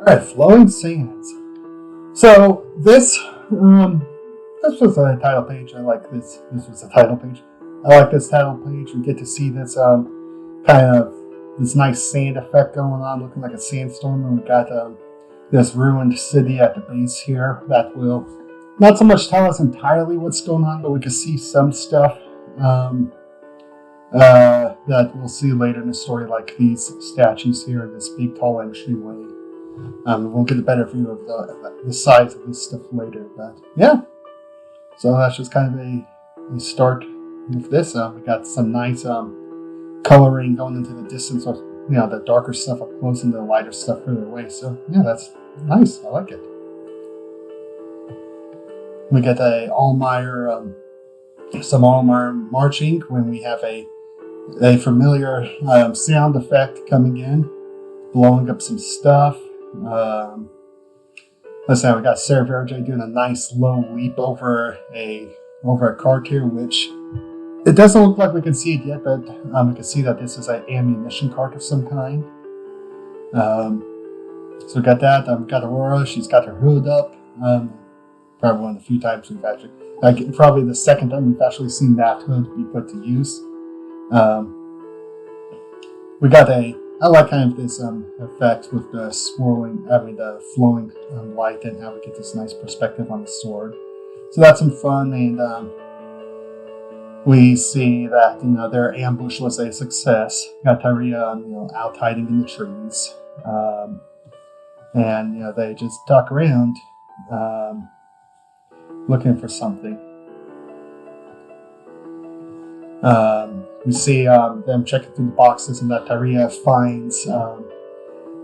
Alright, Flowing Sands. So this was a title page. I like this. This was a title page. I like this title page. We get to see this kind of this nice sand effect going on, looking like a sandstorm. And we got this ruined city at the base here that will not so much tell us entirely what's going on, but we can see some stuff that we'll see later in the story, like these statues here, this big tall entryway. We'll get a better view of the size of this stuff later, but yeah. So that's just kind of a start with this. We got some nice coloring going into the distance of the darker stuff up close and the lighter stuff further away. So yeah, that's nice. I like it. We get a Almier, some Almier marching when we have a familiar sound effect coming in, blowing up some stuff. Let's say we got Sarah Verjay doing a nice low leap over a cart here, which it doesn't look like we can see it yet, but we can see that this is an ammunition cart of some kind. So we got that. We got Aurora. She's got her hood up. Probably one of the few times we've actually, probably the second time we've actually seen that hood be put to use. We got I like kind of this effect with the the flowing light and how we get this nice perspective on the sword. So that's some fun, and we see that their ambush was a success. Got Tyria out hiding in the trees, and they just duck around looking for something. We see them checking through the boxes, and that Tyria finds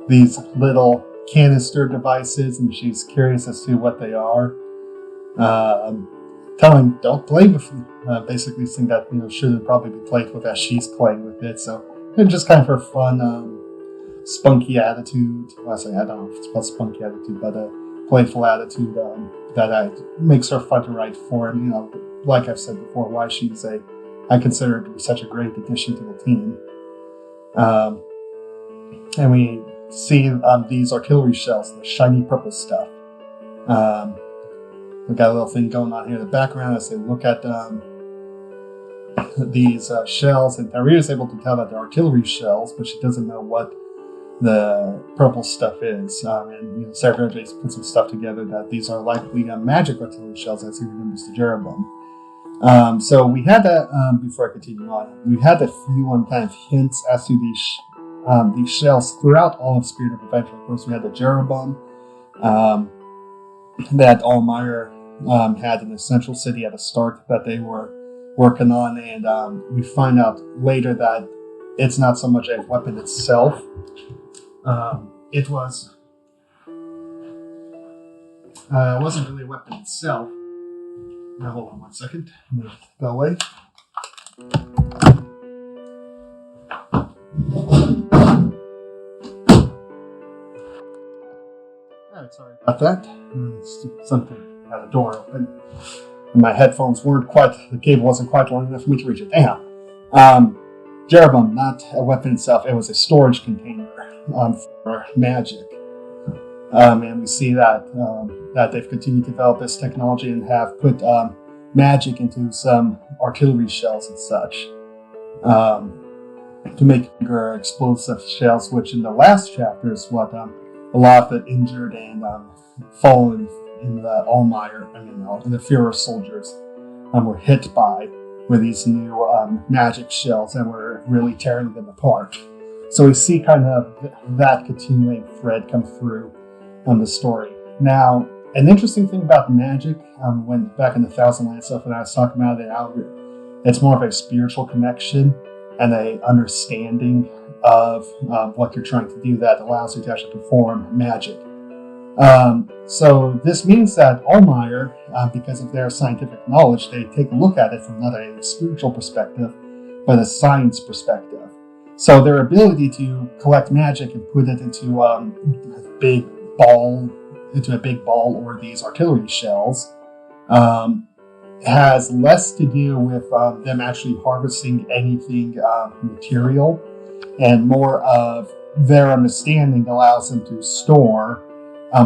these little canister devices, and she's curious as to what they are. Telling don't play with me, basically saying that shouldn't probably be played with as she's playing with it. So it's just kind of her fun, spunky attitude. Well, I don't know if it's about spunky attitude, but a playful attitude that makes her fun to write for. And like I've said before, why she's I consider her to be such a great addition to the team. And we see these artillery shells, the shiny purple stuff. We've got a little thing going on here in the background as they look at these shells, and Tyria is able to tell that they're artillery shells, but she doesn't know what the purple stuff is. And Sarah Verjay's put some stuff together that these are likely magic artillery shells, as he remembers the Jeraboam. So we had that, before I continue on, we had a few kind of hints as to these shells throughout all of Spirit of Adventure. Of course, we had the Jeraboam that Almier had in the Central City at the start that they were working on, and we find out later that it's not so much a weapon itself. It wasn't really a weapon itself. Now, hold on 1 second. I'm going to go away. Alright, sorry about that. Something had a door open. And my headphones the cable wasn't quite long enough for me to reach it. Anyhow, Jeraboam, not a weapon itself, it was a storage container for magic. And we see that they've continued to develop this technology and have put magic into some artillery shells and such to make bigger explosive shells, which in the last chapter is what a lot of the injured and fallen in the Almier, in the Führer soldiers were hit by, were these new magic shells that were really tearing them apart. So we see kind of that continuing thread come through the story. Now, an interesting thing about magic, when back in the Thousand Land stuff, when I was talking about it, it's more of a spiritual connection and a understanding of what you're trying to do that allows you to actually perform magic. So this means that Almier, because of their scientific knowledge, they take a look at it from not a spiritual perspective, but a science perspective. So their ability to collect magic and put it into a big ball, or these artillery shells, has less to do with them actually harvesting anything material, and more of their understanding allows them to store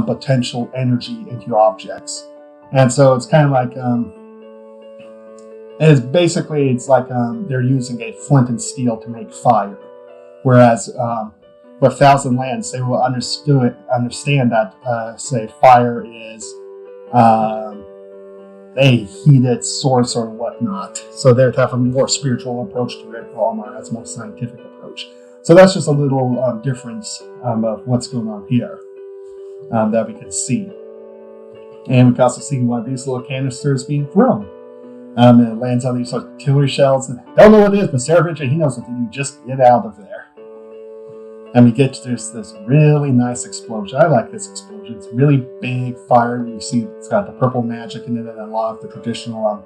potential energy into objects. And so it's kind of like, it's like they're using a flint and steel to make fire. Whereas with Thousand Lands, they will understand that, say, fire is a heated source or whatnot. So they have a more spiritual approach to it. Almier has a more scientific approach. So that's just a little difference of what's going on here that we can see. And we can also see one of these little canisters being thrown. And it lands on these artillery shells. And I don't know what it is, but Sarah he knows what to do. Just get out of there. And we get to this really nice explosion. I like this explosion. It's really big fire. You see it's got the purple magic in it and a lot of the traditional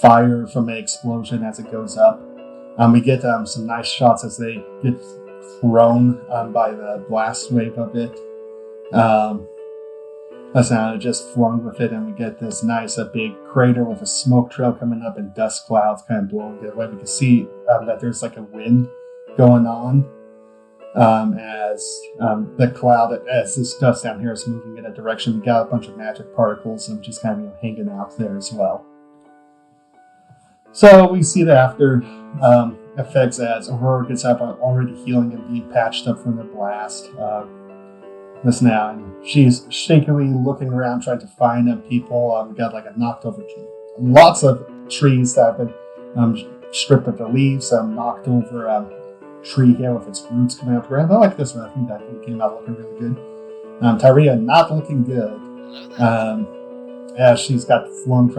fire from an explosion as it goes up. We get some nice shots as they get thrown by the blast wave of it. That's now just flung with it, and we get this nice big crater with a smoke trail coming up and dust clouds kind of blowing it away. We can see that there's like a wind going on. As the cloud, as this dust down here is moving in a direction, we got a bunch of magic particles and just kind of hanging out there as well. So we see the after effects as Aurora gets up, already healing and being patched up from the blast. This now, and she's shakily looking around trying to find people. We got like a knocked over tree. Lots of trees that have been stripped of the leaves, knocked over. Tree here with its roots coming out the ground. I like this one. I think that one came out looking really good. Tyria not looking good. As she's got flung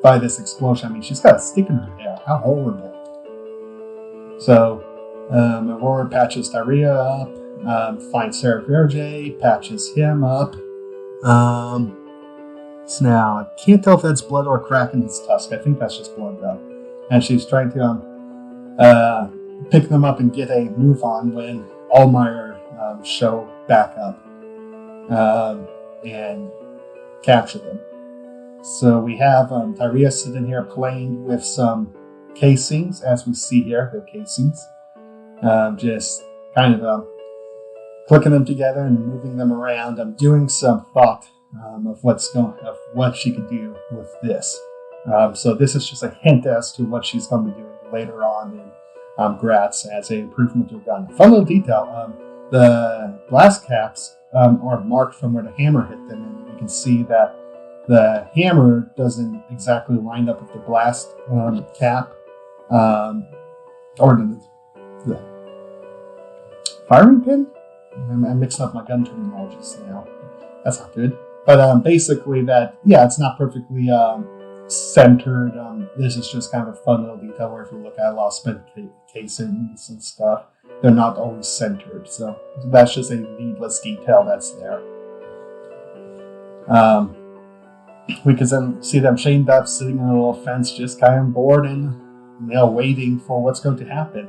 by this explosion. I mean, she's got a stick in her hair. How horrible. So, Aurora patches Tyria up, finds Sarah Verge, patches him up. So now, I can't tell if that's blood or crack in his tusk. I think that's just blood though. And she's trying to pick them up and get a move on when Almier show back up and capture them. So we have Tyria sitting here playing with some casings, as we see here, they're casings. Just kind of clicking them together and moving them around. I'm doing some thought of what she could do with this. So this is just a hint as to what she's going to be doing later on in Gratz as an improvement to her gun. Fun little detail, the blast caps are marked from where the hammer hit them, and you can see that the hammer doesn't exactly line up with the blast cap, or the firing pin? I'm mixing up my gun terminologies now. That's not good. But basically that, it's not perfectly centered. This is just kind of a fun little detail where if you look at a lot of spent casings and stuff, they're not always centered. So that's just a needless detail that's there. We can then see them chained up, sitting on a little fence, just kind of bored and waiting for what's going to happen.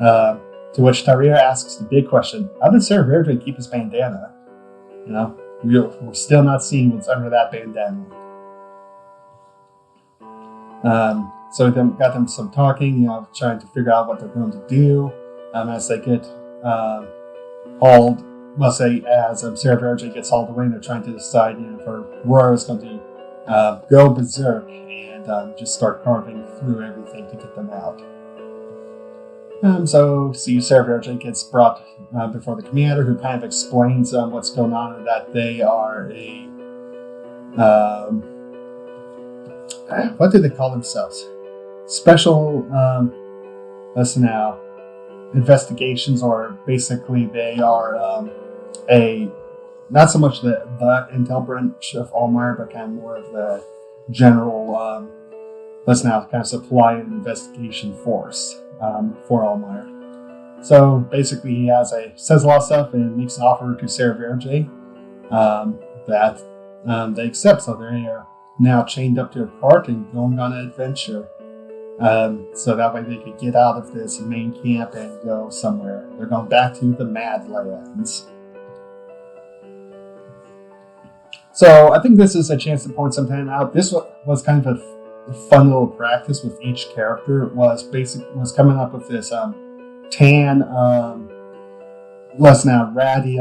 To which Tyria asks the big question: how did Sarah Verdre keep his bandana? We're still not seeing what's under that bandana. So we got them some talking, trying to figure out what they're going to do as they get hauled. Let's say as Sarah Verge gets hauled away, and they're trying to decide if Aurora is going to go berserk and just start carving through everything to get them out. So Sarah Verge gets brought before the commander, who kind of explains what's going on, and that they are a what do they call themselves? Special, investigations, or basically they are not so much the intel branch of Almier, but kind of more of the general, kind of supply and investigation force for Almier. So basically he says a lot of stuff and makes an offer to Sarah Verge that they accept. So they are now chained up to a cart and going on an adventure. So that way they could get out of this main camp and go somewhere. They're going back to the Madlands. So I think this is a chance to point something out. This was kind of a fun little practice with each character. It was coming up with this tan, ratty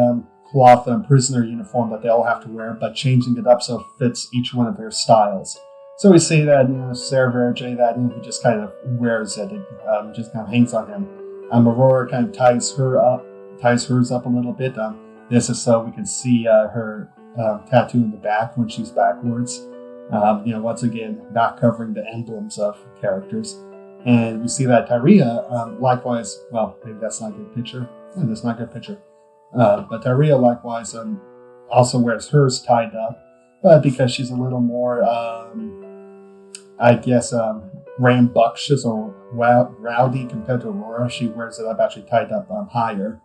cloth prisoner uniform that they all have to wear, but changing it up so it fits each one of their styles. So we see that Sarah Verge, that he just kind of wears it, and just kind of hangs on him. Aurora kind of ties hers up a little bit. This is so we can see her tattoo in the back when she's backwards. Once again, not covering the emblems of characters. And we see that Tyria, likewise, well, maybe that's not a good picture. Yeah, that's not a good picture. But Tyria, likewise, also wears hers tied up, but because she's a little more, rambunctious or rowdy compared to Aurora, she wears it up actually tied up higher.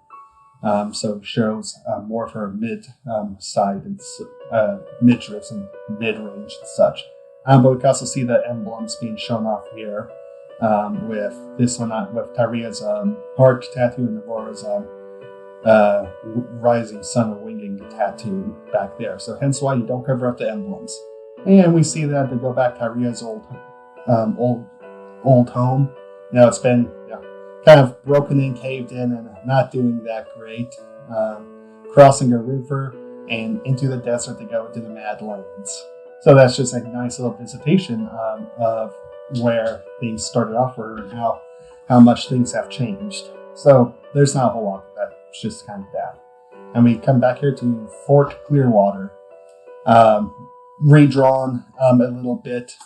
So it shows more of her side and midriffs and mid-range and such. But we can also see the emblems being shown off here with this one, with Tyria's heart tattoo and Aurora's rising sun or winging tattoo back there. So hence why you don't cover up the emblems. And we see that they go back to Tyria's old home. It's been kind of broken in, caved in, and not doing that great. Crossing a river and into the desert to go into the Madlands. So that's just a nice little visitation of where things started off for her and how much things have changed. So there's not a whole lot of that. It's just kind of that. And we come back here to Fort Clearwater. Redrawn a little bit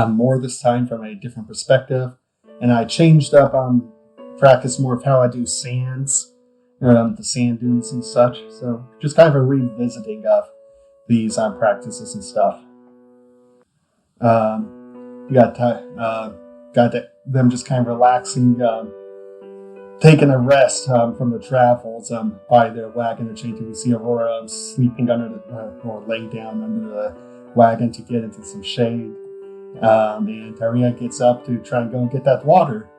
more this time from a different perspective. And I changed up practice more of how I do sands, the sand dunes and such. So just kind of a revisiting of these practices and stuff. We got them just kind of relaxing, taking a rest from the travels by their wagon and chain. We see Aurora sleeping or laying down under the wagon to get into some shade. And Tyria gets up to try and go and get that water.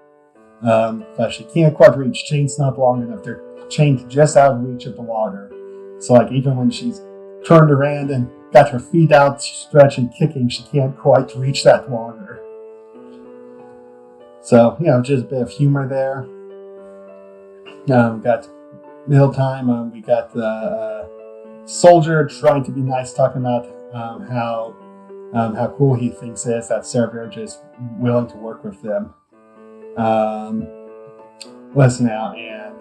But she can't quite reach. Chain's not long enough. They're chained just out of reach of the water. So even when she's turned around and got her feet out, stretched and kicking, she can't quite reach that water. So, just a bit of humor there. We got mealtime. We got the soldier trying to be nice, talking about how cool he thinks it is that Sarah Verge is willing to work with them. Listen out, and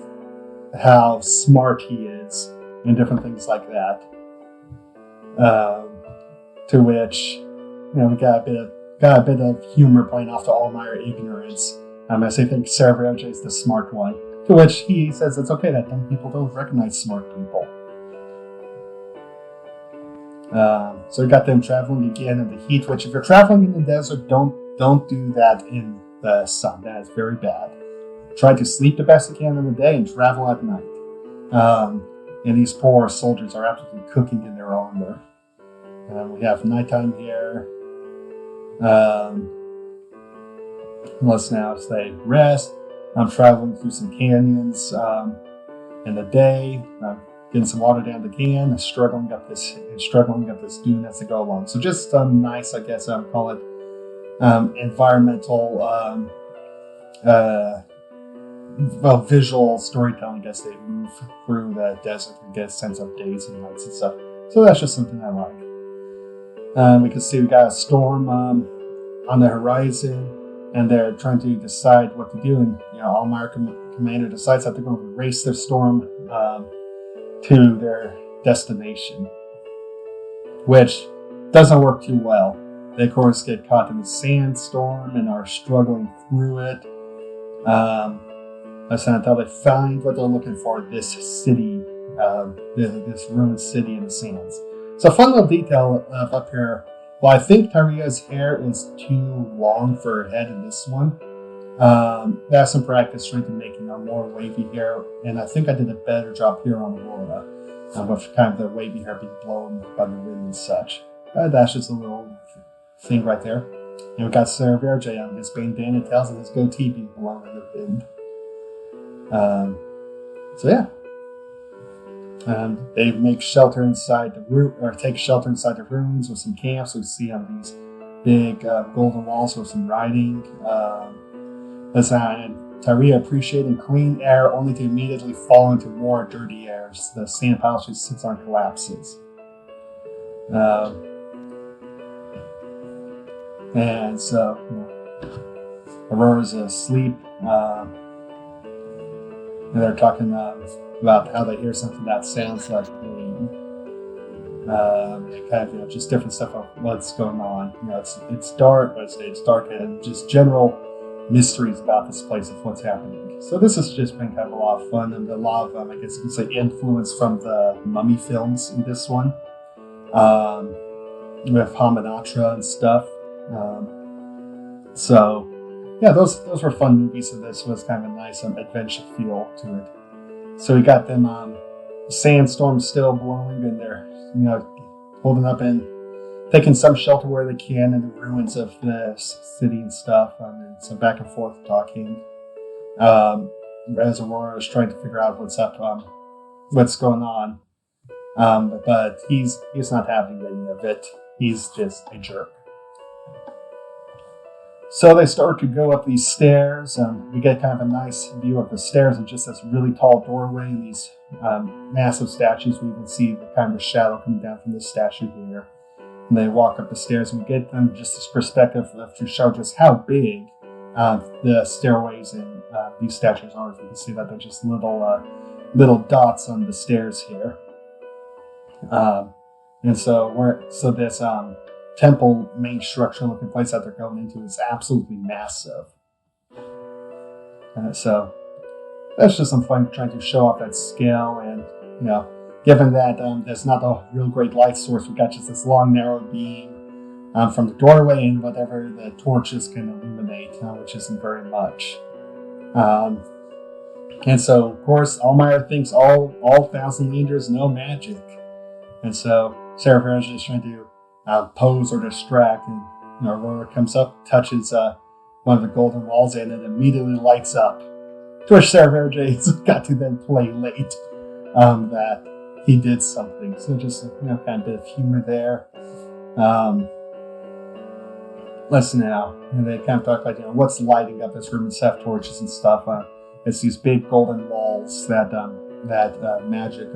how smart he is, and different things like that. To which, we got a bit of humor playing off to Almier ignorance. As I think Sarah Verge is the smart one. To which he says it's okay that dumb people don't recognize smart people. So we got them traveling again in the heat, which if you're traveling in the desert, don't do that in the sun. That is very bad. Try to sleep the best you can in the day and travel at night. And these poor soldiers are absolutely cooking in their armor. We have nighttime here. Let's now say rest. I'm traveling through some canyons in the day. Getting some water down the can, and struggling up this dune as they go along. So just nice, I guess call it environmental, visual storytelling as they move through the desert and get a sense of days and nights and stuff. So that's just something I like. We can see we got a storm on the horizon, and they're trying to decide what to do. And Almier commander decides that they're going to race their storm to their destination, which doesn't work too well. They, of course, get caught in the sandstorm and are struggling through it. Until they find what they're looking for, this city, this ruined city in the sands. So fun little detail up here. Well, I think Tyria's hair is too long for her head in this one. They have some practice trying to make more wavy hair, and I think I did a better job here on Aurora, with kind of the wavy hair being blown by the wind and such. That's just a little thing right there. And we got Sarah Verge on his bandana tails and his goatee being blown in the wind. So yeah. They make shelter inside the room, or take shelter inside the ruins with some camps. We see these big golden walls with some writing. And Tyria appreciating clean air only to immediately fall into more dirty air as the sand pile she sits on collapses. And so Aurora's asleep. And they're talking about how they hear something that sounds like rain. And kind of, just different stuff of what's going on. It's dark, but it's dark, and just general mysteries about this place of what's happening. So this has just been kind of a lot of fun, and a lot of, I guess you could say, influence from the Mummy films in this one. With Hamanatra and stuff. So yeah, those were fun movies, and this was kind of a nice adventure feel to it. So we got them sandstorm still blowing, and they're holding up and taking some shelter where they can in the ruins of the city and stuff, and some back and forth talking. As Aurora is trying to figure out what's going on, but he's not having any of it. He's just a jerk. So they start to go up these stairs, and we get kind of a nice view of the stairs and just this really tall doorway and these massive statues. We even see the kind of shadow coming down from this statue here. And they walk up the stairs, and we get them just this perspective to show just how big the stairways and these statues are. You can see that they're just little dots on the stairs here. And so this temple main structure looking place that they're going into is absolutely massive. So that's just some fun trying to show off that scale, and given that there's not a real great light source, we got just this long narrow beam from the doorway and whatever the torches can illuminate, which isn't very much. And so of course Almier thinks all Thousand Leaders know magic, and so Sarah Verge is trying to pose or distract, and Aurora comes up, touches one of the golden walls, and it immediately lights up. To which Sarah Verge's got to then play late that he did something. So just kind of a bit of humor there. Listen now, and they kind of talk about what's lighting up this room and have torches and stuff. It's these big golden walls that magic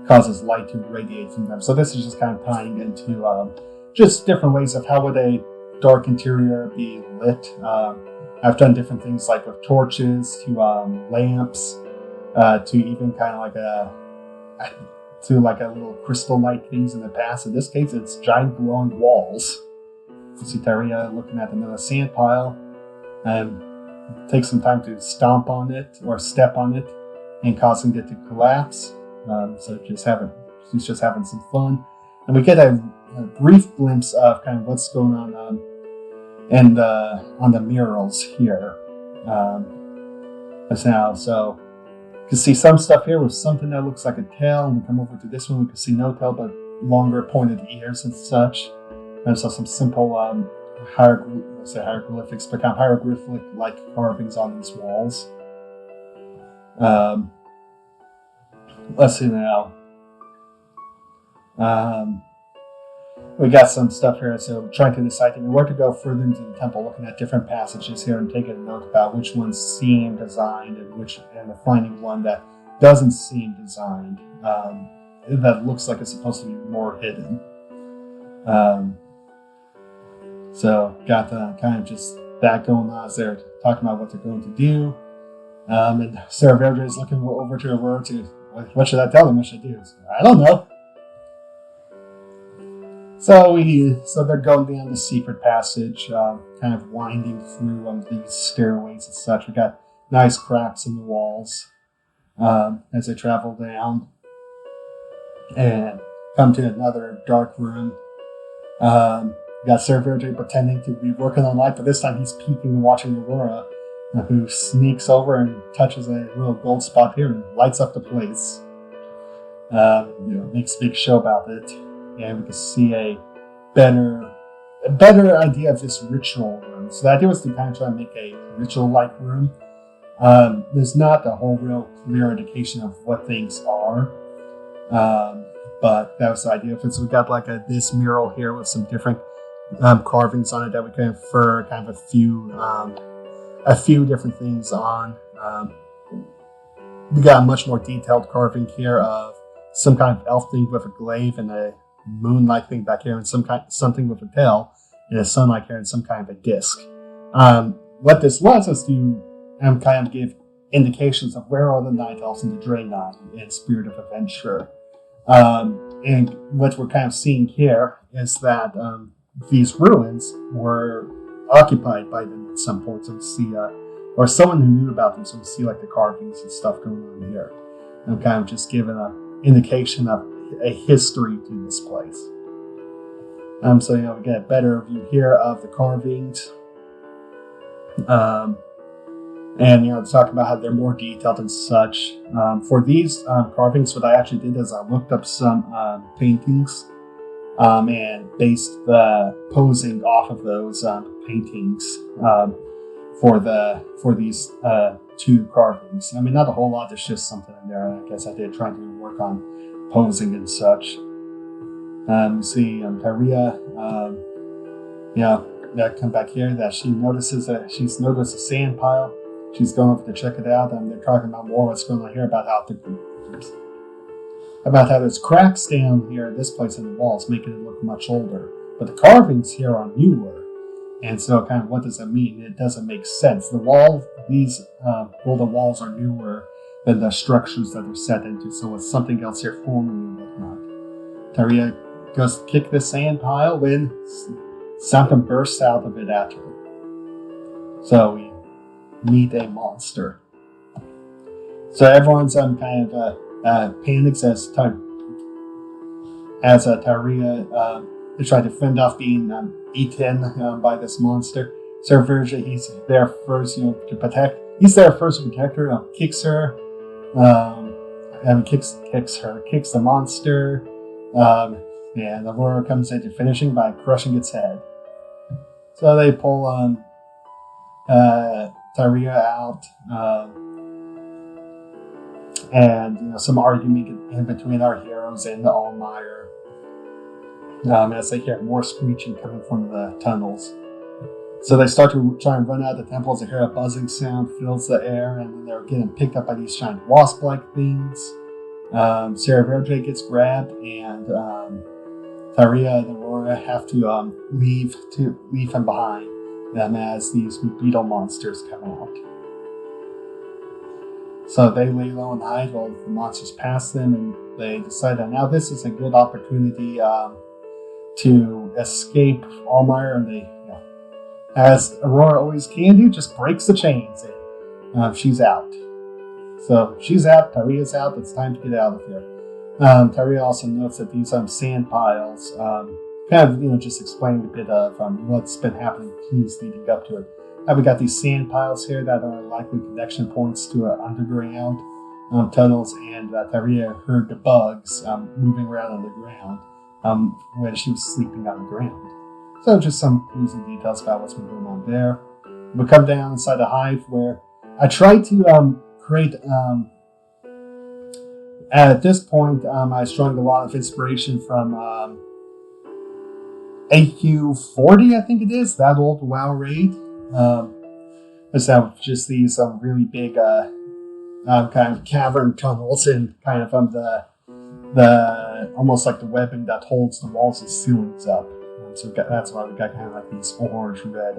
causes light to radiate from them. So this is just kind of tying into just different ways of how would a dark interior be lit. I've done different things like with torches to lamps to even kind of like a little crystal light things in the past. In this case, it's giant glowing walls. You see Tyria looking at another sand pile and take some time to stomp on it or step on it and causing it to collapse. So she's just having some fun, and we get a brief glimpse of kind of what's going on on the murals here. As now, so you can see some stuff here with something that looks like a tail, and we come over to this one, we can see no tail but longer pointed ears and such. And so some simple hieroglyphics, but kind of hieroglyphic-like carvings on these walls. Let's see now. We got some stuff here, so trying to decide where to go further into the temple, looking at different passages here and taking a note about which ones seem designed and finding one that doesn't seem designed, that looks like it's supposed to be more hidden. So got kind of just that going on as they're talking about what they're going to do. And Sarah Verge is looking over to Aurora to, what should I tell them? What should I do? So, I don't know. So they're going down the secret passage, kind of winding through these stairways and such. We got nice cracks in the walls as they travel down and come to another dark room. We got Sarah Verge pretending to be working on light, but this time he's peeking and watching Aurora, who sneaks over and touches a little gold spot here and lights up the place. Makes a big show about it, and we can see a better idea of this ritual room. So the idea was to kind of try and make a ritual-like room. There's not a whole real clear indication of what things are, but that was the idea of it. So we got this mural here with some different carvings on it that we can infer kind of a few a few different things on. We got a much more detailed carving here of some kind of elf thing with a glaive and a moon-like thing back here, and something with a tail and a sun-like here and some kind of a disc. What this was is to kind of give indications of where are the night elves in the Draenei and Spirit of Adventure. And what we're kind of seeing here is that these ruins were occupied by them at some point. So we see, or someone who knew about them. So we see like the carvings and stuff going on here. And kind of just giving an indication of a history to this place. So we get a better view here of the carvings. And talking about how they're more detailed and such. For these carvings, what I actually did is I looked up some paintings and based the posing off of those paintings for these two carvings. I mean, not a whole lot. There's just something in there. I guess I did try to work on posing and such. You see Tyria. Come back here that she's noticed a sand pile. She's going over to check it out, and they're talking about more what's going on here about how there's cracks down here in this place in the walls, making it look much older. But the carvings here are newer, and so kind of what does that mean? It doesn't make sense. These golden walls are newer than the structures that they're set into, so it's something else here forming and whatnot. Tyria goes to kick this sand pile when something bursts out of it at her. So we meet a monster. So everyone's kind of panics as Tyria is trying to fend off being eaten by this monster. So Virgil, he's there first, to protect. He's there first to protect her. Kicks her, and kicks the monster. And Aurora comes into finishing by crushing its head. So they pull Tyria out, and some argument in between our heroes and the Almier, as they hear more screeching coming from the tunnels. So they start to try and run out of the temple as they hear a buzzing sound fills the air, and then they're getting picked up by these giant wasp-like things. Sarah Verdre gets grabbed, and Tyria and Aurora have to leave him behind them as these beetle monsters come out. So they lay low and hide while the monsters pass them, and they decide that now this is a good opportunity to escape Almier, and they, as Aurora always can do, just breaks the chains, and she's out. So she's out, Tyria's out, it's time to get out of here. Tyria also notes that these sand piles, just explaining a bit of what's been happening keys leading up to it. We got these sand piles here that are likely connection points to underground tunnels, and Tyria heard the bugs moving around on the ground when she was sleeping on the ground. So just some clues and details about what's been going on there. We come down inside the hive where I tried to create... At this point, I strung a lot of inspiration from AQ40, I think it is, that old WoW raid. It's just these really big kind of cavern tunnels, and kind of the almost like the webbing that holds the walls and ceilings up. So that's why we got kind of like these orange red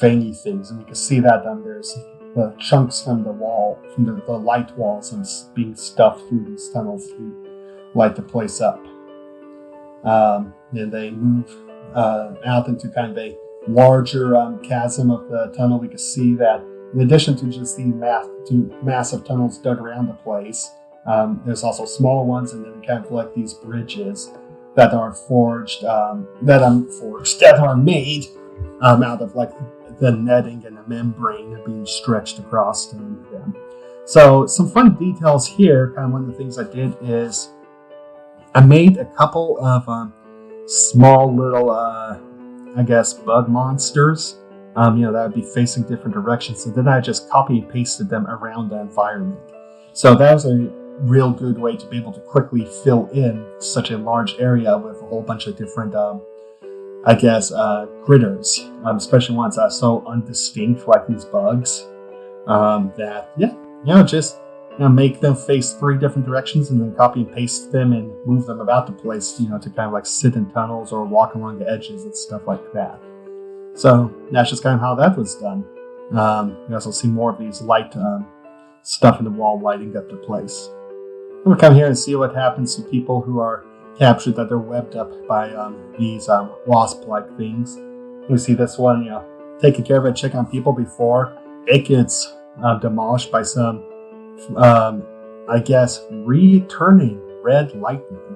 fangy things, and you can see that there's the chunks from the wall, from the light walls, and being stuffed through these tunnels to light the place up. And they move out into kind of a larger chasm of the tunnel. We can see that in addition to just the massive tunnels dug around the place, there's also smaller ones, and then kind of like these bridges that are that are made out of like the netting and the membrane being stretched across them. So some fun details here. Kind of one of the things I did is I made a couple of small little, bug monsters. That would be facing different directions. So then I just copy and pasted them around the environment. So that was a real good way to be able to quickly fill in such a large area with a whole bunch of different I guess, critters, especially ones that are so undistinct, like these bugs, that, yeah, just make them face 3 different directions and then copy and paste them and move them about the place, to kind of like sit in tunnels or walk along the edges and stuff like that. So that's just kind of how that was done. You also see more of these light stuff in the wall lighting up the place. I'm going to come here and see what happens to people who are captured, that they're webbed up by these wasp-like things. We see this one, taking care of a chick on people before it gets demolished by some, I guess, returning red lightning.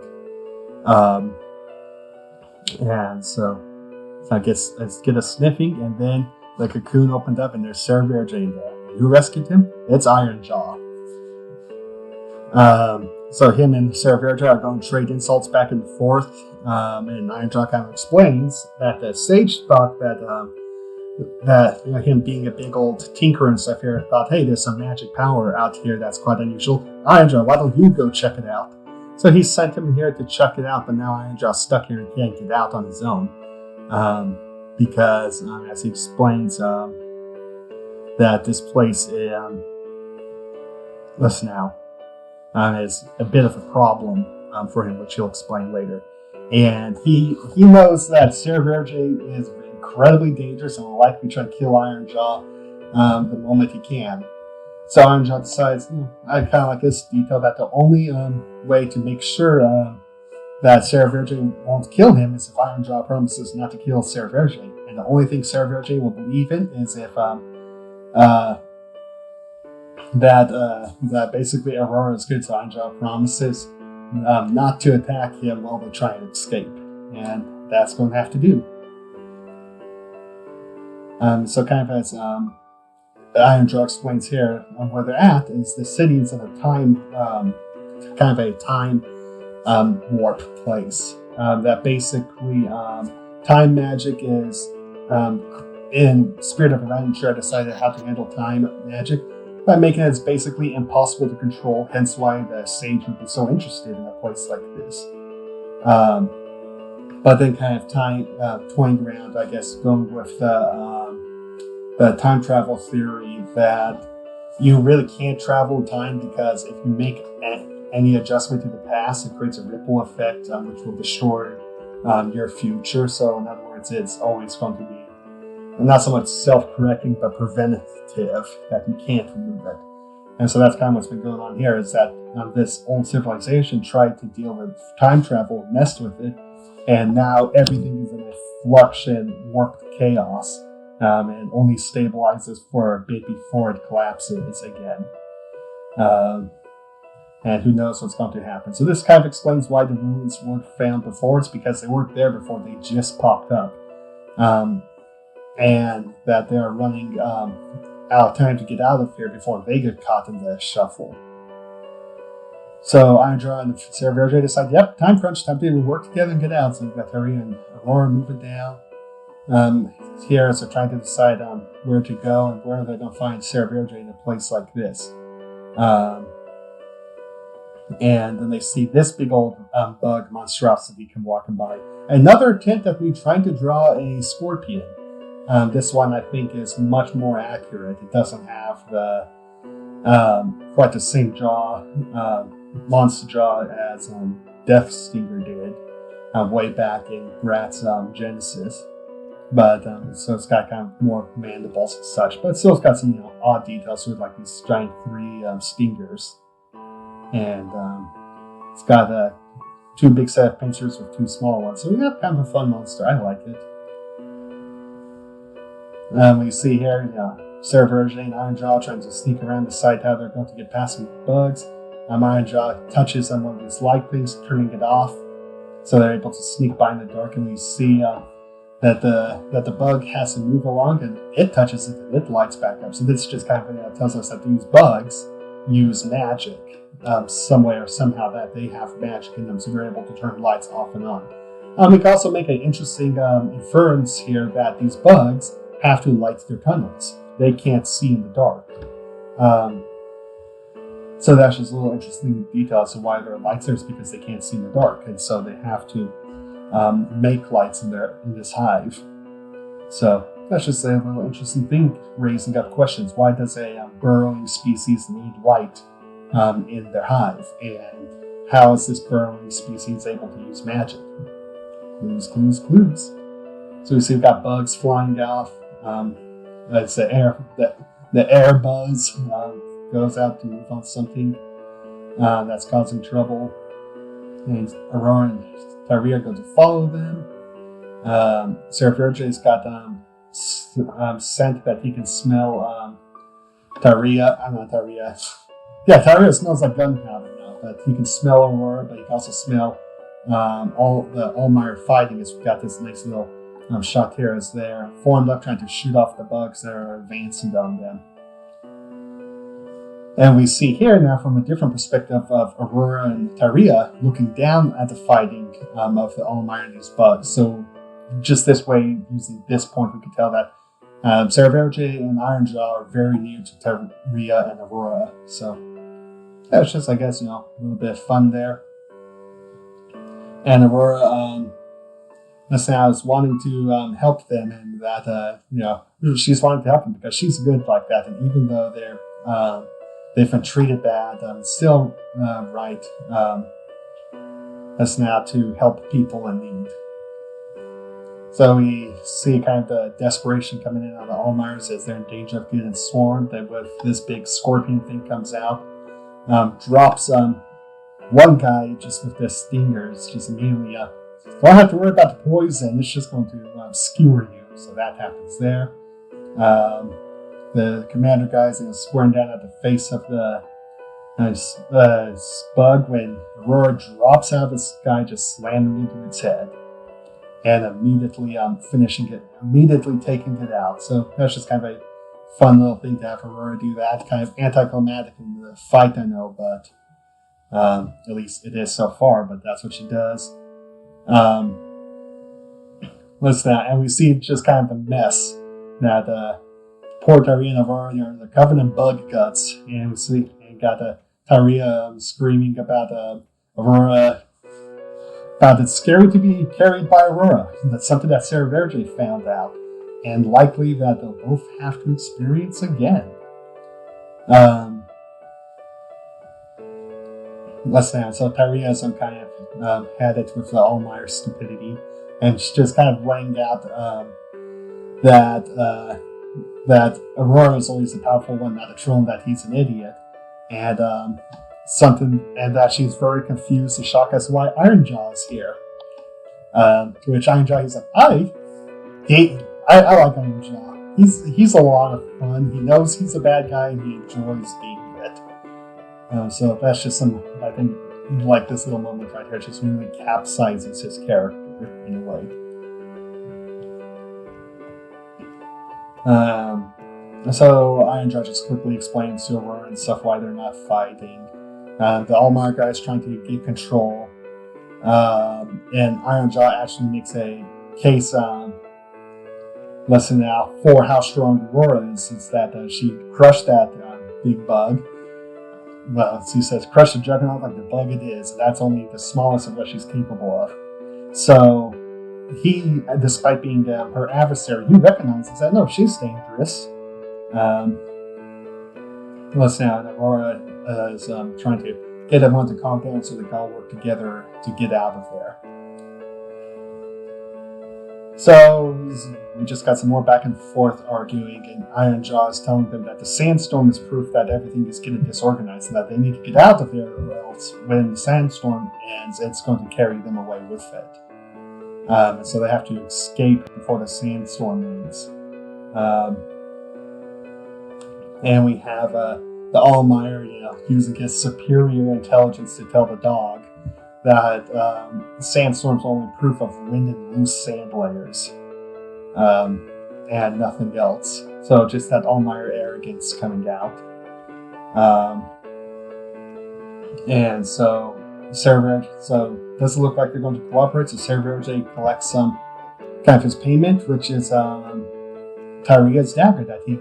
And so I guess let's get a sniffing, and then the cocoon opened up, and there's Sarah Jane there. Who rescued him? It's Ironjaw. So him and Sarah Verja are going to trade insults back and forth, and Ironjaw kind of explains that the sage thought that him being a big old tinker and stuff here, thought, hey, there's some magic power out here that's quite unusual. Ironjaw, why don't you go check it out? So he sent him here to check it out, but now Ironjaw's stuck here and can't get out on his own, because as he explains, that this place is a bit of a problem for him, which he'll explain later. And he knows that Sarah Verge is incredibly dangerous and will likely try to kill Ironjaw the moment he can. So Ironjaw decides, I kind of like this detail, that the only way to make sure that Sarah Verge won't kill him is if Ironjaw promises not to kill Sarah Verge. And the only thing Sarah Verge will believe in is if that basically Aurora is good, so Ironjaw promises not to attack him while they try and escape, and that's going to have to do. So kind of as Ironjaw explains here, where they're at is the city is in a time, kind of a time warp place. That basically time magic is, in Spirit of Adventure, I decided how to handle time magic by making it basically impossible to control, hence why the sage would be so interested in a place like this. But then kind of toying around, I guess, going with the time travel theory that you really can't travel in time, because if you make any adjustment to the past, it creates a ripple effect which will destroy your future. So in other words, it's always going to be not so much self-correcting, but preventative, that you can't remove it. And so that's kind of what's been going on here, is that this old civilization tried to deal with time travel, messed with it, and now everything is in a flux and warped chaos, and only stabilizes for a bit before it collapses again. And who knows what's going to happen. So this kind of explains why the ruins weren't found before. It's because they weren't there before, they just popped up. And that they're running out of time to get out of here before they get caught in the shuffle. So Ironjaw and Sarah Verge decide, yep, time crunch, time to work together and get out. So we've got Terry and Aurora moving down. Here, so trying to decide where to go and where they're going to find Sarah Verge in a place like this. And then they see this big old bug monstrosity come walking by. Another attempt at me trying to draw a scorpion. This one, I think, is much more accurate. It doesn't have the quite the same jaw, monster jaw as Death Stinger did way back in Gratz Genesis. But so it's got kind of more mandibles and such. But still, it's got some odd details with like these giant 3 stingers. And it's got 2 big set of pincers with 2 small ones. So we got kind of a fun monster. I like it. We see here, Sarah Verge and Ironjaw trying to sneak around the site, how they're going to get past some bugs. Ironjaw touches on one of these light things, turning it off, so they're able to sneak by in the dark. And we see that the bug has to move along, and it touches it, and it lights back up. So this just kind of tells us that these bugs use magic some way or somehow, that they have magic in them, so they're able to turn lights off and on. We can also make an interesting inference here that these bugs have to light their tunnels. They can't see in the dark. So that's just a little interesting detail as to why there are lights there, is because they can't see in the dark, and so they have to make lights in this hive. So that's just a little interesting thing, raising up questions. Why does a burrowing species need light in their hive? And how is this burrowing species able to use magic? Clues, clues, clues. So we see we've got bugs flying off. That's the air buzz goes out to move on something that's causing trouble. And Aurora and Tyria go to follow them. Seraverge's got scent that he can smell Tyria. I'm not Tyria. Yeah, Tyria smells like gunpowder now, but he can smell Aurora, but he can also smell all the Almier fighting. We've got this nice little shot here as they're formed up trying to shoot off the bugs that are advancing on them. And we see here now from a different perspective of Aurora and Tyria looking down at the fighting of the Almier and these bugs. So just this way, using this point, we can tell that Seraverge and Ironjaw are very near to Tyria and Aurora. So that's just, I guess, a little bit of fun there. And Aurora, I was wanting to help them, and that she's wanting to help them because she's good like that. And even though they've been treated bad, still right as now to help people in need. So we see kind of the desperation coming in on the Almiers as they're in danger of getting swarmed. That with this big scorpion thing comes out, drops one guy just with the stingers, just immediately don't have to worry about the poison. It's just going to skewer you. So that happens there. The commander guy's squaring down at the face of the bug when Aurora drops out of the sky, just slamming into its head, and immediately immediately taking it out. So that's just kind of a fun little thing to have Aurora do that. Kind of anticlimactic in the fight, I know, but at least it is so far. But that's what she does. What's that? And we see just kind of the mess that poor Tyria and Aurora, they're covered in bug guts, and we see and got Tyria screaming about Aurora. About it's scary to be carried by Aurora. That's something that Seraverge found out, and likely that they'll both have to experience again. Less than so Tyria is kind of had it with the Almier stupidity, and she's just kind of laying out that Aurora is always the powerful one, not a troll, and that he's an idiot, and that she's very confused and shocked as to why Ironjaw is here. To which Ironjaw, he's like, I like Ironjaw. He's a lot of fun. He knows he's a bad guy and he enjoys being it. So that's just I think, like this little moment right here, just really capsizes his character in a way. So Ironjaw just quickly explains to Aurora and stuff why they're not fighting. The Almier guy is trying to get control. And Ironjaw actually makes a case lesson now for how strong Aurora is that she crushed that big bug. Well, she says, crush the juggernaut like the bug it is. And that's only the smallest of what she's capable of. So he, despite being her adversary, he recognizes that, no, she's dangerous. Listen, Aurora is trying to get everyone to calm down so they can all work together to get out of there. So we just got some more back and forth arguing, and Ironjaw is telling them that the sandstorm is proof that everything is getting disorganized and that they need to get out of there, or else when the sandstorm ends, it's going to carry them away with it. So they have to escape before the sandstorm ends. And we have the Almier, using his superior intelligence to tell the dog that sandstorms are only proof of wind and loose sand layers, and nothing else. So just that Almier arrogance coming out. And so does it look like they're going to cooperate? So Seraverge collects some kind of his payment, which is Tyria's dagger that he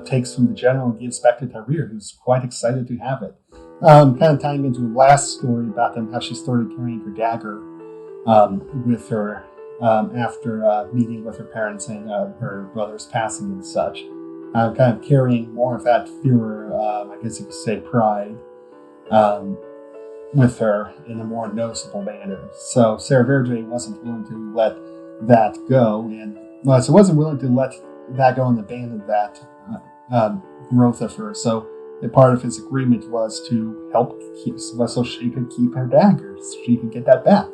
takes from the general and gives back to Tyria, who's quite excited to have it. Kind of tying into the last story about them, how she started carrying her dagger with her after meeting with her parents and her brother's passing and such. Kind of carrying more of that fear, I guess you could say pride, um, with her in a more noticeable manner. So Sarah Verdre wasn't willing to let that go, and so wasn't willing to let that go and abandon that growth of her. So a part of his agreement was to help keep, so she could keep her dagger, so she could get that back.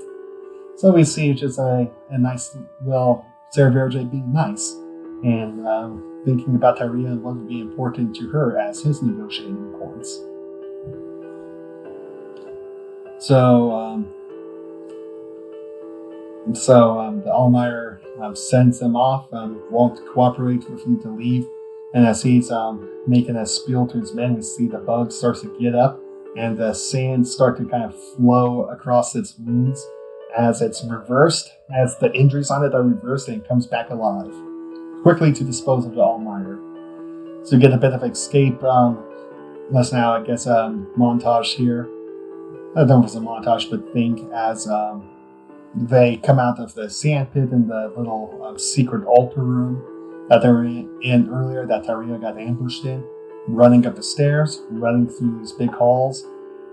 So we see just a nice, well, Sarah Verdre being nice and thinking about Tyria and what would be important to her as his negotiating points. So the Almier sends them off, won't cooperate with him to leave, and as he's making a spiel to his men, we see the bug starts to get up, and the sand start to kind of flow across its wounds as it's reversed, as the injuries on it are reversed, and it comes back alive, quickly to dispose of the Almier. So we get a bit of escape. Let's now, I guess, montage here. I don't know if it's a montage, but think as they come out of the sand pit in the little secret altar room that they were in earlier, that Tyria got ambushed in, running up the stairs, running through these big halls.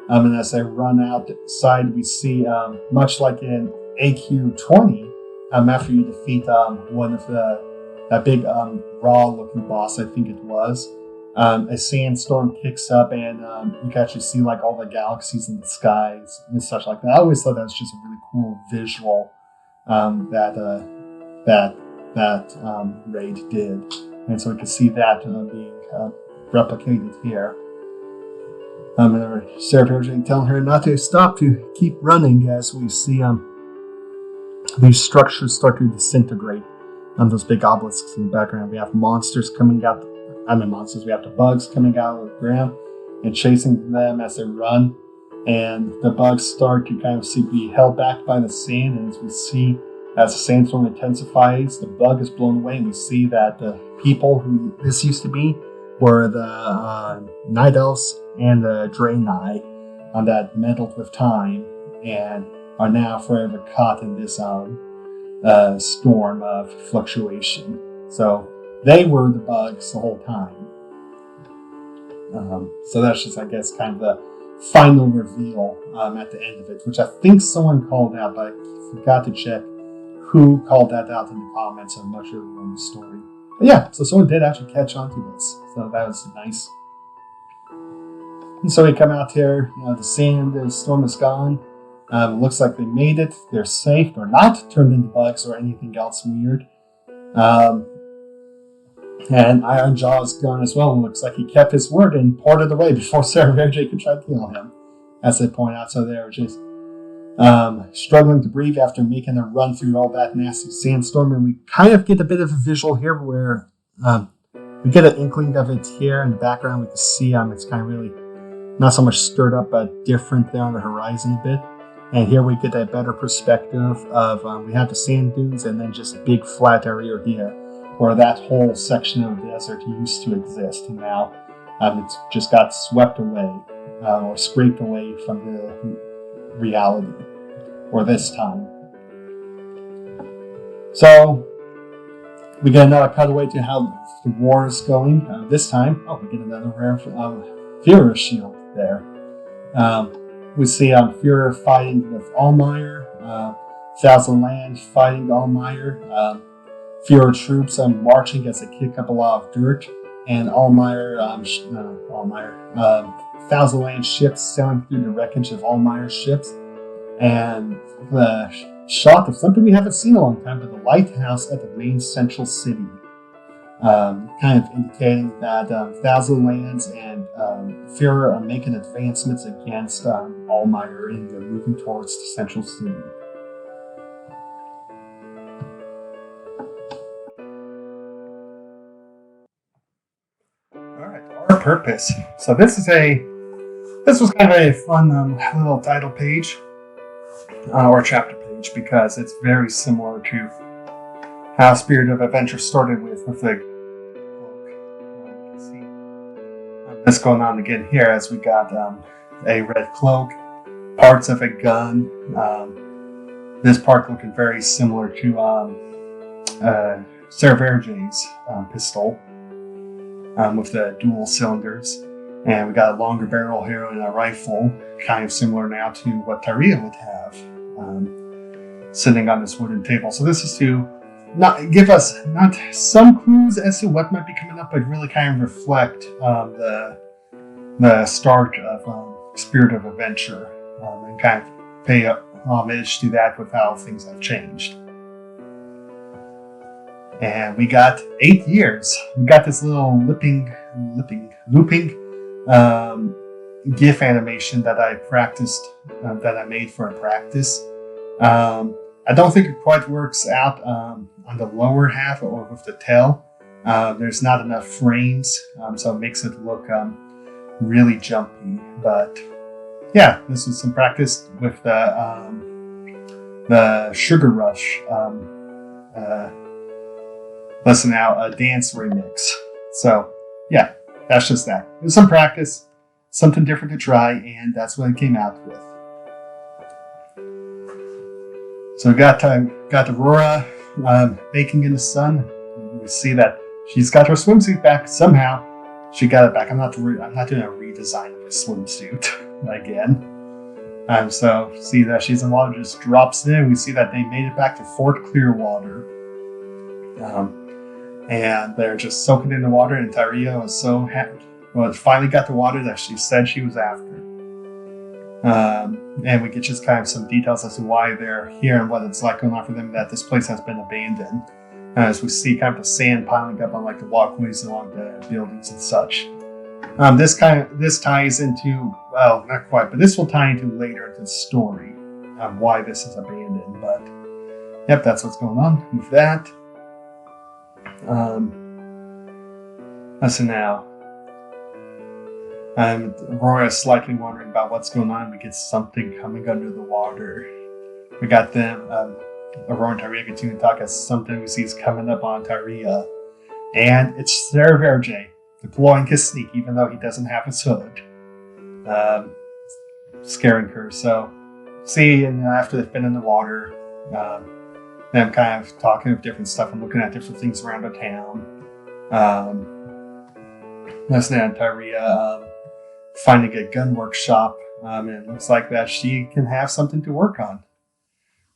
And as they run outside, we see, much like in AQ20, after you defeat one of that big raw-looking boss, I think it was, a sandstorm kicks up, and you can actually see like all the galaxies in the skies and such like that. I always thought that was just a really cool visual that raid did, and so we can see that being replicated here. And Sarah Verdre telling her not to stop, to keep running, as we see these structures start to disintegrate. Those big obelisks in the background. We have monsters coming out. We have the bugs coming out of the ground and chasing them as they run. And the bugs start to kind of be held back by the sand. And as we see, as the sandstorm intensifies, the bug is blown away. And we see that the people who this used to be were the Night Elves and the Draenei that meddled with time and are now forever caught in this storm of fluctuation. So they were the bugs the whole time. So that's just, I guess, kind of the final reveal at the end of it, which I think someone called out, but I forgot to check who called that out in the comments much earlier in the story. But yeah, so someone did actually catch on to this, so that was nice. And so we come out here, the sand, the storm is gone. Looks like they made it. They're safe. They're not turned into bugs or anything else weird. And Ironjaw is gone as well. It looks like he kept his word and ported away before Sarah Verdre could try to kill him, as they point out. So they're just struggling to breathe after making a run through all that nasty sandstorm. And we kind of get a bit of a visual here where we get an inkling of it here in the background. We can see it's kind of really not so much stirred up, but different there on the horizon a bit. And here we get a better perspective of we have the sand dunes and then just a big flat area here where that whole section of the desert used to exist. And now it's just got swept away or scraped away from the reality, or this time. So we get another cutaway to how the war is going. This time, we get another rare Führer shield there. We see Führer fighting with Almier, Thousand Land fighting Almier, Führer troops marching as they kick up a lot of dirt, and Thousand Land ships sailing through the wreckage of Almier's ships, and the shot of something we haven't seen in a long time, but the lighthouse at the main central city, kind of indicating that Thousand Lands and Führer are making advancements against Almier and they're moving towards the central city. Alright, our purpose. So this was kind of a fun little title page, or chapter page, because it's very similar to how Spirit of Adventure started with the cloak. You can see this going on again here as we got a red cloak, parts of a gun, This part looking very similar to Cerverge's pistol with the dual cylinders. And we got a longer barrel here and a rifle, kind of similar now to what Tyria would have, sitting on this wooden table. So this is to not give us not some clues as to what might be coming up, but really kind of reflect the start of Spirit of Adventure, and kind of pay homage to that with how things have changed. And we got 8 years. We got this little looping GIF animation that I practiced, that I made for a practice. I don't think it quite works out on the lower half or with the tail. There's not enough frames, so it makes it look really jumpy. But yeah, this is some practice with the Sugar Rush Listen Out a dance remix. So yeah, that's just that. It was some practice, something different to try, and that's what I came out with. So we got Aurora baking in the sun. We see that she's got her swimsuit back somehow. She got it back. I'm not doing a redesign of the swimsuit again. So see that she's in water, just drops in. We see that they made it back to Fort Clearwater. And they're just soaking in the water, and Tyria was so happy. Well, finally got the water that she said she was after. And we get just kind of some details as to why they're here and what it's like going on for them, that this place has been abandoned. As we see kind of the sand piling up on like the walkways along the buildings and such. This ties into, well, not quite, but this will tie into later into the story, why this is abandoned. But yep, that's what's going on with that. So now, Aurora is slightly wondering about what's going on. We get something coming under the water. We got them, Aurora and Tyria continue to talk as something we see is coming up on Tyria. And it's Cerverge deploying his sneak, even though he doesn't have his hood. Scaring her. So, see, and after they've been in the water, them kind of talking of different stuff and looking at different things around the town. Listening to Tyria finding a gun workshop, and it looks like that she can have something to work on.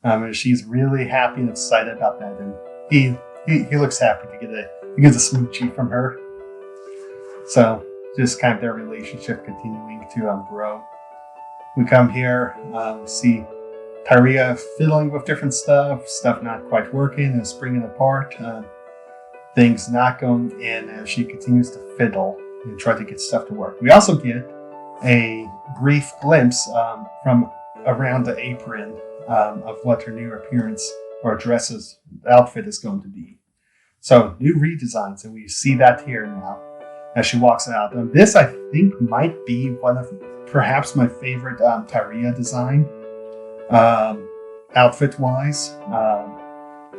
And she's really happy and excited about that. And he looks happy to get a smoochie from her. So just kind of their relationship continuing to grow. We come here, see Tyria fiddling with different stuff not quite working and springing apart, things not going in as she continues to fiddle and try to get stuff to work. We also get a brief glimpse from around the apron of what her new appearance or outfit is going to be. So new redesigns, and we see that here now as she walks out. And this, I think, might be one of perhaps my favorite Tyria design. Outfit-wise,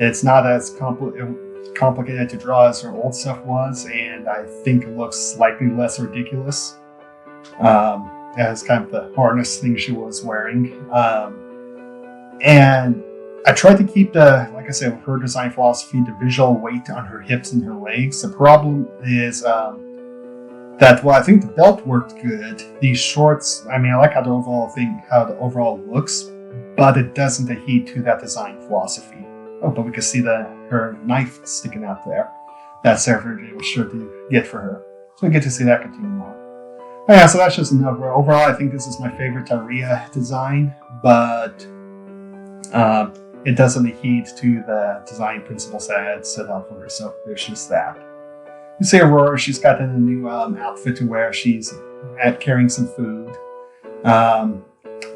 it's not as complicated to draw as her old stuff was, and I think it looks slightly less ridiculous as kind of the harness thing she was wearing. And I tried to keep like I said, with her design philosophy, the visual weight on her hips and her legs. The problem is that while I think the belt worked good, these shorts, I mean, I like how the overall looks, but it doesn't adhere to that design philosophy. Oh, but we can see her knife sticking out there. That Cerverge was sure to get for her. So we get to see that continue on. Oh, yeah, so that's just enough. Overall, I think this is my favorite Tyria design, but it doesn't adhere to the design principles that I had set out for her, so there's just that. You see Aurora, she's got a new outfit to wear. She's carrying some food.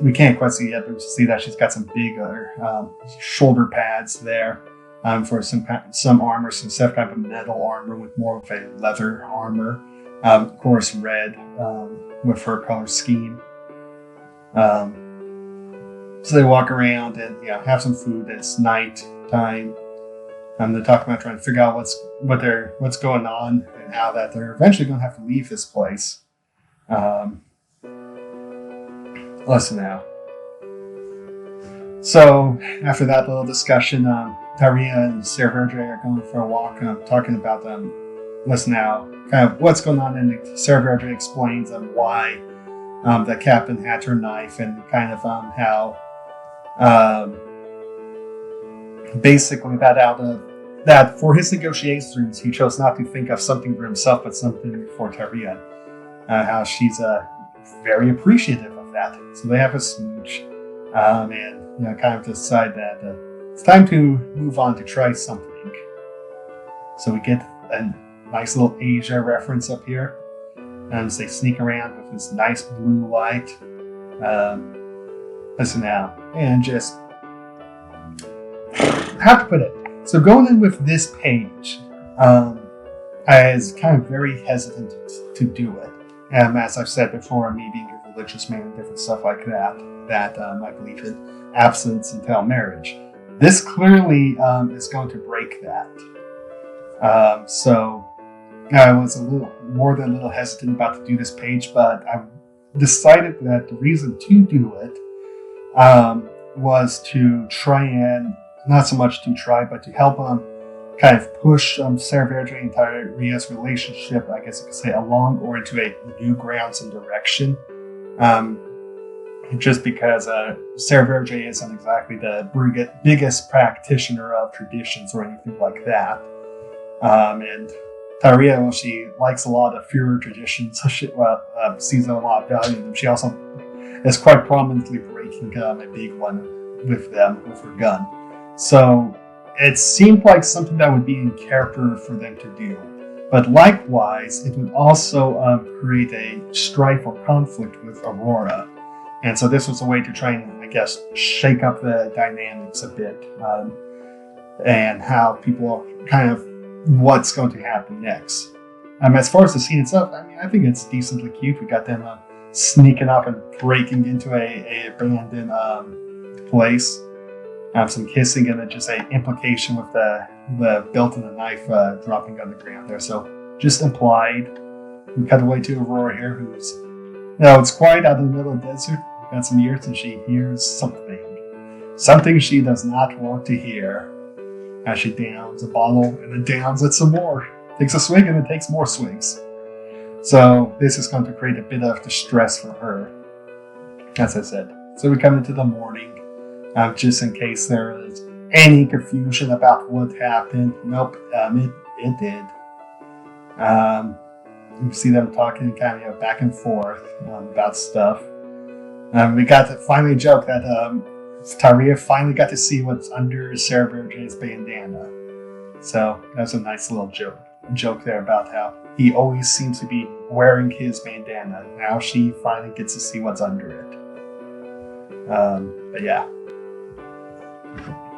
We can't quite see it yet, but we see that she's got some big shoulder pads there for some armor, some stuff kind of metal armor with more of a leather armor. Of course, red with her color scheme. So they walk around and have some food. It's night time. They're talking about trying to figure out what's going on and how that they're eventually going to have to leave this place. Listen now. So after that little discussion, Taria and Sarah Verdre are going for a walk, talking about what's now kind of what's going on, and Sarah Verdre explains why the captain had her knife, and kind of how basically that for his negotiations he chose not to think of something for himself but something for Taria. How she's very appreciative of that. So they have a smooch, and kind of decide that it's time to move on to try something. So we get a nice little Asia reference up here, and they sneak around with this nice blue light. Listen now, and just how to put it. So going in with this page, I was kind of very hesitant to do it. As I've said before, me being a religious man and different stuff like that I believe in abstinence until marriage. This clearly is going to break that. So I was a little hesitant about to do this page, but I decided that the reason to do it was to try and, not so much to try, but to help kind of push Sarah Verdre and Taria's relationship, I guess you could say, along or into a new grounds and direction. Just because Sarah Verdre isn't exactly the biggest practitioner of traditions or anything like that. And Taria, well, she likes a lot of fewer traditions, so she sees a lot of value in them. She also is quite prominently breaking a big one with her gun. So it seemed like something that would be in character for them to do. But likewise, it would also create a strife or conflict with Aurora. And so this was a way to try and, I guess, shake up the dynamics a bit, and how people kind of what's going to happen next. As far as the scene itself, I think it's decently cute. We got them sneaking up and breaking into a abandoned place. Some kissing, and then just a implication with the belt and the knife dropping on the ground there. So just implied. We cut away to Aurora here, who's, it's quiet out in the middle of the desert. We've got some ears, and she hears something she does not want to hear. As she downs a bottle and then downs it some more. Takes a swig and then takes more swigs. So this is going to create a bit of distress for her, as I said. So we come into the morning, just in case there is any confusion about what happened. Nope, it did. You see them talking kind of back and forth about stuff. We got to finally joke that Taria finally got to see what's under Sarah Verdre's bandana. So that's a nice little joke there about how he always seems to be wearing his bandana. Now she finally gets to see what's under it. But yeah.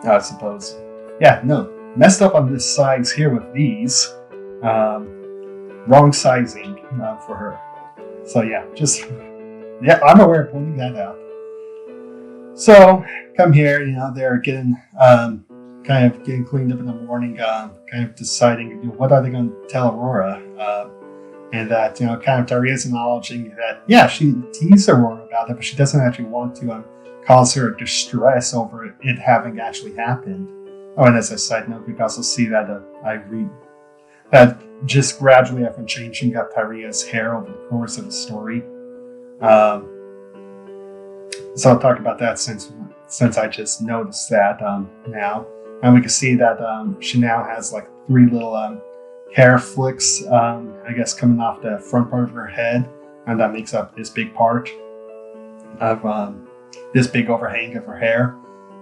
I suppose. Yeah, no. Messed up on this size here with these. Wrong sizing for her. So yeah, I'm aware of pointing that out. So come here, they're getting kind of getting cleaned up in the morning, kind of deciding what are they going to tell Aurora, and that kind of Taria's acknowledging that she teased Aurora about it, but she doesn't actually want to cause her distress over it having actually happened. Oh, and as a side note, we can also see that I read that just gradually I've been changing up Taria's hair over the course of the story. So I'll talk about that since I just noticed that now. And we can see that she now has like 3 little hair flicks, I guess, coming off the front part of her head. And that makes up this big part of this big overhang of her hair.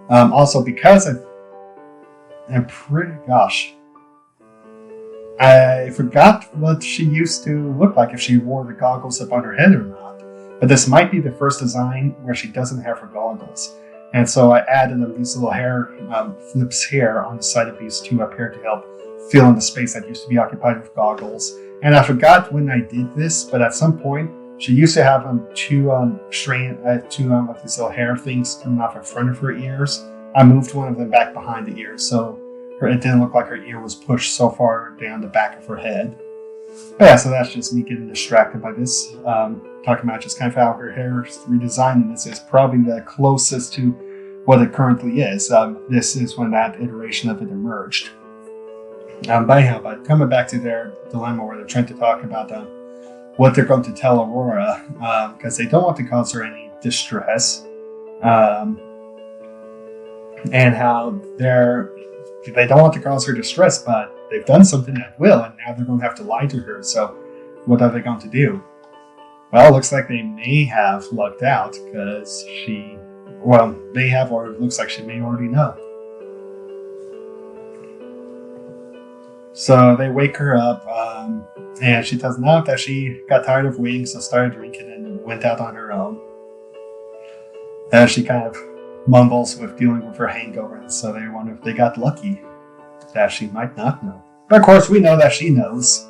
Also, because I forgot what she used to look like if she wore the goggles up on her head or not. But this might be the first design where she doesn't have her goggles. And so I added these little hair flips here on the side of these 2 up here to help fill in the space that used to be occupied with goggles. And I forgot when I did this, but at some point she used to have 2 of these little hair things coming off in front of her ears. I moved one of them back behind the ears, so it didn't look like her ear was pushed so far down the back of her head. But yeah, so that's just me getting distracted by this. Talking about just kind of how her hair is redesigned, and this is probably the closest to what it currently is. This is when that iteration of it emerged. But coming back to their dilemma where they're trying to talk about what they're going to tell Aurora, because they don't want to cause her any distress, and how they don't want to cause her distress, but they've done something that will, and now they're going to have to lie to her. So what are they going to do? Well, it looks like they may have lucked out, because may have, or it looks like she may already know. So they wake her up, and she tells them that she got tired of waiting, so started drinking and went out on her own. And she kind of mumbles with dealing with her hangover, and so they wonder if they got lucky, that she might not know. But of course, we know that she knows.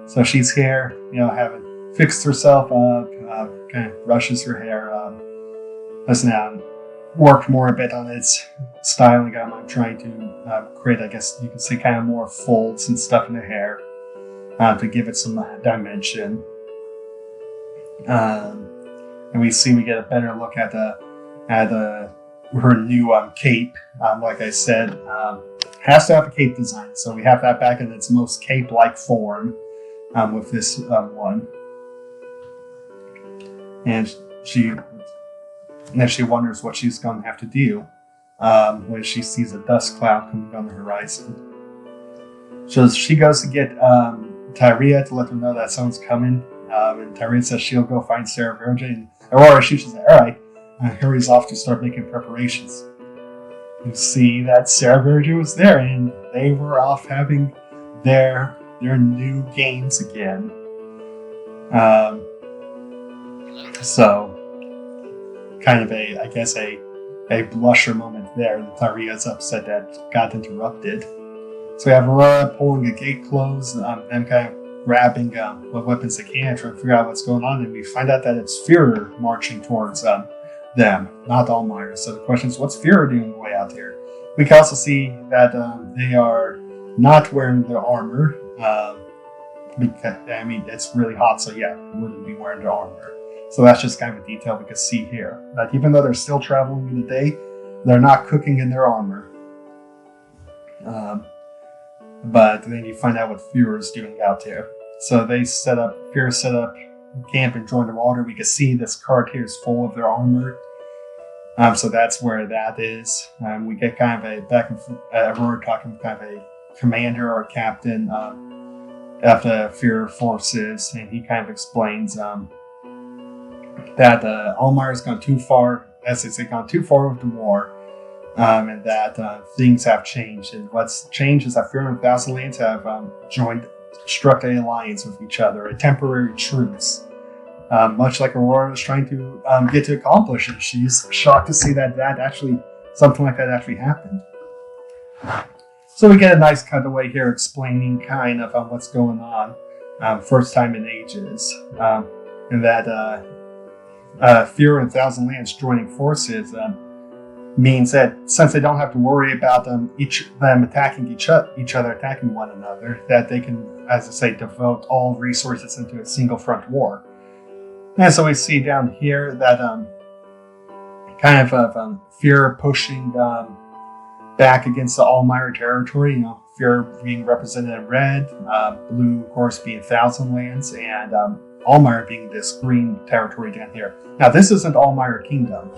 So she's here, having fixed herself up, kind of brushes her hair, worked more a bit on its styling. I'm trying to create, I guess you can say, kind of more folds and stuff in the hair to give it some dimension. And we get a better look at her new cape. Like I said, has to have a cape design, so we have that back in its most cape-like form with this one. And she wonders what she's going to have to do when she sees a dust cloud coming on the horizon. So she goes to get Tyria to let her know that someone's coming. And Tyria says she'll go find Sarah Virgin. And Aurora, she says, all right, hurries off to start making preparations. You see that Sarah Virgin was there, and they were off having their new games again. So kind of a blusher moment there. And Tyria's upset that got interrupted. So we have Aurora pulling the gate closed, them kind of grabbing what weapons they can, trying to figure out what's going on, and we find out that it's Führer marching towards them, not Almier. So the question is, what's Führer doing the way out here? We can also see that they are not wearing their armor, because it's really hot, so yeah, they wouldn't be wearing their armor. So that's just kind of a detail we can see here. That even though they're still traveling in the day, they're not cooking in their armor. But then you find out what Führer's doing out there. So Führer set up camp and joined the water. We can see this cart here is full of their armor. So that's where that is. We get kind of a back and forth, Aurora talking with kind of a commander or captain of the Führer forces, and he kind of explains that Almier's gone too far, gone too far with the war, and that things have changed. And what's changed is that Führer and Thousand Lands have struck an alliance with each other, a temporary truce, much like Aurora was trying to get to accomplish. And she's shocked to see that something like that actually happened. So we get a nice cutaway here explaining kind of what's going on, first time in ages, and that Führer and Thousand Lands joining forces means that since they don't have to worry about them attacking each other, attacking one another, that they can, as I say, devote all resources into a single front war. And so we see down here that kind of Führer pushing back against the Almier territory. Führer being represented in red, blue, of course, being Thousand Lands, and Almier being this green territory down here. Now, this isn't Almier Kingdom.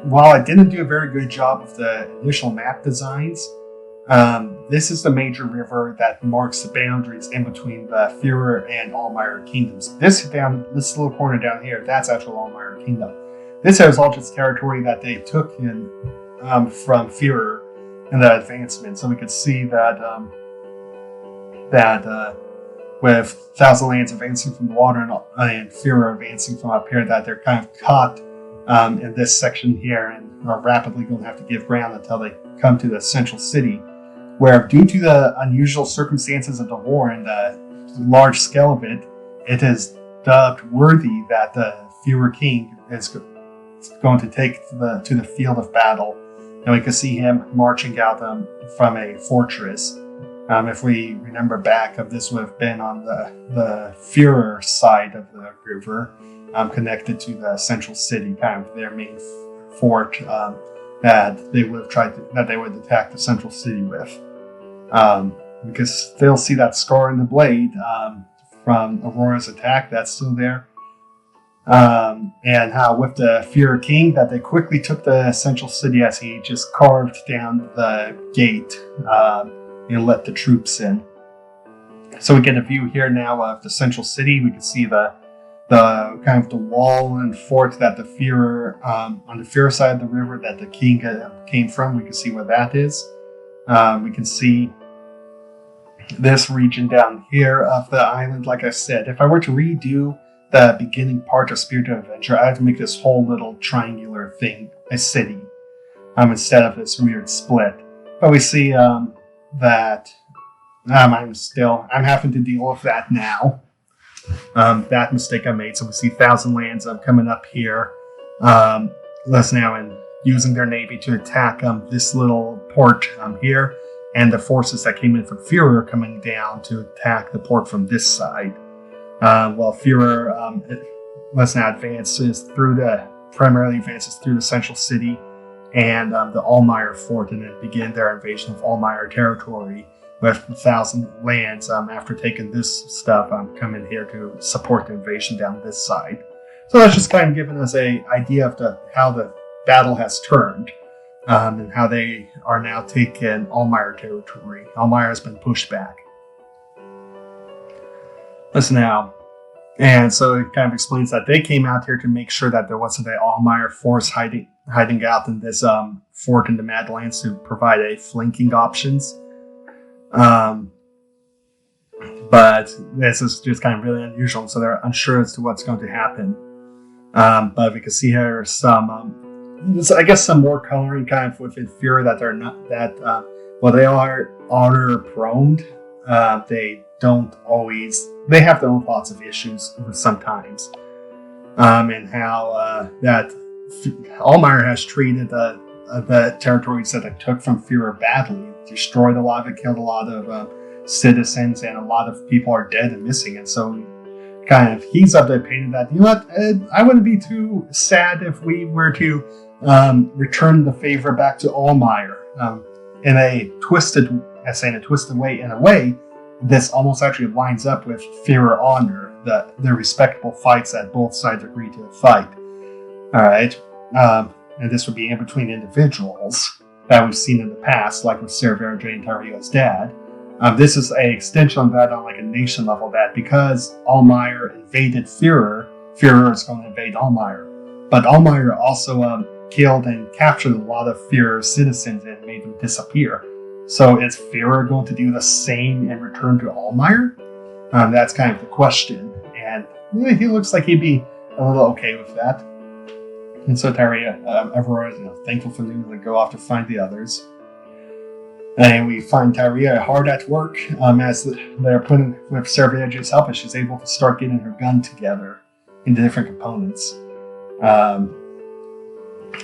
While I didn't do a very good job of the initial map designs, this is the major river that marks the boundaries in between the Führer and Almier kingdoms. This little corner down here, that's actual Almier Kingdom. This is all just territory that they took in from Führer in the advancement. So we could see that with Thousand Lands advancing from the water and Führer advancing from up here, that they're kind of caught in this section here and are rapidly going to have to give ground until they come to the central city, where due to the unusual circumstances of the war and the large scale of it, it is dubbed worthy that the Führer king is going to take to the field of battle. And we can see him marching out from a fortress If we remember back, this would have been on the Führer side of the river, connected to the central city, kind of their main fort that they would attack the central city with. We can still see that scar in the blade from Aurora's attack. That's still there. And how with the Führer King that they quickly took the central city as he just carved down the gate and let the troops in. So we get a view here now of the central city. We can see the kind of the wall and fort that the Führer on the Führer side of the river that the king came from. We can see where that is. We can see this region down here of the island. Like I said, if I were to redo the beginning part of Spirit of Adventure, I have to make this whole little triangular thing a city instead of this weird split. But we see that I'm having to deal with that now. That mistake I made. So we see Thousand Lands coming up here. Less now and using their navy to attack this little port here, and the forces that came in from Führer coming down to attack the port from this side. While Führer primarily advances through the central city and the Almier fort, and then begin their invasion of Almier territory with Thousand Lands after taking this stuff coming here to support the invasion down this side. So that's just kind of giving us an idea of how the battle has turned and how they are now taking Almier territory. Almier has been pushed back. Listen now. And so it kind of explains that they came out here to make sure that there wasn't an Almier force hiding out in this fort in the Madlands to provide a flanking options. But this is just kind of really unusual, so they're unsure as to what's going to happen. But we can see here some, I guess, some more coloring kind of within Führer that they're not that, they are honor prone. They have their own thoughts of issues sometimes. And how that Almier has treated the territories that they took from Führer badly, destroyed a lot of it, killed a lot of citizens, and a lot of people are dead and missing. And so kind of he's of the opinion that, you know what, I wouldn't be too sad if we were to return the favor back to Almier in a twisted way. In a way, this almost actually lines up with Führer honor, the respectable fights that both sides agree to fight. All right, and this would be in between individuals that we've seen in the past, like with Cerverja and Taria's dad. This is an extension of that on like a nation level, that because Almier invaded Führer is going to invade Almier. But Almier also killed and captured a lot of Führer's citizens and made them disappear. So is Führer going to do the same in return to Almier? That's kind of the question. And he looks like he'd be a little okay with that. And so Taria, Aurora is thankful for them to go off to find the others. And we find Taria hard at work as they're putting with Cerverja's help, and she's able to start getting her gun together into different components.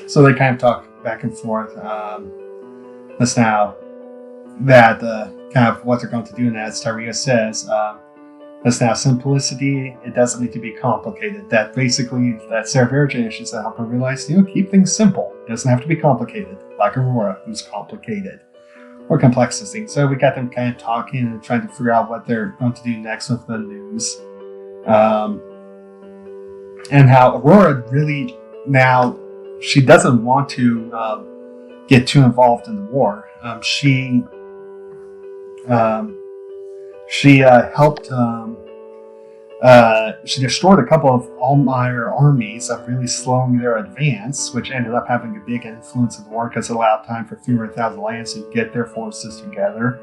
So they kind of talk back and forth. That's now that kind of what they're going to do. And as Taria says, that's now simplicity. It doesn't need to be complicated. That basically, that Cerverja should help her realize, keep things simple. It doesn't have to be complicated, like Aurora, who's complicated. Or complex things. So we got them kind of talking and trying to figure out what they're going to do next with the news. And how Aurora really now, she doesn't want to get too involved in the war. She helped, she destroyed a couple of Almier armies, really slowing their advance, which ended up having a big influence in the war because it allowed time for Führer and Thousand Lands to get their forces together.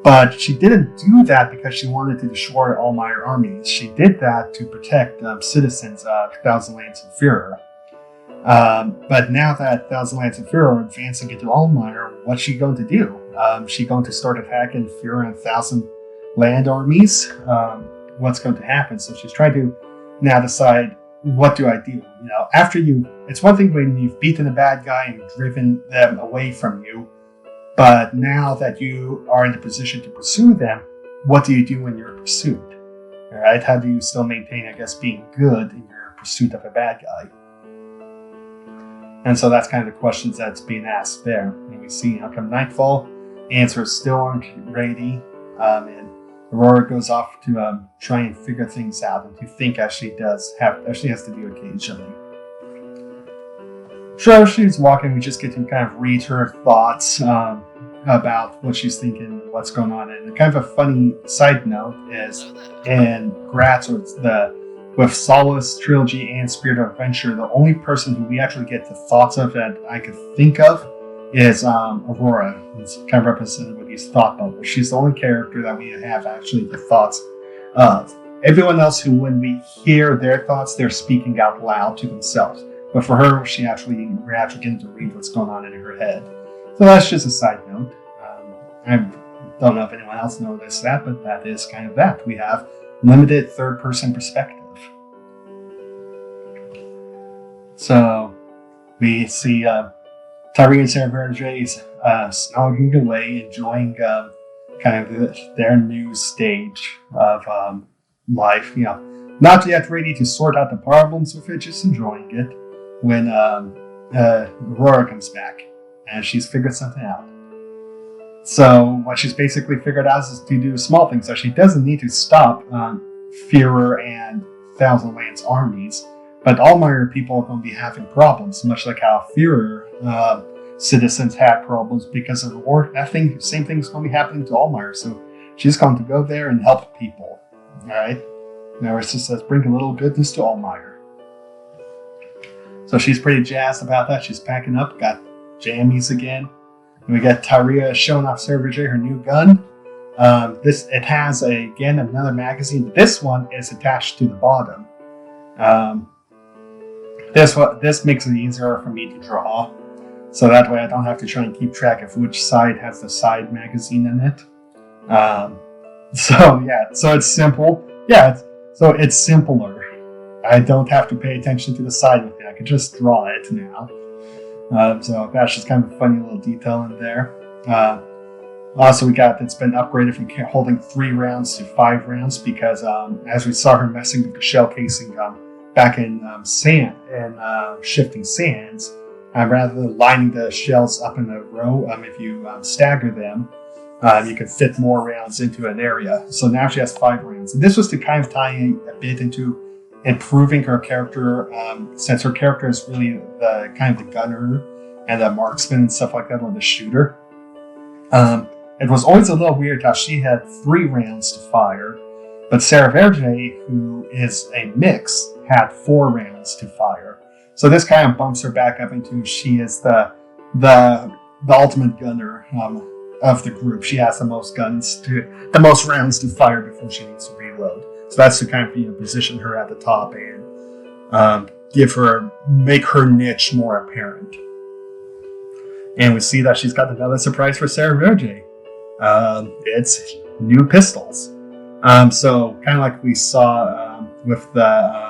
But she didn't do that because she wanted to destroy Almier armies. She did that to protect citizens of Thousand Lands and Führer. But now that Thousand Lands and Führer are advancing into Almier, what's she going to do? She going to start attacking Führer and Thousand Land armies? What's going to happen? So she's trying to now decide, what do I do? It's one thing when you've beaten a bad guy and driven them away from you, But now that you are in the position to pursue them, what do you do in your pursuit? All right, how do you still maintain, I guess, being good in your pursuit of a bad guy? And so that's kind of the questions that's being asked there. And we see, come nightfall, answers still aren't ready, and Aurora goes off to try and figure things out, and to think as she has to do occasionally. So as she's walking, we just get to kind of read her thoughts about what she's thinking, what's going on. And kind of a funny side note is in Gratz, with Solace Trilogy and Spirit of Adventure, the only person who we actually get the thoughts of that I could think of is Aurora. It's kind of represented with these thought bubbles. She's the only character that we have actually the thoughts of. Everyone else who, when we hear their thoughts, they're speaking out loud to themselves. But for her, we're actually getting to read what's going on in her head. So that's just a side note. I don't know if anyone else noticed that, but that is kind of that. We have limited third-person perspective. So we see Tyree and Sarah Verger's snogging away, enjoying kind of their new stage of life. Not yet ready to sort out the problems with it, just enjoying it. When Aurora comes back and she's figured something out. So what she's basically figured out is to do small things. So she doesn't need to stop Führer and Thousand Lands armies, but Almier people are going to be having problems, much like how Führer citizens had problems because of the war. Same thing's going to be happening to Almier. So she's going to go there and help people. All right. Now it just says, bring a little goodness to Almier. So she's pretty jazzed about that. She's packing up, got jammies again. And we got Tyria showing off Sarah Verger her new gun. It has again another magazine. This one is attached to the bottom. This makes it easier for me to draw, so that way I don't have to try and keep track of which side has the side magazine in it. So it's simple. So it's simpler. I don't have to pay attention to the side with it. I can just draw it now. So that's just kind of a funny little detail in there. Also, it's been upgraded from holding 3 rounds to 5 rounds because as we saw her messing with the shell casing back in sand and shifting sands, rather than lining the shells up in a row, if you stagger them, you can fit more rounds into an area. So now she has 5 rounds. And this was to kind of tie in a bit into improving her character, since her character is really the kind of the gunner and the marksman and stuff like that, or the shooter. It was always a little weird how she had 3 rounds to fire, but Sarah Verger, who is a mix, had 4 rounds to fire. So this kind of bumps her back up into she is the ultimate gunner of the group. She has the most rounds to fire before she needs to reload. So that's to kind of position her at the top and make her niche more apparent. And we see that she's got another surprise for Sarah Verger. It's new pistols. So kind of like we saw with the.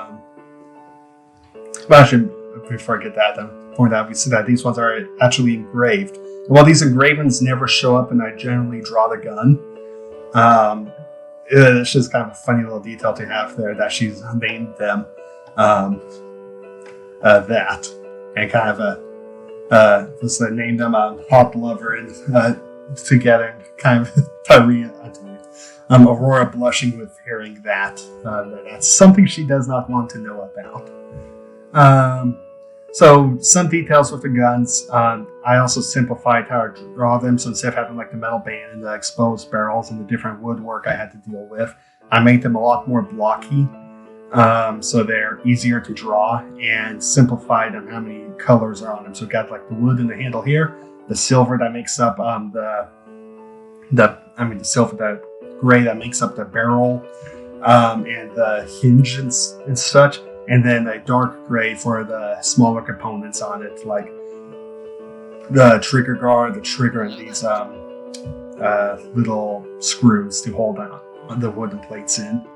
Actually, before I get that, point out we see that these ones are actually engraved. And while these engravings never show up, and I generally draw the gun. It's just kind of a funny little detail to have there that she's named them that, and kind of just named them Hot Lover and together, kind of Aurora blushing with hearing that. That's something she does not want to know about. So some details with the guns. I also simplified how I draw them. So instead of having like the metal band and the exposed barrels and the different woodwork I had to deal with, I made them a lot more blocky. So they're easier to draw, and simplified on how many colors are on them. So we've got like the wood in the handle here, the silver that makes up the silver, the gray that makes up the barrel, and the hinge and such. And then a dark gray for the smaller components on it, like the trigger guard, the trigger, and these little screws to hold on the wooden plates in.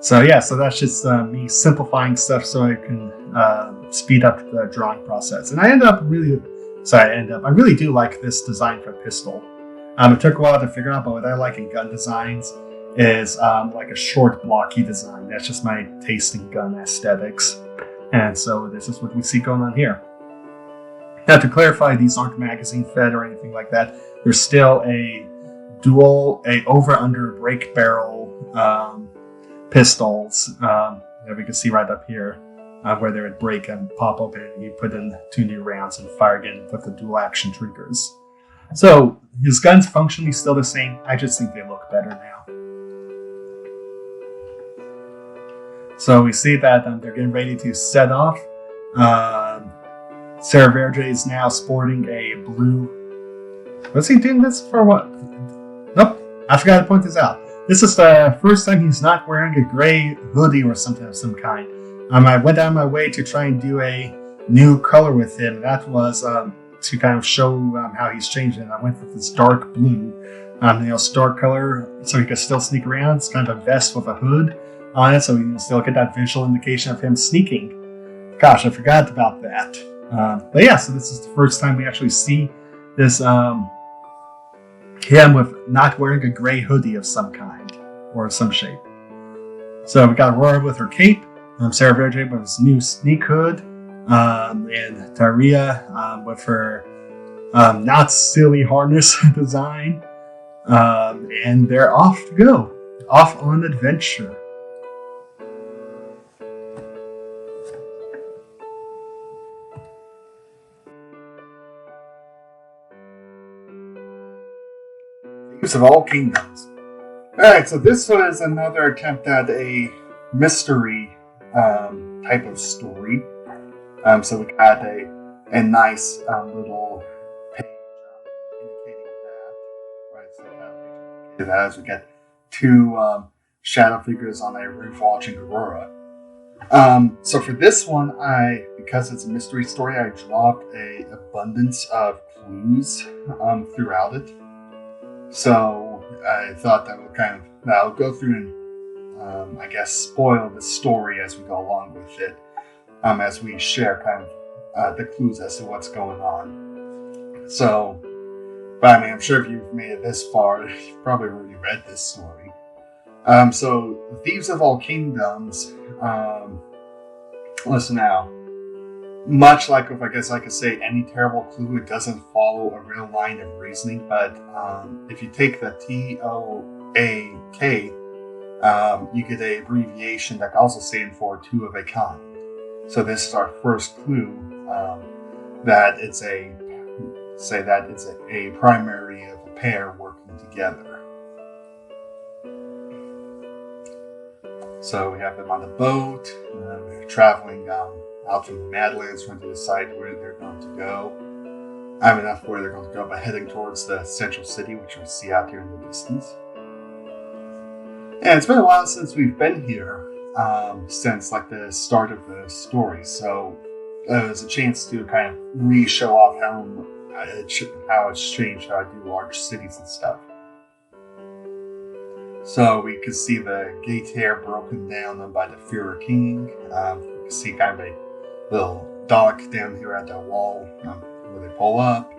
So that's just me simplifying stuff so I can speed up the drawing process. And I ended up really So I really do like this design for a pistol. It took a while to figure out, but what I like in gun designs is like a short, blocky design. That's just my taste in gun aesthetics. And so this is what we see going on here. Now, to clarify, these aren't magazine fed or anything like that. There's still a over-under break barrel pistols that we can see right up here, where they would break and pop open, and you put in 2 new rounds and fire again with the dual action triggers. So his gun's functionally still the same. I just think they look better now. So we see that they're getting ready to set off. Sarah Verdre is now sporting a blue. Was he doing this for what? Nope, I forgot to point this out. This is the first time he's not wearing a gray hoodie or something of some kind. I went out of my way to try and do a new color with him. That was to kind of show how he's changing. I went with this dark blue, dark color, so he could still sneak around. It's kind of a vest with a hood on it, so we can still get that visual indication of him sneaking. Gosh, I forgot about that. But yeah, so this is the first time we actually see this him with not wearing a gray hoodie of some kind or some shape. So we got Aurora with her cape, Sarah Verdre with his new sneak hood, and Taria with her not silly harness design, and they're off to go, off on adventure. Thieves of all kingdoms. Alright, so this was another attempt at a mystery type of story. So we got a nice little page indicating that. Right, so that as we get 2 shadow figures on a roof watching Aurora. So for this one, because it's a mystery story, I dropped an abundance of clues throughout it. So I thought that I'll go through and I guess spoil the story as we go along with it, as we share kind of the clues as to what's going on. So, but I mean, I'm sure if you've made it this far, you've probably already read this story. So Thieves of All Kingdoms, listen now. Much like if I guess I could say any terrible clue, it doesn't follow a real line of reasoning. But if you take the TOAK, you get an abbreviation that can also stand for 2 of a kind. So this is our first clue that it's a primary of a pair working together. So we have them on the boat. They're traveling out from the Madlands, trying to decide where they're going to go. I mean, not where they're going to go, but heading towards the central city, which we see out here in the distance. And it's been a while since we've been here, since like the start of the story. So it was a chance to kind of re-show off how it's changed, how I do large cities and stuff. So we could see the gate here broken down by the Führer King. We can see kind of a little dock down here at the wall where they pull up.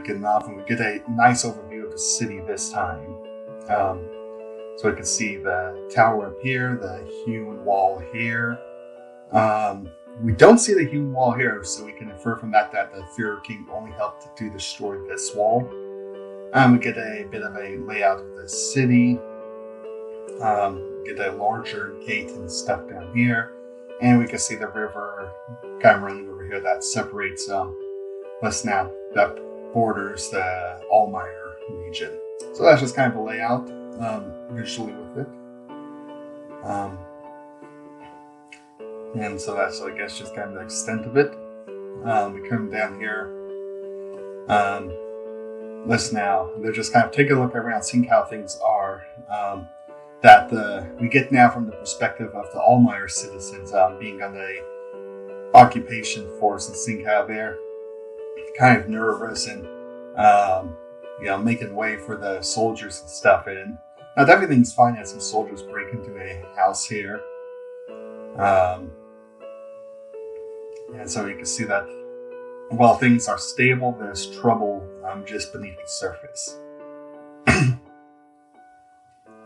Getting off, and we get a nice overview of the city this time. So we can see the tower up here, the hewn wall here. We don't see the hewn wall here, so we can infer from that the Führer King only helped to destroy this wall. We get a bit of a layout of the city. Get a larger gate and stuff down here. And we can see the river kind of running over here that separates, that borders the Almier region. So that's just kind of a layout visually with it. And so that's, I guess, just kind of the extent of it. We come down here. They're just kind of taking a look around, seeing how things are. We get now from the perspective of the Almier citizens being on the occupation force and seeing how they're kind of nervous and making way for the soldiers and stuff. And not everything's fine as some soldiers break into a house here. And so you can see that while things are stable, there's trouble just beneath the surface.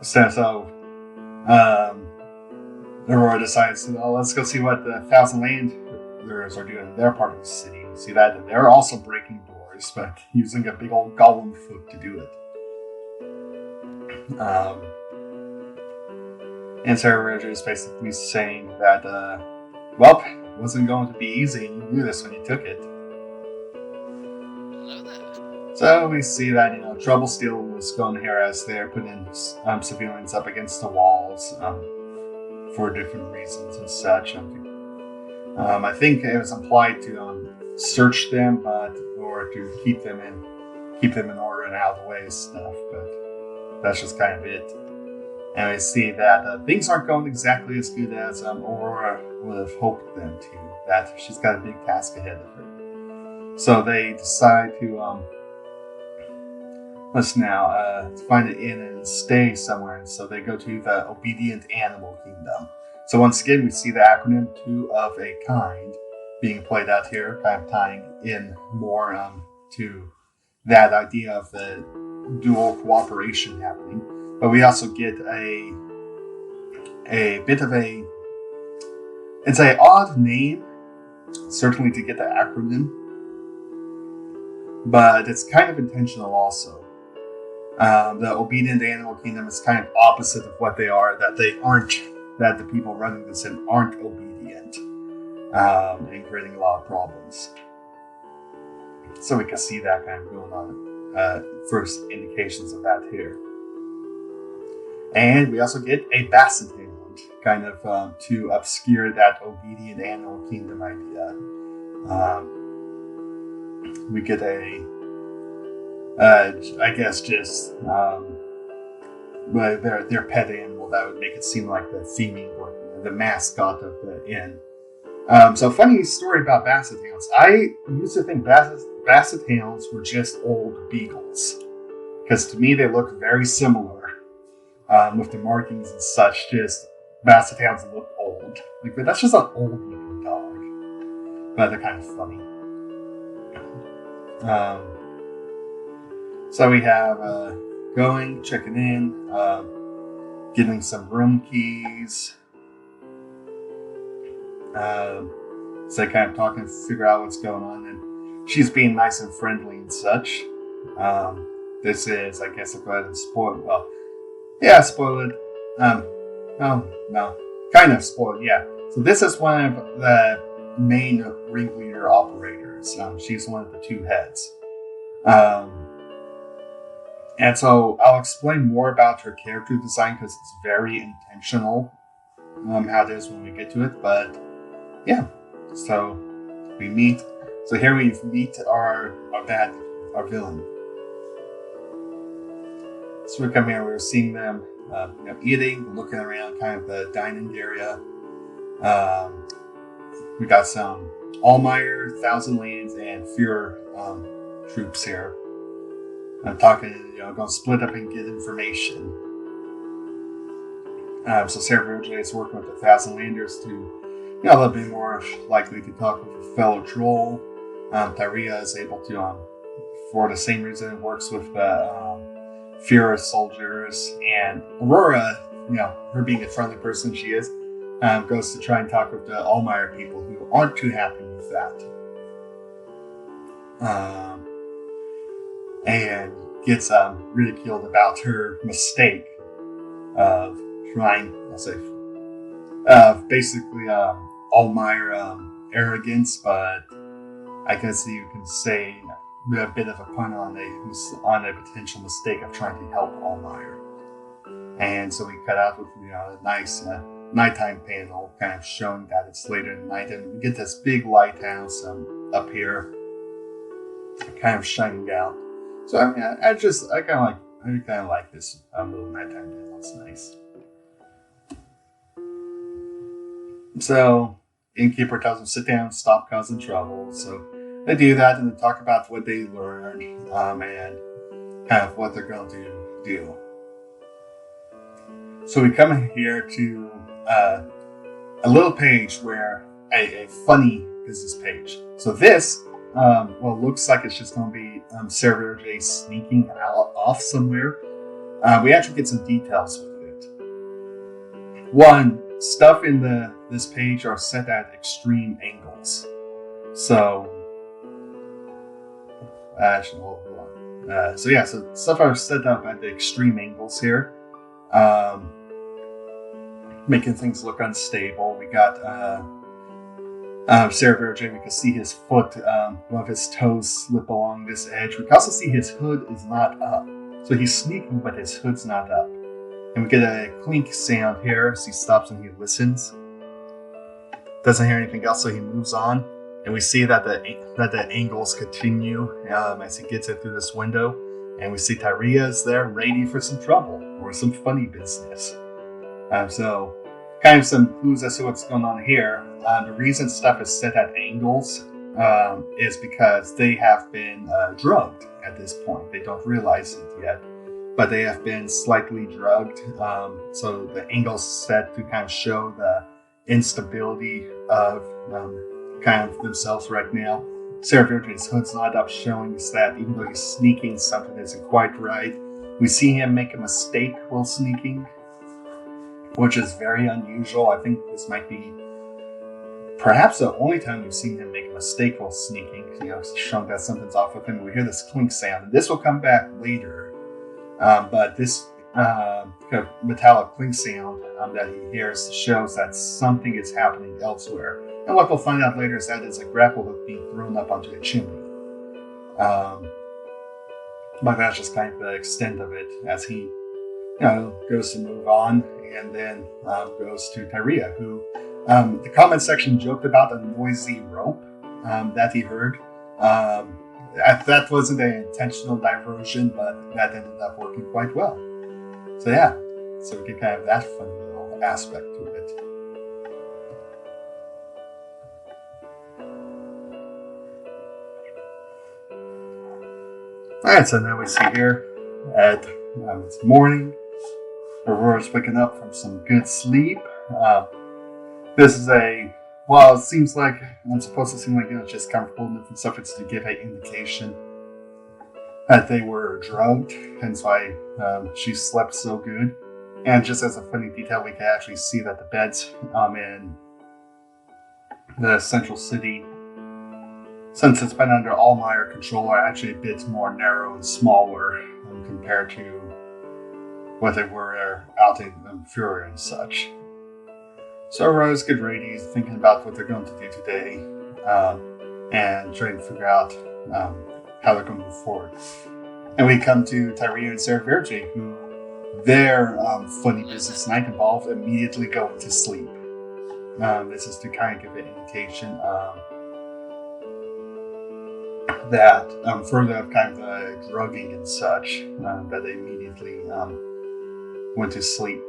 So Aurora decides, let's go see what the Thousand Landers are doing in their part of the city. You see that they're also breaking doors, but using a big old golem foot to do it. And Sarah Roger is basically saying that, well, it wasn't going to be easy. You knew this when you took it. Hello there. So we see that, trouble still was going here as they're putting civilians up against the walls for different reasons and such. I think it was implied to search them, or to keep them in order and out of the way of stuff. But that's just kind of it. And we see that things aren't going exactly as good as Aurora would have hoped them to. That she's got a big task ahead of her. So they decide to find an inn and stay somewhere. And so they go to the Obedient Animal Kingdom. So once again, we see the acronym Two of a Kind being played out here, kind of tying in more to that idea of the dual cooperation happening. But we also get a bit of it's an odd name, certainly to get the acronym, but it's kind of intentional also. The Obedient Animal Kingdom is kind of opposite of what they are, that the people running this in aren't obedient, and creating a lot of problems. So we can see that kind of going on, first indications of that here. And we also get a Basset Hound, kind of to obscure that Obedient Animal Kingdom idea. We get I guess just their pet animal that would make it seem like the theming or the mascot of the inn. So funny story about Basset Hounds. I used to think Basset Hounds were just old beagles, because to me they look very similar. With the markings and such, just Basset Hounds look old. But that's just an old looking dog. But they're kind of funny. So we have checking in, getting some room keys. So kind of talking to figure out what's going on. And she's being nice and friendly and such. This is, I guess, I'll go ahead and spoil it. Well, yeah, spoil it. No. Kind of spoiled, yeah. So this is one of the main ringleader operators. She's one of the two heads. And so I'll explain more about her character design because it's very intentional how it is when we get to it. But yeah, so we meet. So here we meet our villain. So we come here, we're seeing them eating, looking around kind of the dining area. We got some Almier, Thousand Lands, and Führer troops here. I'm talking, going to split up and get information. So Sarah Roger is working with the Thousand Landers to, a little bit more likely to talk with a fellow troll. Tyria is able to, for the same reason, works with the Führer soldiers, and Aurora, her being a friendly person she is, goes to try and talk with the Almier people who aren't too happy with that. And gets ridiculed about her mistake of trying, basically Almier arrogance, but I guess you can say a bit of a pun on a potential mistake of trying to help Almier. And so we cut out with a nice nighttime panel, kind of showing that it's later in the night, and we get this big lighthouse up here, kind of shining out. So I kind of like this little nighttime panel. It's nice. So Innkeeper tells them sit down, stop causing trouble. So they do that, and they talk about what they learned and kind of what they're going to do. So we come in here to a little page where a funny business page. So this looks like it's just going to be Sarah J sneaking off somewhere. We actually get some details with it. One, stuff in this page are set at extreme angles. So, actually, hold on. So stuff are set up at the extreme angles here, making things look unstable. We got Sarah J. We can see his foot, one of his toes slip along this edge. We can also see his hood is not up. So he's sneaking, but his hood's not up. And we get a clink sound here as he stops and he listens. Doesn't hear anything else, so he moves on. And we see that the angles continue as he gets it through this window. And we see Tyria is there, ready for some trouble or some funny business. So, kind of some clues as to what's going on here. The reason stuff is set at angles is because they have been drugged at this point. They don't realize it yet, but they have been slightly drugged. So the angle's set to kind of show the instability of kind of themselves right now. Sarah Virgin's hood's not up, showing us that even though he's sneaking, something isn't quite right. We see him make a mistake while sneaking, which is very unusual. I think this might be perhaps the only time we've seen him make a mistake while sneaking, showing that something's off with him. We hear this clink sound, and this will come back later. But this kind of metallic clink sound that he hears shows that something is happening elsewhere. And what we'll find out later is that it's a grapple hook being thrown up onto a chimney. But that's just kind of the extent of it as he goes to move on, and then goes to Tyria, who the comment section joked about a noisy rope that he heard. That wasn't an intentional diversion, but that ended up working quite well. So yeah, so we get kind of that funny little aspect to it. Alright, so now we see here at it's morning. Aurora's waking up from some good sleep. This is it seems like I'm supposed to seem like it's just comfortable enough and stuff. It's to give an indication that they were drugged, hence why she slept so good. And just as a funny detail, we can actually see that the beds in the central city, since it's been under Almier control, are actually a bit more narrow and smaller compared to what they were out in Fury and such. So Rose get ready, thinking about what they're going to do today, and trying to figure out how they're going to move forward. And we come to Tyria and Sarah Virgie, who their funny business night involved immediately going to sleep. This is to kind of give an indication that further of kind of the drugging and such, that they immediately went to sleep.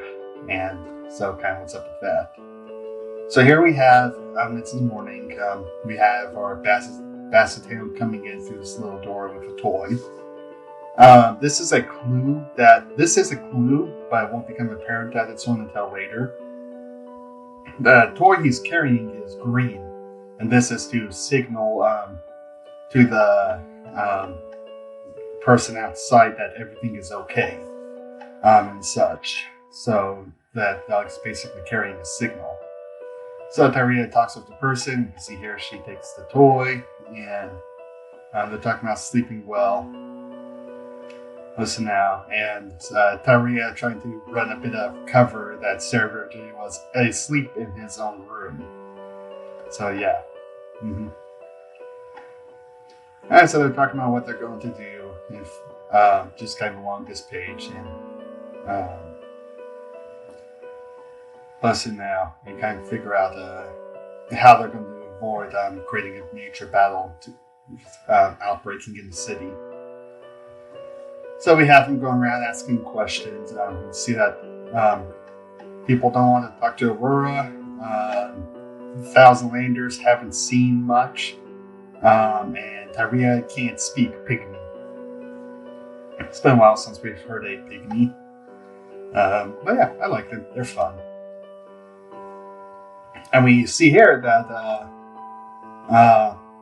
And so kind of what's up with that. So here we have, it's in the morning, we have our Bassetarian coming in through this little door with a toy. This is a clue, but it won't become apparent that it's one until later. The toy he's carrying is green, and this is to signal to the person outside that everything is okay, and such. So that Alex is basically carrying a signal. So Tyria talks with the person. You can see here she takes the toy, and they're talking about sleeping well. Listen now, and Tyria trying to run a bit of cover that Sarah Virgie was asleep in his own room. So yeah. Mm-hmm. Alright, so they're talking about what they're going to do, if just kind of along this page, and listen now and kind of figure out how they're going to avoid creating a major battle outbreaking in the city. So we have them going around asking questions. We see that people don't want to talk to Aurora. Thousand Landers haven't seen much. And Tyria can't speak Pygmy. It's been a while since we've heard a Pygmy. But yeah, I like them. They're fun. And we see here that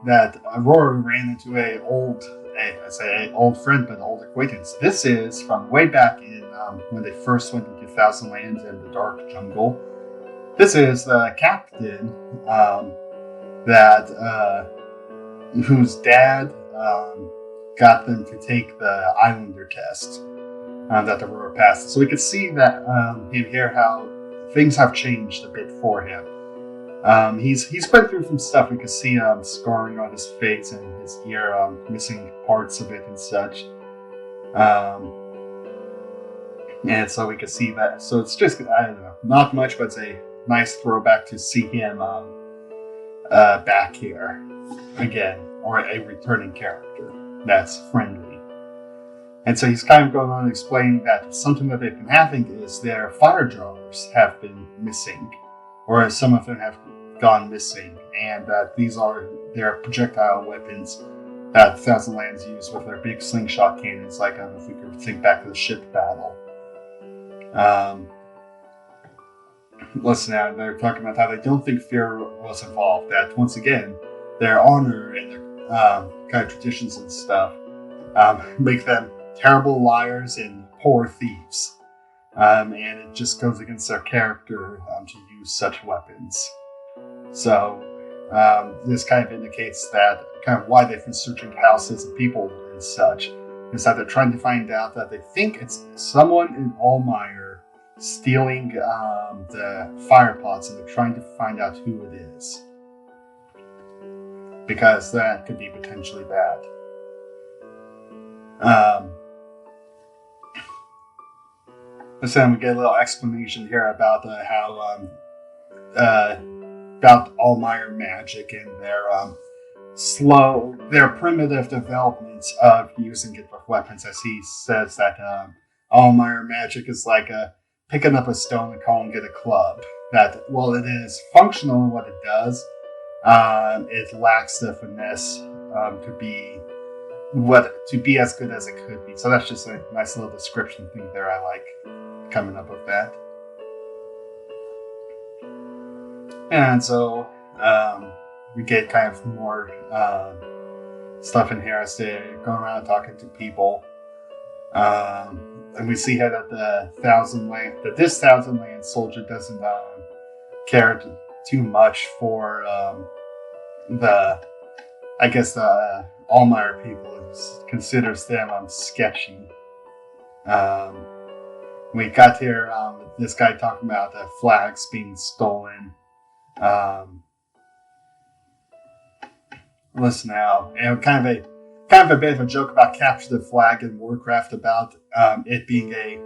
that Aurora ran into a old friend, but old acquaintance. This is from way back in when they first went into Thousand Lands and the Dark Jungle. This is the captain that whose dad got them to take the Islander test that Aurora passed. So we could see that in here how things have changed a bit for him. He's been through some stuff. We can see scarring on his face and his ear, missing parts of it and such. And so we can see that. So it's just, I don't know, not much, but it's a nice throwback to see him back here again, or a returning character that's friendly. And so he's kind of going on explaining that something that they've been having is their fire drawers have been missing, or some of them have gone missing, and that these are their projectile weapons that Thousand Lands use with their big slingshot cannons, like if we could think back to the ship battle. Listen, now they're talking about how they don't think fear was involved, that once again, their honor and their kind of traditions and stuff make them terrible liars and poor thieves. And it just goes against their character to use such weapons. So this kind of indicates that kind of why they've been searching houses and people and such, is that they're trying to find out that they think it's someone in Almier stealing the fire pots, and they're trying to find out who it is, because that could be potentially bad. Then we get a little explanation here about how about Almier magic and their primitive developments of using it with weapons. As he says that Almier magic is like picking up a stone and calling it a club. That while it is functional in what it does, it lacks the finesse to be as good as it could be. So that's just a nice little description thing there. I like coming up with that. And so we get kind of more stuff in here as they go around talking to people. And we see here that this Thousand Land soldier doesn't care too much for the Almier people. Considers them sketchy. We got here this guy talking about the flags being stolen. Listen now, and kind of a bit of a joke about Capture the Flag in Warcraft, about it being a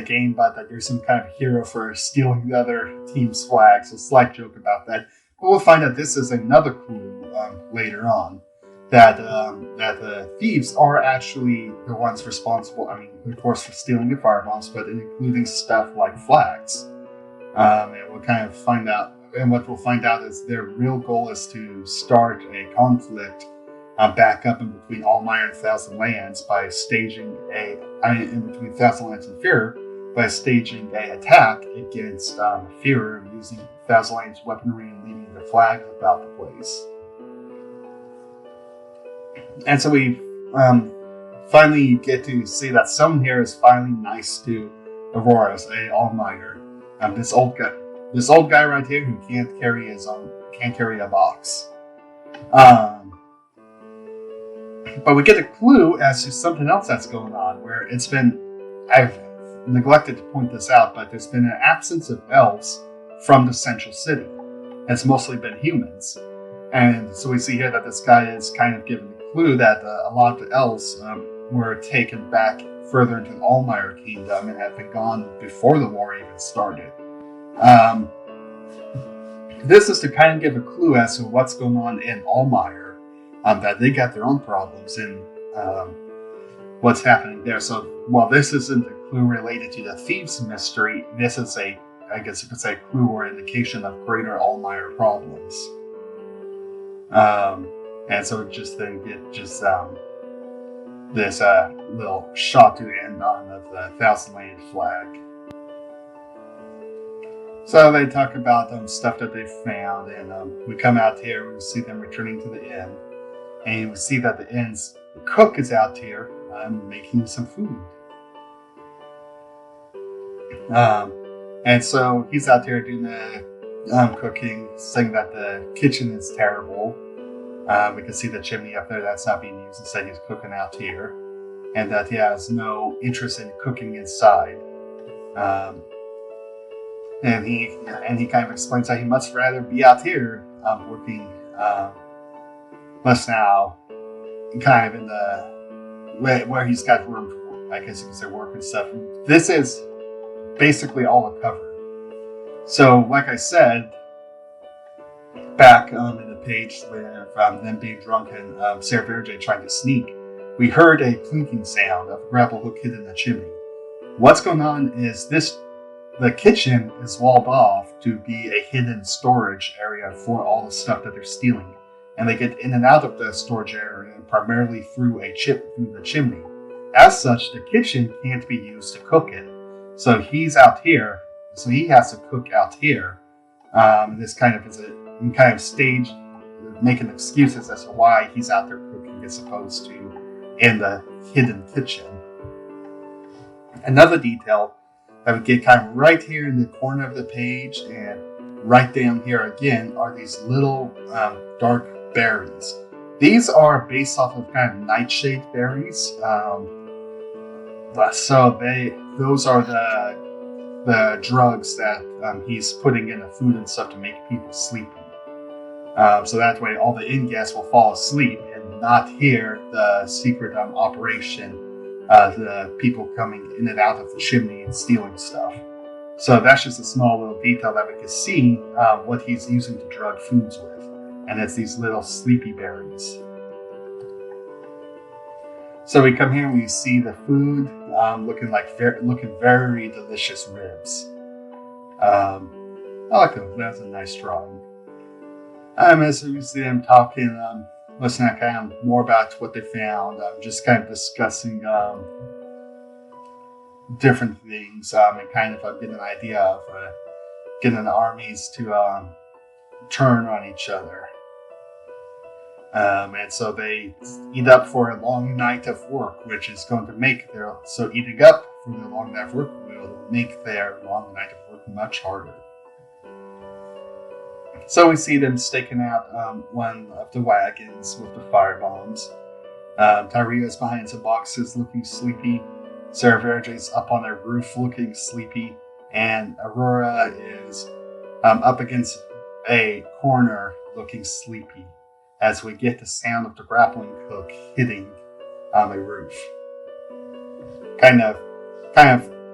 game, but that you're some kind of hero for stealing the other team's flag. So slight joke about that. But we'll find out this is another clue later on, that the thieves are actually the ones responsible. I mean, of course, for stealing the firebombs, but including stuff like flags. And we'll kind of find out. And what we'll find out is their real goal is to start a conflict back up in between Almier and Thousand Lands by staging in between Thousand Lands and Führer, by staging an attack against Führer using Thousand Lands weaponry and leaving the flags about the place. And so we finally get to see that someone here is finally nice to Aurora, Almier. This old guy right here who can't carry a box. But we get a clue as to something else that's going on, where I've neglected to point this out, but there's been an absence of elves from the central city. It's mostly been humans. And so we see here that this guy is kind of given the clue that a lot of the elves were taken back further into the Almier kingdom and have been gone before the war even started. This is to kind of give a clue as to what's going on in Almier, that they got their own problems and what's happening there. So while this isn't a clue related to the Thieves mystery, this is I guess you could say, a clue or indication of greater Almier problems. And so just then get this little shot to end on of the Thousand Land flag. So they talk about stuff that they found, and we come out here and we see them returning to the inn. And we see that the inn's cook is out here making some food. And so he's out there doing the cooking, saying that the kitchen is terrible. We can see the chimney up there that's not being used. Instead, he's cooking out here. And that he has no interest in cooking inside. And he kind of explains that he must rather be out here working less now, kind of in the where he's got room for, I guess you could say, work and stuff. This is basically all a cover. So, like I said, back in the page with them being drunk and Sarah Verge trying to sneak, we heard a clinking sound of a grapple hook hit in the chimney. What's going on is the kitchen is walled off to be a hidden storage area for all the stuff that they're stealing. And they get in and out of the storage area primarily through through the chimney. As such, the kitchen can't be used to cook it. So he's out here, so he has to cook out here. This kind of is a kind of stage making excuses as to why he's out there cooking as opposed to in the hidden kitchen. Another detail that we get kind of right here in the corner of the page and right down here again are these little dark berries. These are based off of kind of nightshade berries. So those are the drugs that he's putting in the food and stuff to make people sleepy. So that way all the inn guests will fall asleep and not hear the secret operation, the people coming in and out of the chimney and stealing stuff. So that's just a small little detail that we can see what he's using to drug foods with. And it's these little sleepy berries. So we come here and we see the food looking very delicious ribs. I like them. That's a nice drawing. As we see them talking, listening kind of more about what they found, just kind of discussing different things and kind of getting an idea of getting the armies to turn on each other. And so they eat up for a long night of work, which is going to make eating up for the long night of work will make their long night of work much harder. So we see them staking out one of the wagons with the fire bombs. Tyria's behind some boxes looking sleepy. Sarah Verge's up on a roof looking sleepy. And Aurora is up against a corner looking sleepy as we get the sound of the grappling hook hitting on the roof. Kind of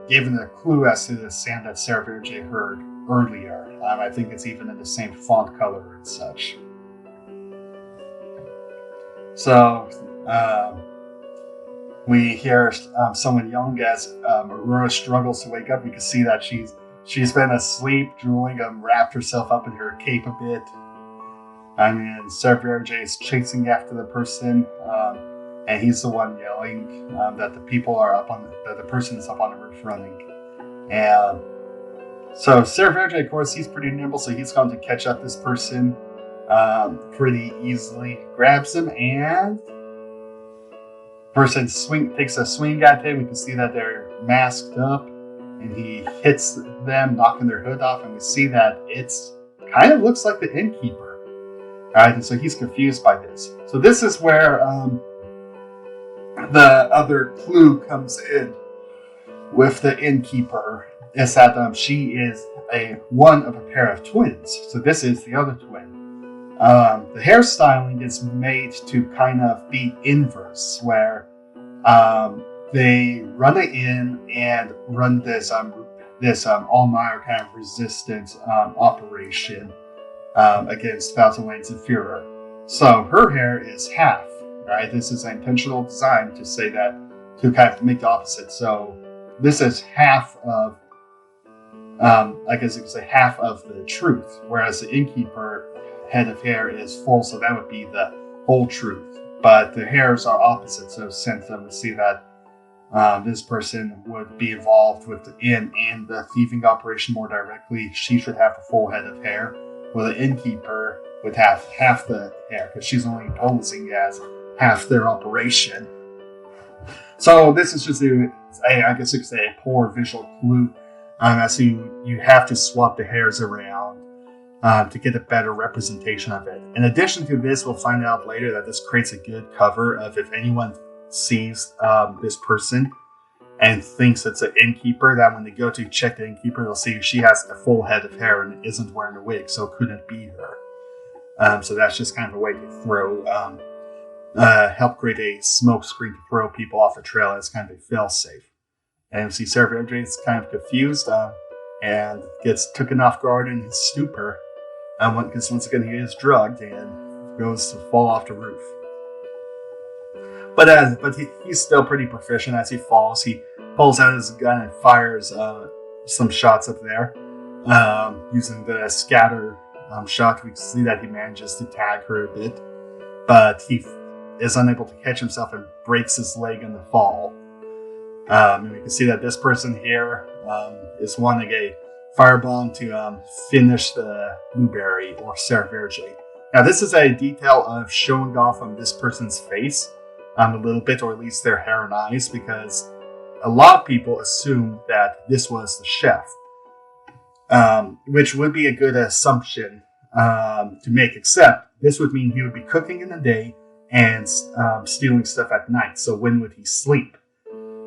giving a clue as to the sound that Sarah Verge heard earlier. I think it's even in the same font color and such. So we hear someone yelling as Aurora struggles to wake up. We can see that she's been asleep, drooling, wrapped herself up in her cape a bit. And Sarah Verge is chasing after the person, and he's the one yelling that the person is up on the roof running. And so Sarah Verge, of course, he's pretty nimble, so he's going to catch up this person pretty easily. Grabs him, and person takes a swing at him. We can see that they're masked up, and he hits them, knocking their hood off, and we see that it's kind of looks like the innkeeper. All right, and so he's confused by this. So this is where the other clue comes in with the innkeeper. Is that she is one of a pair of twins. So this is the other twin. The hairstyling is made to kind of be inverse, where they run it in and run this Almier kind of resistance operation against Thousand Lanes of Furor. So her hair is half, right? This is an intentional design to say that, to kind of make the opposite. So this is half of, I guess you could say half of the truth, whereas the innkeeper head of hair is full, so that would be the whole truth. But the hairs are opposite, so since we see that this person would be involved with the inn and the thieving operation more directly, she should have the full head of hair. well, the innkeeper would have half the hair because she's only posing as half their operation. So this is just I guess you could say a poor visual clue, as you have to swap the hairs around to get a better representation of it. In addition to this, we'll find out later that this creates a good cover of if anyone sees this person and thinks it's an innkeeper, that when they go to check the innkeeper, they'll see she has a full head of hair and isn't wearing a wig, so it couldn't be her. So that's just kind of a way to throw, help create a smoke screen to throw people off a trail as kind of a fail-safe. And you see Sarah Verdre is kind of confused and gets taken off guard in his stupor because once again he is drugged and goes to fall off the roof. But he's still pretty proficient. As he falls, he pulls out his gun and fires some shots up there using the scatter shot. We can see that he manages to tag her a bit, but he is unable to catch himself and breaks his leg in the fall. And we can see that this person here is wanting a firebomb to finish the blueberry or Sarah Verge. Now, this is a detail of showing off on this person's face a little bit, or at least their hair and eyes, because a lot of people assume that this was the chef, which would be a good assumption to make, except this would mean he would be cooking in the day and stealing stuff at night. So when would he sleep?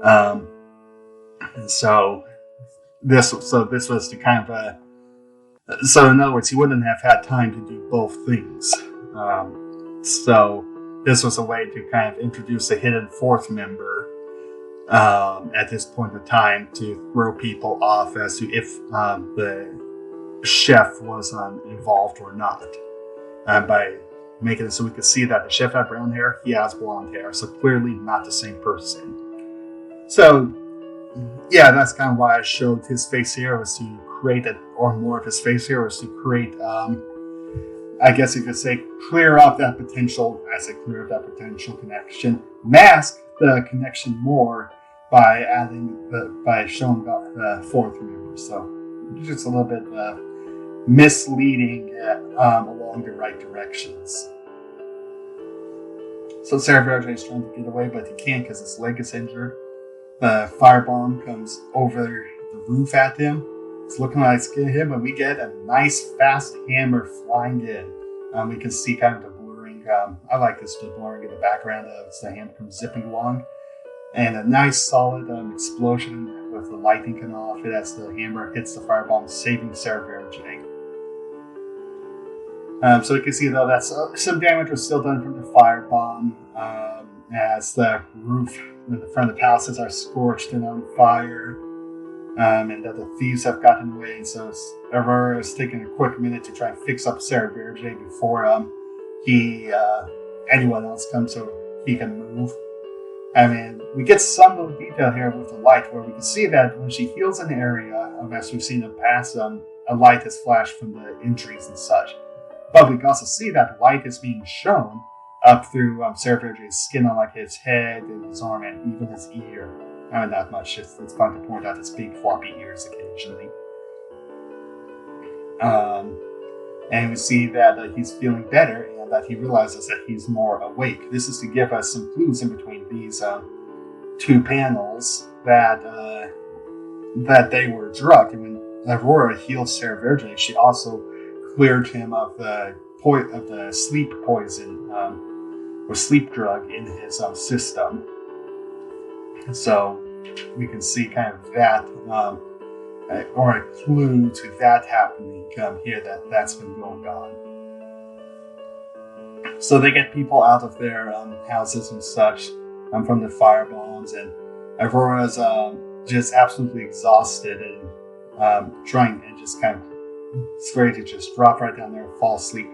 And so this was to kind of so in other words, he wouldn't have had time to do both things. So this was a way to kind of introduce a hidden fourth member at this point in time to throw people off as to if the chef was involved or not. By making it so we could see that the chef had brown hair, he has blonde hair, so clearly not the same person. So yeah, that's kind of why I showed his face here, was to create or more of his face here was to create, I guess you could say, clear up that potential connection, mask the connection more by showing the fourth member. So just a little bit misleading along the right directions. So Sarah Verge is trying to get away, but he can't because his leg is injured. The firebomb comes over the roof at him. It's looking like it's getting him, but we get a nice fast hammer flying in. We can see kind of the blurring. I like this, the blurring in the background as the hammer comes zipping along. And a nice solid explosion with the lightning coming off it as the hammer hits the firebomb, saving Sarah Verge. So you can see though that some damage was still done from the firebomb as the roof in the front of the palaces are scorched and on fire, and that the thieves have gotten away. So Aurora is taking a quick minute to try and fix up Sarah Verge before anyone else comes so he can move. I mean, we get some little detail here with the light where we can see that when she heals an area, as we've seen in the past, a light has flashed from the injuries and such. But we can also see that light is being shown up through Sarah Verge's skin on like his head and his arm and even his ear. I mean, not much. It's fun to point out his big floppy ears occasionally. And we see that he's feeling better and that he realizes that he's more awake. This is to give us some clues in between these two panels that they were drugged. And when Aurora healed Sarah Verge, she also cleared him of the sleep poison or sleep drug in his system. So we can see kind of that, or a clue to that happening here, that's been going on. So they get people out of their houses and such from the firebombs, and Aurora's just absolutely exhausted and trying and just kind of it's ready to just drop right down there and fall asleep.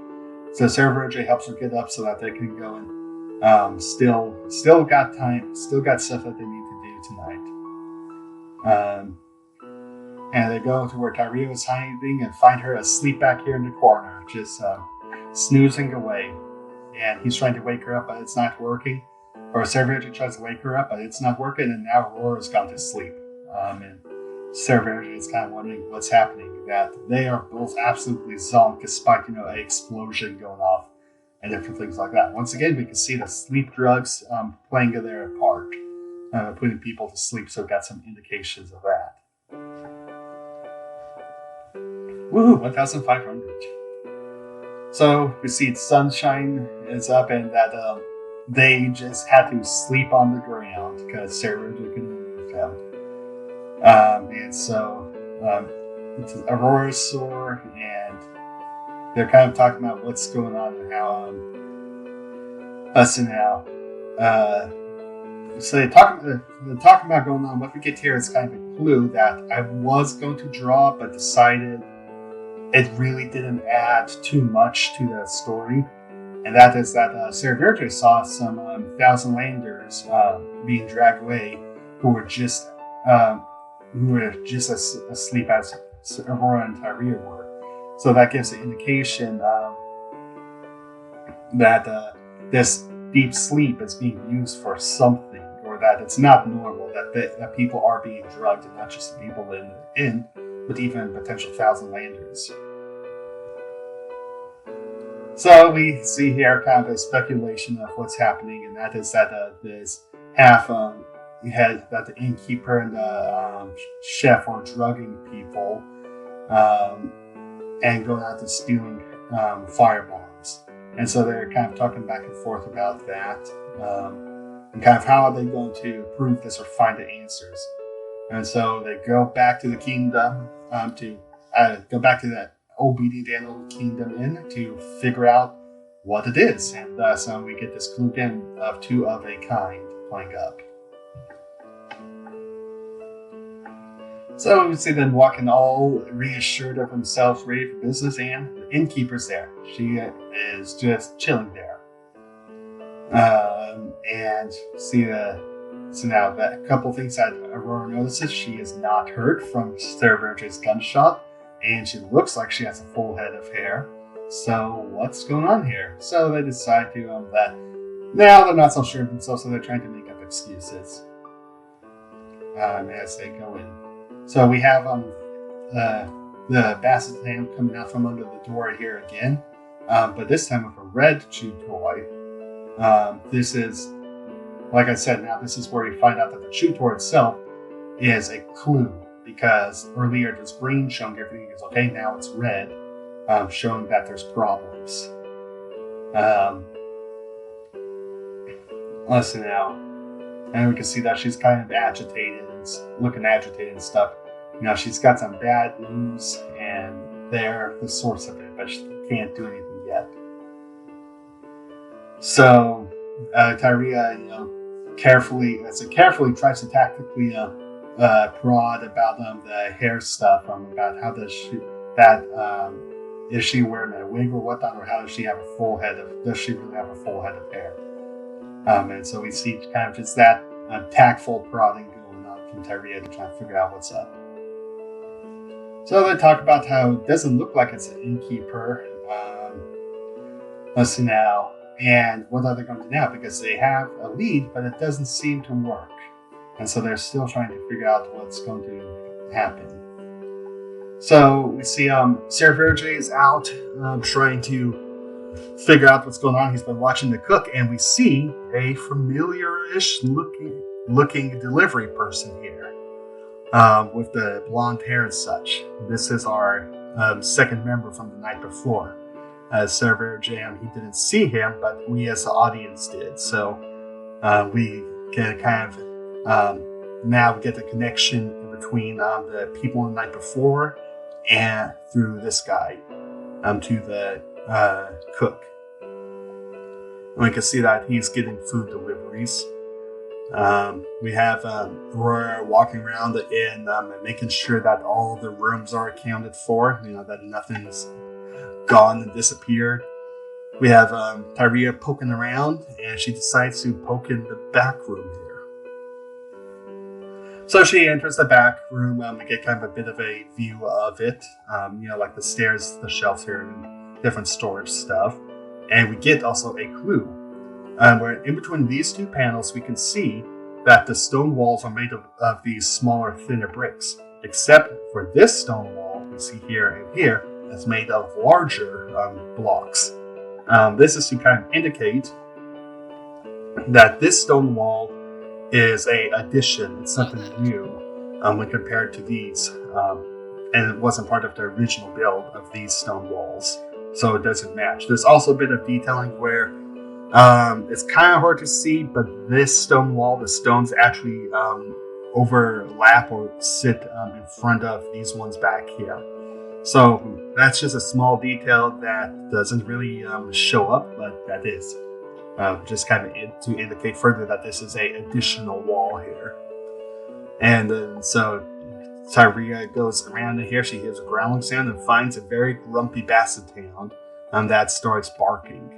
So Sarah Verge helps her get up so that they can go and still got time, still got stuff that they need to do tonight. And they go to where Tyrio is hiding and find her asleep back here in the corner, just snoozing away. And he's trying to wake her up, but it's not working. Or Sarah Verge tries to wake her up, but it's not working. And now Aurora's gone to sleep. And Sarah is kind of wondering what's happening. That they are both absolutely zonked despite an explosion going off and different things like that. Once again, we can see the sleep drugs playing their part, putting people to sleep. So we got some indications of that. Woohoo! 1,500. So we see sunshine is up, and that they just had to sleep on the ground because Sarah couldn't move them. And so Aurora's sore, and they're kind of talking about what's going on and how us and now. So they're talking about going on. What we get here is kind of a clue that I was going to draw, but decided it really didn't add too much to the story. And that is that Sarah Verde saw some Thousand Landers being dragged away who were just asleep as Aurora and Tyria were. So that gives an indication that this deep sleep is being used for something, or that it's not normal, that people are being drugged, and not just the people in the inn, but even potential Thousand Landers. So we see here kind of a speculation of what's happening, and that is that this half you had that the innkeeper and the chef are drugging people and going out and stealing firebombs. And so they're kind of talking back and forth about that and kind of how are they going to prove this or find the answers. And so they go back to the kingdom to go back to that obedient animal kingdom inn to figure out what it is. And thus we get this clue again of two of a kind playing up. So we see them walking all reassured of themselves, ready for business, and the innkeeper's there. She is just chilling there. And see so now that a couple things that Aurora notices, she is not hurt from Sarah Verge's gunshot, and she looks like she has a full head of hair. So what's going on here? So they decide to that now they're not so sure of themselves, so they're trying to make up excuses as they go in. So we have the Basset Lamb coming out from under the door here again, but this time with a red chew toy. This is, like I said, now this is where we find out that the chew toy itself is a clue, because earlier it was green, showing everything is okay. Now it's red, showing that there's problems. Listen now, and we can see that she's kind of agitated. Looking agitated and stuff. She's got some bad news, and they're the source of it, but she can't do anything yet. So Tyria, carefully tries to tactically prod about the hair stuff, about how does she is she wearing a wig or whatnot, or how does she have a full head of? Does she really have a full head of hair? And so we see kind of just that tactful prodding from Tyria to try and figure out what's up. So they talk about how it doesn't look like it's an innkeeper. Let's see now. And what are they going to do now? Because they have a lead, but it doesn't seem to work. And so they're still trying to figure out what's going to happen. So we see Sarah Verge is out trying to figure out what's going on. He's been watching the cook, and we see a familiar-ish looking delivery person here with the blonde hair and such. This is our second member from the night before. Sarah Verge, he didn't see him, but we as the audience did. So we can kind of now we get the connection between the people the night before and through this guy to the cook. And we can see that he's getting food deliveries. We have Aurora walking around the inn and making sure that all the rooms are accounted for, that nothing's gone and disappeared. We have Tyria poking around, and she decides to poke in the back room here. So she enters the back room. We get kind of a bit of a view of it, like the stairs, the shelves here, and different storage stuff. And we get also a clue. Where in between these two panels, we can see that the stone walls are made of these smaller, thinner bricks. except for this stone wall we see here and here is made of larger blocks. This is to kind of indicate that this stone wall is a addition. It's something new when compared to these, and it wasn't part of the original build of these stone walls, so it doesn't match. There's also a bit of detailing where it's kind of hard to see, but this stone wall, the stones actually overlap or sit in front of these ones back here. So that's just a small detail that doesn't really show up, but that is just kind of to indicate further that this is a additional wall here. And then so Tyria goes around here. She hears a growling sound and finds a very grumpy basset hound that starts barking.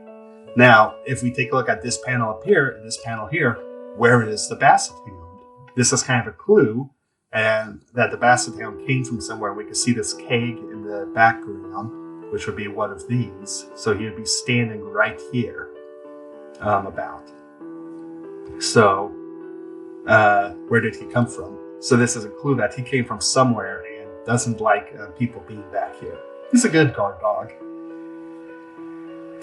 Now, if we take a look at this panel up here and this panel here, where is the basset hound? This is kind of a clue, and that the basset hound came from somewhere. We can see this keg in the background, which would be one of these. So he would be standing right here, about. So, where did he come from? So this is a clue that he came from somewhere and doesn't like people being back here. He's a good guard dog.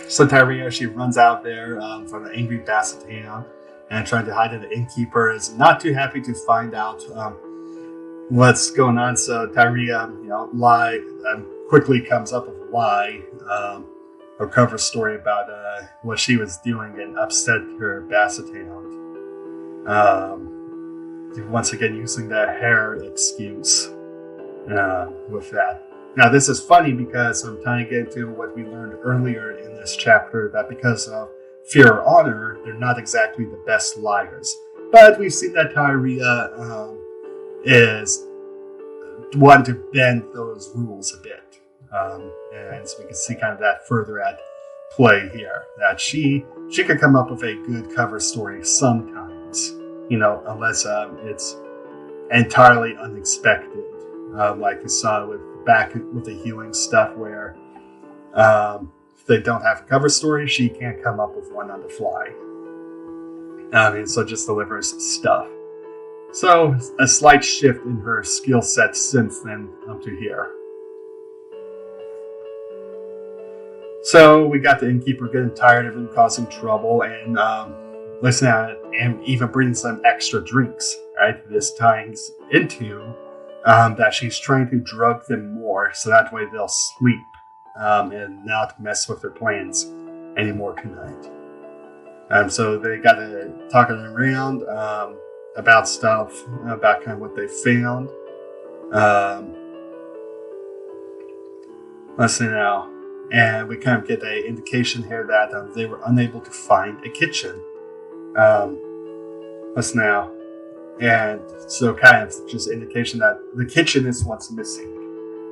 So Tyria, she runs out there from the angry basset hound and trying to hide in. The innkeeper is not too happy to find out what's going on. So Tyria, quickly comes up with a lie, a cover story about what she was doing and upset her basset hound. Once again, using the hair excuse with that. Now, this is funny because I'm tying it into what we learned earlier in this chapter, that because of fear or honor, they're not exactly the best liars. But we've seen that Tyria is one to bend those rules a bit. And so we can see kind of that further at play here, that she could come up with a good cover story sometimes, unless it's entirely unexpected, like we saw back with the healing stuff, where if they don't have a cover story, she can't come up with one on the fly. So just delivers stuff. So a slight shift in her skill set since then up to here. So we got the innkeeper getting tired of him causing trouble and listening at and even bringing some extra drinks. Right, this ties into that she's trying to drug them more, so that way they'll sleep and not mess with their plans anymore tonight. So they got to talking around about stuff, about kind of what they found. Let's see now. And we kind of get an indication here that they were unable to find a kitchen. Let's now. And so kind of just indication that the kitchen is what's missing.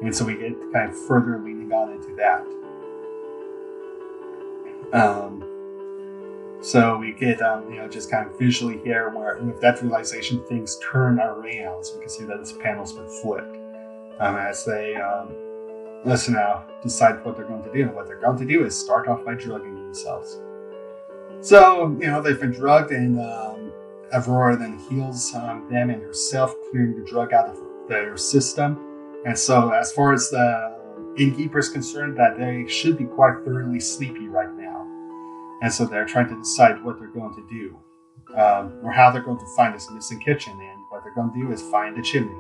And so we get kind of further leaning on into that. So we get, just kind of visually here where with that realization things turn around. So we can see that this panel's been flipped. As they, listen now, decide what they're going to do. What they're going to do is start off by drugging themselves. So, they've been drugged and, Aurora then heals them and herself, clearing the drug out of their system. And so as far as the innkeeper is concerned, that they should be quite thoroughly sleepy right now. And so they're trying to decide what they're going to do, or how they're going to find this missing kitchen. And what they're going to do is find the chimney.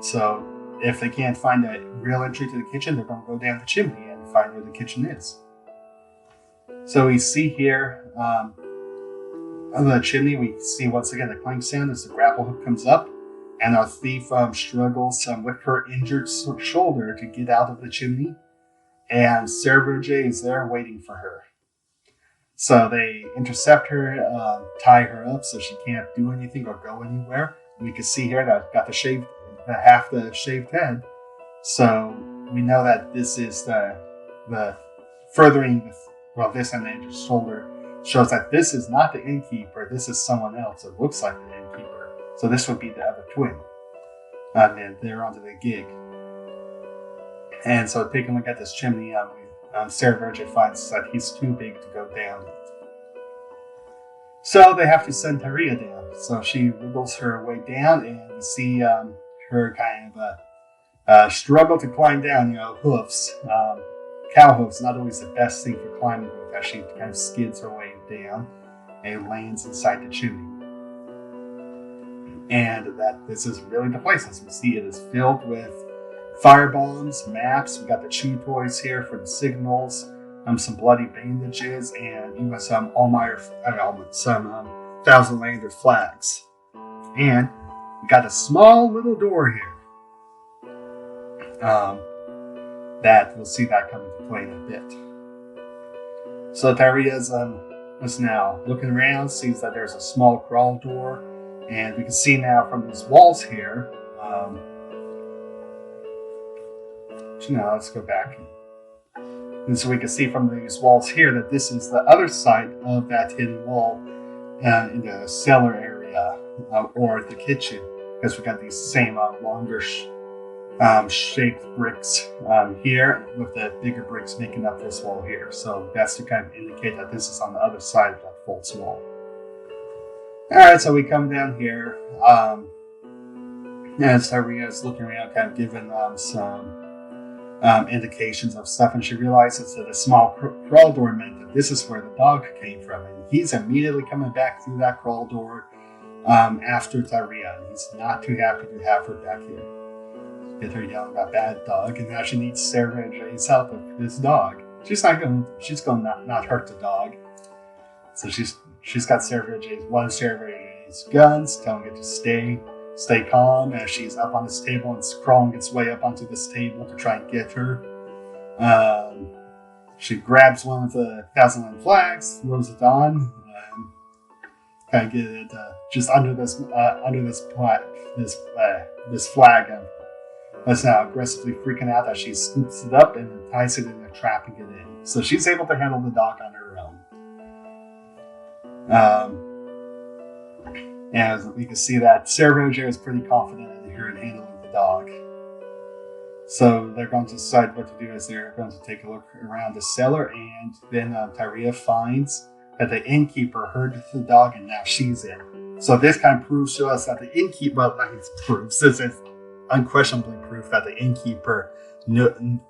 So if they can't find a real entry to the kitchen, they're going to go down the chimney and find where the kitchen is. So we see here, on the chimney, we see once again the clank sound as the grapple hook comes up, and our thief struggles with her injured shoulder to get out of the chimney, and Serverge is there waiting for her. So they intercept her, tie her up so she can't do anything or go anywhere. We can see here that I've got half the shaved head, so we know that this is the furthering. This and the injured shoulder shows that this is not the innkeeper, this is someone else. It looks like the innkeeper. So this would be the other twin. And they're onto the gig. And so taking a look at this chimney, Sarah Virgin finds that he's too big to go down it. So they have to send Tyria down. So she wriggles her way down, and we see her kind of struggle to climb down. Hoofs. Cow hoofs, not always the best thing for climbing with, as she kind of skids her way down and lands inside the chimney. And that this is really the place. As we see, it is filled with firebombs, maps. We got the chew toys here for the signals, some bloody bandages, and even some Almier, some Thousand Lander flags. And we got a small little door here. That we'll see that come into play in a bit. So Tyria's is now looking around, sees that there's a small crawl door, and we can see now from these walls here. Let's go back. And so we can see from these walls here that this is the other side of that hidden wall in the cellar area or the kitchen, because we got these same longer shaped bricks here, with the bigger bricks making up this wall here. So that's to kind of indicate that this is on the other side of that false wall. Alright, so we come down here. As Tyria is looking around, kind of giving some indications of stuff, and she realizes that a small crawl door meant that this is where the dog came from, and he's immediately coming back through that crawl door after Tyria, and he's not too happy to have her back here. Get her yelling about bad dog, and now she needs Sarah and Jay's help with this dog. She's going to not hurt the dog. So she's got one of Sarah and Jay's guns, telling it to stay calm as she's up on this table and crawling its way up onto this table to try and get her. She grabs one of the Thousand Land flags, throws it on, kind of get it just under this flag, and that's now aggressively freaking out as she scoops it up and ties it in a trap and get in. So she's able to handle the dog on her own. As we can see that Sarah Roger is pretty confident in her in handling the dog. So they're going to decide what to do. Is they're going to take a look around the cellar, and then Tyria finds that the innkeeper heard the dog, and now she's in. So this kind of proves to us that the innkeeper, this is unquestionably proof that the innkeeper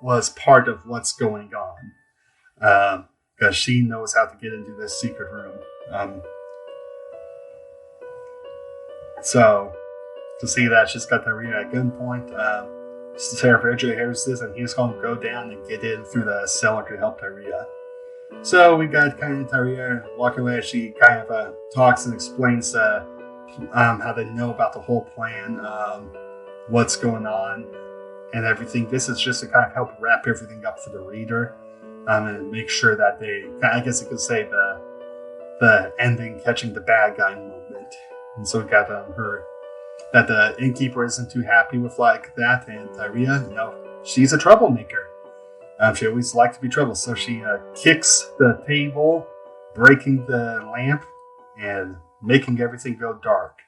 was part of what's going on. Because she knows how to get into this secret room. So, to see that, she's got Tyria at gunpoint. Sarah Roger hears this, and he's going to go down and get in through the cellar to help Tyria. So we got kind of Tyria walking away as she kind of talks and explains how they know about the whole plan, what's going on, and everything. This is just to kind of help wrap everything up for the reader, and make sure that I guess you could say the ending catching the bad guy moment. And so we got her that the innkeeper isn't too happy with like that, and Tyria, she's a troublemaker. She always liked to be trouble, so she kicks the table, breaking the lamp and making everything go dark.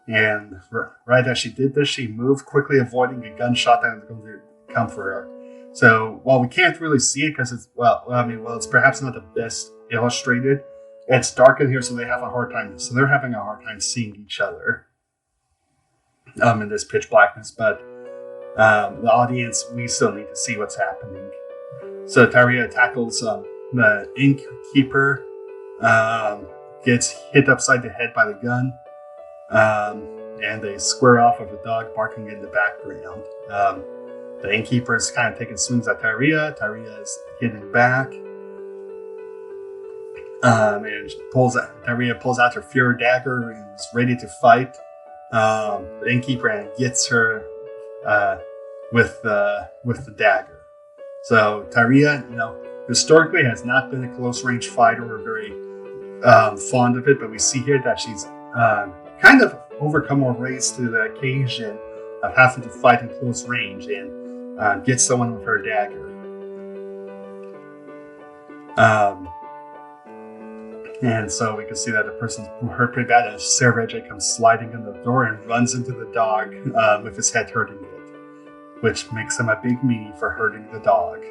And right as she did this, she moved quickly, avoiding a gunshot that was going to come for her. So while we can't really see it because it's perhaps not the best illustrated, it's dark in here, so they're having a hard time seeing each other in this pitch blackness. But the audience, we still need to see what's happening. So Tyria tackles the innkeeper, gets hit upside the head by the gun, and they square off with a dog barking in the background. The innkeeper is kind of taking swings at Tyria. Tyria is hitting back. And Tyria pulls out her Fury dagger and is ready to fight the innkeeper, and gets her with the dagger. So Tyria, historically has not been a close range fighter or very fond of it, but we see here that she's kind of overcome or raised to the occasion of having to fight in close range and get someone with her dagger. And so we can see that the person's hurt pretty bad as Sarah Reggie comes sliding in the door and runs into the dog with his head hurting it, which makes him a big meanie for hurting the dog.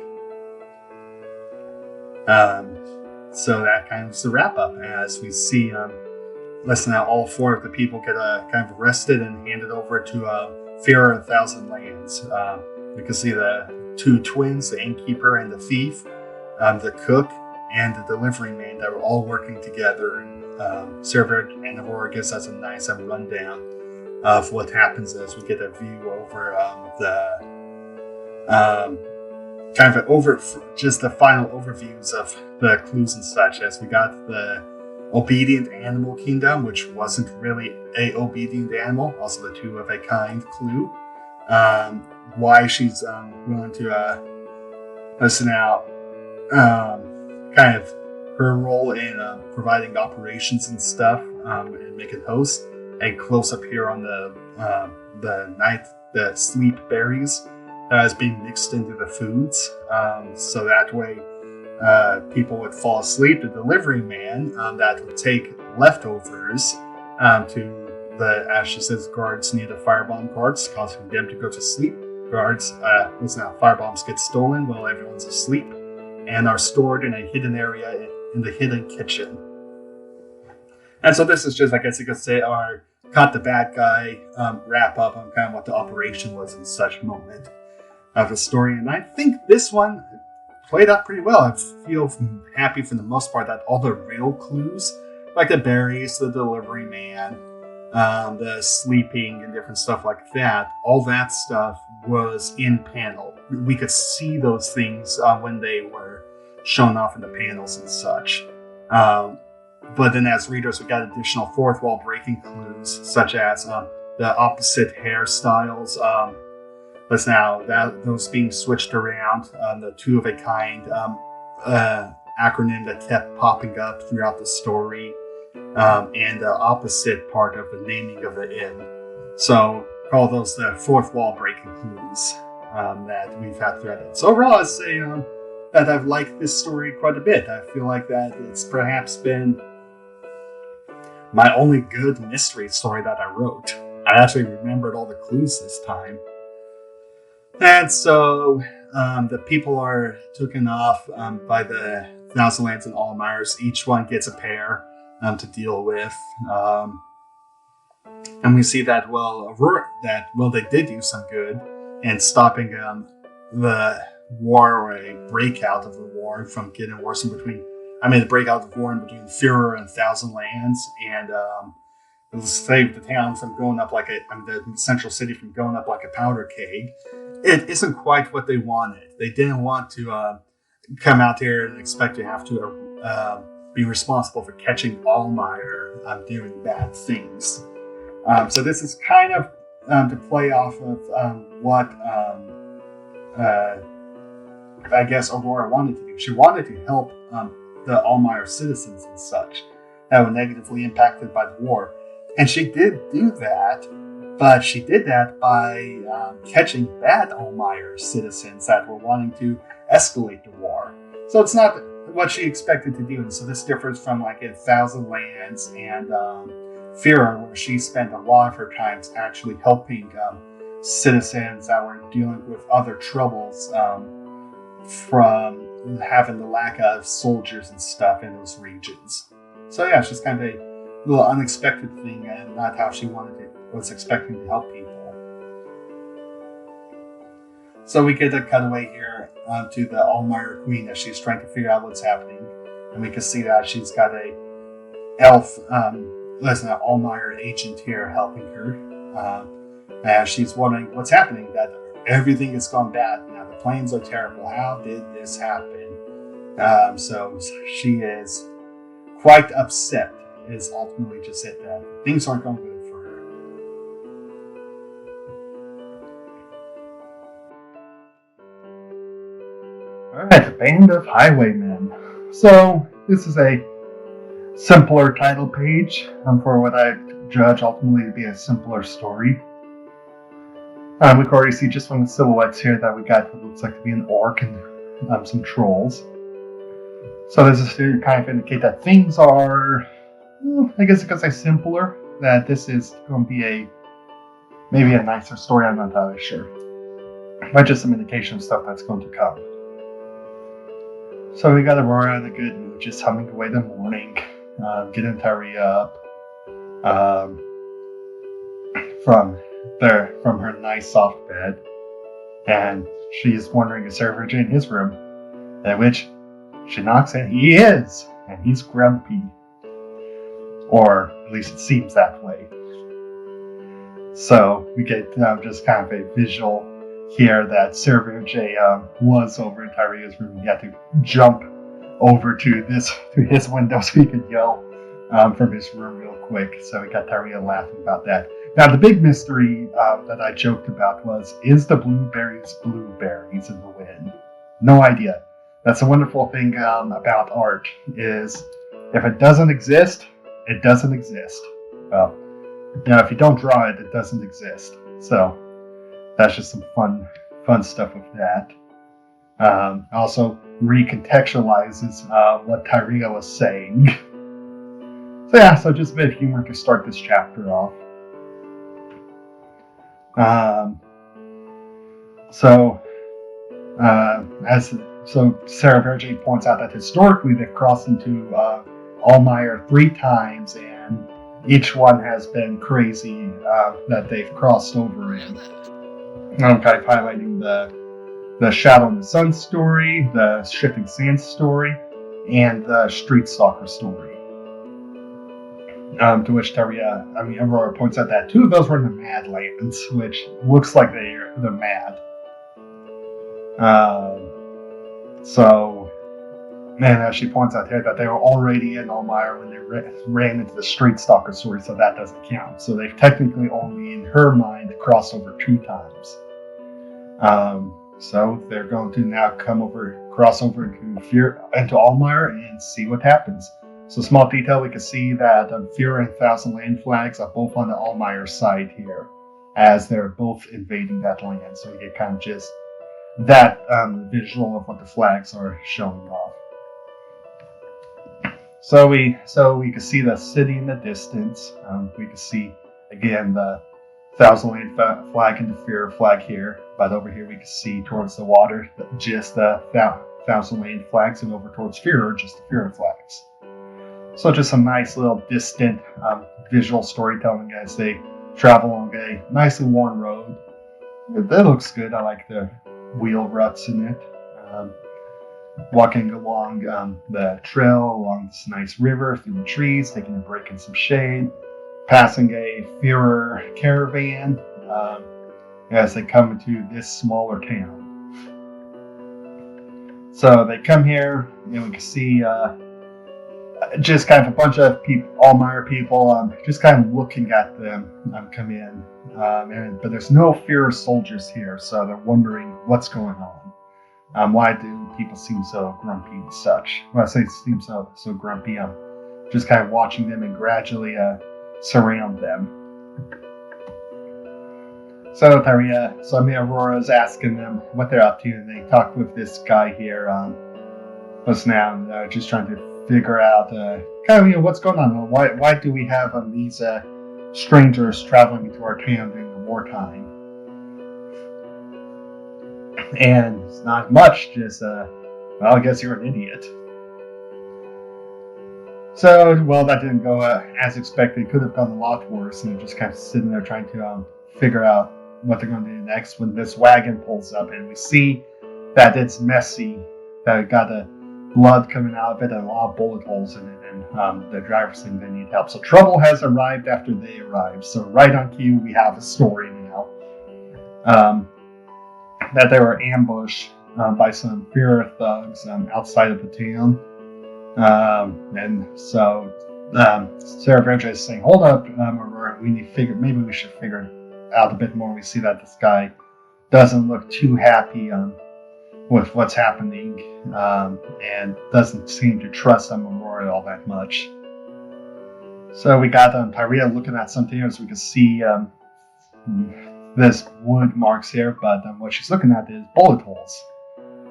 So that kind of is the wrap up as we see less than all four of the people get kind of arrested and handed over to Fear of a Thousand Lands. We can see the two twins, the innkeeper and the thief, the cook, and the delivery man that were all working together. Server and Aurora gives us a nice rundown of what happens as we get a view over just the final overviews of the clues and such, as we got the obedient animal kingdom, which wasn't really a obedient animal, also the two of a kind clue, why she's willing to listen out, kind of her role in providing operations and stuff, and making host. A close up here on the sleep berries that is being mixed into the foods, so that way people would fall asleep. The delivery man that would take leftovers to the, as she says, guards near the firebomb carts, causing them to go to sleep. Guards, listen out, firebombs get stolen while everyone's asleep and are stored in a hidden area in the hidden kitchen. And so this is just, I guess you could say, our caught the bad guy wrap up on kind of what the operation was in such moment of the story. And I think this one played out pretty well. I feel happy for the most part that all the real clues, like the berries, the delivery man, the sleeping and different stuff like that, all that stuff was in panel. We could see those things when they were shown off in the panels and such. But then as readers, we got additional fourth wall breaking clues, such as the opposite hairstyles. Those being switched around, the two of a kind acronym that kept popping up throughout the story, and the opposite part of the naming of the inn. So call those the fourth wall breaking clues that we've had throughout it. So overall, I'd say that I've liked this story quite a bit. I feel like that it's perhaps been my only good mystery story that I wrote. I actually remembered all the clues this time. And so the people are taken off by the Thousand Lands and Almiers. Each one gets a pair to deal with. And we see that, they did do some good in stopping the war, or a breakout of the war from getting worse the breakout of the war in between Führer and Thousand Lands, and it saved the town from going up the central city from going up like a powder keg. It isn't quite what they wanted. They didn't want to come out here and expect to have to be responsible for catching Almier doing bad things. So this is kind of to play off of what I guess Aurora wanted to do. She wanted to help the Almier citizens and such that were negatively impacted by the war. And she did do that, but she did that by catching bad Almier citizens that were wanting to escalate the war. So it's not what she expected to do. And so this differs from like in Thousand Lands and Führer, where she spent a lot of her time actually helping citizens that were dealing with other troubles from having the lack of soldiers and stuff in those regions. So yeah, it's just kind of a little unexpected thing, and not how she was expecting to help people. So we get a cutaway here to the Almier Queen as she's trying to figure out what's happening, and we can see that she's got a elf, Almier agent here helping her, as she's wondering what's happening. That everything has gone bad now. The planes are terrible. How did this happen? So she is quite upset. Is ultimately just it that things aren't going good for her. Alright, Band of Highwaymen. So this is a simpler title page for what I judge ultimately to be a simpler story. We can already see just from the silhouettes here that we got what looks like to be an orc and some trolls. So this is to kind of indicate that things are, I guess because I simpler, that this is going to be maybe a nicer story. I'm not entirely sure, but just some indication of stuff that's going to come. So we got Aurora in a good mood, just humming away the morning, getting Terry up from there from her nice soft bed, and she's wondering is Sarah in his room, at which she knocks and he is, and he's grumpy. Or at least it seems that way. So we get just kind of a visual here that Sarah J was over in Tyria's room. He had to jump over to his window so he could yell from his room real quick. So we got Tyria laughing about that. Now the big mystery that I joked about was, is the blueberries in the wind? No idea. That's a wonderful thing about art, is if it doesn't exist, it doesn't exist. Well, if you don't draw it, it doesn't exist. So that's just some fun stuff with that. Also recontextualizes what Tyria was saying. So yeah, so just a bit of humor to start this chapter off. So Sarah Verge points out that historically they've crossed into Almier 3 times, and each one has been crazy that they've crossed over in. I'm kind of highlighting the Shadow and the Sun story, the Shifting Sands story, and the Street Stalker story. To which Aurora points out that 2 of those were in the Madlands, which looks like they're mad. As she points out here that they were already in Almier when they ran into the Street Stalker story, so that doesn't count. So they've technically only, in her mind, crossed over 2 times. So they're going to now cross over into Almier and see what happens. So small detail, we can see that Fear and Thousand Land flags are both on the Almier side here, as they're both invading that land. So we get kind of just that visual of what the flags are showing off. So we can see the city in the distance. We can see again the Thousand Land flag and the Fear flag here, but over here we can see towards the water just the Thousand Land flags, and over towards Fear just the Fear flags. So just some nice little distant visual storytelling as they travel along a nicely worn road. It looks good. I like the wheel ruts in it. Walking along the trail along this nice river through the trees, taking a break in some shade, passing a Führer caravan as they come into this smaller town. So they come here, and we can see just kind of a bunch of people, Almier people, just kind of looking at them come in. But there's no Führer soldiers here, so they're wondering what's going on. Why do people seem so grumpy and such? When I say seem so grumpy, I'm just kind of watching them and gradually surround them. So Aurora is asking them what they're up to, and they talk with this guy here, what's now, just trying to figure out what's going on. Why do we have these strangers traveling into our town during the wartime? And it's not much, just I guess you're an idiot. So, that didn't go as expected. It could have gone a lot worse, and they're just kind of sitting there trying to figure out what they're going to do next when this wagon pulls up, and we see that it's messy, that it got blood coming out of it and a lot of bullet holes in it, and the driver's saying they need help. So trouble has arrived after they arrived. So right on cue, we have a story now. That they were ambushed by some Führer thugs outside of the town. And so Sarah Branch is saying, hold up, Aurora, maybe we should figure out a bit more. We see that this guy doesn't look too happy with what's happening, and doesn't seem to trust Aurora all that much. So we got Tyria looking at something else. We can see this wood marks here, but what she's looking at is bullet holes,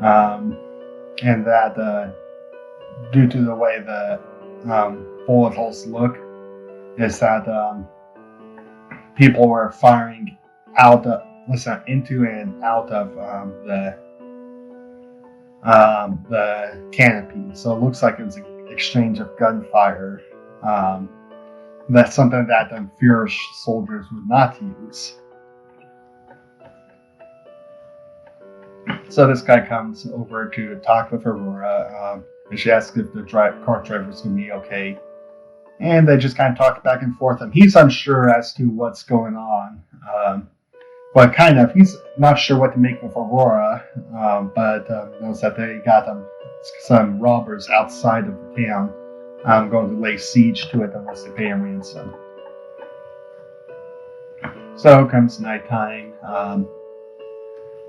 and that due to the way the bullet holes look, is that people were firing into and out of the canopy. So it looks like it was an exchange of gunfire. That's something that Führer soldiers would not use. So this guy comes over to talk with Aurora, and she asks if the car driver is going to be okay. And they just kind of talk back and forth, and he's unsure as to what's going on. But he's not sure what to make of Aurora, but knows that they got some robbers outside of the town going to lay siege to it unless they pay a ransom. So comes nighttime,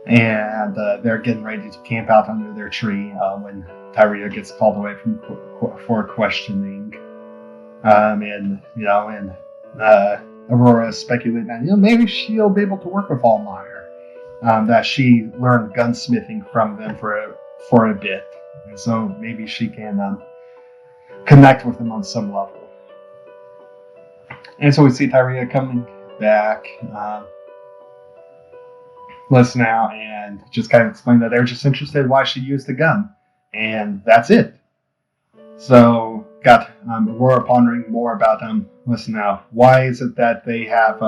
and they're getting ready to camp out under their tree when Tyria gets called away for questioning. Aurora is speculating that maybe she'll be able to work with Almier, that she learned gunsmithing from them for a bit, and so maybe she can connect with them on some level. And so we see Tyria coming back, listen out, and just kind of explain that they're just interested in why she used the gun, and that's it. So got Aurora pondering more about listen now, why is it that they have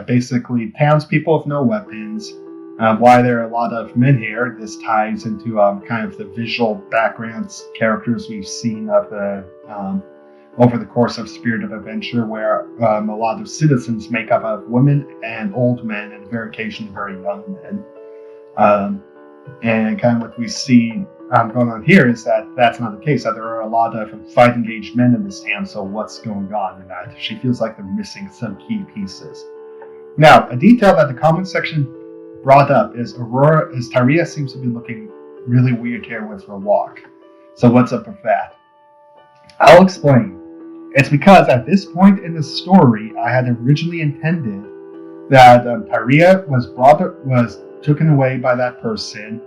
basically townspeople with no weapons, why there are a lot of men here. This ties into kind of the visual backgrounds characters we've seen of the over the course of Spirit of Adventure, where a lot of citizens make up of women and old men, and very occasionally very young men. And kind of what we see going on here is that that's not the case, that there are a lot of fight-engaged men in this town, so what's going on in that? She feels like they're missing some key pieces. Now, a detail that the comment section brought up is Tyria seems to be looking really weird here with her walk. So what's up with that? I'll explain. It's because at this point in the story, I had originally intended that Tyria was taken away by that person,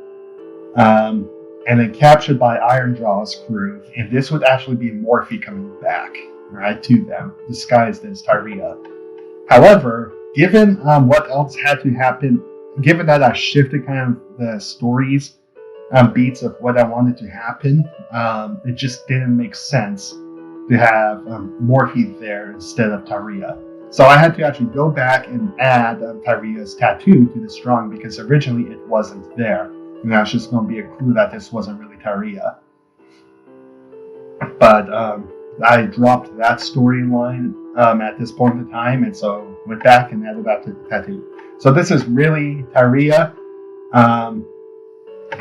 and then captured by Ironjaw's crew, and this would actually be Morphe coming back, right, to them, disguised as Tyria. However, given what else had to happen, given that I shifted kind of the stories beats of what I wanted to happen, it just didn't make sense to have Morphe there instead of Tyria. So I had to actually go back and add Tyria's tattoo to this drawing because originally it wasn't there. And that's just going to be a clue that this wasn't really Tyria. But I dropped that storyline at this point in time, and so went back and added that to the tattoo. So this is really Tyria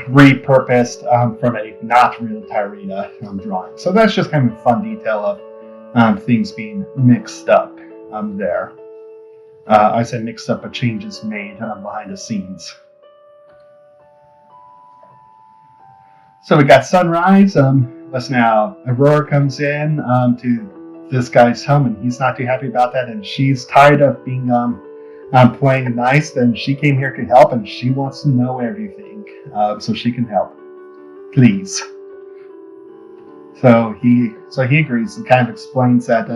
repurposed from a not real Tyria drawing. So that's just kind of a fun detail of things being mixed up there. I said mixed up, but changes made behind the scenes. So we got sunrise. Listen now, Aurora comes in to this guy's home, and he's not too happy about that, and she's tired of being playing nice. Then she came here to help, and she wants to know everything, so she can help. Please. So he agrees and kind of explains that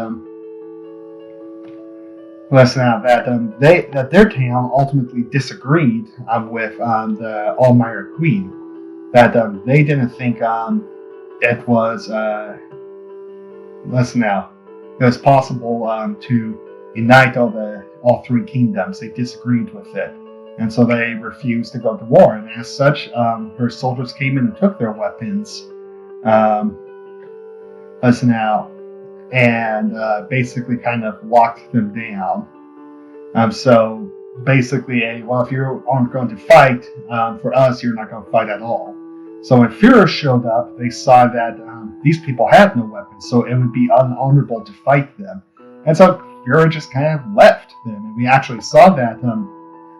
that their town ultimately disagreed with the Almier Queen. That they didn't think it was it was possible to unite all three kingdoms. They disagreed with it, and so they refused to go to war. And as such, her soldiers came in and took their weapons. And basically kind of locked them down. So basically, if you aren't going to fight, for us, you're not going to fight at all. So when Führer showed up, they saw that these people had no weapons, so it would be unhonorable to fight them. And so Führer just kind of left them. And we actually saw that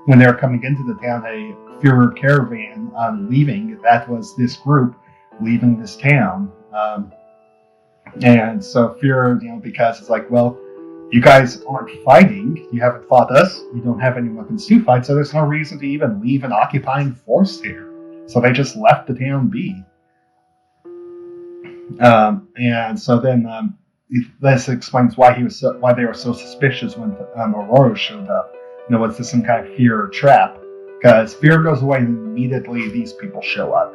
when they were coming into the town, a Führer caravan leaving. That was this group leaving this town. And so Führer, because it's like, well, you guys aren't fighting, you haven't fought us, you don't have any weapons to fight, so there's no reason to even leave an occupying force here. So they just left the town be. And so then this explains why they were so suspicious when Aurora showed up. Was this some kind of fear or trap? Because fear goes away and immediately these people show up.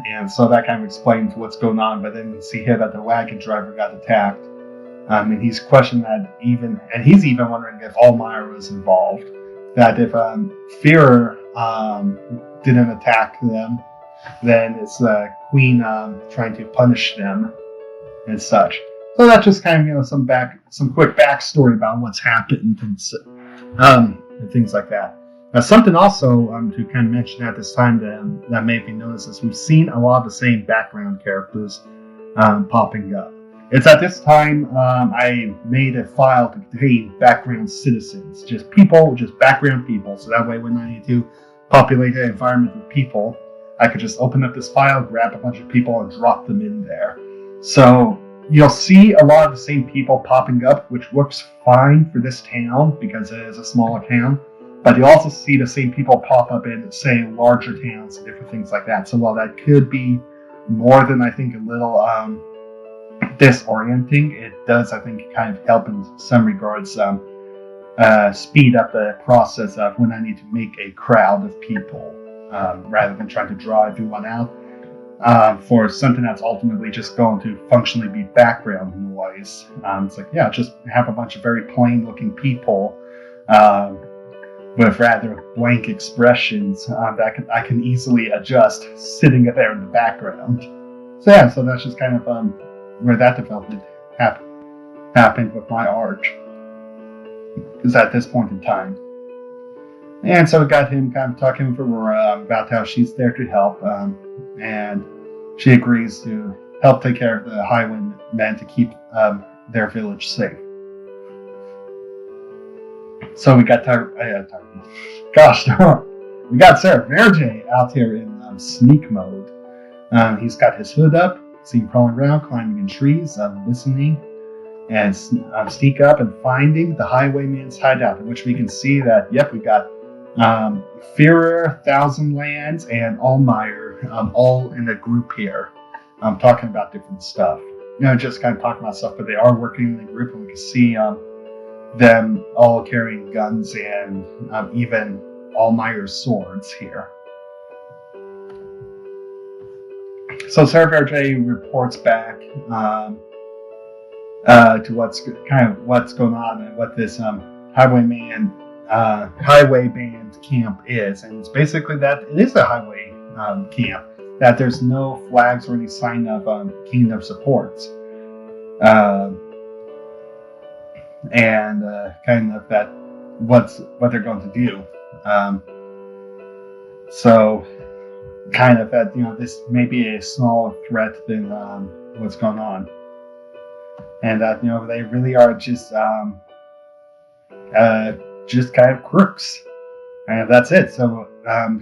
And so that kind of explains what's going on. But then we see here that the wagon driver got attacked And he's questioning that he's even wondering if Almier was involved. That if Führer didn't attack them, then it's the Queen trying to punish them and such. So that's just kind of some quick backstory about what's happened and things like that. Something also to kind of mention at this time that may be noticed is we've seen a lot of the same background characters popping up. It's at this time I made a file to contain background citizens, just background people. So that way when I need to populate an environment with people, I could just open up this file, grab a bunch of people, and drop them in there. So you'll see a lot of the same people popping up, which works fine for this town because it is a smaller town. But you'll also see the same people pop up in, say, larger towns and different things like that. So while that could be more than, I think, a little disorienting, it does, I think, kind of help in some regards speed up the process of when I need to make a crowd of people rather than trying to draw everyone out for something that's ultimately just going to functionally be background noise. It's like, yeah, just have a bunch of very plain-looking people with rather blank expressions that I can easily adjust sitting there in the background. So yeah, so that's just kind of where that development happened with my art. Is at this point in time. And so we got him kind of talking with Aurora about how she's there to help, and she agrees to help take care of the highwaymen to keep their village safe. So we got we got Sarah Verge out here in sneak mode. He's got his hood up, seen crawling around, climbing in trees, listening, and sneak up and finding the highwayman's hideout, in which we can see that, yep, we got Führer, Thousand Lands, and Almier all in a group here, talking about different stuff. Just kind of talking about stuff, but they are working in a group, and we can see them all carrying guns and even Almier's swords here. So Sarah Verge reports back to what's going on and what this highway band camp is, and it's basically that it is a highway camp. That there's no flags or any sign of kingdom supports, and kind of that what they're going to do. So kind of that this may be a smaller threat than what's going on. And that they really are just kind of crooks, and that's it. So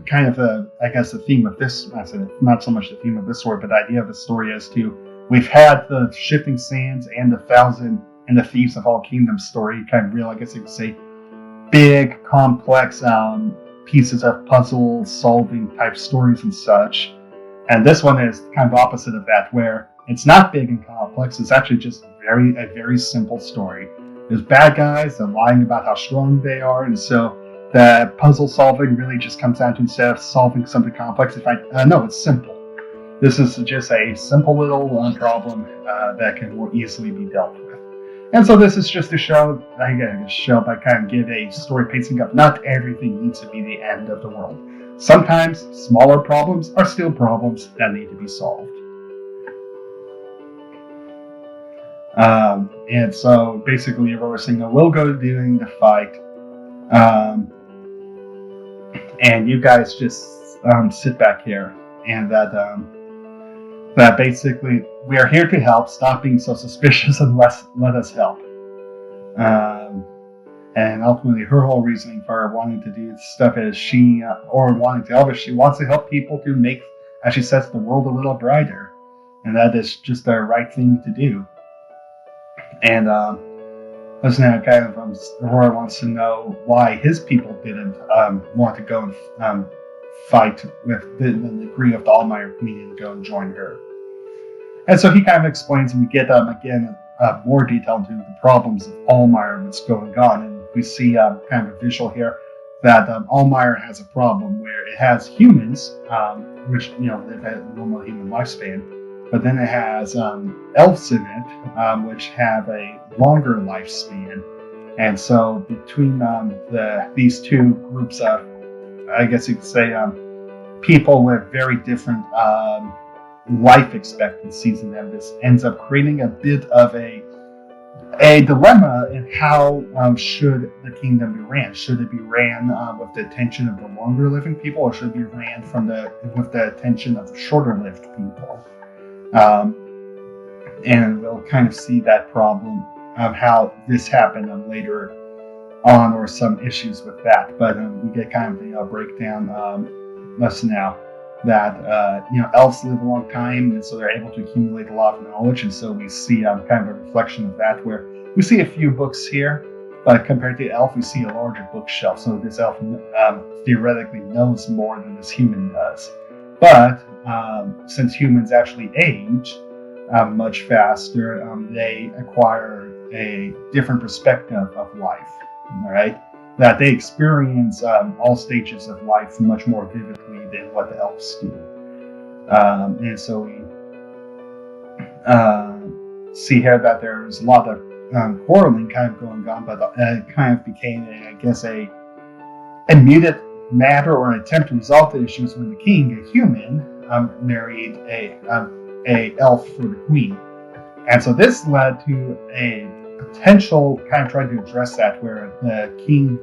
kind of I guess the theme of this, not so much the theme of this story, but the idea of the story is we've had the Shifting Sands and the Thousand and the Thieves of All Kingdoms story, kind of real, I guess you could say, big, complex pieces of puzzle solving type stories and such. And this one is kind of opposite of that, where it's not big and complex. It's actually just a very simple story. There's bad guys and lying about how strong they are, and so the puzzle solving really just comes down to, instead of solving something complex, it's simple. This is just a simple little problem that can more easily be dealt with. And so this is just to show by kind of give a story pacing up. Not everything needs to be the end of the world. Sometimes smaller problems are still problems that need to be solved. And so basically Aurora saying, we'll go during the fight, and you guys just sit back here, and that basically we are here to help. Stop being so suspicious and let us help. And ultimately her whole reasoning for wanting to do stuff is she wants to help people to make, as she says, the world a little brighter, and that is just the right thing to do. And Aurora wants to know why his people didn't want to go and fight with the degree of the Almier community and go and join her. And so he kind of explains, and we get again more detail into the problems of Almier and what's going on. And we see kind of a visual here that Almier has a problem where it has humans, which live at a normal human lifespan, but then it has elves in it, which have a longer lifespan. And so between these two groups of, I guess you could say, people with very different life expectancies in them, this ends up creating a bit of a dilemma in how should the kingdom be ran. Should it be ran with the attention of the longer living people, or should it be ran with the attention of the shorter lived people? And we'll kind of see that problem of how this happened later on, or some issues with that. But we get kind of a breakdown lesson now that elves live a long time, and so they're able to accumulate a lot of knowledge. And so we see kind of a reflection of that, where we see a few books here, but compared to elf, we see a larger bookshelf. So this elf theoretically knows more than this human does. But since humans actually age much faster, they acquire a different perspective of life. All right, that they experience all stages of life much more vividly than what the elves do. And so we see here that there's a lot of quarreling kind of going on, but it kind of became, a immediate matter or an attempt to resolve the issues when the king, a human, married a elf for the queen. And so this led to a potential kind of trying to address that, where the king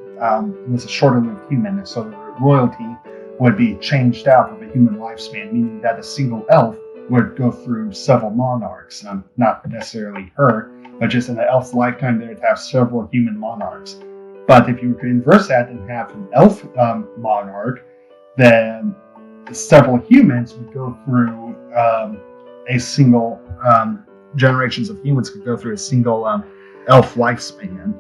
was a shorter-lived human, and so the royalty would be changed out of a human lifespan, meaning that a single elf would go through several monarchs, not necessarily her, but just in the elf's lifetime, they would have several human monarchs. But if you were to inverse that and have an elf monarch, then several humans would go through a single generations of humans could go through a single elf lifespan.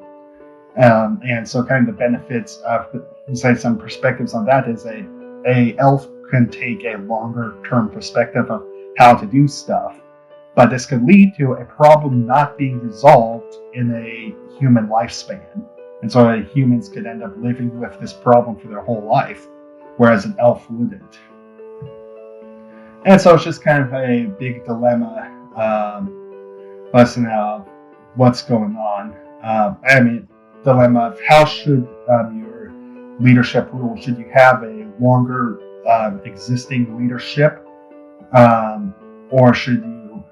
And so kind of the benefits of, say, some perspectives on that is a elf can take a longer term perspective of how to do stuff, but this could lead to a problem not being resolved in a human lifespan. And so humans could end up living with this problem for their whole life, whereas an elf wouldn't. And so it's just kind of a big dilemma lesson of what's going on. Dilemma of how should your leadership rule? Should you have a longer existing leadership, or should you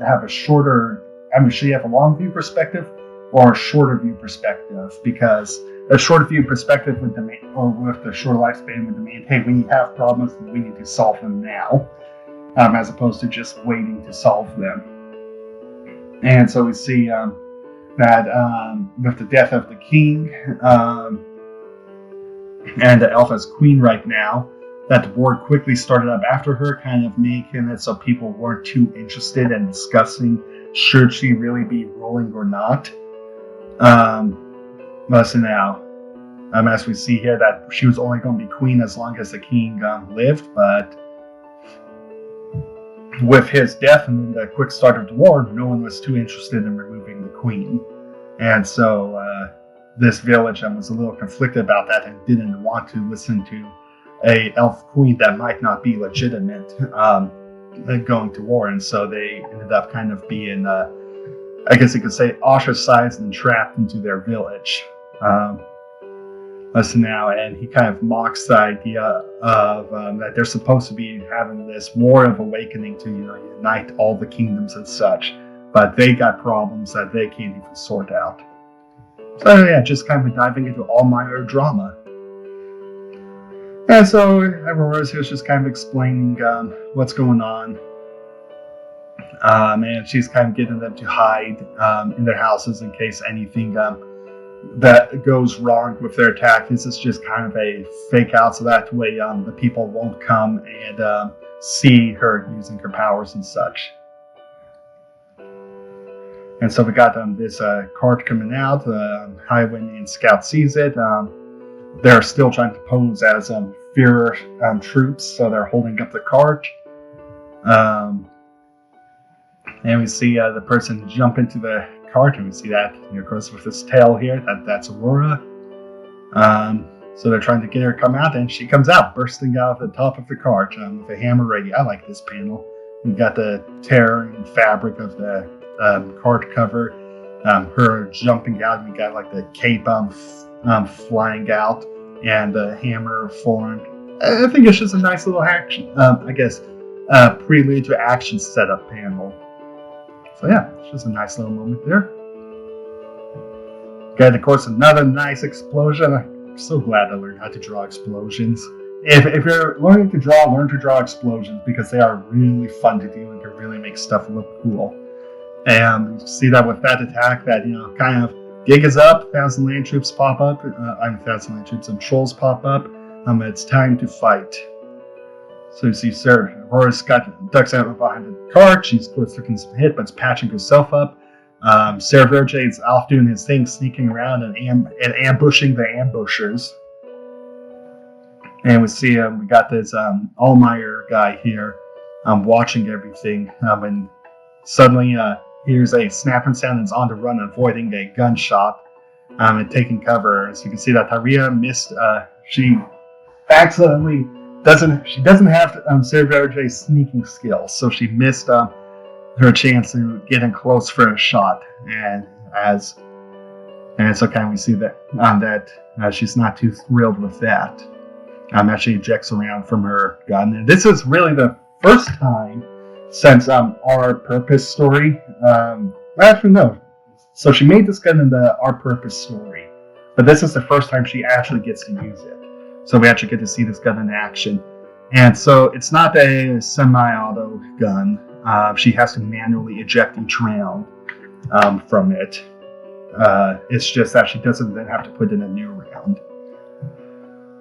have a shorter? Should you have a long view perspective or a shorter view perspective? Because a shorter view perspective would demand, or with the shorter lifespan, would demand, hey, we have problems and we need to solve them now, as opposed to just waiting to solve them. And so we see that with the death of the king and the elf as queen right now, that the board quickly started up after her, kind of making it so people weren't too interested in discussing should she really be ruling or not. So now, as we see here, that she was only going to be queen as long as the king lived, but with his death and the quick start of the war, no one was too interested in removing the queen. And so this village was a little conflicted about that and didn't want to listen to a elf queen that might not be legitimate going to war. And so they ended up kind of being, I guess you could say, ostracized and trapped into their village. Now, and he kind of mocks the idea of that they're supposed to be having this war of awakening to unite all the kingdoms and such, but they got problems that they can't even sort out. So yeah, just kind of diving into Almier drama. And so Aurora's was just kind of explaining what's going on, and she's kind of getting them to hide in their houses in case anything that goes wrong with their attack. This is just kind of a fake out, so that way the people won't come and see her using her powers and such. And so we got this cart coming out. Highwaymen and Scout sees it. They're still trying to pose as Führer troops, so they're holding up the cart. And we see the person jump into the cart, and we see that, of course, with this tail here, that's Aurora. So they're trying to get her to come out, and she comes out, bursting out of the top of the cart with a hammer ready. I like this panel. You got the tearing fabric of the card cover, her jumping out, and you got like the cape flying out, and the hammer formed. I think it's just a nice little action, prelude to action setup panel. So yeah, it's just a nice little moment there. Got, of course, another nice explosion. I'm so glad I learned how to draw explosions. If you're learn to draw explosions, because they are really fun to do and can really make stuff look cool. And you see that with that attack, that, kind of gig is up, 1,000 land troops pop up, 1,000 land troops and trolls pop up. It's time to fight. So you see Sir Aurora's ducks out behind the cart. She's, of course, taking some hit, but it's patching herself up. Sir Verge is off doing his thing, sneaking around and ambushing the ambushers. And we see we got this Almier guy here watching everything. And suddenly hears a snapping sound and is on the run, avoiding a gunshot and taking cover. As you can see that Tyria missed. She accidentally doesn't have Sir Verge's sneaking skills, so she missed her chance to get in close for a shot. And so kind of we see that she's not too thrilled with that. As she ejects around from her gun. And this is really the first time since Our Purpose story. Actually, no. So she made this gun in the Our Purpose story, but this is the first time she actually gets to use it. So we actually get to see this gun in action. And so it's not a semi-auto gun. She has to manually eject each round from it. It's just that she doesn't then have to put in a new round.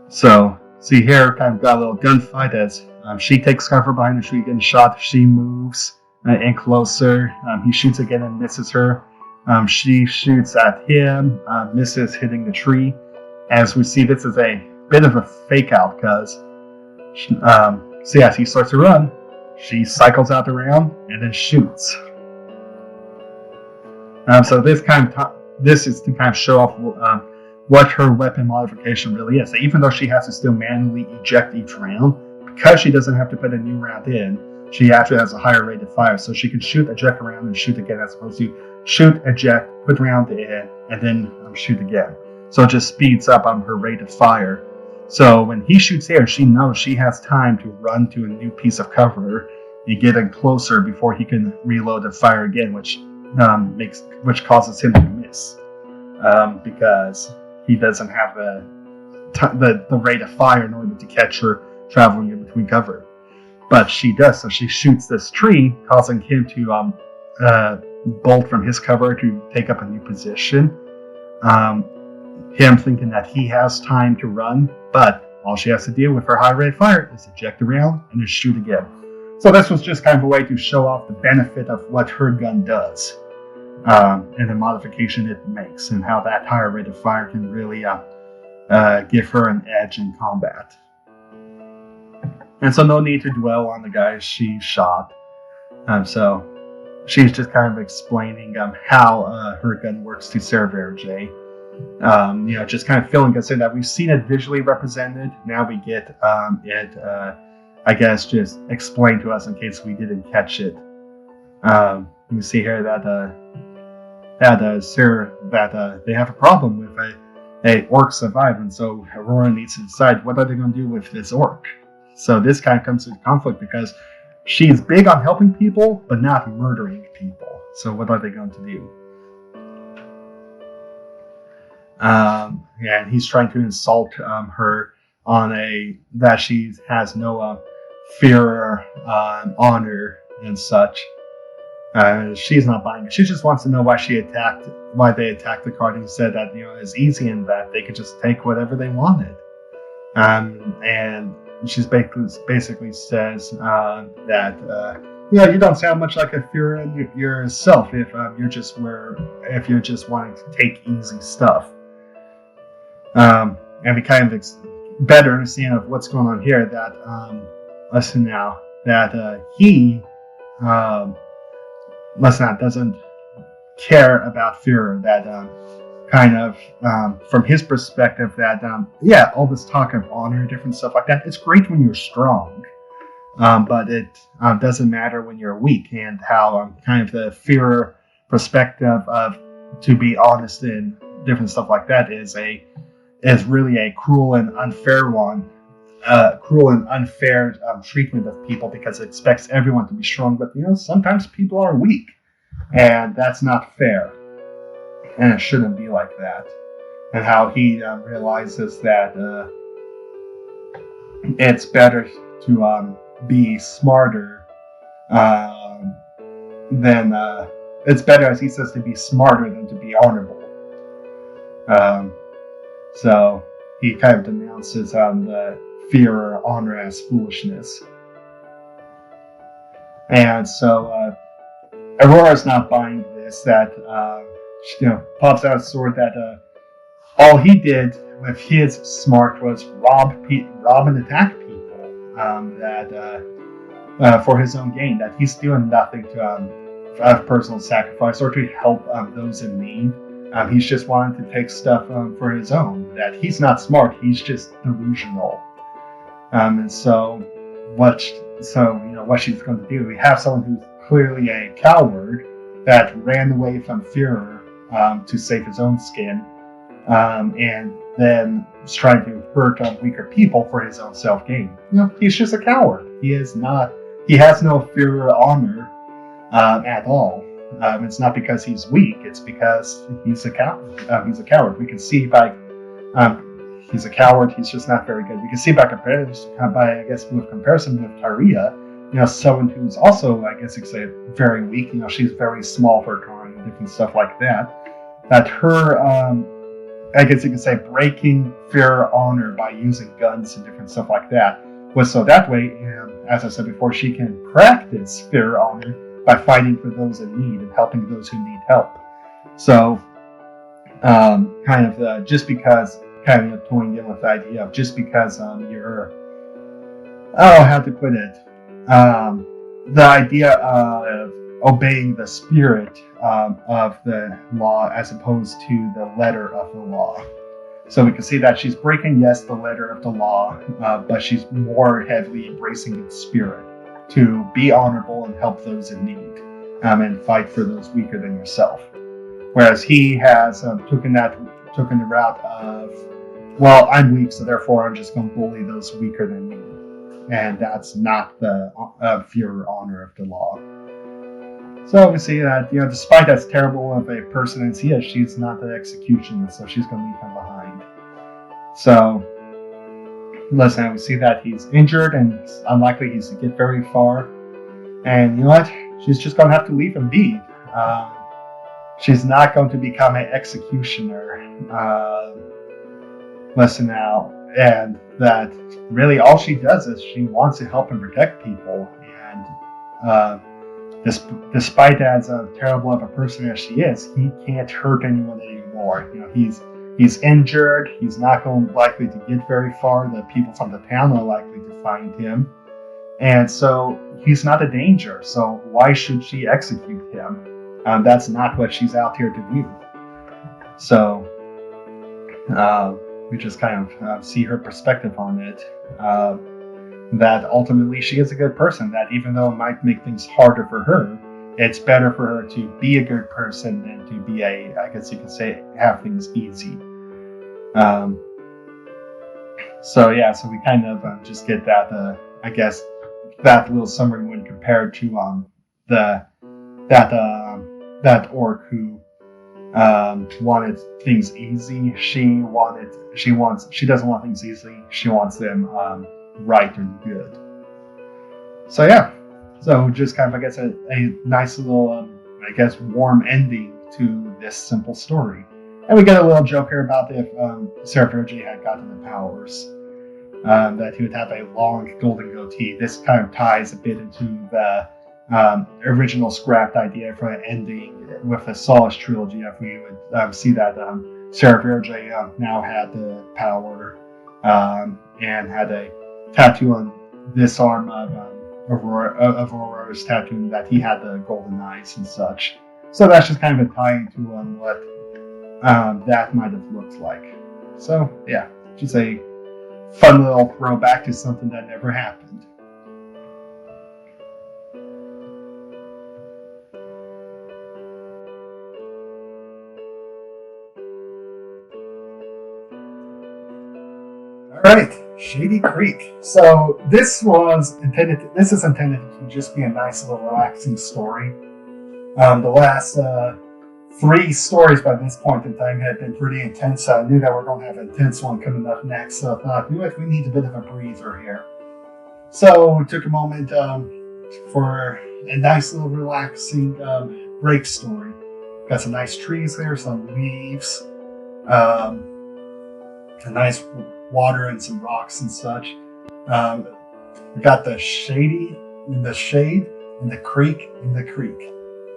So, see here, kind of got a little gunfight as she takes cover behind the tree, getting shot. She moves in closer. He shoots again and misses her. She shoots at him, misses, hitting the tree. As we see, this is a bit of a fake out, because as he starts to run, she cycles out the round and then shoots. So this is to kind of show off what her weapon modification really is. So even though she has to still manually eject each round, because she doesn't have to put a new round in, she actually has a higher rate of fire. So she can shoot, eject around, and shoot again, as opposed to shoot, eject, put round in, and then shoot again. So it just speeds up her rate of fire. So when he shoots here, she knows she has time to run to a new piece of cover and get in closer before he can reload and fire again, which causes him to miss, because he doesn't have the rate of fire in order to catch her traveling in between cover. But she does, so she shoots this tree, causing him to bolt from his cover to take up a new position. Him thinking that he has time to run, but all she has to do with her high rate of fire is eject around and then shoot again. So this was just kind of a way to show off the benefit of what her gun does, and the modification it makes, and how that higher rate of fire can really give her an edge in combat. And so no need to dwell on the guys she shot. So she's just kind of explaining how her gun works to Sir Verge. Just kind of filling us in that we've seen it visually represented. Now we get it, just explained to us in case we didn't catch it. You see here that they have a problem with a orc survived, and so Aurora needs to decide what are they going to do with this orc. So this kind of comes into conflict because she's big on helping people, but not murdering people. So what are they going to do? And he's trying to insult her on that she has no fear or honor and such. She's not buying it. She just wants to know why they attacked the card, and said that it's easy and that they could just take whatever they wanted. And she basically says that you don't sound much like a Fuhrer yourself if you're just wanting to take easy stuff. And we kind of better understand of what's going on here. That listen now that he doesn't care about Fuhrer. That from his perspective, that all this talk of honor and different stuff like that, it's great when you're strong. but it doesn't matter when you're weak, and how kind of the fear perspective of, to be honest, and different stuff like that is really a cruel and unfair one. Cruel and unfair treatment of people, because it expects everyone to be strong, but sometimes people are weak, and that's not fair, and it shouldn't be like that. And how he realizes that it's better to be smarter than it's better, as he says, to be smarter than to be honorable. So he kind of denounces the fear or honor as foolishness. And so Aurora's not buying this, that she pops out a sword that all he did with his smart was rob and attack people, for his own gain, that he's doing nothing to have personal sacrifice or to help those in need. He's just wanting to take stuff for his own, that he's not smart, he's just delusional. And so what she's going to do, we have someone who's clearly a coward that ran away from Führer to save his own skin, and then is trying to hurt weaker people for his own self-gain. He's just a coward. He has no Führer honor at all. It's not because he's weak, it's because he's a coward. He's a coward. We can see by he's a coward. He's just not very good. We can see by comparison with Taria, someone who's also, I guess you could say, very weak. She's very small for drawing and different stuff like that. That her, I guess you could say, breaking Führer honor by using guns and different stuff like that was so that way, as I said before, she can practice Führer honor by fighting for those in need and helping those who need help. So, just because, toying in with the idea of just because you're, how to put it, the idea of obeying the spirit of the law as opposed to the letter of the law. So we can see that she's breaking, yes, the letter of the law, but she's more heavily embracing its spirit to be honorable and help those in need, and fight for those weaker than yourself. Whereas he has taken the route of, well, I'm weak, so therefore I'm just going to bully those weaker than me. And that's not the Führer honor of the law. So we see that, despite as terrible of a person as he is, she's not the executionist, so she's going to leave him behind. So, listen, we see that he's injured and it's unlikely he's to get very far. And you know what? She's just going to have to leave him be. She's not going to become an executioner. Listen now. And that really all she does is she wants to help and protect people. And despite as terrible of a person as she is, he can't hurt anyone anymore. He's injured. He's not likely to get very far. The people from the town are likely to find him. And so he's not a danger. So why should she execute him? That's not what she's out here to do. So we just kind of see her perspective on it. That ultimately she is a good person. That even though it might make things harder for her, it's better for her to be a good person than to be I guess you could say, have things easy. So we kind of just get that, I guess, that little summary when compared to that orc who wanted things easy. She doesn't want things easy. She wants them right and good. So just kind of, I guess, a nice little, I guess, warm ending to this simple story. And we get a little joke here about if Seraphirji had gotten the powers, that he would have a long golden goatee. This kind of ties a bit into the original scrapped idea for an ending with the Solace trilogy. If we would see that Seraphirji now had the power and had a tattoo on this arm of Aurora's tattoo, that he had the golden eyes and such. So that's just kind of a tie into what that might have looked like. So just a fun little throwback to something that never happened. right, Shady Creek. So this is intended to just be a nice little relaxing story. The last 3 stories by this point in time had been pretty intense. I knew that we're going to have an intense one coming up next, so I thought, we need a bit of a breather here. So we took a moment for a nice little relaxing break story. Got some nice trees there, some leaves, a nice water and some rocks and such. We got the shade in the creek in the creek.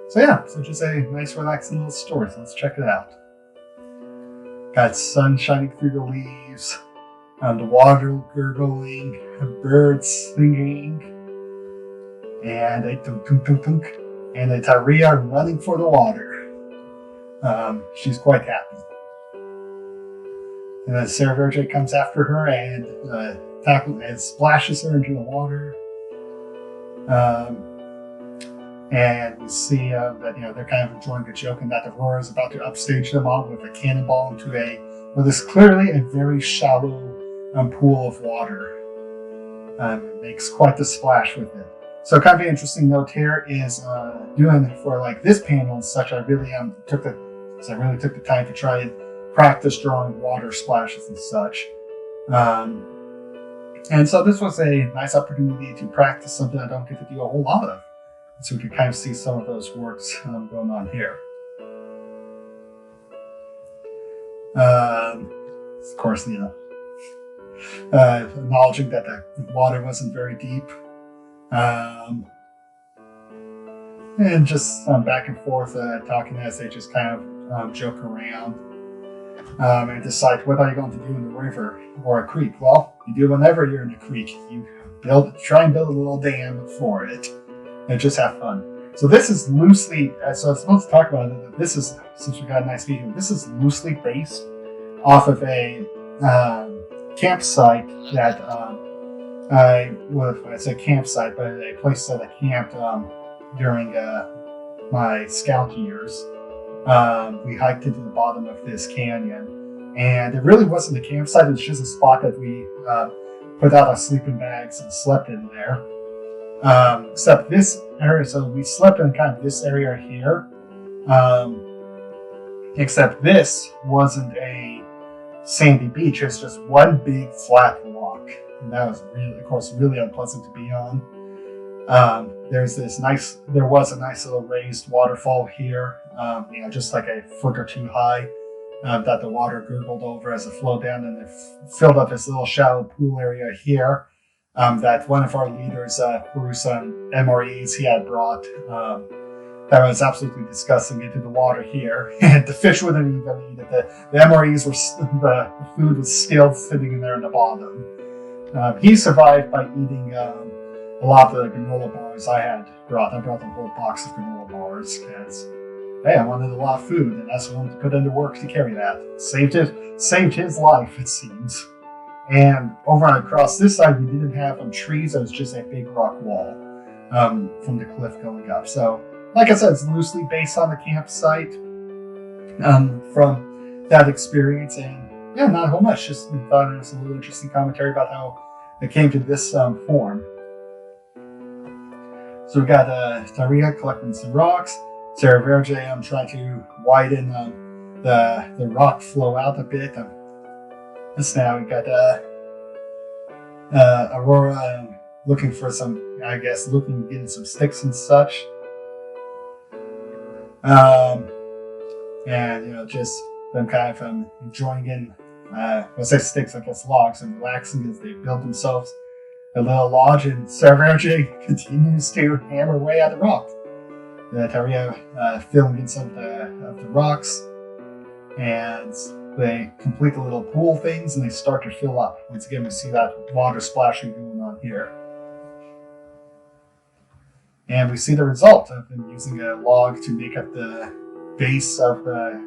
So yeah, so just a nice relaxing little story. So let's check it out. Got sun shining through the leaves, the water gurgling, birds singing, and a tunk tunk tunk tunk, and a Tyria running for the water. She's quite happy. And then Sarah Verge comes after her and tackles and splashes her into the water. And we see that they're kind of enjoying the joke, and that Aurora is about to upstage them all with a cannonball into what is clearly a very shallow pool of water. It makes quite the splash with it. So kind of an interesting note here is doing for like this panel and such. I really took the time to try and practice drawing water splashes and such. And so this was a nice opportunity to practice something I don't get to do a whole lot of. So we can kind of see some of those works going on here. Of course, acknowledging that the water wasn't very deep. And just back and forth talking as they just kind of joke around and decide what are you going to do in the river or a creek. Well, you do whenever you're in a creek. You try and build a little dam for it and just have fun. So this is loosely, so I was supposed to talk about it, this is, since we got a nice video, this is loosely based off of a campsite that I say campsite, but a place that I camped during my scout years. We hiked into the bottom of this canyon, and it really wasn't a campsite. It was just a spot that we put out our sleeping bags and slept in there. Except this area, so we slept in kind of this area here. Except this wasn't a sandy beach. It's just one big flat rock, and that was really, of course, really unpleasant to be on. There was a nice little raised waterfall here, just like a foot or two high, that the water gurgled over as it flowed down, and it filled up this little shallow pool area here, that one of our leaders threw some MREs he had brought, that was absolutely disgusting into the water here, and the fish wouldn't even eat it. The MREs the food was still sitting in there in the bottom. He survived by eating a lot of the granola bars I had brought. I brought a whole box of granola bars because, hey, I wanted a lot of food, and that's what I put into work to carry that. Saved his life, it seems. And over across this side, we didn't have trees. It was just a big rock wall from the cliff going up. So, like I said, it's loosely based on the campsite from that experience. And yeah, not a whole much. Just thought it was a little interesting commentary about how it came to this form. So we got Tyria collecting some rocks. Sarah Verge trying to widen the rock flow out a bit. This now we got Aurora looking for some, getting some sticks and such. And just them kind of enjoying in, sticks, logs, and relaxing as they build themselves a little lodge, and Sarah Verge continues to hammer away at the rock. Tyria filling in some of the rocks, and they complete the little pool things, and they start to fill up. Once again, we see that water splashing going on here. And we see the result of them using a log to make up the base of the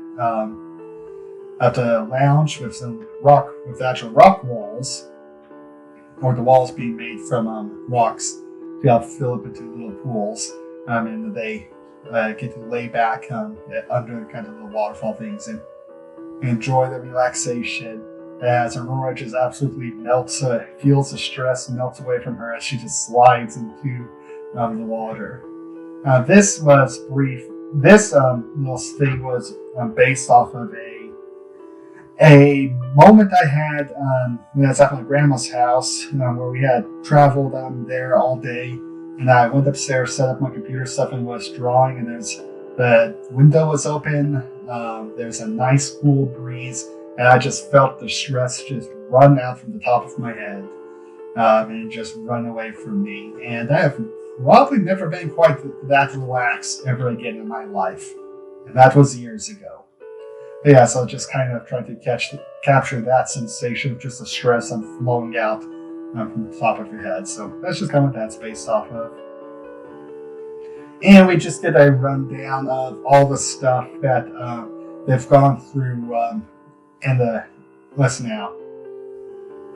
lounge with actual rock walls, or the walls being made from rocks to help fill up into little pools. And they get to lay back under kind of the waterfall things and enjoy the relaxation as Aurora just absolutely melts, feels the stress melts away from her as she just slides into the water. This was brief. This little thing was based off of a moment I had when I was at my grandma's house, where we had traveled there all day, and I went upstairs, set up my computer stuff, and was drawing. And the window was open. There's a nice cool breeze, and I just felt the stress just run out from the top of my head, and just run away from me. And I have probably never been quite that relaxed ever again in my life, and that was years ago. But yeah, so just kind of trying to capture that sensation of just the stress flowing out from the top of your head. So that's just kind of what that's based off of. And we just did a rundown of all the stuff that they've gone through in the listen now.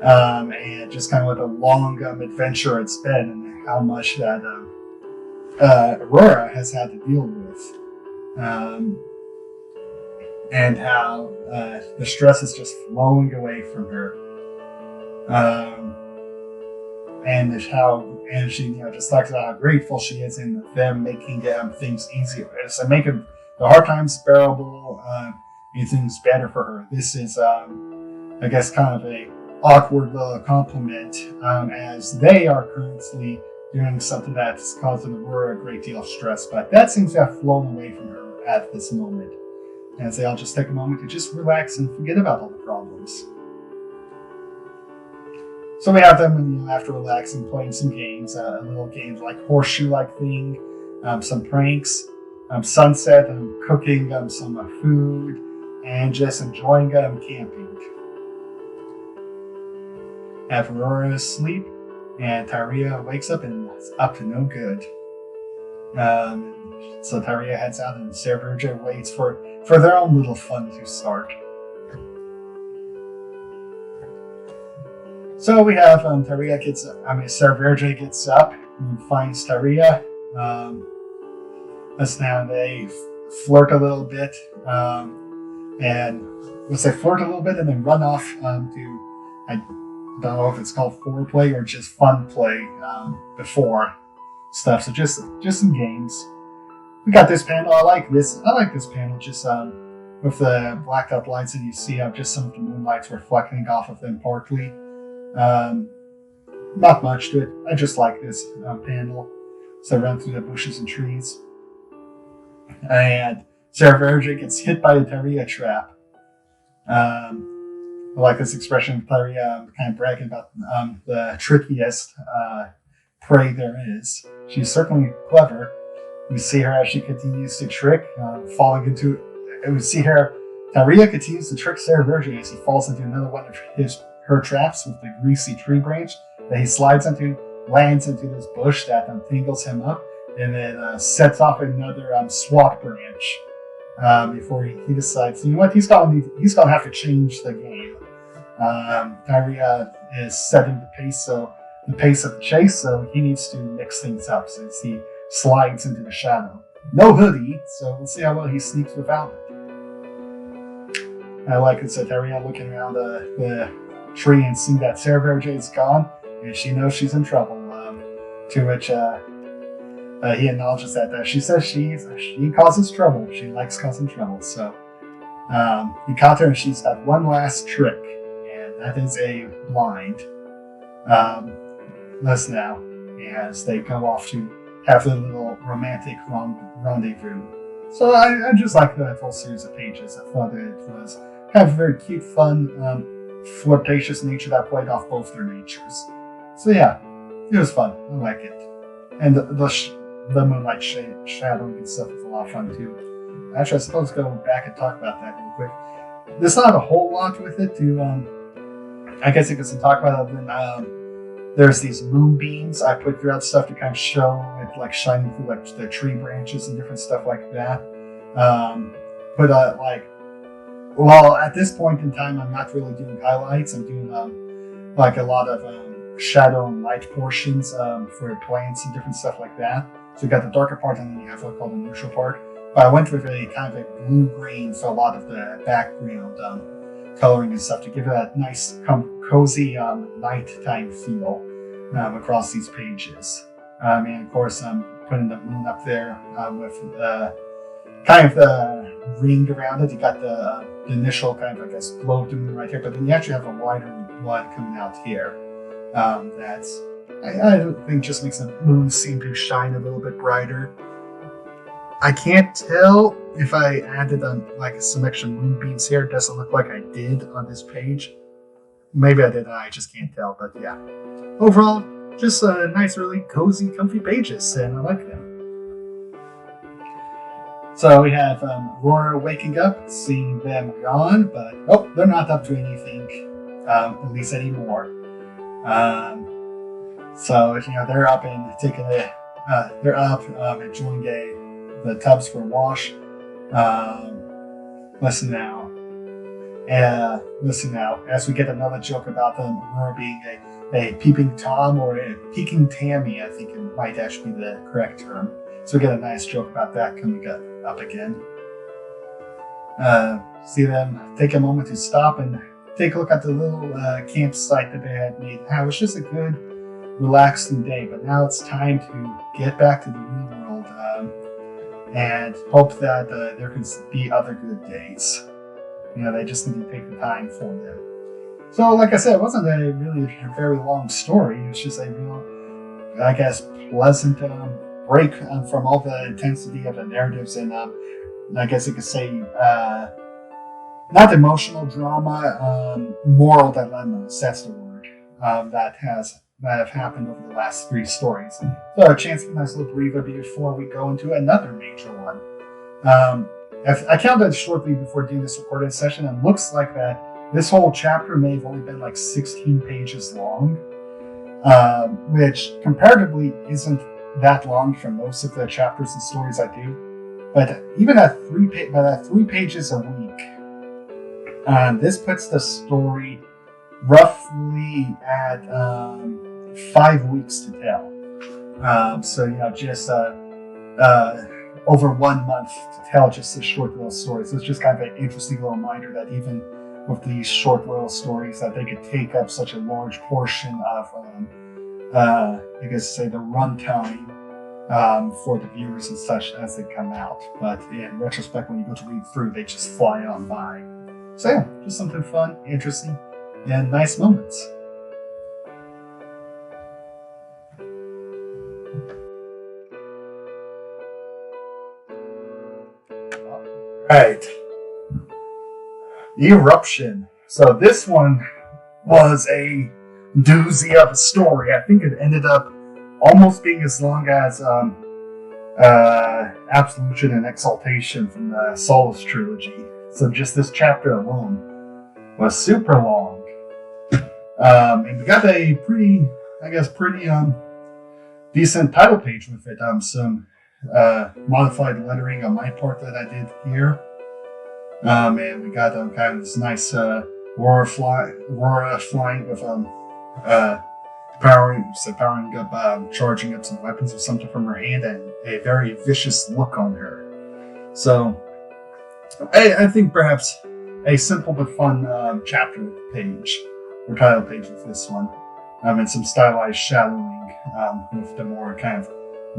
And just kind of what a long adventure it's been, and how much that Aurora has had to deal with. And how the stress is just flowing away from her. And she just talks about how grateful she is in them making things easier. So making the hard times bearable, and things better for her. This is, I guess, kind of a awkward little compliment, as they are currently doing something that's causing Aurora a great deal of stress. But that seems to have flown away from her at this moment. As they all just take a moment to just relax and forget about all the problems. So we have them, after relaxing, playing some games, little games like horseshoe-like thing, some pranks, sunset, cooking some food, and just enjoying camping. After Aurora is asleep, and Tyria wakes up and is up to no good. So Tyria heads out, and Sarah waits for their own little fun to start. So we have Sarah gets up and finds Tyria. Now they flirt a little bit, and then run off to, I don't know if it's called foreplay or just fun play before stuff. So just some games. We got this panel. I like this panel. Just with the blacked out lights, and you see just some of the moonlights reflecting off of them partly. Not much to it. I just like this panel. So I run through the bushes and trees, and Sarah Verge gets hit by a Tyria trap. I like this expression of Tyria kind of bragging about the trickiest prey there is. She's certainly clever. We see her as she continues to trick, falling into. We see her. Tyria continues to trick Sarah Verge as he falls into another one of her traps with the greasy tree branch that he slides into, lands into this bush that tangles him up, and then sets off another SWAT branch before he decides, you know what, he's gonna have to change the game. Tyria is setting the pace of the chase, so he needs to mix things up since he slides into the shadow. No hoodie, so we'll see how well he sneaks without it. I like it, so Tyria looking around the tree and seeing that Sarah Verge is gone, and she knows she's in trouble. To which he acknowledges that she says she causes trouble. She likes causing trouble. So he caught her, and she's got one last trick, and that is a blind. Listen now, as they go off to have a little romantic rendezvous. So I just like that whole series of pages. I thought it was kind of a very cute, fun, flirtatious nature that played off both their natures. So yeah, it was fun. I like it. And the moonlight shadowing and stuff is a lot of fun too. Actually, I suppose go back and talk about that real quick. There's not a whole lot with it to, I guess I could talk about it. Then there's these moonbeams I put throughout stuff to kind of show it like shining through like the tree branches and different stuff like that. Well, at this point in time, I'm not really doing highlights. I'm doing like a lot of shadow and light portions for plants and different stuff like that. So you got the darker part, and then you have what's called the neutral part. But I went with a kind of a blue-green for a lot of the background coloring and stuff to give it a nice, cozy nighttime feel across these pages. And of course, I'm putting the moon up there with kind of the ring around it. You got the initial kind of, I guess, glow of the moon right here, but then you actually have a wider one coming out here. That's, I think, just makes the moon seem to shine a little bit brighter. I can't tell if I added like some extra moonbeams here. It doesn't look like I did on this page. Maybe I did, I just can't tell, but yeah. Overall, just nice, really cozy, comfy pages, and I like them. So we have Aurora waking up, seeing them gone, but they're not up to anything, at least anymore. So they're up and taking they're up enjoying the tubs for a wash. Listen now, as we get another joke about them, Aurora being a peeping Tom or a peeking Tammy, I think it might actually be the correct term. So we get a nice joke about that coming up again. See them take a moment to stop and take a look at the little campsite that they had made. It was just a good, relaxing day, but now it's time to get back to the real world and hope that there can be other good days. They just need to take the time for them. So, like I said, it wasn't a very long story. It was just a real, I guess, pleasant break from all the intensity of the narratives and, I guess you could say, not emotional drama, moral dilemmas. That's the word that have happened over the last 3 stories. So a chance for a nice little breather before we go into another major one. I counted shortly before doing this recorded session, and it looks like that this whole chapter may have only been like 16 pages long, which comparatively isn't that long for most of the chapters and stories I do. But even at 3 pages a week, this puts the story roughly at 5 weeks to tell. So just over 1 month to tell just this short little story. So it's just kind of an interesting little reminder that even with these short little stories, that they could take up such a large portion of, I guess, say the runtime for the viewers and such as they come out. But in retrospect, when you go to read through, they just fly on by. So yeah, just something fun, interesting, and nice moments. Right. Eruption. So this one was a doozy of a story. I think it ended up almost being as long as Absolution and Exaltation from the Solace trilogy. So just this chapter alone was super long. And we got a pretty decent title page with it. Some modified lettering on my part that I did here. And we got kind of this nice Aurora flying with powering up, charging up some weapons or something from her hand, and a very vicious look on her. So I think perhaps a simple but fun chapter page or title page with this one, and some stylized shadowing with the more kind of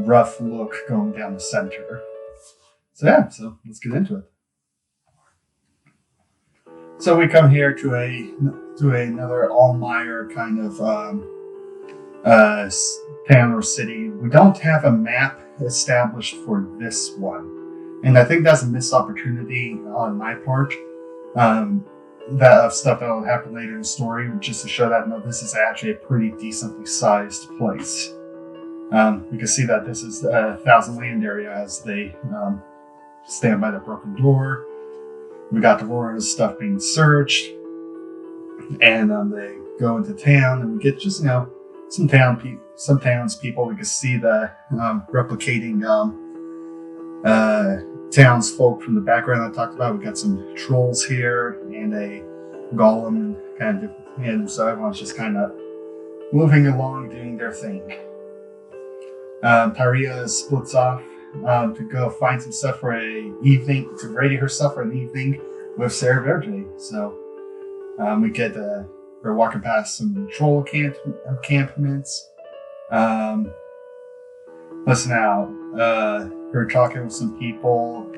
rough look going down the center. So yeah, so let's get into it. So we come here to another Almier kind of town or city. We don't have a map established for this one, and I think that's a missed opportunity on my part. That of stuff that will happen later in the story, just to show that this is actually a pretty decently sized place. We can see that this is the Thousand Land area as they stand by the broken door. We got the Aurora's stuff being searched, and they go into town, and we get just some townspeople. We can see the replicating townsfolk from the background I talked about. We got some trolls here and a golem kind of, and so everyone's just kind of moving along, doing their thing. Tyria splits off to go find some stuff for an evening, to ready herself for an evening with Sarah Verde. So We're walking past some troll encampments. Listen now. We're talking with some people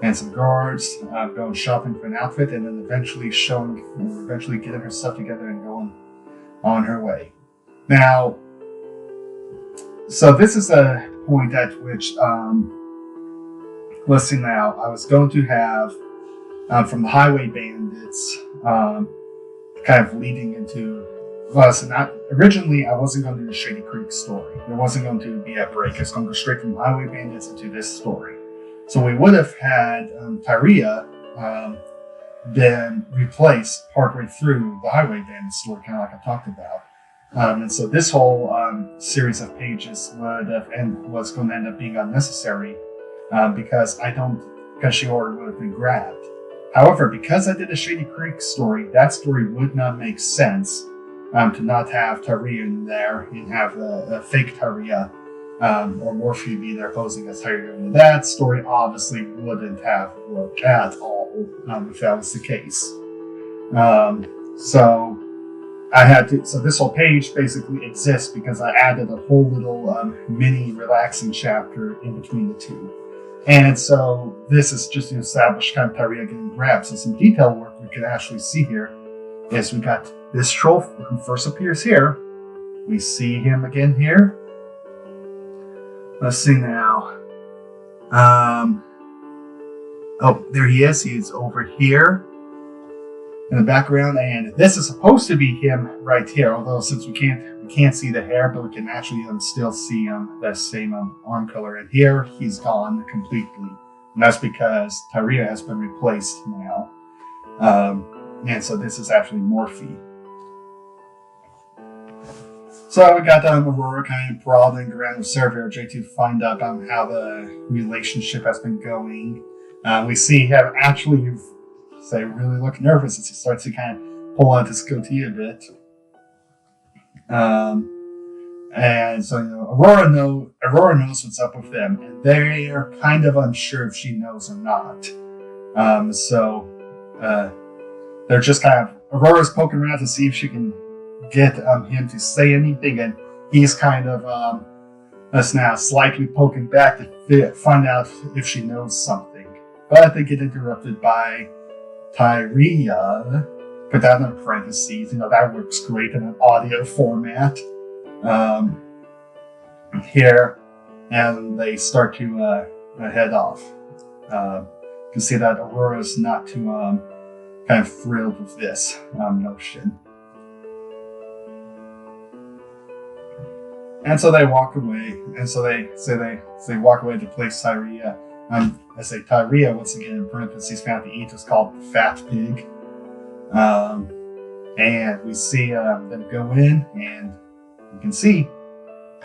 and some guards, going shopping for an outfit, and then eventually getting her stuff together and going on her way. Now, so this is a point at which, listen now, I was going to have from the highway bandits, kind of leading into. Well, so originally I wasn't going to do the Shady Creek story. There wasn't going to be a break. It's going to go straight from highway bandits into this story. So we would have had Tyria then replaced partway through the highway bandit story, kind of like I talked about. And so this whole series of pages was going to end up being unnecessary because she order would have been grabbed. However, because I did a Shady Creek story, that story would not make sense to not have Tyria in there and have a fake Tyria or Morphe be there posing as Tyria. That story obviously wouldn't have worked at all if that was the case. So this whole page basically exists because I added a whole little mini relaxing chapter in between the two. And so this is just to establish kind of Tyria getting grabbed. So some detail work we can actually see here is we got this troll who first appears here. We see him again here. Let's see now. Oh, there he is. He's over here in the background, and this is supposed to be him right here. Although since we can't see the hair, but we can actually still see that same arm color. And here he's gone completely, and that's because Tyria has been replaced now. And so this is actually Morphe. So we got Aurora kind of prodding around with Server J to find out how the relationship has been going. We see him actually really look nervous as he starts to kind of pull out his goatee a bit. And so Aurora knows what's up with them, and they are kind of unsure if she knows or not. They're just kind of Aurora's poking around to see if she can get him to say anything, and he's kind of now slightly poking back to find out if she knows something. But they get interrupted by Tyria. Put that in parentheses. That works great in an audio format. Here, and they start to head off. You can see that Aurora's not too kind of thrilled with this notion. And so they walk away. And so they walk away to place Tyria. I say Tyria once again in parentheses. Found to eat was called the Fat Pig. And we see them go in, and you can see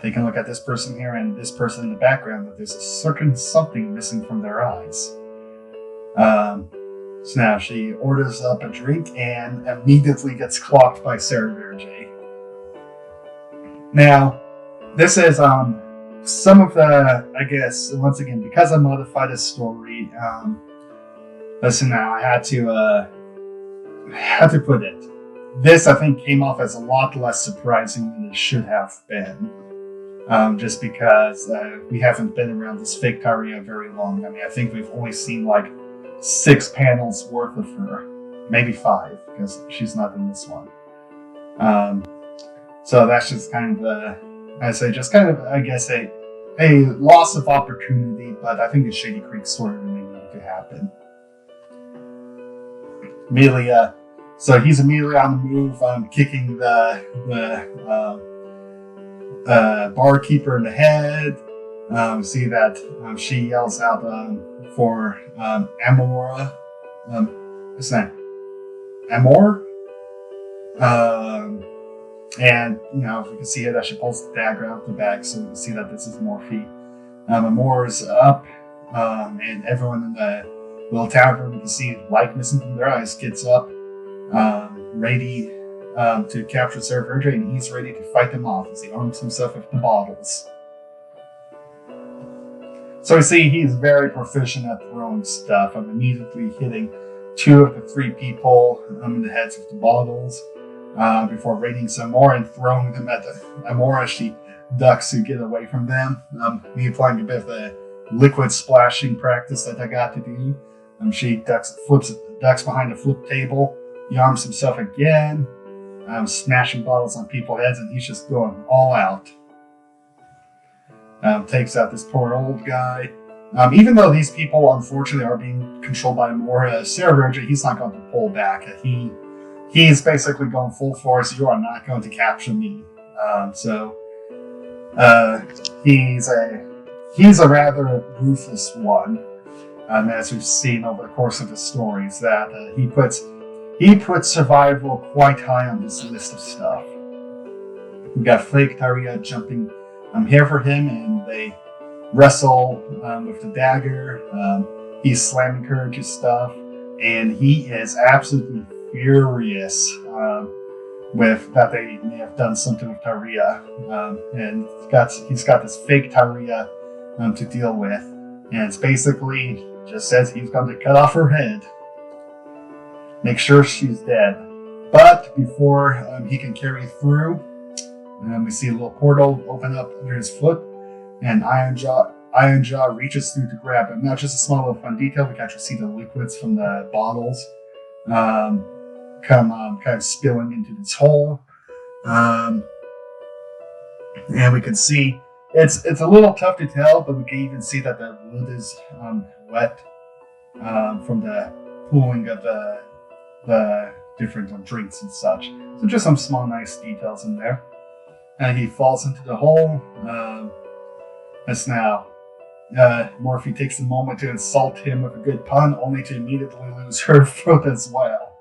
they can look at this person here and this person in the background, but there's a certain something missing from their eyes. So now she orders up a drink and immediately gets clocked by Sarah Verge. Now, this is some of the, I guess, once again, because I modified the story, listen now, I had to put it. This, I think, came off as a lot less surprising than it should have been. Just because we haven't been around this fake Tyria very long. I mean, I think we've only seen like 6 panels worth of her. Maybe 5, because she's not in this one. So that's just kind of I guess a loss of opportunity, but I think the Shady Creek story really needed to happen. Amelia, so he's immediately on the move, kicking the barkeeper in the head. See that she yells out for Amora. What's that? Amor? And we can see here that she pulls the dagger out of the bag, so we can see that this is Morphe. Amor's up, and everyone in the little tavern, we can see light missing from their eyes, gets up, ready to capture Sarah Verge, and he's ready to fight them off as he arms himself with the bottles. So we see he's very proficient at throwing stuff. I'm immediately hitting 2 of the 3 people in the heads with the bottles before raining some more and throwing them at Amora. She ducks to get away from them. Me applying a bit of the liquid splashing practice that I got to do. She ducks behind a flip table. He arms himself again, smashing bottles on people's heads, and he's just going all out. Takes out this poor old guy. Even though these people, unfortunately, are being controlled by Amora, Sarah, he's not going to pull back. He's basically going full force. You are not going to capture me. He's a rather ruthless one, as we've seen over the course of his stories. That he puts survival quite high on his list of stuff. We got fake Taria jumping here for him, and they wrestle with the dagger. He's slamming her into stuff, and he is absolutely furious with that they may have done something with Taria, and he's got this fake Taria to deal with, and it's basically just says he's going to cut off her head, make sure she's dead. But before he can carry through, we see a little portal open up under his foot, and Iron Jaw reaches through to grab him. Now, just a small little fun detail, we can actually see the liquids from the bottles come kind of spilling into this hole. And we can see it's a little tough to tell, but we can even see that the wood is wet from the pooling of the different drinks and such. So just some small nice details in there. And he falls into the hole. As now, Morphe takes a moment to insult him with a good pun, only to immediately lose her throat as well.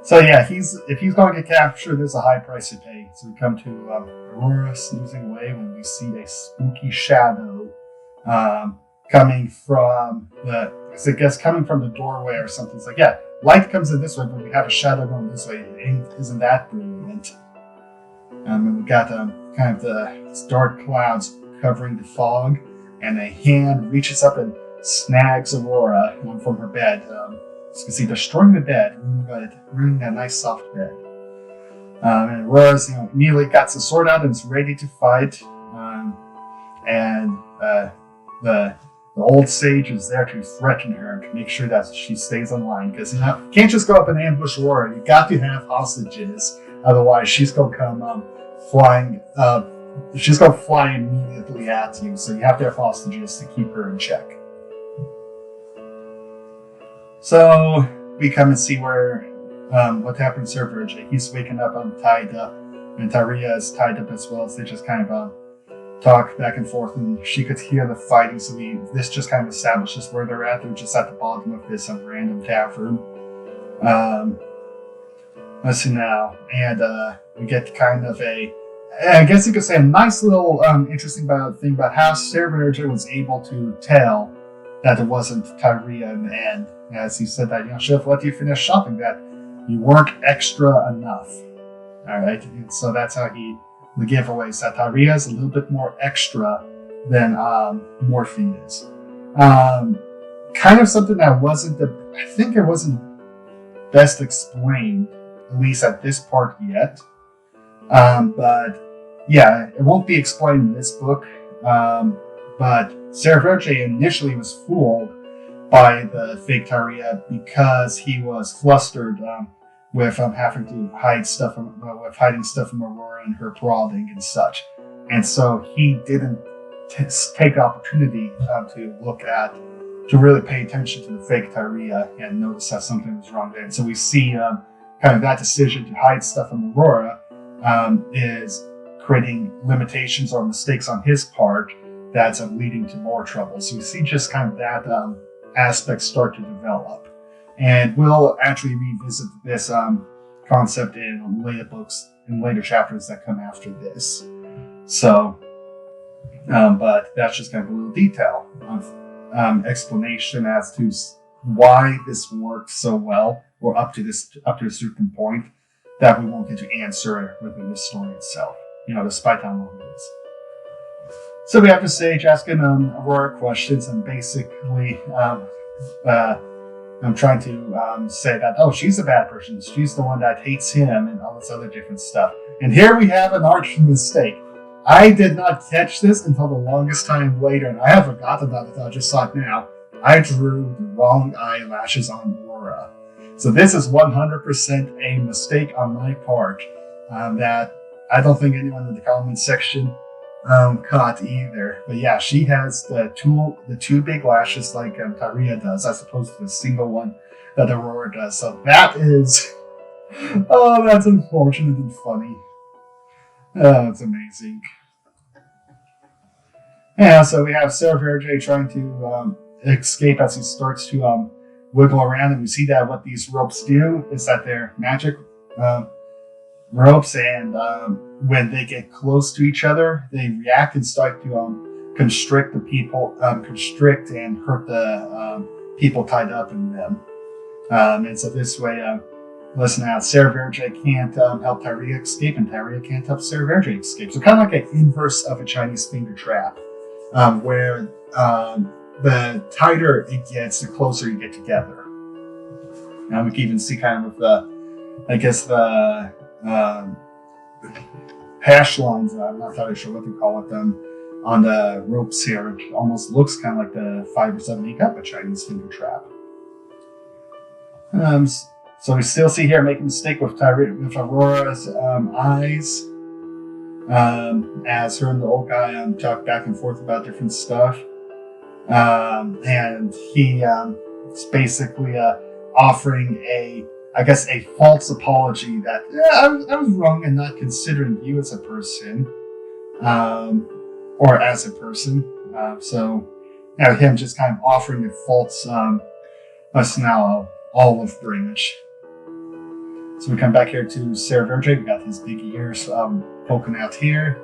So yeah, if he's going to get captured, there's a high price to pay. So we come to Aurora snoozing away when we see a spooky shadow coming from the doorway or something. It's like, yeah, light comes in this way, but we have a shadow going this way. Isn't that brilliant? And we got kind of the dark clouds covering the fog, and a hand reaches up and snags Aurora from her bed. You can see destroying the bed, ruining that nice soft bed. And Aurora's immediately got the sword out and is ready to fight. And the old sage is there to threaten her to make sure that she stays online, because you can't just go up and ambush Aurora. You got to have hostages, otherwise she's gonna come flying. She's going to fly immediately at you, so you have to have hostages to keep her in check. So we come and see what happened to Sir Virgil. He's waking up tied up, and Taria is tied up as well, so they just kind of talk back and forth, and she could hear the fighting, so this just kind of establishes where they're at. They're just at the bottom of this random tavern. Let's see now, and we get kind of I guess you could say a nice little interesting thing about how Sarah was able to tell that it wasn't Taria in the end. As he said that, should have let you finish shopping, that you weren't extra enough. Alright, and so that's how the giveaway is that Taria is a little bit more extra than Morphe is. Kind of something that wasn't best explained, at least at this part yet. But yeah, it won't be explained in this book. But Sarah Virgil initially was fooled by the fake Taria because he was flustered with having to hiding stuff from Aurora and her prodding and such, and so he didn't take the opportunity to really pay attention to the fake Taria and notice that something was wrong there. And so we see kind of that decision to hide stuff from Aurora is creating limitations or mistakes on his part that's ladeing to more trouble. So we see just kind of that aspect start to develop. And we'll actually revisit this concept in later chapters that come after this. So, but that's just kind of a little detail of explanation as to why this worked so well, or up to a certain point, that we won't get to answer within this story itself, despite how long it is. So we have the sage asking Aurora questions, and basically I'm trying to say that, oh, she's a bad person. She's the one that hates him and all this other different stuff. And here we have an arch mistake. I did not catch this until the longest time later, and I have forgotten about it until I just saw it now. I drew the wrong eyelashes on Aurora. So this is 100% a mistake on my part that I don't think anyone in the comment section caught either. But yeah, she has the two big lashes like Tyria does, as opposed to the single one that Aurora does. So that is, oh, that's unfortunate and funny. Oh, it's amazing. Yeah, so we have Sarah Verge trying to escape as he starts to wiggle around, and we see that what these ropes do is that they're magic ropes, and when they get close to each other, they react and start to constrict the people, constrict and hurt the people tied up in them. And so this way, listen out, Sarah Verge can't help Tyria escape, and Tyria can't help Sarah Verge escape. So kind of like an inverse of a Chinese finger trap, where the tighter it gets, the closer you get together. Now we can even see kind of the hash lines, I'm not entirely sure what to call it, on the ropes here. It almost looks kind of like the 5 or 7 make up a Chinese finger trap. So we still see here making a mistake with Aurora's eyes, as her and the old guy talk back and forth about different stuff. And he is basically offering a false apology that I was wrong in not considering you as a person, or as a person. So him just kind of offering a false us now olive branch. So we come back here to Sarah Verge. We got his big ears poking out here,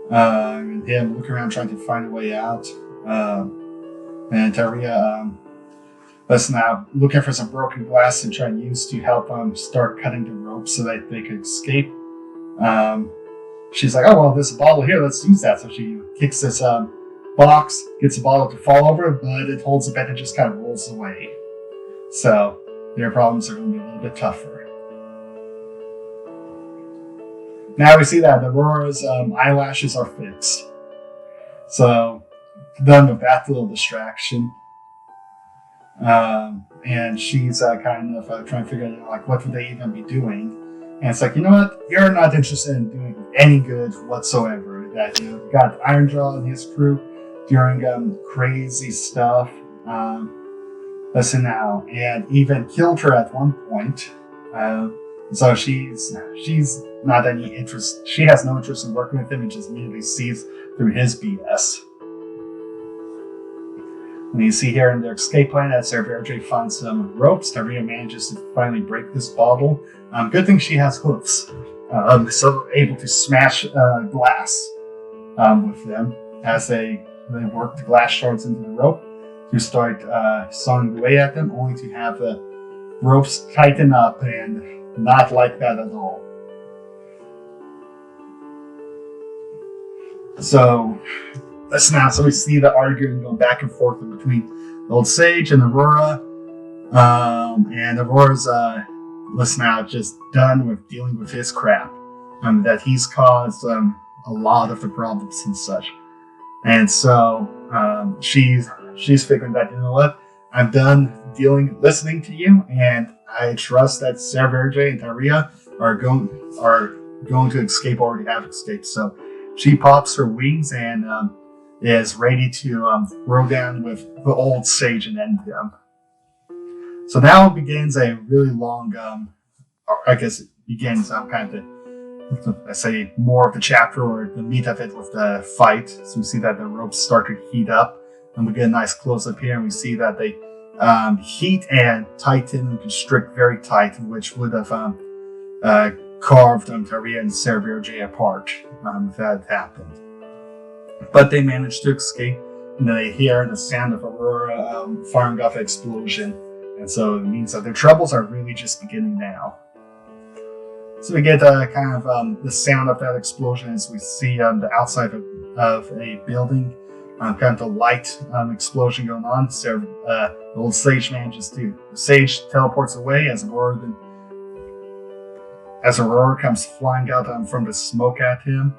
and him looking around trying to find a way out. And Tyria was now looking for some broken glass and trying to use to help start cutting the rope so that they could escape. She's like, oh, well, there's a bottle here, let's use that. So she kicks this box, gets the bottle to fall over, but it holds it back and just kind of rolls away. So their problems are going to be a little bit tougher. Now we see that Aurora's eyelashes are fixed. So done with that little distraction. And she's kind of trying to figure out, like, what would they even be doing? And it's like, you know what? You're not interested in doing any good whatsoever. That you got Ironjaw and his crew doing crazy stuff. Listen now, and even killed her at one point. So she's not any interest. She has no interest in working with him, and just immediately sees through his BS. And you see here in their escape plan that Sarah Verge finds some ropes. Tyria manages to finally break this bottle. Good thing she has hoofs, so able to smash glass with them as they work the glass shards into the rope to start sawing away at them, only to have the ropes tighten up, and not like that at all. So so we see the arguing going back and forth between the old sage and Aurora. And Aurora's just done with dealing with his crap. That he's caused a lot of the problems and such. And so she's figuring that, you know what, I'm done listening to you, and I trust that Sarah Verge and Tyria are going to escape, already have escaped. So she pops her wings and is ready to row down with the old sage and end him. So now begins a really long, kind of I say more of the chapter, or the meat of it, with the fight. So we see that the ropes start to heat up, and we get a nice close up here, and we see that they heat and tighten and constrict very tight, which would have carved Tyria and Sarah Verge apart if that had happened. But they managed to escape, and then they hear the sound of Aurora firing off an explosion, and so it means that their troubles are really just beginning now. So we get kind of the sound of that explosion as we see the outside of a building kind of the light explosion going on. So the old sage manages to sage teleports away as Aurora comes flying out from the smoke at him.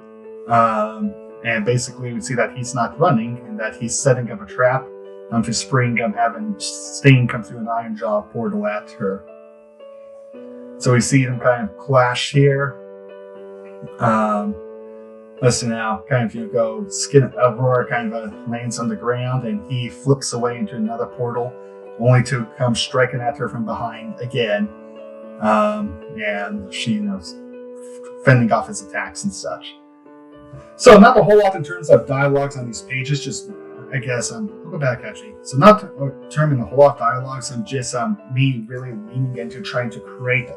And basically we see that he's not running and that he's setting up a trap to spring having Sting come through an Iron Jaw portal at her. So we see them kind of clash here. Listen now, kind of go skin Aurora kind of lands on the ground and he flips away into another portal, only to come striking at her from behind again. And she fending off his attacks and such. So not a whole lot in terms of dialogues on these pages, just I guess I'll go back actually. So not determine a whole lot of dialogues and just me really leaning into trying to create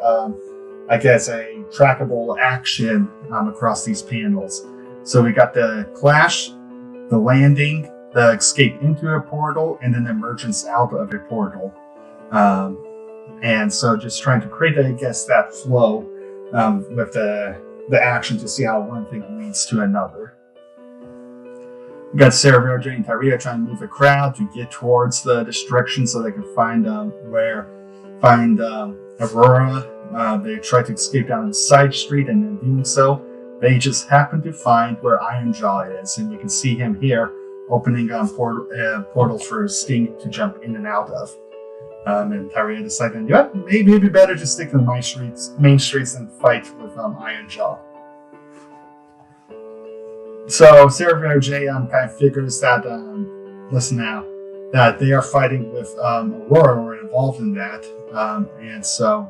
I guess a trackable action across these panels. So we got the clash, the landing, the escape into a portal, and then the emergence out of a portal. And so just trying to create, I guess, that flow with the action to see how one thing leads to another. We got Sarah, Verge, and Tyria trying to move the crowd to get towards this direction so they can find Aurora. They try to escape down the side street, and in doing so, they just happen to find where Iron Jaw is, and we can see him here opening portals for Sting to jump in and out of. And Tyria decided, maybe it'd be better to stick to the main streets than fight with Iron Jaw. So Sarah Verge kind of figures that, listen now, that they are fighting with Aurora or involved in that. And so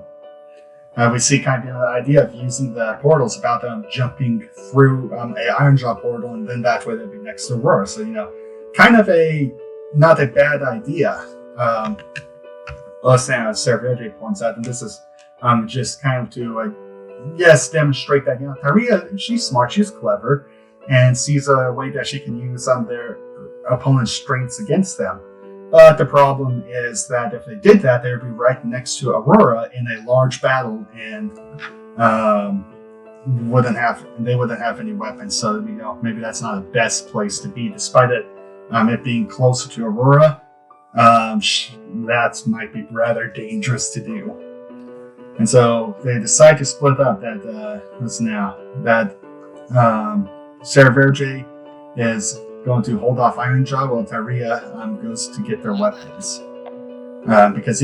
we see kind of the idea of using the portals about them jumping through a Iron Jaw portal, and then that way they'd be next to Aurora. So, kind of not a bad idea. Sarah Verge points out, and this is just kind of to, demonstrate that, Tyria, she's smart, she's clever, and sees a way that she can use their opponent's strengths against them. But the problem is that if they did that, they would be right next to Aurora in a large battle, and they wouldn't have any weapons. So maybe that's not the best place to be, despite it being closer to Aurora. That might be rather dangerous to do. And so they decide to split up. Sarah Verge is going to hold off Iron Jaw while Tyria goes to get their weapons. Because,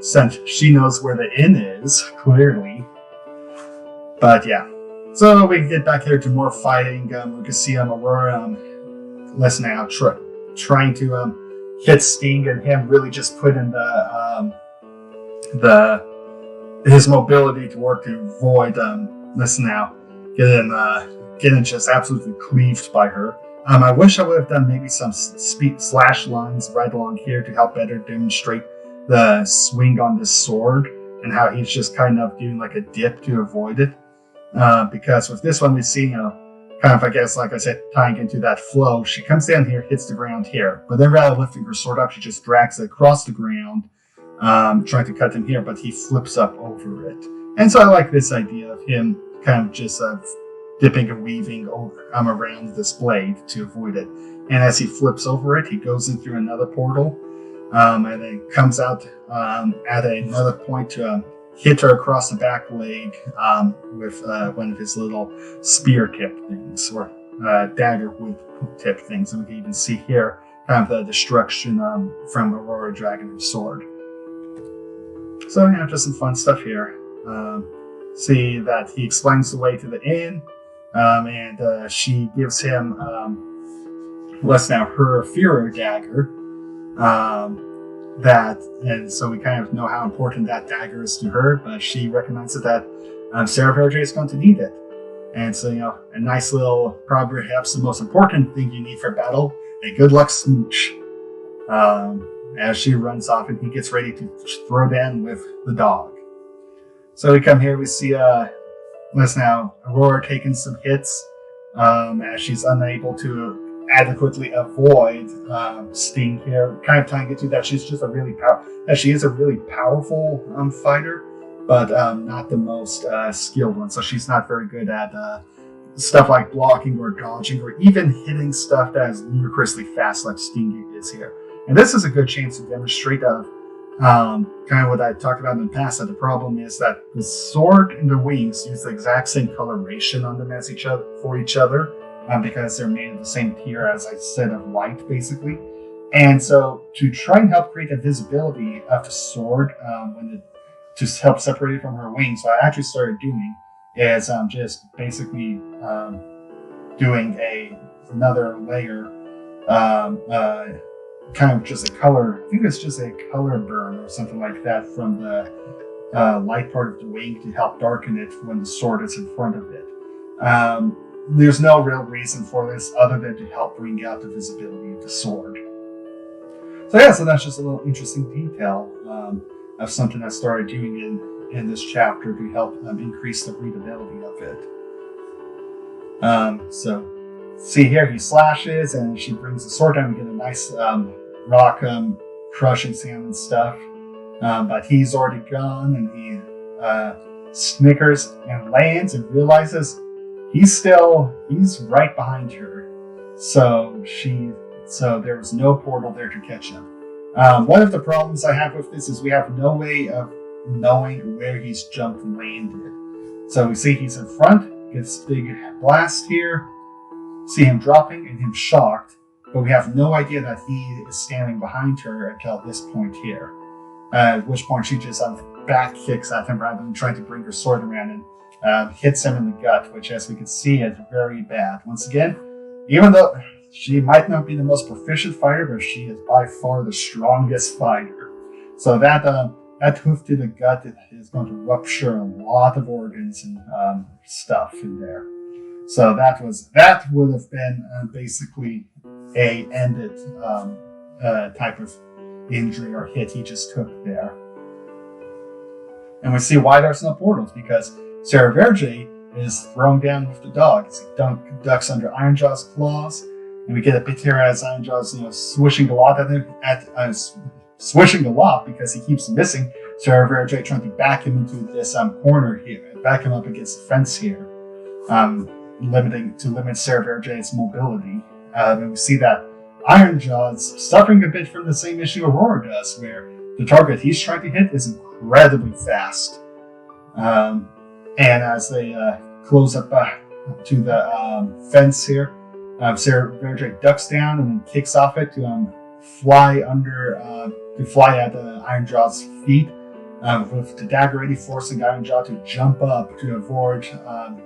since she knows where the inn is, clearly. But yeah. So we get back here to more fighting. We can see Aurora, trying to hit Sting, and him really just put in his mobility to work to avoid, getting just absolutely cleaved by her. I wish I would have done maybe some slash lines right along here to help better demonstrate the swing on this sword and how he's just kind of doing like a dip to avoid it. Because with this one we see, kind of, I guess, like I said, tying into that flow, she comes down here, hits the ground here, but then rather than lifting her sword up, she just drags it across the ground, trying to cut him here, but he flips up over it. And so I like this idea of him kind of just dipping and weaving around this blade to avoid it. And as he flips over it, he goes in through another portal, and then comes out at another point to hit her across the back leg with one of his little spear tip things, or dagger whip tip things. And we can even see here kind of the destruction from Aurora dragging her sword. So just some fun stuff here. See that he explains the way to the inn, and she gives him her Fuhrer dagger. And so we kind of know how important that dagger is to her, but she recognizes that Sarah Verge is going to need it. And so, a nice little, probably perhaps the most important thing you need for battle, a good luck smooch. As she runs off and he gets ready to throw down with the dog. So we come here, we see Aurora taking some hits as she's unable to adequately avoid Sting here, kind of tying it to that she's just she is a really powerful fighter, but not the most skilled one. So she's not very good at stuff like blocking or dodging or even hitting stuff that is ludicrously fast like Stinging is here. And this is a good chance to demonstrate kind of what I talked about in the past, that the problem is that the sword and the wings use the exact same coloration on them as each other because they're made of the same tier, as I said, of light, basically. And so to try and help create a visibility of the sword to help separate it from her wings, what I actually started doing is just basically doing another layer, kind of just a color, I think it's just a color burn or something like that from the light part of the wing to help darken it when the sword is in front of it. There's no real reason for this other than to help bring out the visibility of the sword. So yeah, so that's just a little interesting detail of something I started doing in this chapter to help increase the readability of it. So see here, he slashes and she brings the sword down. We get a nice rock crushing sound and stuff. But he's already gone, and he snickers and lands and realizes he's right behind her. So there was no portal there to catch him. One of the problems I have with this is we have no way of knowing where he's jumped and landed. So we see he's in front, gets a big blast here, see him dropping and him shocked, but we have no idea that he is standing behind her until this point here. At which point she just back kicks at him rather than trying to bring her sword around and hits him in the gut, which, as we can see, is very bad. Once again, even though she might not be the most proficient fighter, but she is by far the strongest fighter. So that hoof to the gut is going to rupture a lot of organs and stuff in there. So that would have been basically a ended type of injury or hit he just took there. And we see why there's no portals, because Sarah Verge is thrown down with the dog as he ducks under Ironjaw's claws, and we get a bit here as Ironjaw's swishing a lot swishing a lot because he keeps missing Sarah Verge, trying to back him into this corner here, back him up against the fence here, limit Sarah Verge's mobility. And we see that Ironjaw's suffering a bit from the same issue Aurora does, where the target he's trying to hit is incredibly fast. And as they close up to the fence here, Sarah Verge ducks down and then kicks off it to fly at Ironjaw's feet, with the dagger ready, forcing Ironjaw to jump up to avoid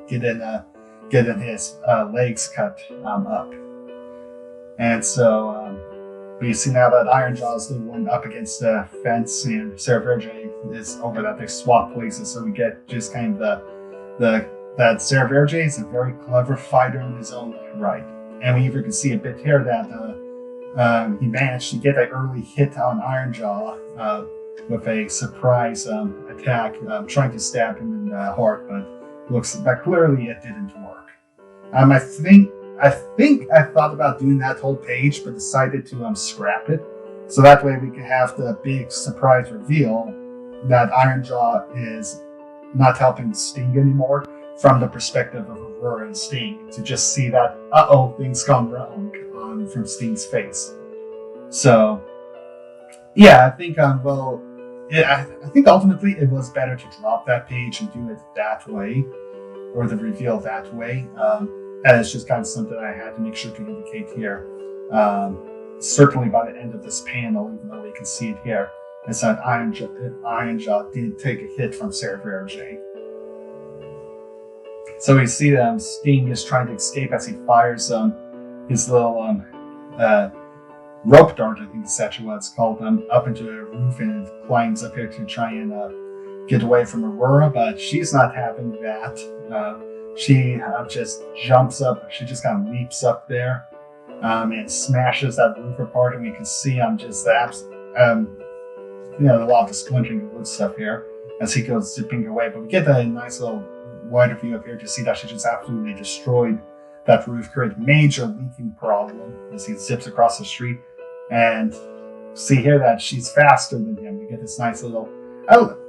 getting his legs cut up. And so we see now that Ironjaw's the one up against the fence, and Sarah Verge is over that. They swap places, so we get just kind of that Sarah Verge is a very clever fighter in his own right. And we even can see a bit here that he managed to get an early hit on Ironjaw with a surprise attack, trying to stab him in the heart, but clearly it didn't work. I think I thought about doing that whole page, but decided to scrap it, so that way we could have the big surprise reveal that Ironjaw is not helping Sting anymore from the perspective of Aurora and Sting, to just see that things gone wrong from Sting's face. So yeah, I think I think ultimately it was better to drop that page and do it that way, or the reveal that way. And it's just kind of something I had to make sure to indicate here. Certainly by the end of this panel, even though we can see it here, is that Ironjaw did take a hit from Sarah Verge. So we see that Sting is trying to escape as he fires his little rope dart, I think is actually what it's called, up into a roof, and climbs up here to try and get away from Aurora, but she's not having that. She just jumps up. She just kind of leaps up there and smashes that roof apart, and we can see just a lot of splintering of wood stuff here as he goes zipping away. But we get a nice little wider view up here to see that she just absolutely destroyed that roof, created major leaking problem as he zips across the street. And see here that she's faster than him. We get this nice little,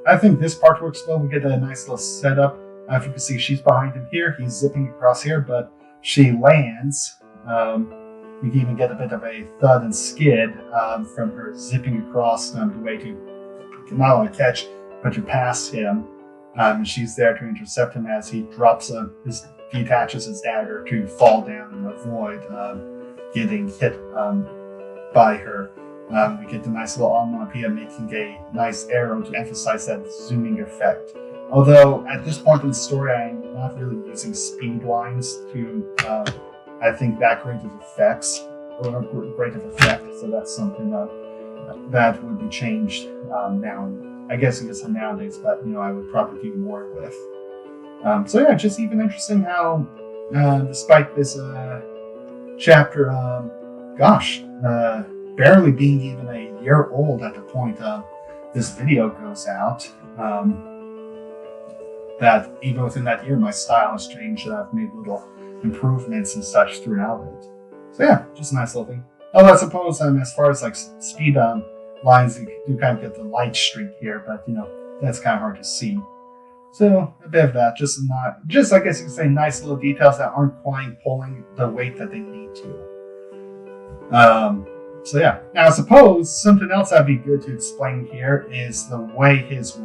I think this part works well. We get a nice little setup If you can see, she's behind him here. He's zipping across here, but she lands. You can even get a bit of a thud and skid from her zipping across the way to not only catch, but to pass him. And she's there to intercept him as he detaches his dagger to fall down and avoid getting hit by her. We get the nice little onomatopoeia making a nice arrow to emphasize that zooming effect. Although at this point in the story, I'm not really using speed lines to, I think, that great of effects, or great of effect. So that's something that would be changed now. I guess it's nowadays, but I would probably do more with. So yeah, just even interesting how, despite this chapter, barely being even a year old at the point this video goes out, that even within that year, my style has changed and I've made little improvements and such throughout it. So yeah, just a nice little thing. Although I suppose as far as like speed lines, you do kind of get the light streak here, but that's kind of hard to see. So a bit of that, just I guess you could say nice little details that aren't quite pulling the weight that they need to. So yeah, now I suppose something else that'd be good to explain here is the way his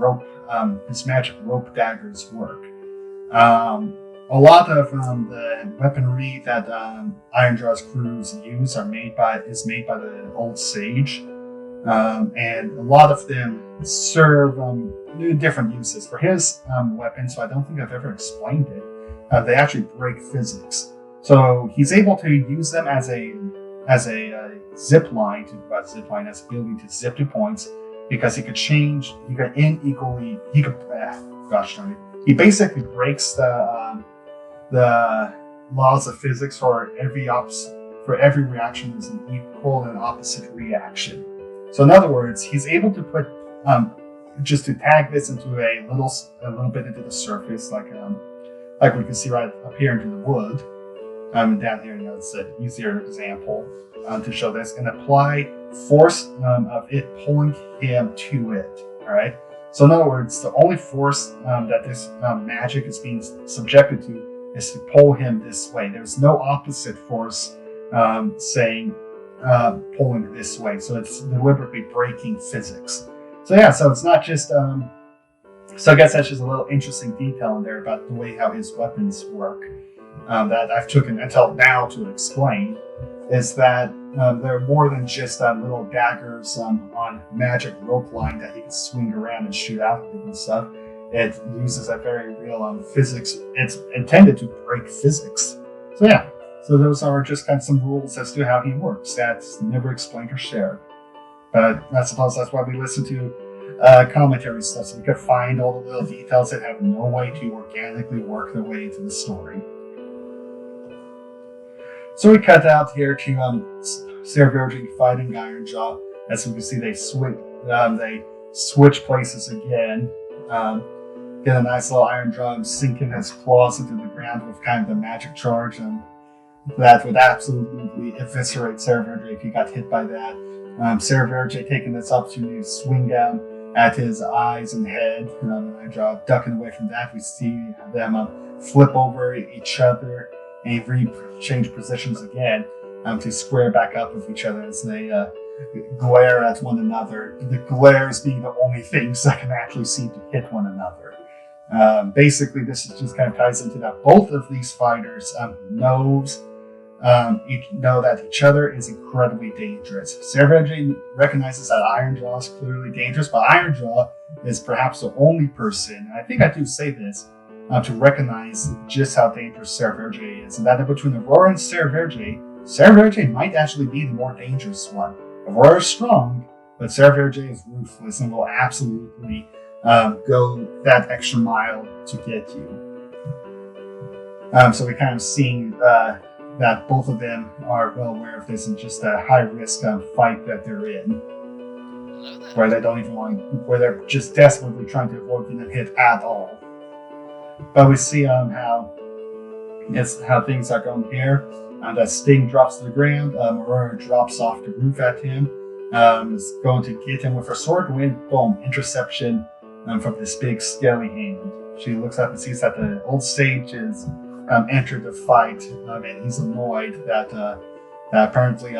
magic rope daggers work. A lot of the weaponry that Ironjaw's crews use is made by the old sage, and a lot of them serve different uses. For his weapons, so I don't think I've ever explained it. They actually break physics, so he's able to use them as a zip line as ability to zip to points, because he could basically breaks the laws of physics for every reaction. There's an equal and opposite reaction. So in other words, he's able to put just to tag this into a little bit into the surface, like we can see right up here into the wood. Down here, it's an easier example to show this, and apply force of it pulling him to it. All right. So in other words, the only force that this magic is being subjected to is to pull him this way. There's no opposite force saying pulling this way. So it's deliberately breaking physics. So yeah, so it's not just. So I guess that's just a little interesting detail in there about the way how his weapons work. That I've taken until now to explain, is that they're more than just little daggers on magic rope line that he can swing around and shoot out of it and stuff. It uses a very real physics. It's intended to break physics. So yeah, so those are just kind of some rules as to how he works. That's never explained or shared. But I suppose that's why we listen to commentary stuff, so we could find all the little details that have no way to organically work their way into the story. So we cut out here to Servergy fighting Ironjaw. As we can see, they switch places again. Get a nice little Ironjaw sinking his claws into the ground with kind of the magic charge, and that would absolutely eviscerate Servergy if he got hit by that. Servergy taking this opportunity to swing down at his eyes and head. Ironjaw ducking away from that. We see them flip over each other and change positions again to square back up with each other as they glare at one another. The glares being the only things that can actually seem to hit one another. Basically, this just kind of ties into that both of these fighters know that each other is incredibly dangerous. Servergy recognizes that Ironjaw is clearly dangerous, but Ironjaw is perhaps the only person, and I think I do say this, to recognize just how dangerous Servergy is, and that between Aurora and Servergy might actually be the more dangerous one. Aurora is strong, but Servergy is ruthless and will absolutely go that extra mile to get you. So we're kind of seeing that both of them are well aware of this and just a high-risk fight that they're in, where they don't even where they're just desperately trying to avoid getting hit at all. But we see how things are going here. That Sting drops to the ground. Aurora drops off the roof at him. Is going to get him with her sword. Boom, interception from this big scaly hand. she looks up and sees that the old sage is entered the fight, and he's annoyed that apparently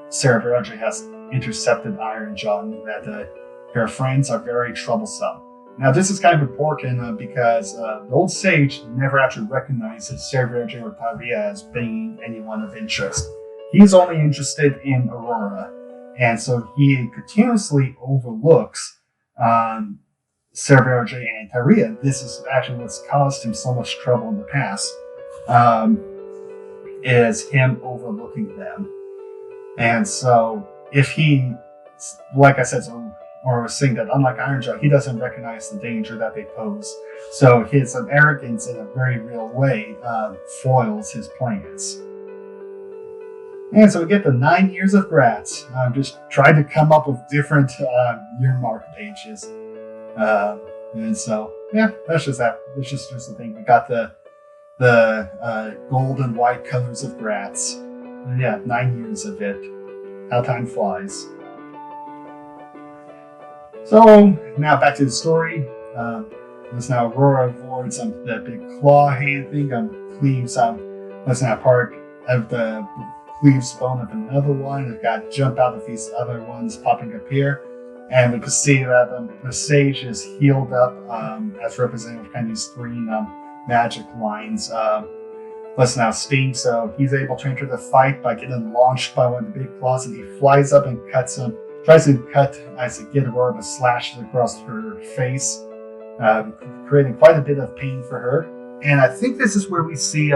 Sarah Verge has intercepted Iron John, that her friends are very troublesome. Now, this is kind of important because the old sage never actually recognizes Sarah Verge or Tyria as being anyone of interest. He's only interested in Aurora, and so he continuously overlooks Sarah Verge and Tyria. This is actually what's caused him so much trouble in the past, is him overlooking them. And so if he, like I said, or was saying that unlike Ironjaw, he doesn't recognize the danger that they pose. So his arrogance in a very real way foils his plans. And so we get the 9 years of Gratz. Just trying to come up with different year mark pages. And so, yeah, that's just that. That's just the thing. We got the gold and white colors of Gratz. And yeah, 9 years of it. How time flies. So now back to the story. Let's now Aurora avoids that big claw hand thing. Cleaves let's now part of the cleaves bone of another one. We've got jump out of these other ones popping up here. And we can see that the sage is healed up as represented with kind of these green magic lines. Let's now Sting, so he's able to enter the fight by getting launched by one of the big claws, and he flies up and cuts him. Tries to cut as a get Aurora, but slashes across her face, creating quite a bit of pain for her. And I think this is where we see,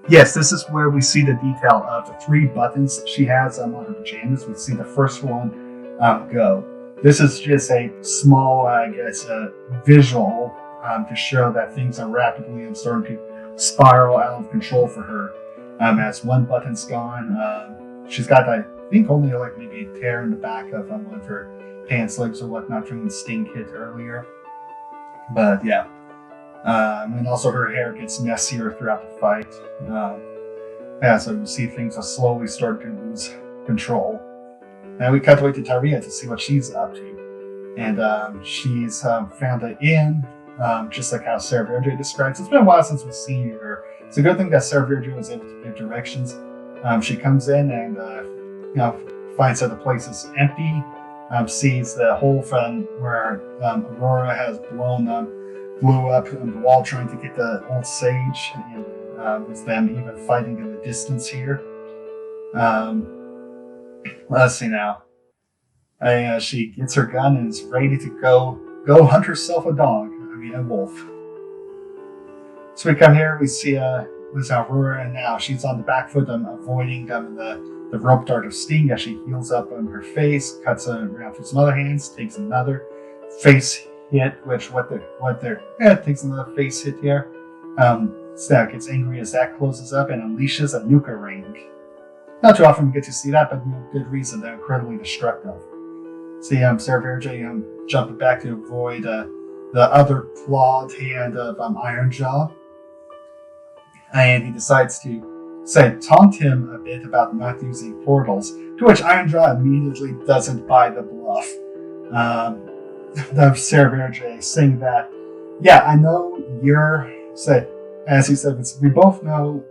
this is where we see the detail of the 3 buttons she has on her pajamas. We see the first one go. This is just a small, visual to show that things are rapidly starting to spiral out of control for her. As one button's gone, she's got I think only like maybe a tear in the back of one of her pants legs or whatnot from the Sting hit earlier. But yeah. And also her hair gets messier throughout the fight. So you see things are slowly starting to lose control. And we cut away to Tyria to see what she's up to. And she's found an inn, just like how Sarah Verge describes. It's been a while since we've seen her. It's a good thing that Sarah Verge was able to give directions. She comes in and finds that the place is empty, sees the hole from where Aurora has blew up on the wall trying to get the old sage, and with them even fighting in the distance here. Let's see now. She gets her gun and is ready to go hunt herself a wolf. So we come here, we see Aurora, and now she's on the back foot, avoiding the rope dart of Sting as she heals up on her face, cuts around through some other hands, takes another face hit, takes another face hit here. Stack gets angry as that closes up and unleashes a nuka ring. Not too often we get to see that, but for good reason. They're incredibly destructive. See, Sarah Verge jumping back to avoid the other clawed hand of Ironjaw, and he decides to taunt him a bit about not using portals, to which Ironjaw immediately doesn't buy the bluff. Sarah Verge saying that, yeah, I know as he said, we both know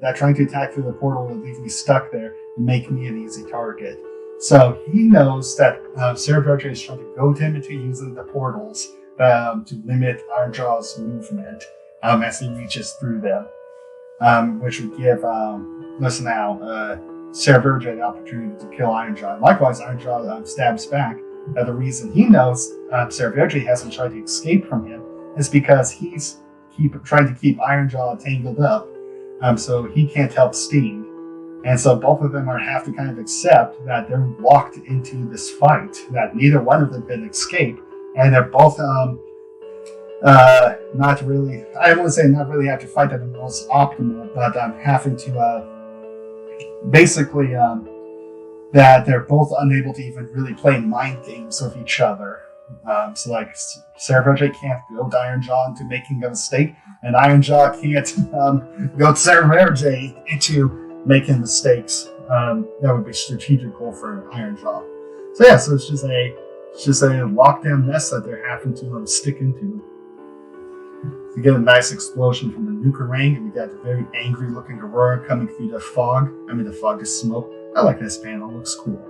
that trying to attack through the portal will leave me stuck there and make me an easy target. So he knows that Sarah Verge is trying to goad him into using the portals to limit Ironjaw's movement as he reaches through them. Which would give Sarah Verge the opportunity to kill Ironjaw. Likewise, Ironjaw stabs back. The reason he knows Sarah Verge hasn't tried to escape from him is because he's trying to keep Ironjaw tangled up, so he can't help Sting. And so both of them have to kind of accept that they're locked into this fight, that neither one of them can escape, and they're both not really have to fight at the most optimal, but having to basically that they're both unable to even really play mind games with each other. So like Sarah Verge can't goad Ironjaw into making a mistake, and Ironjaw can't goad Sarah Verge into making mistakes. That would be strategical for Ironjaw. So yeah, so it's just a lockdown mess that they're having to stick into. We get a nice explosion from the Nebeker ring, and we get a very angry-looking Aurora coming through the fog. The fog is smoke. I like this panel; it looks cool.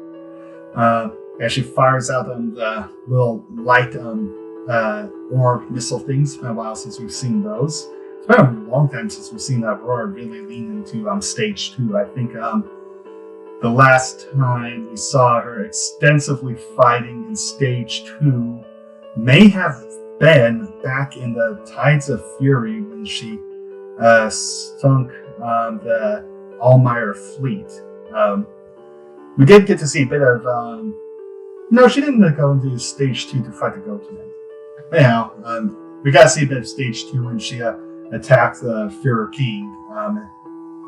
And she fires out the little light orb missile things. It's been a while since we've seen those. It's been a long time since we've seen Aurora really lean into stage 2. I think the last time we saw her extensively fighting in stage 2 may have been back in the Tides of Fury when she sunk the Almier fleet. We did get to see a bit of... no, she didn't go into stage 2 to fight the Goatman. Anyhow, we got to see a bit of stage 2 when she attacked the Fairer King,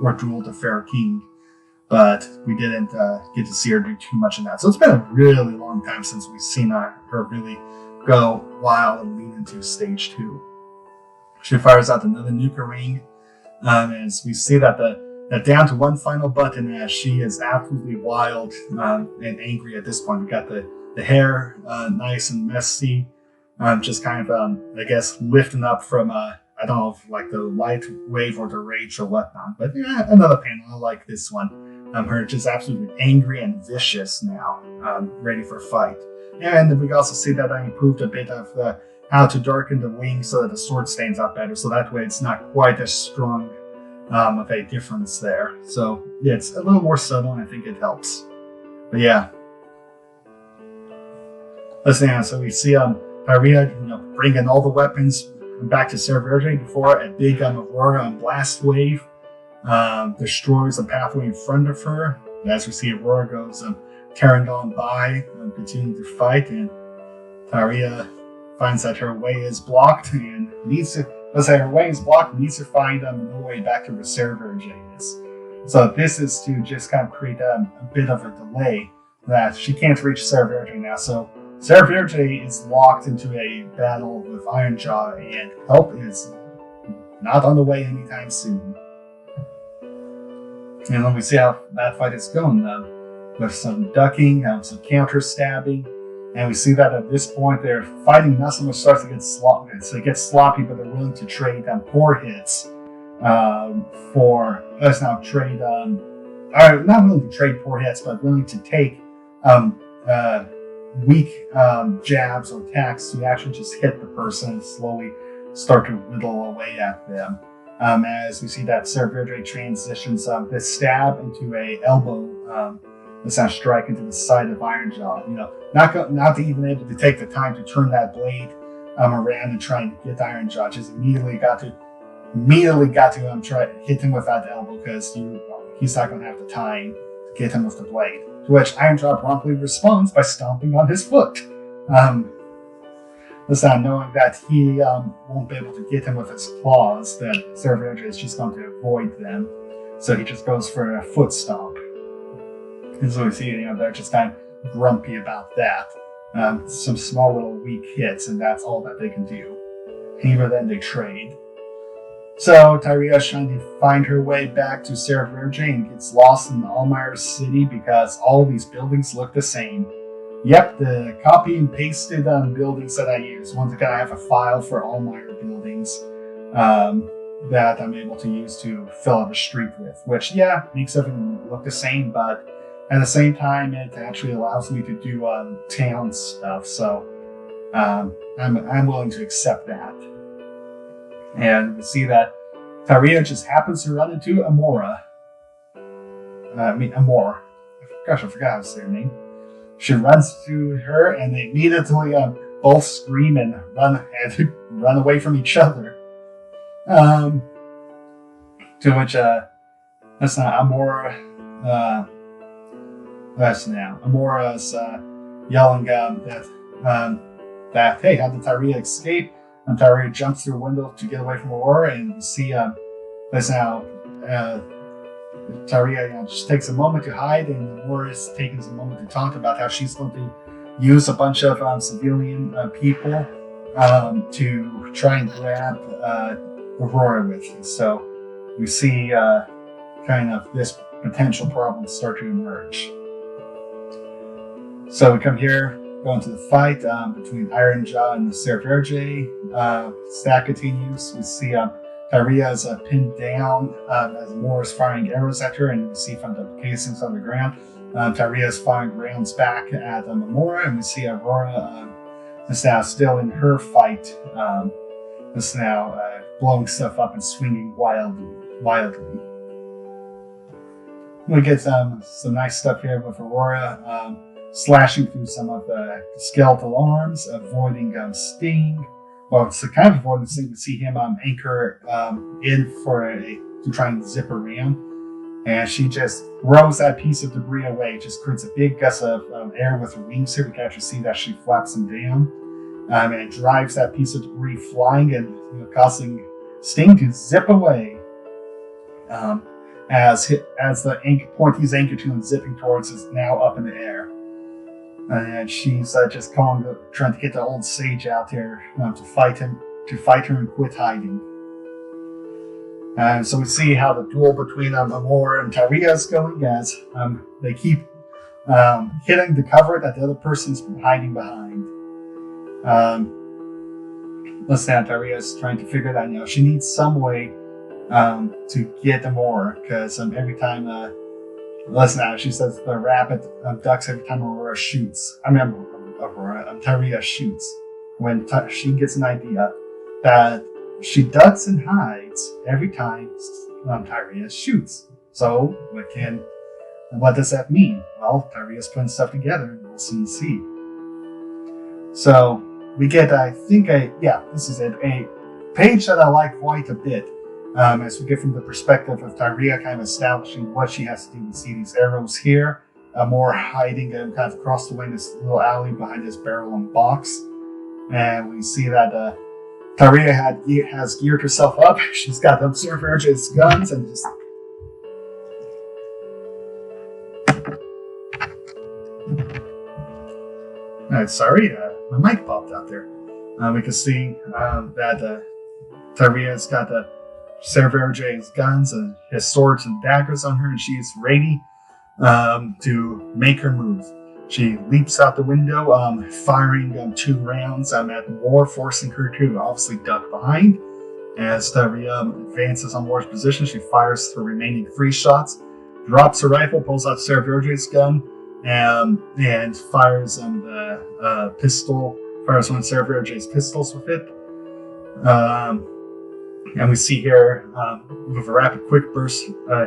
or dueled the Fairer King. But we didn't get to see her do too much in that. So it's been a really long time since we've seen her really go wild and lean into stage 2. She fires out another Nebeker ring, as we see that down to one final button, as she is absolutely wild and angry at this point. We got the hair nice and messy, just kind of I guess lifting up from I don't know if like the light wave or the rage or whatnot. But yeah, another panel. I like this one. Her just absolutely angry and vicious now, ready for a fight. And we also see that I improved a bit of how to darken the wings so that the sword stands out better. So that way it's not quite as strong of a difference there. So yeah, it's a little more subtle, and I think it helps. But yeah. Listen, so we see Tyria, bringing all the weapons back to Serverge before a big Aurora blast wave destroys the pathway in front of her. As we see, Aurora goes tearing on by, continuing to fight, and Tyria finds that her way is blocked and needs to find no way back to where Serverge is. So this is to just kind of create a bit of a delay that she can't reach Serverge now. So Serverge is locked into a battle with Ironjaw, and help is not on the way anytime soon. And then we see how that fight is going, with some ducking, some counter stabbing, and we see that at this point they're fighting not so much starts to get sloppy, so it gets sloppy, but they're willing to trade poor hits for us now trade are not willing to trade poor hits, but willing to take weak jabs or attacks to actually just hit the person and slowly start to whittle away at them. As we see that Serverge transitions this stab into a elbow, this strike into the side of Ironjaw. Not to even able to take the time to turn that blade around and try and get Ironjaw. Just immediately got to try to hit him with that elbow, because he's not going to have the time to get him with the blade. To which Ironjaw promptly responds by stomping on his foot. Knowing that he won't be able to get him with his claws, that Serverge is just going to avoid them. So he just goes for a foot stomp. And so we see, they're just kind of grumpy about that. Some small little weak hits, and that's all that they can do. And even then they trade. So Tyria is trying to find her way back to Serverge and gets lost in the Almier city because all of these buildings look the same. Yep, the copy and pasted buildings that I use. Once again, I have a file for Almier buildings that I'm able to use to fill out a street with, which, yeah, makes everything look the same, but at the same time, it actually allows me to do town stuff, so I'm willing to accept that. And we see that Tyria just happens to run into Amora. Amor. Gosh, I forgot how to say her name. She runs to her, and they immediately both scream and run away from each other. To which that's not Amora. Amora's yelling that hey, how did Tyria escape? And Tyria jumps through a window to get away from Aurora, and we see that's now Tyria just takes a moment to hide, and Aurora is taking a moment to talk about how she's going to use a bunch of civilian people to try and grab Aurora with you. So we see kind of this potential problem start to emerge. So we come here go into the fight between Iron Jaw and Serverge. That continues. We see Tyria is pinned down as Moore is firing arrows at her, and we see from the casings on the ground, Tyria is firing rounds back at Amora, and we see Aurora is now still in her fight. Is now blowing stuff up and swinging wildly. We get some nice stuff here with Aurora slashing through some of the skeletal arms, avoiding Sting. Well, it's kind of avoiding Sting. We see him anchor in to try and zip around. And she just throws that piece of debris away. Just creates a big gust of air with her wings here. We can actually see that she flaps them down. And it drives that piece of debris flying and causing Sting to zip away. As the point he's anchored to and zipping towards is now up in the air. And she's just trying to get the old sage out there to fight her and quit hiding. So we see how the duel between Amor and Tyria is going as they keep hitting the cover that the other person's hiding behind. Listen, Tyria is trying to figure that out. She needs some way to get Amor, because every time she says the rabbit ducks every time Aurora shoots. Tyria shoots. When she gets an idea that she ducks and hides every time Tyria shoots. So what does that mean? Well, Tyria's putting stuff together, and we'll soon see. So we get, this is it, a page that I like quite a bit. As we get from the perspective of Tyria kind of establishing what she has to do. We see these arrows here, more hiding kind of across the way in this little alley behind this barrel and box. And we see that Tyria has geared herself up. She's got the Serverge's guns and just... Sorry, my mic popped out there. We can see that Tyria's got the Serverge's guns and his swords and daggers on her, and she's ready to make her move. She leaps out the window, firing 2 rounds at Moore, forcing her to obviously duck behind. As Tyria advances on Moore's position, she fires her remaining 3 shots, drops her rifle, pulls out Serverge's gun, and fires the pistol. Fires one of Serverge's pistols with it. And we see here, with a rapid quick burst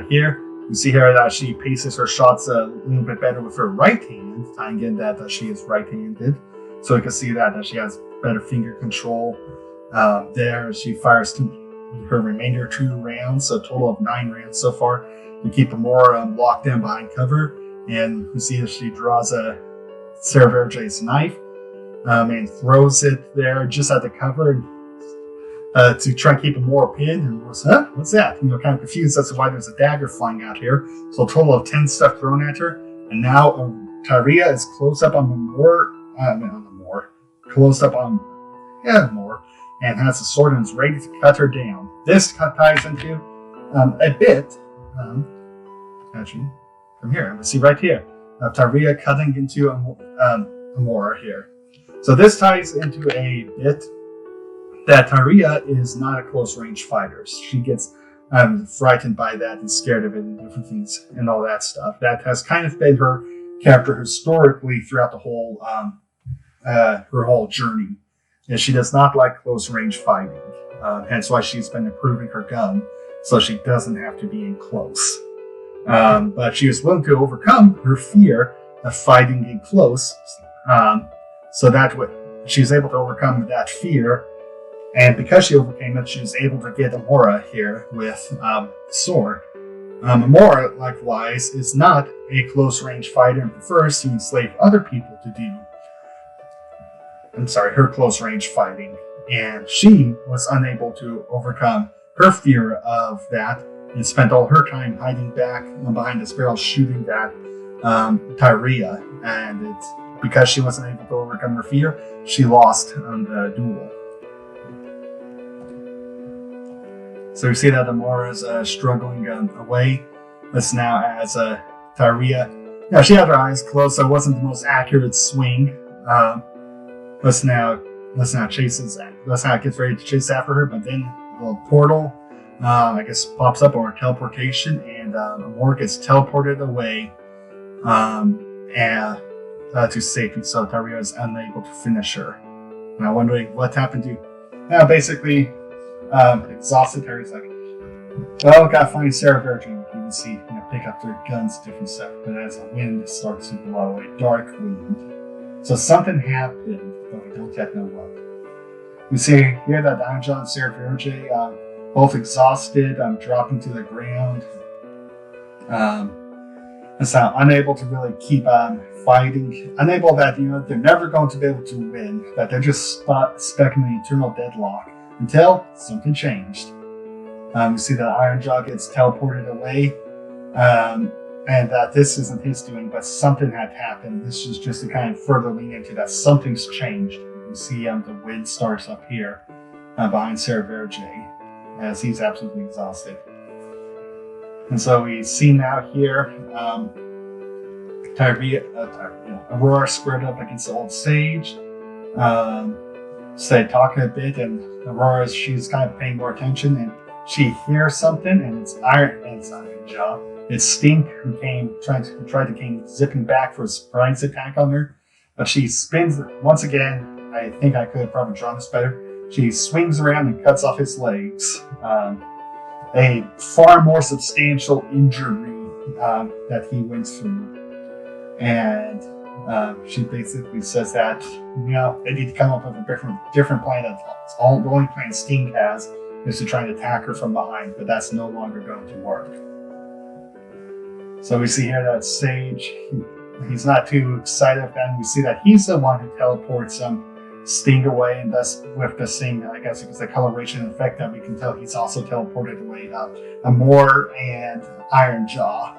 here, we see here that she paces her shots a little bit better with her right hand, tying in that she is right-handed. So we can see that she has better finger control there. She fires her remainder 2 rounds, so a total of 9 rounds so far, to keep her more locked in behind cover. And we see that she draws a Serverge's knife and throws it there just at the cover to try and keep him more pinned. And goes, what's that? Kind of confused as to why there's a dagger flying out here. So a total of 10 stuff thrown at her. And now Tyria is close up on Moore, and has a sword and is ready to cut her down. This ties into a bit, actually, from here. I'm going to see right here, of Tyria cutting into Amora here. So this ties into a bit that Tyria is not a close-range fighter. She gets frightened by that and scared of it and different things and all that stuff. That has kind of been her character historically throughout the whole her whole journey. And she does not like close-range fighting. Hence why she's been improving her gun so she doesn't have to be in close. But she is willing to overcome her fear of fighting in close. So that she's able to overcome that fear. And because she overcame it, she was able to get Amora here with sword. Amora, likewise, is not a close-range fighter and prefers to enslave other people to do her close-range fighting. And she was unable to overcome her fear of that and spent all her time hiding back behind this barrel shooting at Tyria. And it's because she wasn't able to overcome her fear, she lost on the duel. So we see that Amora is struggling away. This now as Tyria. Now she had her eyes closed, so it wasn't the most accurate swing. let's now gets ready to chase after her, but then a little portal, I guess, pops up, or teleportation, and Amor gets teleported away, and to safety, so Taria is unable to finish her. And I'm wondering what happened to. Now, basically, exhausted, Taria's like, well, gotta find Sarah Virgin. You can see, pick up their guns, different stuff. But as the wind starts to blow, a dark wind. So something happened, but we don't yet know what. We see here that Anja and Sarah Virgin, both exhausted, dropping to the ground. And so unable to really keep on fighting. Unable that, they're never going to be able to win. That they're just stuck in the eternal deadlock until something changed. We see that Ironjaw gets teleported away, and that this isn't his doing, but something had happened. This is just to kind of further lean into that something's changed. We see the wind starts up here behind Sarah Verge, as he's absolutely exhausted. And so we see now here Aurora squared up against the old sage. Say talking a bit, and Aurora, she's kind of paying more attention, and she hears something, and it's Ironjaw. It's Stink who tried to came zipping back for a surprise attack on her, but she spins once again. I think I could have probably drawn this better. She swings around and cuts off his legs. A far more substantial injury that he went through, and she basically says that they need to come up with a different plan. The only plan Sting has is to try and attack her from behind, but that's no longer going to work. So we see here that Sage, he's not too excited about that, and we see that he's the one who teleports Sting away, and thus with the same, I guess it's a coloration effect that we can tell he's also teleported away Amor and Ironjaw.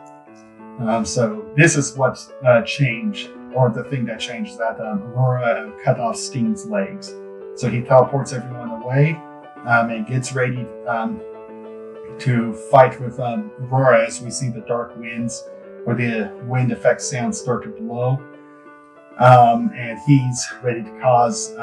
So this is what changed, or the thing that changed, that Aurora cut off Sting's legs. So he teleports everyone away and gets ready to fight with Aurora, as we see the dark winds, or the wind effect sounds start to blow. And he's ready to cause,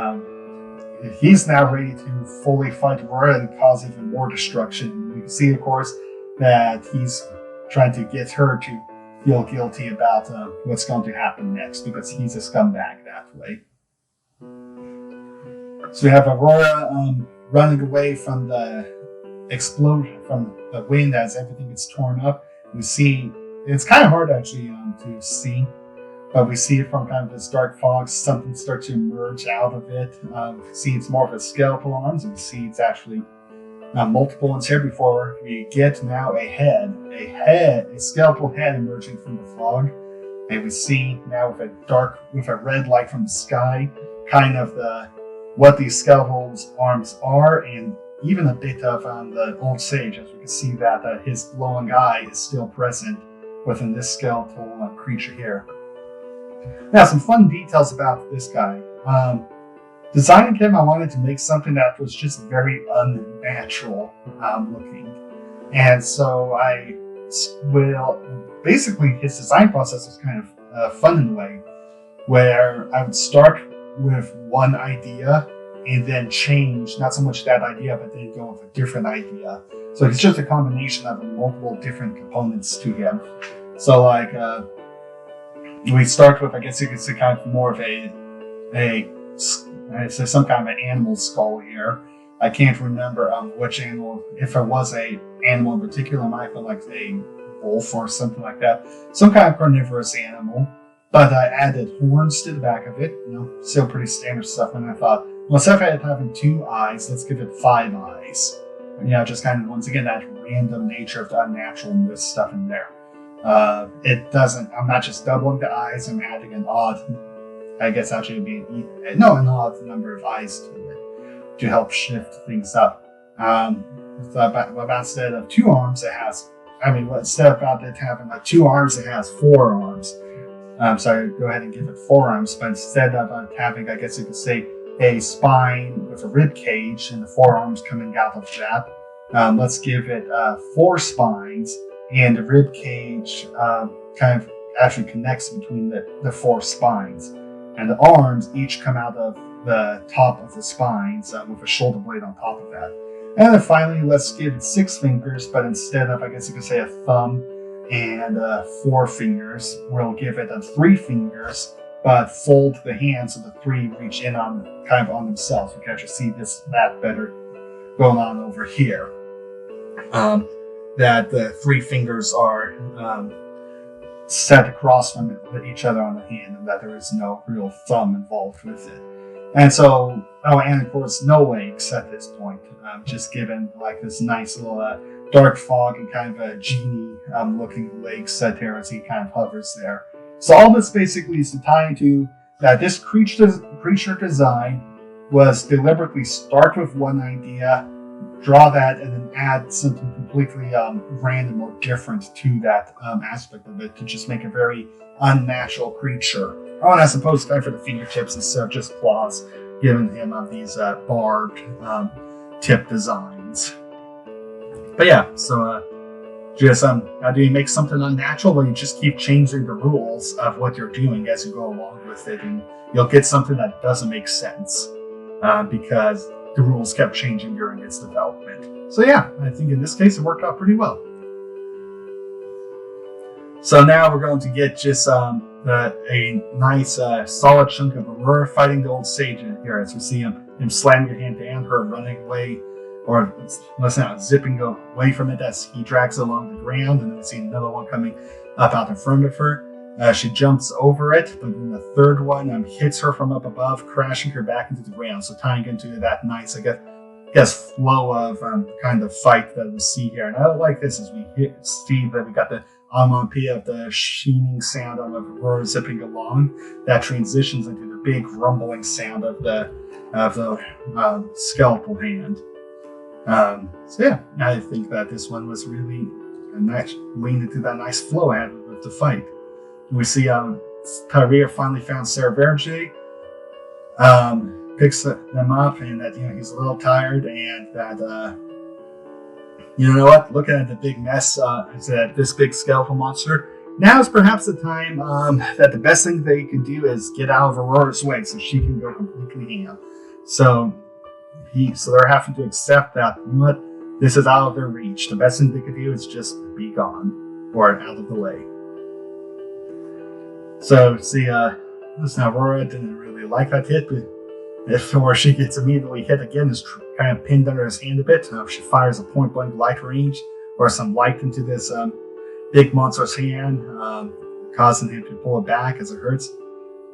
he's now ready to fully fight Aurora and cause even more destruction. We can see, of course, that he's trying to get her to feel guilty about what's going to happen next, because he's a scumbag that way. So we have Aurora running away from the explosion, from the wind, as everything gets torn up. We see, it's kind of hard actually to see, but we see it from kind of this dark fog, something starts to emerge out of it. We see it's more of a skeletal arms, and we see it's actually multiple ones here before we get now a skeletal head emerging from the fog. And we see now with a red light from the sky, kind of what these skeletal arms are, and even a bit of the old sage, as we can see that his glowing eye is still present within this skeletal creature here. Now, some fun details about this guy. Designing him, I wanted to make something that was just very unnatural looking. And so basically his design process was kind of fun in a way, where I would start with one idea and then change, not so much that idea, but then go with a different idea. So it's just a combination of multiple different components to him. So we start with, I guess you could say, kind of more of some kind of an animal skull here. I can't remember which animal, if it was a animal in particular, it might have been like a wolf or something like that. Some kind of carnivorous animal. But I added horns to the back of it, still pretty standard stuff. And I thought, well, instead of having 2 eyes, let's give it 5 eyes. Just kind of, once again, that random nature of the unnaturalness stuff in there. I'm not just doubling the eyes, I'm adding an odd, I guess actually it would be an odd number of eyes to it to help shift things up. Instead of 2 arms, instead of it having 2 arms, it has 4 arms. So I go ahead and give it 4 arms, but instead of having, I guess you could say, a spine with a rib cage and the 4 arms coming out of that, let's give it 4 spines, and the rib cage kind of actually connects between the 4 spines. and the arms each come out of the top of the spines with a shoulder blade on top of that. And then finally, let's give it 6 fingers, but instead of, I guess you could say, a thumb and 4 fingers, we'll give it 3 fingers, but fold the hands so the 3 reach in on kind of on themselves. You can actually see that better going on over here. That the 3 fingers are set across from each other on the hand, and that there is no real thumb involved with it. And so, and of course, no legs at this point. Just given like this nice little dark fog and kind of a genie looking leg set there as he kind of hovers there. So all this basically is to tie into that this creature design was deliberately start with one idea, draw that, and then add something completely random or different to that aspect of it to just make a very unnatural creature. Oh, and I suppose kind of for the fingertips instead of just claws, giving him these barbed tip designs. But yeah, so just how do you make something unnatural? Well, you just keep changing the rules of what you're doing as you go along with it, and you'll get something that doesn't make sense because the rules kept changing during its development. So yeah, I think in this case it worked out pretty well. So now we're going to get just a nice solid chunk of Aurora fighting the old sage in here as we see him slam your hand down, her running away, or let's not zipping away from it as he drags it along the ground, and then we see another one coming up out in front of her. She jumps over it, but then the third one hits her from up above, crashing her back into the ground. So tying into that nice, I guess flow of kind of fight that we see here. And I like this as we see that we got the Almier of the sheening sound of Aurora zipping along that transitions into the big rumbling sound of the skeletal hand. So yeah, I think that this one was really a nice lean into that nice flow ahead of the fight. We see Tyria finally found Sarah Verge, picks them up, and that he's a little tired, and that you know what? Looking at the big mess, is that this big skeletal monster. Now is perhaps the time that the best thing they can do is get out of Aurora's way so she can go completely ham. So they're having to accept that, you know what? This is out of their reach. The best thing they could do is just be gone or out of the way. So see, listen, Aurora didn't really like that hit, but or she gets immediately hit again, is kind of pinned under his hand a bit. She fires a point blank light range or some light into this big monster's hand, causing him to pull it back as it hurts.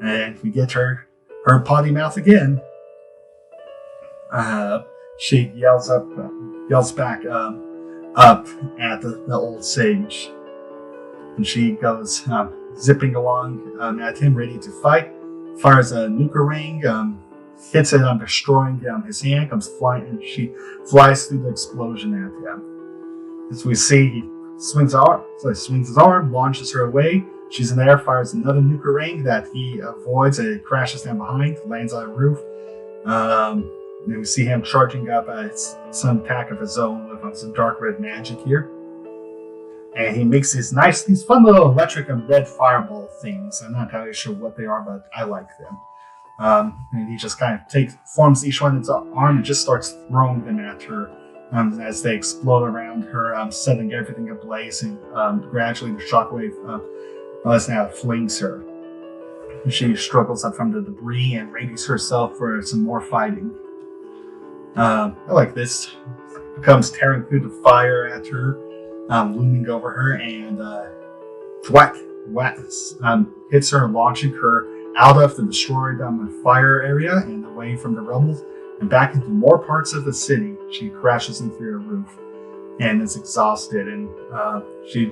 And we get her potty mouth again. She yells back up at the old sage, and she goes zipping along at him, ready to fight. Fires a nuka ring, hits it on destroying his hand, comes flying, and she flies through the explosion at him. As we see, he swings his arm, launches her away. She's in the air, fires another nuka ring that he avoids, and it crashes down behind, lands on a roof. And we see him charging up some attack of his own with some dark red magic here. And he makes these fun little electric and red fireball things. I'm not entirely sure what they are, but I like them. And he just kind of forms each one in his arm and just starts throwing them at her as they explode around her, setting everything ablaze, and gradually the shockwave now flings her. She struggles up from the debris and readies herself for some more fighting. I like this. Comes tearing through the fire at her, looming over her, and whack, hits her, launching her out of the destroyed fire area and away from the rubble and back into more parts of the city. She crashes in through a roof and is exhausted, and she,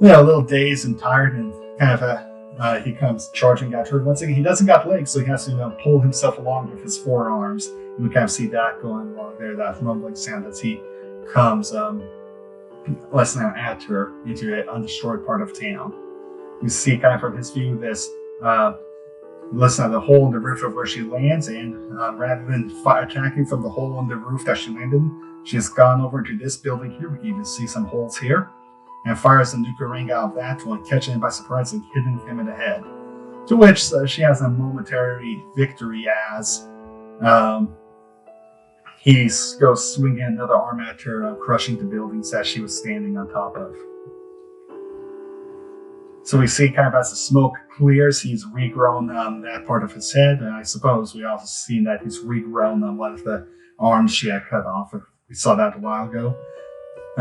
a little dazed and tired, and kind of he comes charging at her. Once again, he doesn't got legs, so he has to pull himself along with his forearms. And we kind of see that going along there, that rumbling sound as he comes less now at her into an undestroyed part of town. You see kind of from his view this listen to the hole in the roof of where she lands, and rather than attacking from the hole in the roof that she landed in, she's gone over to this building here. We can even see some holes here, and fires the nuka ring out of that one, catching him by surprise and hitting him in the head. To which she has a momentary victory as he goes swinging another arm at her, crushing the buildings that she was standing on top of. So we see kind of as the smoke clears, he's regrown that part of his head, and I suppose we also see that he's regrown on one of the arms she had cut off. We saw that a while ago.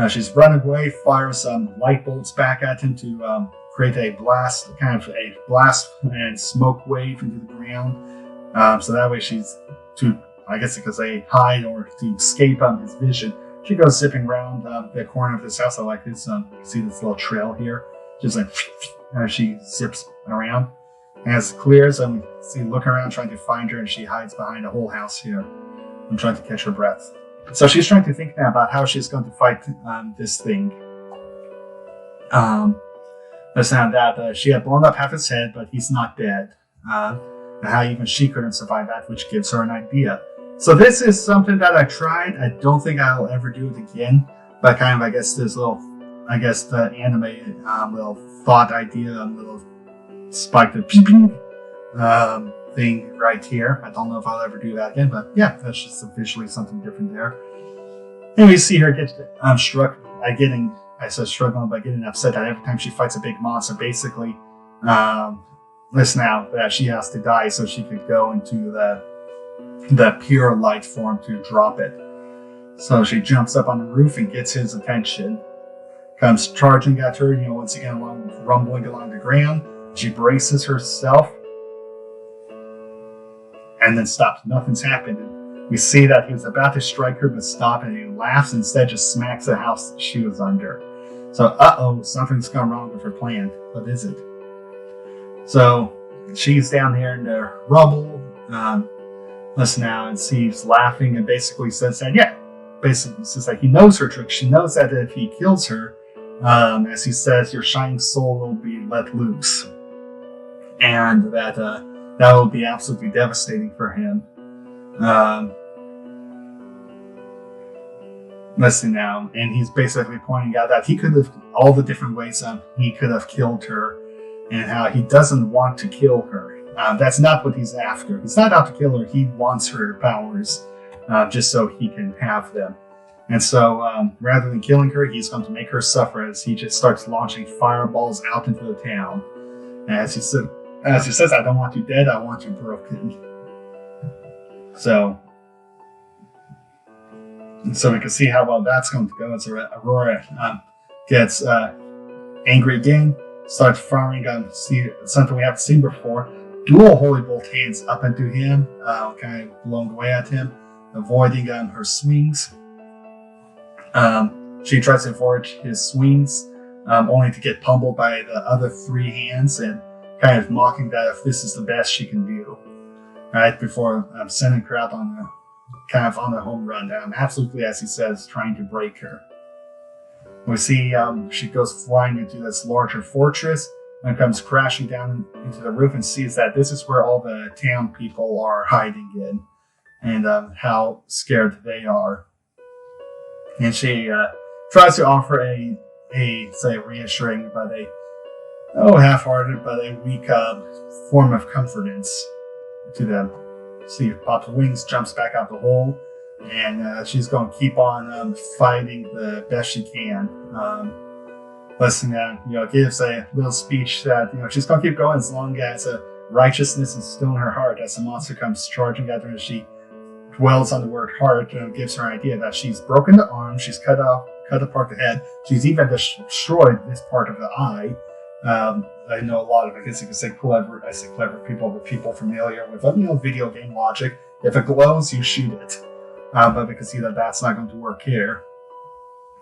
She's running away, fires some light bolts back at him to create a blast and smoke wave into the ground. So that way she's I guess because they hide or to escape his vision. She goes zipping around the corner of this house. I like this. You see this little trail here. Just like as she zips around. As it clears, see looking around trying to find her, and she hides behind a whole house here. I'm trying to catch her breath. So she's trying to think now about how she's going to fight this thing. Let's now that she had blown up half his head, but he's not dead. And how even she couldn't survive that, which gives her an idea. So this is something that I tried. I don't think I'll ever do it again. But kind of, I guess, this little, the anime little thought idea, little spike the thing right here. I don't know if I'll ever do that again, but yeah, that's just visually something different there. And we see her get struggling by getting upset that every time she fights a big monster, basically, listen now that she has to die so she could go into the pure light form to drop it. So she jumps up on the roof and gets his attention. Comes charging at her, once again rumbling along the ground. She braces herself and then stops. Nothing's happening. We see that he was about to strike her but stop, and he laughs and instead just smacks the house that she was under. So, something's gone wrong with her plan. What is it? So she's down here in the rubble. Listen now, and she's laughing and basically says that, he knows her trick. She knows that if he kills her, as he says, your shining soul will be let loose. And that will be absolutely devastating for him. Listen now, and he's basically pointing out that he could have, all the different ways he could have killed her, and how he doesn't want to kill her. That's not what he's after. He's not out to kill her. He wants her powers, just so he can have them. And so, rather than killing her, he's going to make her suffer as he just starts launching fireballs out into the town. As he says, I don't want you dead, I want you broken. So we can see how well that's going to go. As Aurora gets angry again, starts firing something we haven't seen before. Dual holy bolt hands up into him, kind of blown away at him, avoiding her swings. She tries to avoid his swings, only to get pummeled by the other three hands, and kind of mocking that if this is the best she can do. Right before sending her out on a home run, absolutely, as he says, trying to break her. We see she goes flying into this larger fortress and comes crashing down into the roof and sees that this is where all the town people are hiding in, and how scared they are. And she tries to offer a reassuring, but half-hearted, but a weak form of comfortance to them. See, pops wings, jumps back out the hole, and she's going to keep on fighting the best she can. Gives a little speech that she's going to keep going as long as righteousness is still in her heart. As the monster comes charging at her, and she dwells on the word heart, and gives her an idea that she's broken the arm, she's cut apart the head, she's even destroyed this part of the eye. I know a lot of, I guess you could say clever people, but people familiar with video game logic. If it glows, you shoot it. But we can see that that's not going to work here.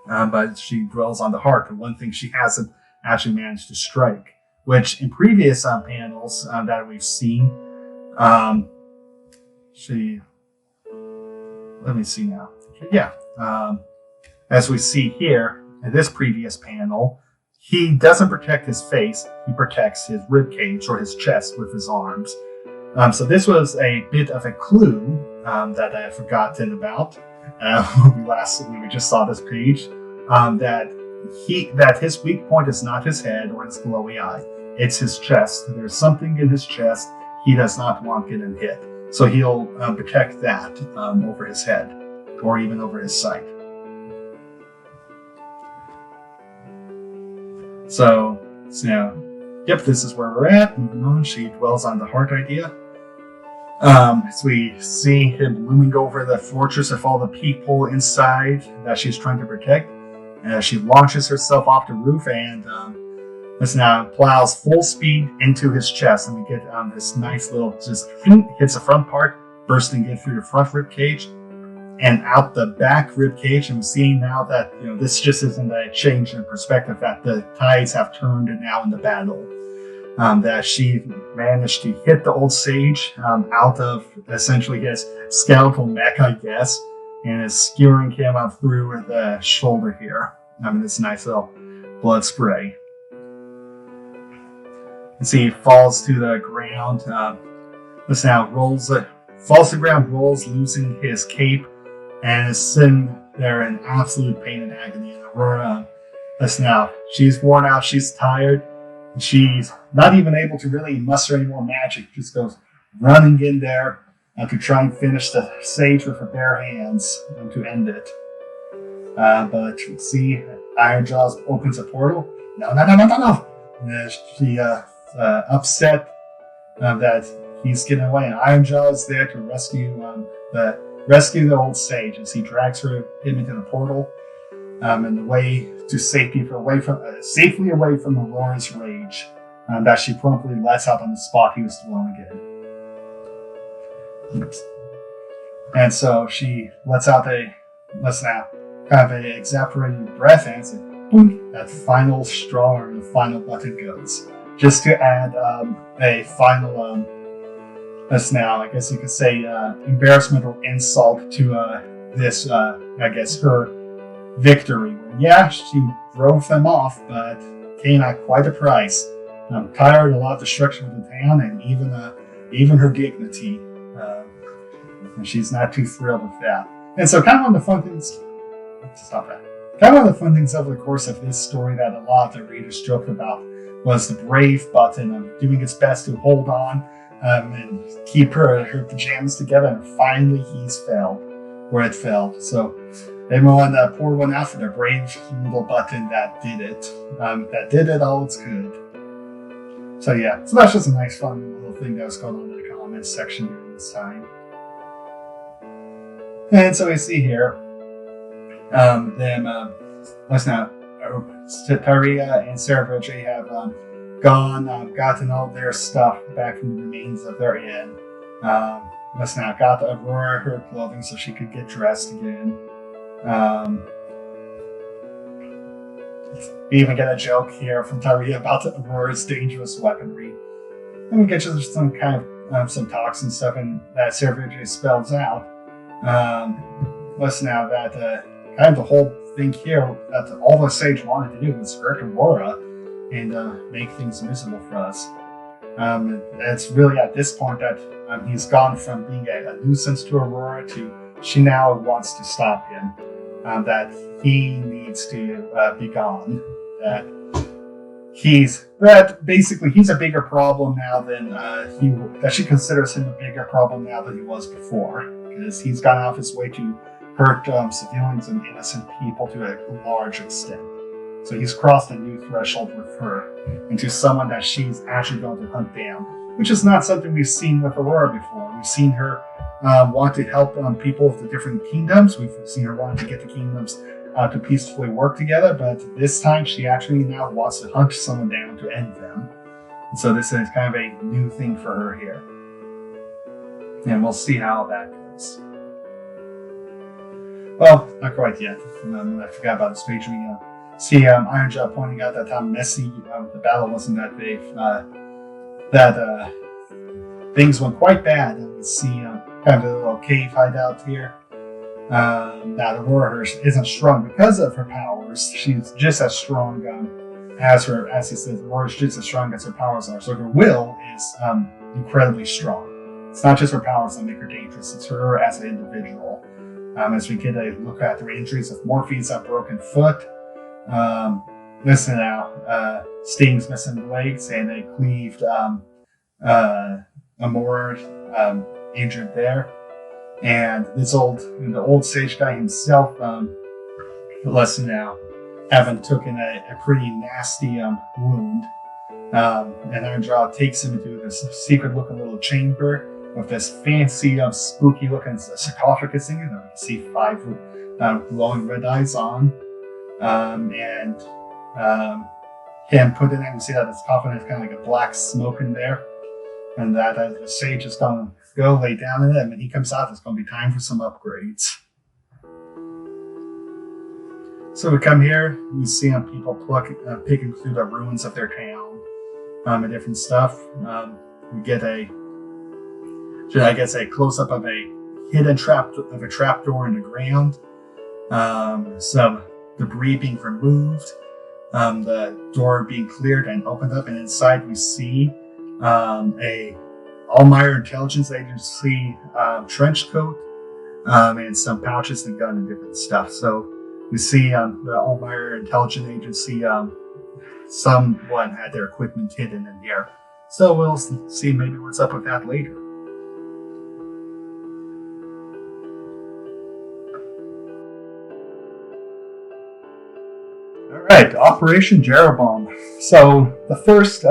But she dwells on the heart, the one thing she hasn't actually managed to strike, which in previous panels that we've seen, let me see now. As we see here in this previous panel, he doesn't protect his face, he protects his ribcage or his chest with his arms. So this was a bit of a clue that I had forgotten about when we just saw this page, that his weak point is not his head or his glowy eye. it's his chest. There's something in his chest he does not want getting hit. So he'll protect that over his head or even over his sight. So yep, this is where we're at. Moving on, she dwells on the heart idea. So we see him looming over the fortress of all the people inside that she's trying to protect. And she launches herself off the roof and now plows full speed into his chest. And we get this nice little, just hits the front part, bursting it through the front rib cage and out the back rib cage. And we're seeing now that this just isn't a change in perspective, that the tides have turned now in the battle. That she managed to hit the old sage out of essentially his skeletal neck, I guess, and is skewering him up through the shoulder here. This nice little blood spray. You see he falls to the ground. Falls to the ground, rolls, losing his cape, and is sitting there in absolute pain and agony. And Aurora, she's worn out, she's tired. She's not even able to really muster any more magic. Just goes running in there to try and finish the sage with her bare hands to end it. But you see, Ironjaws opens a portal. No. She upset that he's getting away, and Ironjaws is there to rescue the old sage as he drags him into the portal. And the way to safely away from Aurora's rage that she promptly lets out on the spot he was dwelling in. And so she lets out an exasperated breath, and it's boom, that final straw or the final button goes. Just to add a final, I guess you could say, embarrassment or insult to this, her victory. Yeah, she drove them off, but came at quite a price. Tired, a lot of destruction of the town, and even her dignity. And she's not too thrilled with that. And so, kind of one of the fun things. Kind of one of the fun things over the course of this story that a lot of the readers joked about was the brave button doing its best to hold on and keep her pajamas together, and finally he's fell where it fell. So they want to pour one out for the brave little button that did it. That did it all it's could. So yeah, so that's just a nice fun little thing that was going on in the comments section during this time. And so we see here Taria and Sarah have gotten all their stuff back from the remains of their inn. Got Aurora her clothing so she could get dressed again. We even get a joke here from Taria about Aurora's dangerous weaponry. And we get just some kind of some talks and stuff, and that Sarah spells out. That kind of the whole thing here that all the sage wanted to do was hurt Aurora and make things miserable for us. And it's really at this point that he's gone from being a nuisance to Aurora to she now wants to stop him. That he needs to be gone. That he's a bigger problem now than that she considers him a bigger problem now than he was before, because he's gone out of his way to hurt civilians and innocent people to a large extent. So he's crossed a new threshold with her into someone that she's actually going to hunt down, which is not something we've seen with Aurora before. We've seen her want to help people of the different kingdoms. We've seen her want to get the kingdoms to peacefully work together, but this time she actually now wants to hunt someone down to end them. And so this is kind of a new thing for her here. And we'll see how that goes. Well, not quite yet. I forgot about this page. We see Ironjaw pointing out that how messy the battle was and that things went quite bad. And we see kind of a little cave hideout here. That Aurora isn't strong because of her powers. She's just as strong as he says, Aurora's just as strong as her powers are. So her will is incredibly strong. It's not just her powers that make her dangerous, it's her as an individual. As we get a look at the injuries of Morphe's broken foot, listen now, Sting's missing legs, and they cleaved Almier, injured there. And the old sage guy himself, listen now, having taken a pretty nasty wound. And Andra takes him into this secret-looking little chamber with this fancy, spooky-looking sarcophagus in it. You see 5 glowing red eyes on, and him put in there. You see that his coffin has kind of like a black smoke in there, and that the sage is going to go lay down in it. And when he comes out, it's going to be time for some upgrades. So we come here, we see people picking through the ruins of their town, and different stuff. We get a close-up of a hidden trapdoor in the ground. Some debris being removed, the door being cleared and opened up, and inside we see a Almier intelligence agency trench coat, and some pouches and gun and different stuff. So we see the Almier intelligence agency, someone had their equipment hidden in there. So we'll see maybe what's up with that later. Alright, Operation Jeraboam. So the first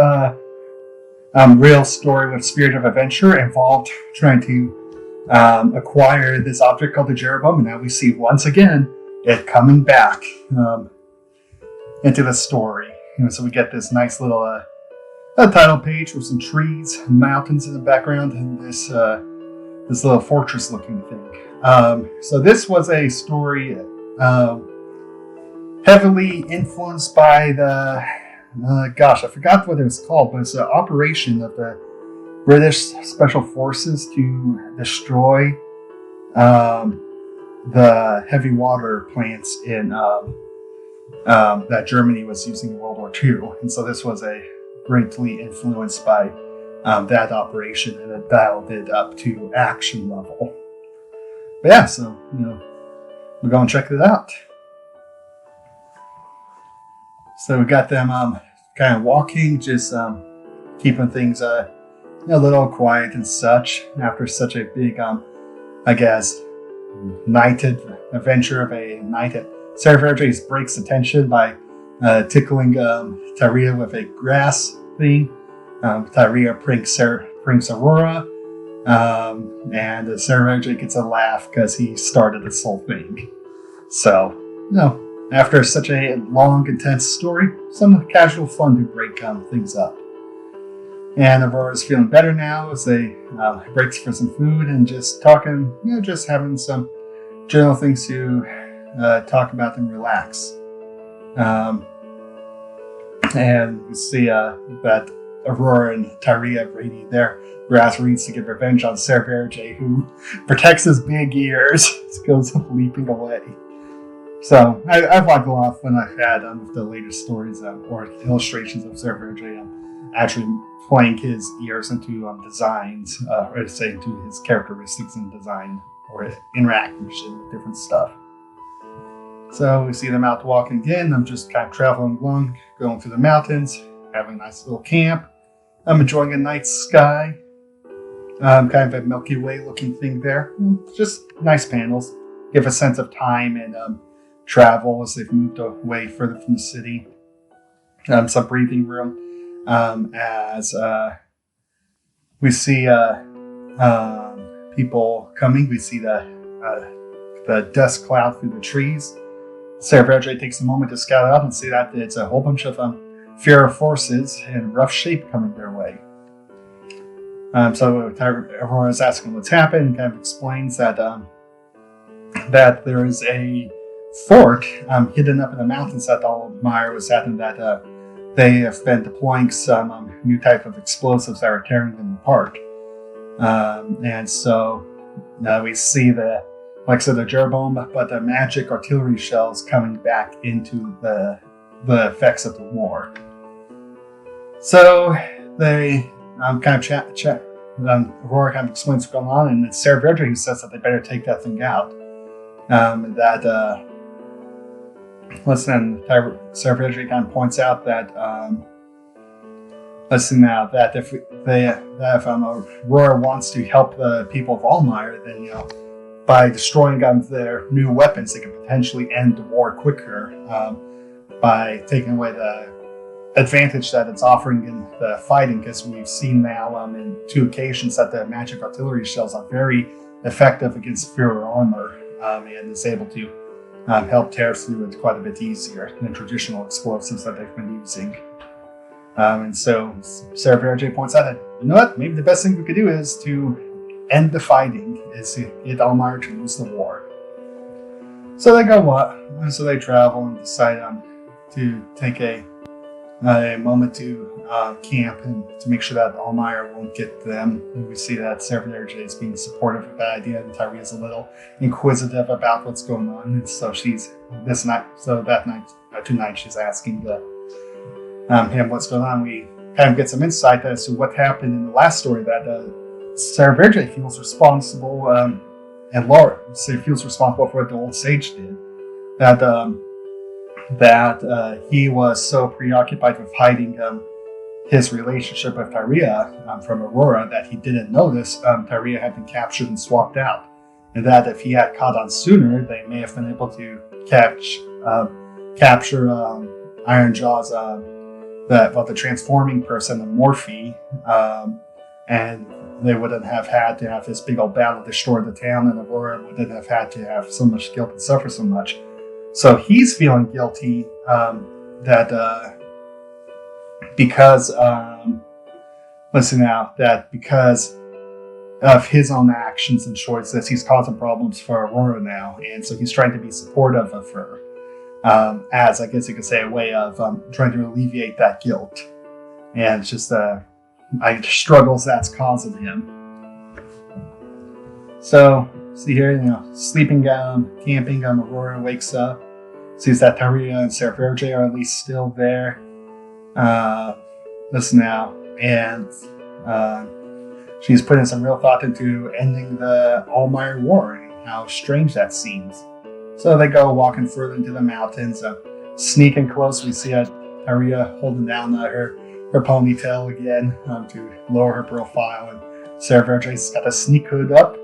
real story with Spirit of Adventure involved trying to acquire this object called the Jeraboam, and now we see once again it coming back into the story. So we get this nice little title page with some trees and mountains in the background, and this little fortress-looking thing. So this was a story heavily influenced by the I forgot what it was called, but it's an operation of the British Special Forces to destroy the heavy water plants in that Germany was using in World War II. And so this was greatly influenced by that operation, and it dialed it up to action level. But yeah, so we'll go and check it out. So we got them kind of walking, just keeping things a little quiet and such after such a big, nighted adventure of a night. Sarah breaks the tension by tickling Tyria with a grass thing. Tyria pranks Aurora, and Sarah gets a laugh because he started this whole thing. So, after such a long, intense story, some casual fun to break things up. And Aurora's feeling better now as they breaks for some food and just talking, just having some general things to talk about and relax. And we see that Aurora and Tyria ready their grass reeds to get revenge on Sarah who protects his big ears. Goes leaping away. So I've liked a lot of fun I've had with the latest stories or illustrations of Sarah actually playing his ears into designs, or say into his characteristics and design, or interacting with different stuff. So we see them out walking again. I'm just kind of traveling along, going through the mountains, having a nice little camp. I'm enjoying a night sky. Kind of a Milky Way looking thing there. Just nice panels. Give a sense of time and travel as they've moved away further from the city. Some breathing room. As we see people coming, we see the dust cloud through the trees. Sarah takes a moment to scout out and see that it's a whole bunch of Fear forces in rough shape coming their way. So Aurora's asking what's happened and kind of explains that that there is a fort hidden up in the mountains that Almier was at, and that they have been deploying some new type of explosives that are tearing them apart. And so now we see the Jeraboam, but the magic artillery shells coming back into the effects of the war. So they kind of chat. Aurora kind of explains what's going on, and it's Sarah Verdry who says that they better take that thing out. listen, Sarah kind of points out that listen now that if Aurora wants to help the people of Almier, then by destroying their new weapons, they can potentially end the war quicker by taking away the advantage that it's offering in the fighting. Because we've seen now in 2 occasions that the magic artillery shells are very effective against inferior armor and is able to help tear through it quite a bit easier than traditional explosives that they've been using. And so Sarah Verge points out that, you know what, maybe the best thing we could do is to end the fighting, is to get Almier to lose the war. So they go so they travel and decide to take a moment to camp and to make sure that Almier won't get them. And we see that Sarah Verge is being supportive of that idea, and Tyree is a little inquisitive about what's going on. And so tonight she's asking him what's going on. We kind of get some insight as to what happened in the last story, that Sarah Verge feels responsible, and Laura feels responsible for what the old sage did. That he was so preoccupied with hiding his relationship with Tyria from Aurora that he didn't notice Tyria had been captured and swapped out. And that if he had caught on sooner, they may have been able to capture Iron Jaw's the transforming person, the Morphe, and they wouldn't have had to have this big old battle destroy the town, and Aurora wouldn't have had to have so much guilt and suffer so much. So he's feeling guilty that because of his own actions and choices, he's causing problems for Aurora now, and so he's trying to be supportive of her. As I guess you could say, a way of trying to alleviate that guilt, and it's just struggles that's causing him. So see here, sleeping, camping. Aurora wakes up, sees that Tyria and Sarah Verge are at least still there. Listen now, and she's putting some real thought into ending the Almier War, and how strange that seems. So they go walking further into the mountains, sneaking close. We see Tyria holding down her ponytail again to lower her profile, and Sarah Verge's got a sneak hood up.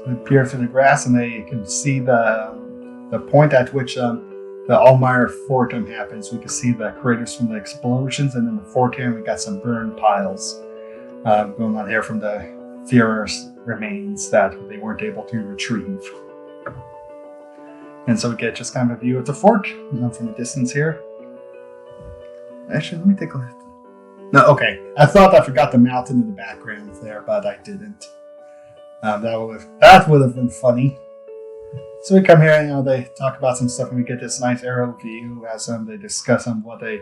They peer through the grass, and they can see the point at which the Almier fort happens. We can see the craters from the explosions, and in the fort here we got some burned piles going on here from the Thieves remains that they weren't able to retrieve. And so we get just kind of a view of the fort from a distance here. Actually, let me take a look. No, okay. I thought I forgot the mountain in the background there, but I didn't. That would have been funny. So we come here, they talk about some stuff, and we get this nice aerial view as they discuss what a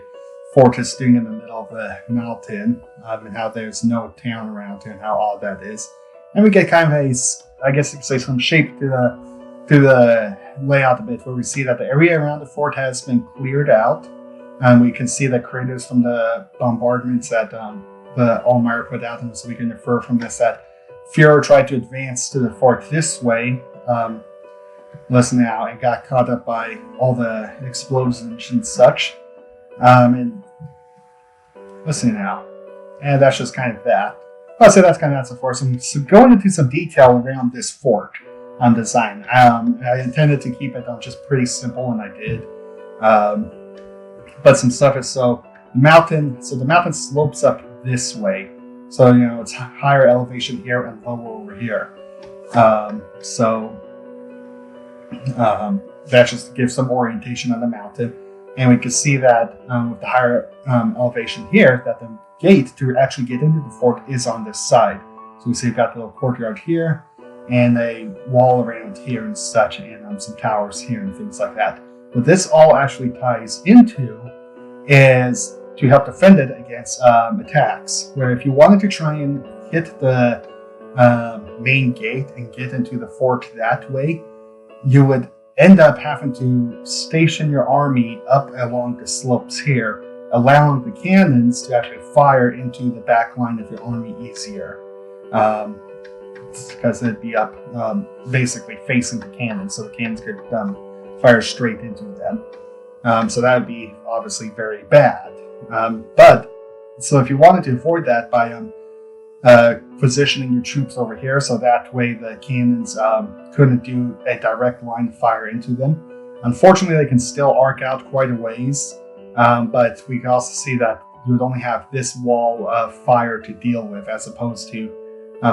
fort is doing in the middle of the mountain, and how there's no town around here, and how odd that is. And we get kind of I guess you could say, some shape to the layout a bit, where we see that the area around the fort has been cleared out, and we can see the craters from the bombardments that the Almier put out, and so we can infer from this that Fuhrer tried to advance to the fort this way, listen now, and got caught up by all the explosions and such, and listen now, and that's just kind of that. I'll say that's kind of that's for some. So going into some detail around this fort design. I intended to keep it just pretty simple, and I did. But some stuff is the mountain slopes up this way. So, it's higher elevation here and lower over here. That just gives some orientation on the mountain. And we can see that with the higher elevation here, that the gate to actually get into the fort is on this side. So we see we've got the little courtyard here, and a wall around here and such, and some towers here and things like that. What this all actually ties into is to help defend it against attacks, where if you wanted to try and hit the main gate and get into the fort that way, you would end up having to station your army up along the slopes here, allowing the cannons to actually fire into the back line of your army easier. Because it'd be up basically facing the cannons, so the cannons could fire straight into them. So that would be obviously very bad. But so if you wanted to avoid that by positioning your troops over here, so that way the cannons couldn't do a direct line of fire into them. Unfortunately, they can still arc out quite a ways, but we can also see that you would only have this wall of fire to deal with, as opposed to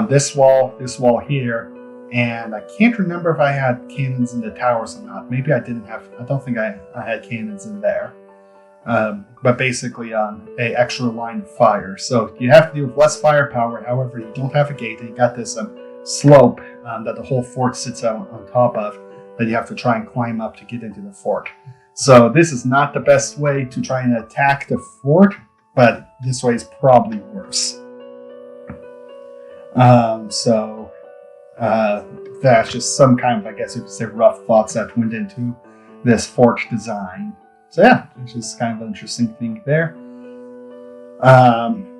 this wall here, and I can't remember if I had cannons in the towers or not. Maybe I didn't have. I don't think I had cannons in there. But basically a extra line of fire. So you have to deal with less firepower. However, you don't have a gate. And you got this slope that the whole fort sits on top of that you have to try and climb up to get into the fort. So this is not the best way to try and attack the fort, but this way is probably worse. That's just some kind of, I guess you could say, rough thoughts that went into this fort design. So yeah, it's just kind of an interesting thing there.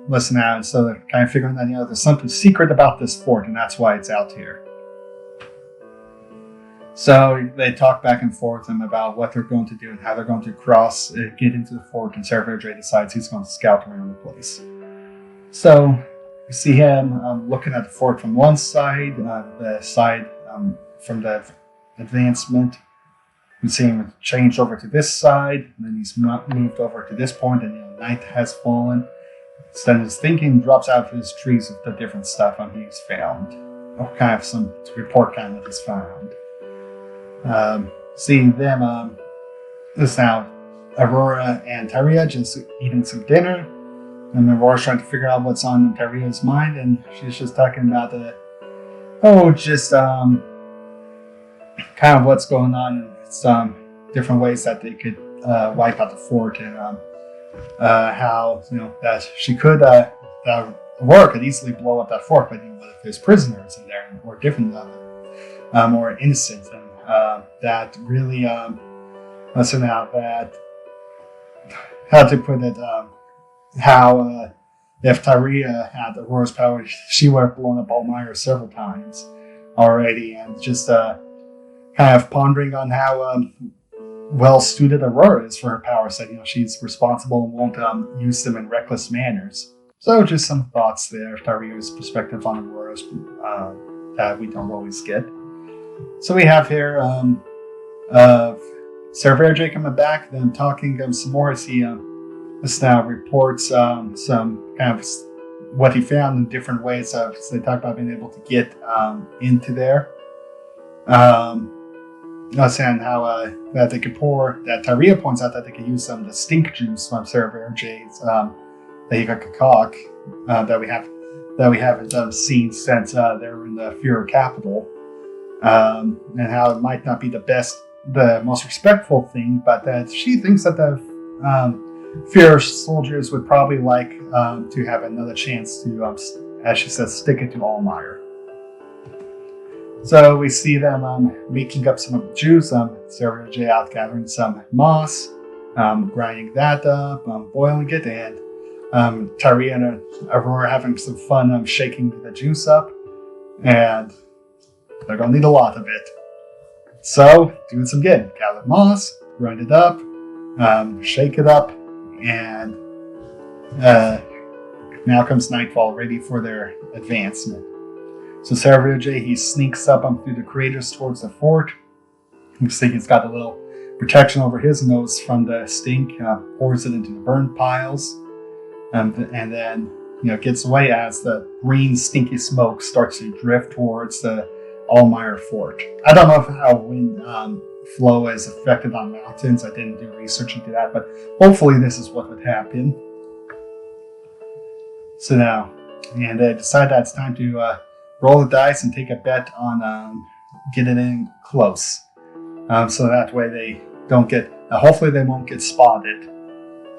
Listen now, so they're kind of figuring that, there's something secret about this fort, and that's why it's out here. So they talk back and forth about what they're going to do and how they're going to get into the fort, and Serverjay decides he's going to scout around the place. So you see him looking at the fort from one side, from the advancement. We see him change over to this side, and then he's moved over to this point, and night has fallen. So then his thinking drops out of his trees of the different stuff he's found, or kind of some report kind of he's found. Seeing them, this now Aurora and Tyria just eating some dinner, and Aurora's trying to figure out what's on Tyria's mind, and she's just talking about kind of what's going on, and some different ways that they could wipe out the fort, and how that she could Aurora could easily blow up that fort, but what if there's prisoners in there or different more innocent, and that really listen out that how to put it how if Tyria had Aurora's power, she would have blown up Almier several times already, and just kind of pondering on how well suited Aurora is for her power set. She's responsible and won't use them in reckless manners. So just some thoughts there, Tyria's perspective on Aurora's that we don't always get. So we have here Serverjay coming back, then talking some more as he this now reports some kind of what he found in different ways. So they talk about being able to get into there. And how that they could that Tyria points out that they could use some of the stink juice from Serverjay's that he could concoct that we haven't seen since they were in the Führer capital, and how it might not be the most respectful thing, but that she thinks that the Führer soldiers would probably like to have another chance to, as she says, stick it to Almier. So we see them making up some of the juice. Serverjay out gathering some moss, grinding that up, boiling it, and Tyria and Aurora having some fun shaking the juice up, and they're gonna need a lot of it. So doing some good. Gather moss, grind it up, shake it up, and now comes nightfall, ready for their advancement. So Serverjay, he sneaks up through the craters towards the fort. You see he's got a little protection over his nose from the stink, pours it into the burn piles, and then gets away as the green stinky smoke starts to drift towards the Almier fort. I don't know how wind flow is affected on mountains. I didn't do research into that, but hopefully this is what would happen. So now, and they decide that it's time to roll the dice and take a bet on getting in close. So that way they don't get, hopefully they won't get spotted.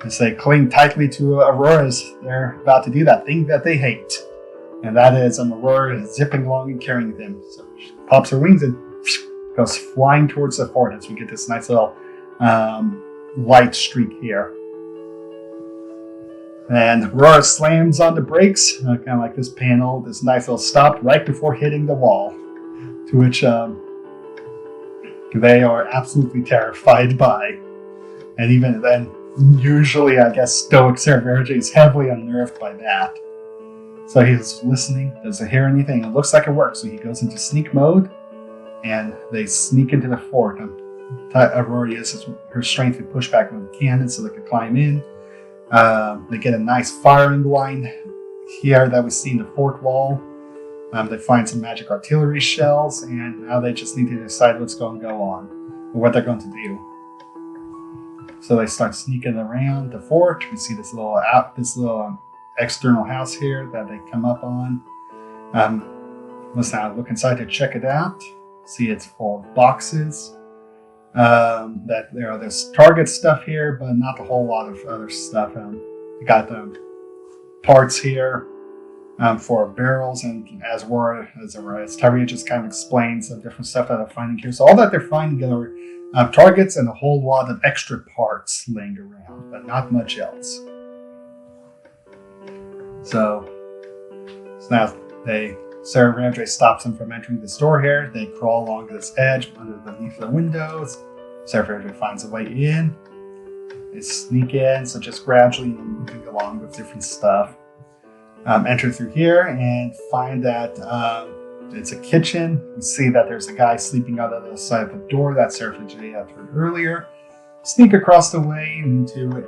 As they cling tightly to Aurora as they're about to do that thing that they hate. And that is Aurora zipping along and carrying them. So she pops her wings and goes flying towards the fort as we get this nice little light streak here. And Aurora slams on the brakes, kind of like this panel, this nice little stop right before hitting the wall, to which they are absolutely terrified by. And even then, usually, I guess, stoic Serverge is heavily unnerved by that. So he's listening, doesn't hear anything. It looks like it works, so he goes into sneak mode, and they sneak into the fort. Aurora uses her strength to push back with the cannon so they can climb in. They get a nice firing line here that we see in the fort wall. They find some magic artillery shells, and now they just need to decide what's going to go on, or what they're going to do. So they start sneaking around the fort. We see this little external house here that they come up on. Let's now look inside to check it out. See, it's full of boxes. There's target stuff here, but not a whole lot of other stuff. We got the parts here for barrels, and as Tyria just kind of explains some different stuff that they're finding here. So all that they're finding are targets and a whole lot of extra parts laying around, but not much else. So now Sarah Ramdre stops them from entering the store here. They crawl along this edge underneath the windows. Sarah Ramdre finds a way in. They sneak in, so just gradually moving along with different stuff. Enter through here and find that it's a kitchen. You see that there's a guy sleeping out of the side of the door that Sarah Ramdre had heard earlier. Sneak across the way into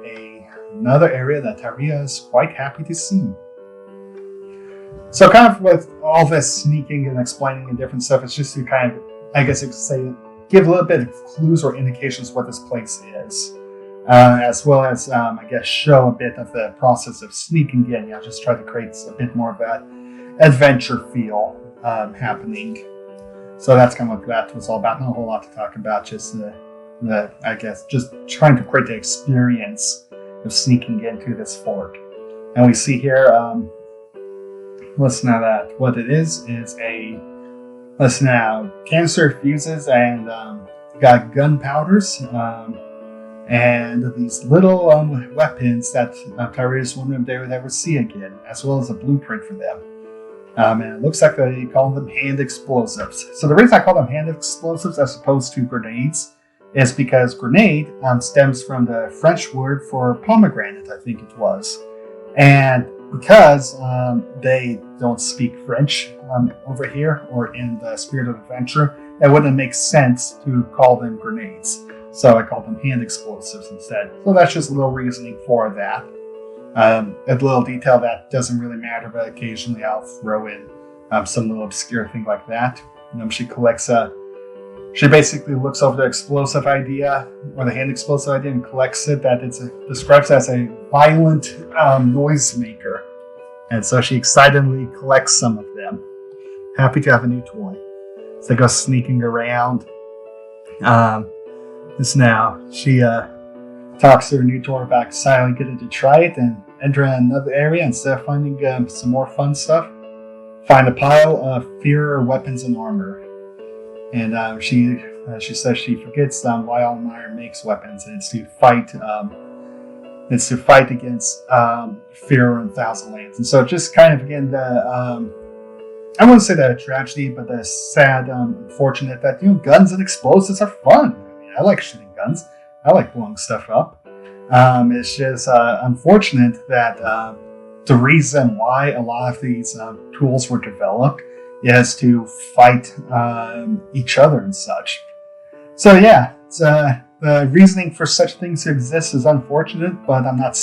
another area that Tyria is quite happy to see. So kind of with all this sneaking and explaining and different stuff, it's just to kind of, I guess you could say, give a little bit of clues or indications what this place is. As well as, I guess, show a bit of the process of sneaking in. Just try to create a bit more of that adventure feel happening. So that's kind of what that was all about. Not a whole lot to talk about, just I guess, just trying to create the experience of sneaking into this fort. And we see here, listen to that. What it is canister fuses and got gunpowders and these little weapons that Tyria is wondering if they would ever see again, as well as a blueprint for them. And it looks like they call them hand explosives. So the reason I call them hand explosives as opposed to grenades is because grenade stems from the French word for pomegranate, I think it was. And because they don't speak French over here or in the spirit of adventure, it wouldn't make sense to call them grenades. So I call them hand explosives instead. So that's just a little reasoning for that. A little detail that doesn't really matter, but occasionally I'll throw in some little obscure thing like that. She basically looks over the explosive idea, or the hand explosive idea, and collects it, that describes as a violent noisemaker. And so she excitedly collects some of them. Happy to have a new toy. So they go sneaking around. She talks to her new toy about silently getting to try it and enter another area instead of finding some more fun stuff. Find a pile of inferior weapons and armor. And she says she forgets why Almier makes weapons, and it's to fight against fear in Thousand Lands. And so just kind of again I wouldn't say that a tragedy, but the sad, unfortunate that guns and explosives are fun. I mean, I like shooting guns. I like blowing stuff up. It's just unfortunate that the reason why a lot of these tools were developed is to fight each other and such. So yeah, the reasoning for such things to exist is unfortunate, but I'm not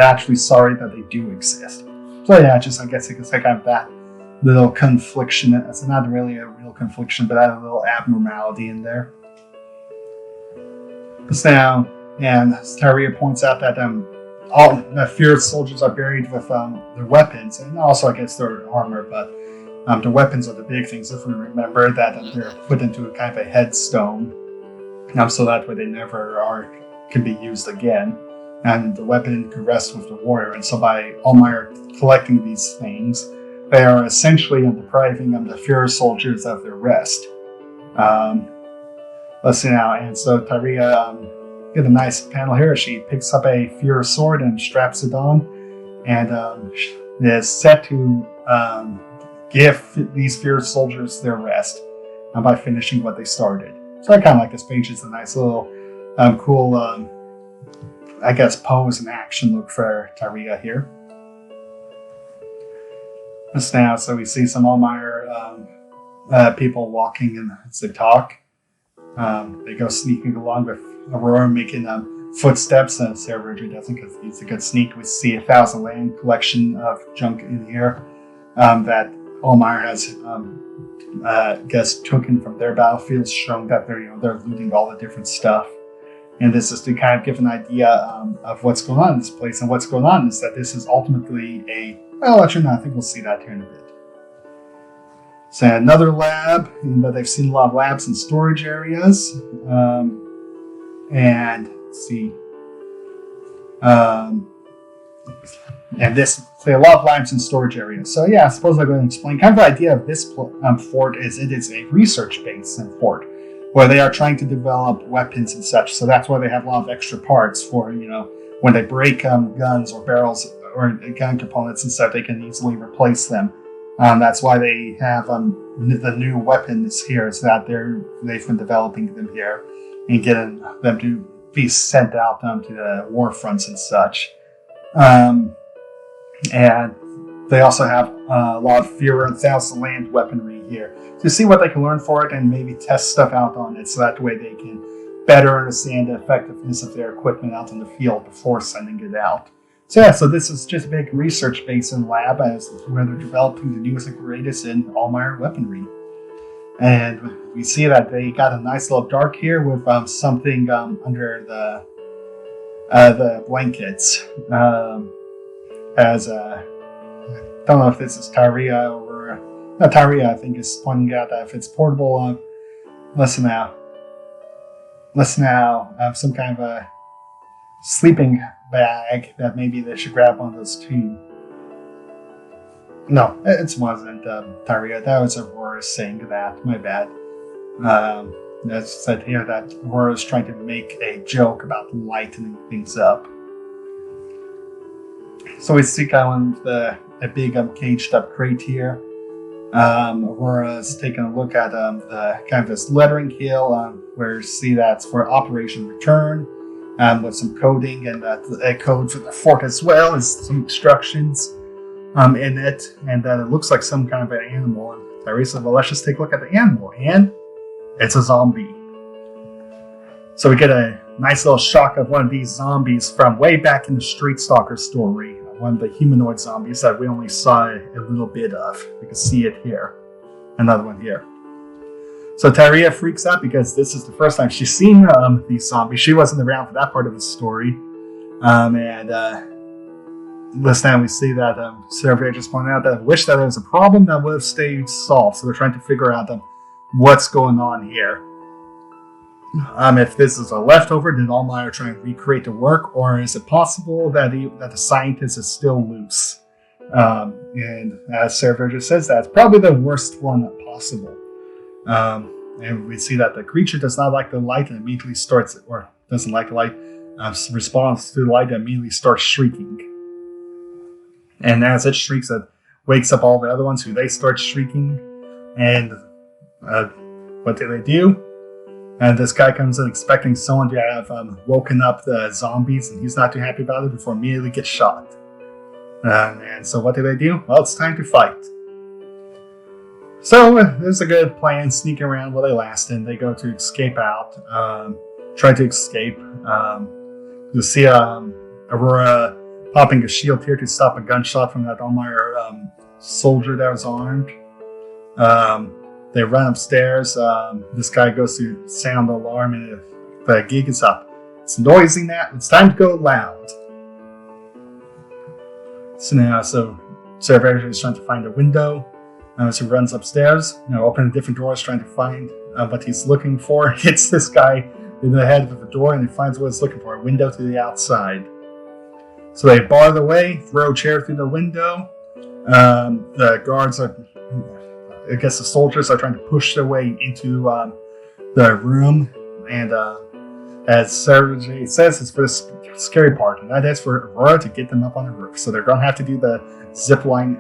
actually sorry that they do exist. So yeah, I guess you could say kind of that little confliction. It's not really a real confliction, but a little abnormality in there. Now, and Tyria points out that all the feared soldiers are buried with their weapons, and also I guess their armor, but the weapons are the big things. If we remember that they're put into a kind of a headstone, so that way they never can be used again, and the weapon can rest with the warrior. And so by Almier collecting these things, they are essentially depriving the feared soldiers of their rest. Let's see now, and so Tyria get a nice panel here. She picks up a fear sword and straps it on, and is set to give these feared soldiers their rest by finishing what they started. So I kind of like this page. It's a nice little cool I guess, pose and action look for Tyria here. Just now, so we see some Almier people walking and as they talk. They go sneaking along with Aurora making footsteps, and Sarah Bridger doesn't because he's a good sneak. We see 1,000 land collection of junk in here that Almier has, taken from their battlefields, showing that they're looting all the different stuff. And this is to kind of give an idea of what's going on in this place. And what's going on is that this is ultimately actually, no, I think we'll see that here in a bit. So another lab, but they've seen a lot of labs and storage areas. And let's see. And this, a lot of labs and storage areas. So yeah, I suppose I'm going to explain. Kind of the idea of this fort is it is a research base in fort, where they are trying to develop weapons and such. So that's why they have a lot of extra parts for, when they break guns or barrels or gun components and stuff, they can easily replace them. That's why they have the new weapons here, is that they've been developing them here and getting them to be sent out to the war fronts and such. And they also have a lot of Fear and Thousand Land weaponry here to see what they can learn for it and maybe test stuff out on it, so that way they can better understand the effectiveness of their equipment out in the field before sending it out. So yeah, so this is just a big research base and lab where they're developing the newest and greatest in Almier weaponry. And we see that they got a nice little dark here with something under the blankets. I don't know if this is Tyria or not. Tyria, I think, is pointing out that if it's portable, listen now, some kind of a sleeping bag that maybe they should grab one of those too. No, it wasn't Tyria. That was Aurora saying that. My bad. That's said here that Aurora's trying to make a joke about lightening things up. So we see kind of a big caged up crate here. Aurora's taking a look at the kind of this lettering here, where you see that's for Operation Return, with some coding and a code for the fort as well as some instructions in it, and that it looks like some kind of an animal. And Tyrese said, well, let's just take a look at the animal, and it's a zombie. So we get a nice little shock of one of these zombies from way back in the Street Stalker story. One of the humanoid zombies that we only saw a little bit of. You can see it here. Another one here. So Tyria freaks out because this is the first time she's seen these zombies. She wasn't around for that part of the story. And this time we see that Sarah just pointed out that I wish that there was a problem that would have stayed solved. So they're trying to figure out what's going on here. If this is a leftover, did Almier try and recreate the work, or is it possible that the scientist is still loose? And as Sarah just says, that's probably the worst one possible. And we see that the creature does not like the light and immediately starts, or doesn't like the light, responds to the light and immediately starts shrieking. And as it shrieks, it wakes up all the other ones who they start shrieking. And what do? And this guy comes in expecting someone to have woken up the zombies, and he's not too happy about it before immediately gets shot. And so what do? Well, it's time to fight. So there's a good plan, sneaking around while they last, and they go to escape out, try to escape. You see Aurora popping a shield here to stop a gunshot from that Almier soldier that was armed. They run upstairs. This guy goes to sound the alarm, and the gig is up. It's noisy now. It's time to go loud. So Sarah is trying to find a window. So he runs upstairs, opening different doors, trying to find what he's looking for. Hits this guy in the head of the door, and he finds what he's looking for, a window to the outside. So they bar the way, throw a chair through the window. The guards the soldiers are trying to push their way into the room. And as Sarah says, it's for the scary part, and that is for Aurora to get them up on the roof. So they're going to have to do the zip line,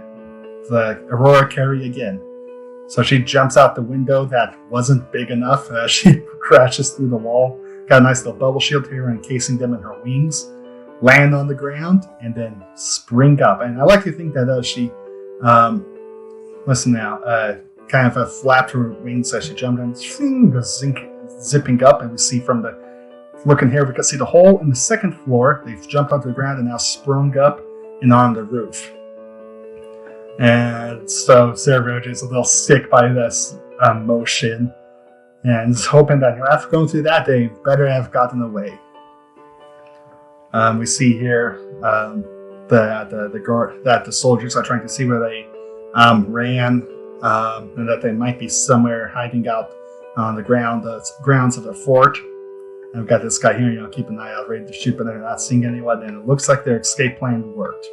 the Aurora carry again. So she jumps out the window that wasn't big enough. She crashes through the wall, got a nice little bubble shield here encasing them in her wings, land on the ground, and then spring up. And I like to think that she, kind of flapped her wings as she jumped and goes zipping up. And we see from the looking here, we can see the hole in the second floor. They've jumped onto the ground and now sprung up and on the roof. And so Sarah is a little sick by this motion, and is hoping that after going through that, they better have gotten away. We see here that the soldiers are trying to see where they ran, and that they might be somewhere hiding out on the grounds of the fort. And we've got this guy here, keep an eye out, ready to shoot, but they're not seeing anyone, and it looks like their escape plan worked.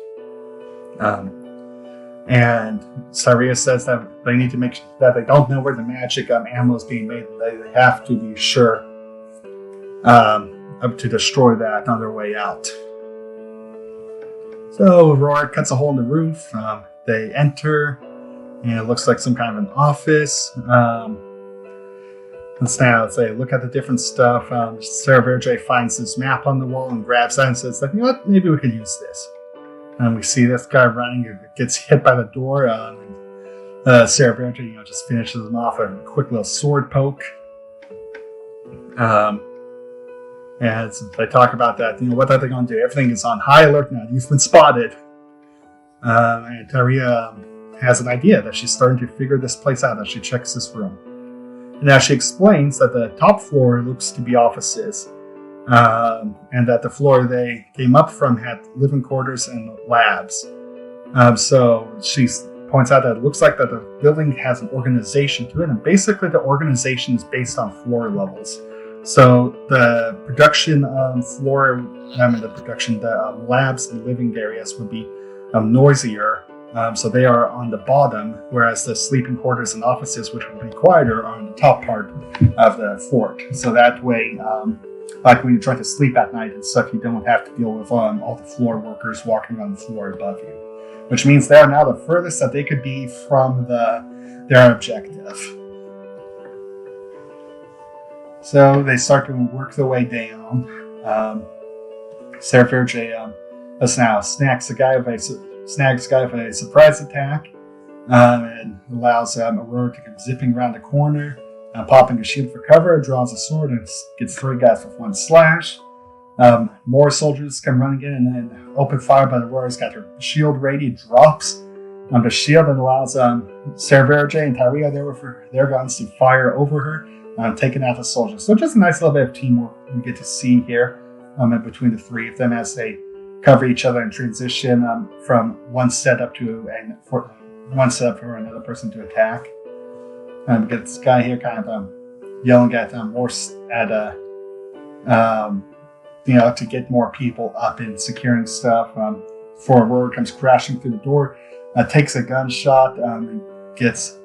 And Saria says that they need to make sure that they don't know where the magic ammo is being made. They have to be sure to destroy that on their way out. So Aurora cuts a hole in the roof. They enter, and it looks like some kind of an office. Let's say, look at the different stuff. Sarah Verge finds this map on the wall and grabs that and says, maybe we could use this. And we see this guy running, gets hit by the door. Sarah Verge, just finishes him off with a quick little sword poke. And they talk about that, what are they going to do? Everything is on high alert now. You've been spotted. And Taria has an idea that she's starting to figure this place out as she checks this room. And now she explains that the top floor looks to be offices. And that the floor they came up from had living quarters and labs. So she points out that it looks like that the building has an organization to it, and basically the organization is based on floor levels. So the production floor, the labs and living areas would be noisier. So they are on the bottom, whereas the sleeping quarters and offices, which would be quieter, are on the top part of the fort. So that way, like when you're trying to sleep at night and stuff, you don't have to deal with all the floor workers walking on the floor above you. Which means they are now the furthest that they could be from their objective. So they start to work their way down. Sarah Verge now snags the guy with a surprise attack, and allows Aurora to come zipping around the corner, popping a shield for cover, draws a sword, and gets 3 guys with 1 slash. More soldiers come running in and then open fire, but Aurora's got her shield ready, drops on the shield, and allows Sarah Verge and Tyria there with their guns to fire over her, taking out the soldiers. So just a nice little bit of teamwork we get to see here between the 3 of them as they cover each other and transition from one setup for another person to attack. We get this guy here kind of yelling at Morse to get more people up and securing stuff. Before Aurora comes crashing through the door, takes a gunshot, and gets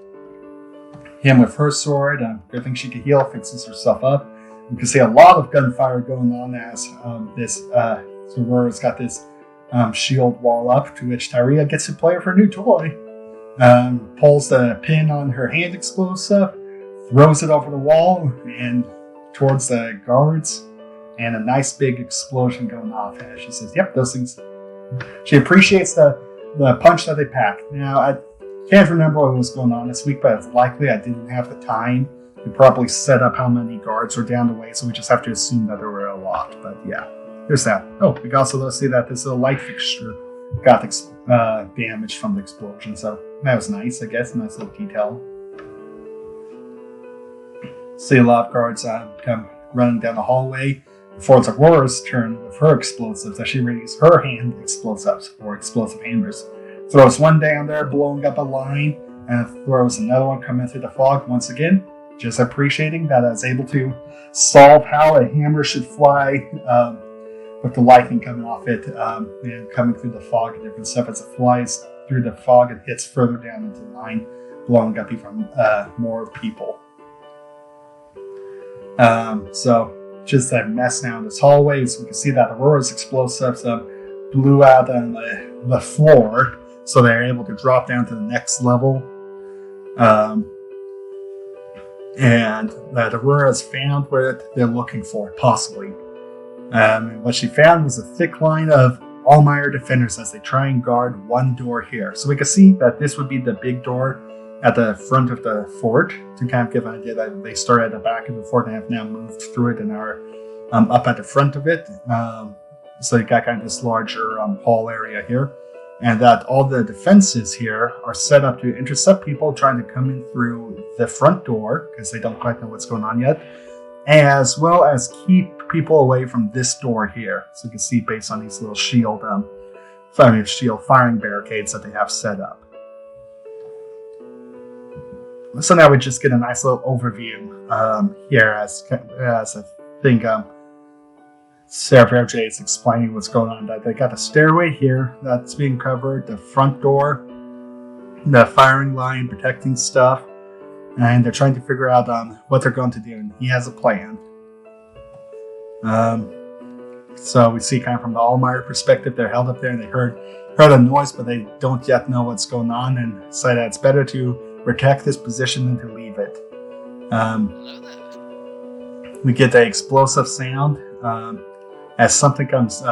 him with her sword. Good thing she can heal, fixes herself up. You can see a lot of gunfire going on as so Aurora's got this shield wall up, to which Tyria gets to play with her new toy. Pulls the pin on her hand explosive, throws it over the wall and towards the guards, and a nice big explosion going off. And she says, yep, those things. She appreciates the punch that they pack. Now, I can't remember what was going on this week, but it's likely I didn't have the time to properly set up how many guards were down the way, so we just have to assume that there were a lot. But yeah. Here's that. Oh, we can also see that this little light fixture got damaged from the explosion. So that was nice, I guess. Nice little detail. See a lot of guards come running down the hallway. Before it's Aurora's turn with her explosives, as she readies her hand explosives, or explosive hammers. Throws one down there, blowing up a line, and throws another one coming through the fog once again. Just appreciating that I was able to solve how a hammer should fly with the lightning coming off it and coming through the fog and different stuff as it flies through the fog and hits further down into the line, blowing up even more people. So just a mess now in this hallway. So we can see that Aurora's explosives blew out on the floor, so they're able to drop down to the next level. and that Aurora's found what they're looking for, possibly. And what she found was a thick line of Almier defenders as they try and guard one door here. So we can see that this would be the big door at the front of the fort, to kind of give an idea that they started at the back of the fort and have now moved through it and are up at the front of it. So you got kind of this larger hall area here, and that all the defenses here are set up to intercept people trying to come in through the front door, because they don't quite know what's going on yet, as well as keep people away from this door here. So you can see based on these little shield firing barricades that they have set up. So now we just get a nice little overview here as I think Sarah Verge is explaining what's going on. That they got a stairway here that's being covered, the front door, the firing line protecting stuff, and they're trying to figure out what they're going to do. And he has a plan. So we see kind of from the Almier perspective, they're held up there and they heard a noise, but they don't yet know what's going on, and say that it's better to protect this position than to leave it. We get the explosive sound as something comes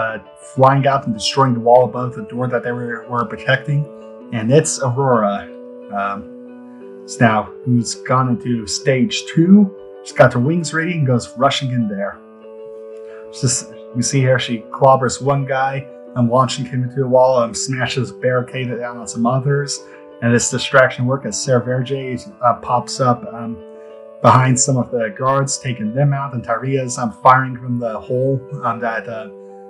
flying out and destroying the wall above the door that they were protecting, and it's Aurora. So now, who's gone into stage 2, she's got her wings ready and goes rushing in there. We see here she clobbers one guy and launching him into the wall and smashes barricade down on some others. And this distraction work as Sarah Verge pops up behind some of the guards, taking them out, and Taria's firing from the hole that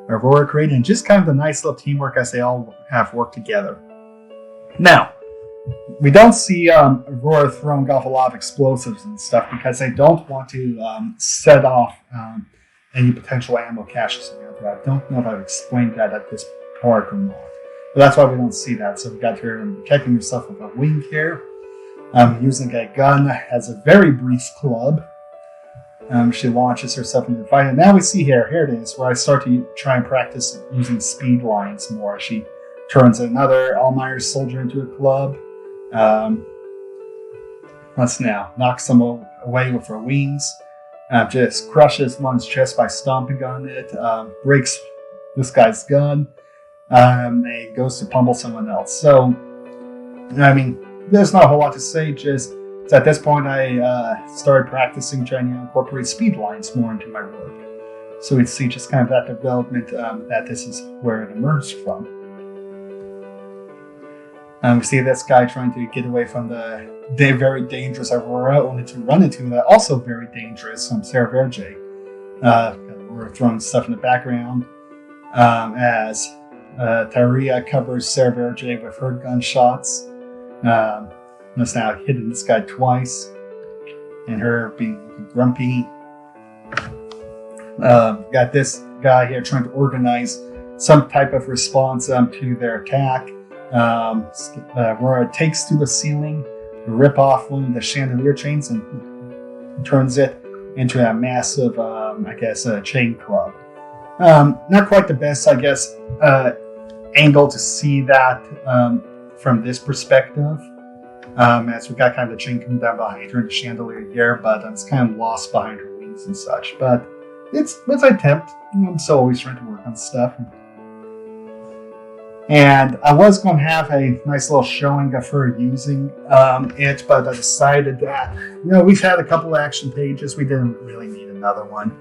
Aurora created, and just kind of a nice little teamwork as they all have worked together. Now, we don't see Aurora throwing off a lot of explosives and stuff because they don't want to set off any potential ammo caches. I don't know if I've explained that at this part or not. But that's why we don't see that. So we got her protecting herself with a wing here. Using a gun as a very brief club. She launches herself into the fight. And now we see here it is, where I start to try and practice using speed lines more. She turns another Almier soldier into a club. Let's now knock some away with her wings. Just crushes one's chest by stomping on it. Breaks this guy's gun. And goes to pummel someone else. So, I mean, there's not a whole lot to say. Just at this point, I started practicing trying to incorporate speed lines more into my work. So we see just kind of that development that this is where it emerged from. We see this guy trying to get away from the very dangerous Aurora, only to run into the also very dangerous Sarah Verge. We're throwing stuff in the background as Taria covers Sarah Verge with her gunshots. That's now hitting this guy twice, and her being grumpy. Got this guy here trying to organize some type of response to their attack. Aurora takes to the ceiling, rip off one of the chandelier chains, and turns it into a massive, chain club. Not quite the best, I guess, angle to see that from this perspective, as we got kind of the chain coming down behind her in the chandelier here, but it's kind of lost behind her wings and such. But it's an attempt. I'm still always trying to work on stuff. And I was going to have a nice little showing of her using it, but I decided that, we've had a couple of action pages. We didn't really need another one.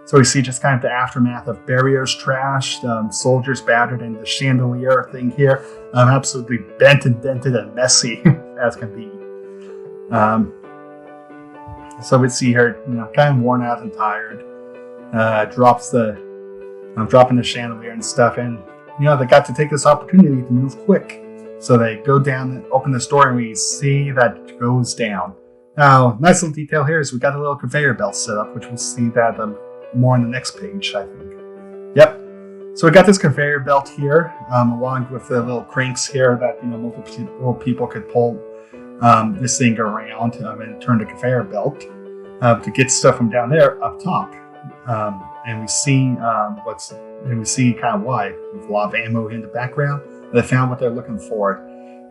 So we see just kind of the aftermath of barriers trashed, soldiers battered, and the chandelier thing here, absolutely bent and dented and messy as can be. So we see her, kind of worn out and tired. Dropping the chandelier and stuff, and they got to take this opportunity to move quick. So they go down and open this door, and we see that it goes down. Now, nice little detail here is we got a little conveyor belt set up, which we'll see that more on the next page, I think. Yep. So we got this conveyor belt here, along with the little cranks here that multiple people could pull this thing around and turn the conveyor belt to get stuff from down there up top. And we see kind of why. There's a lot of ammo in the background. They found what they're looking for.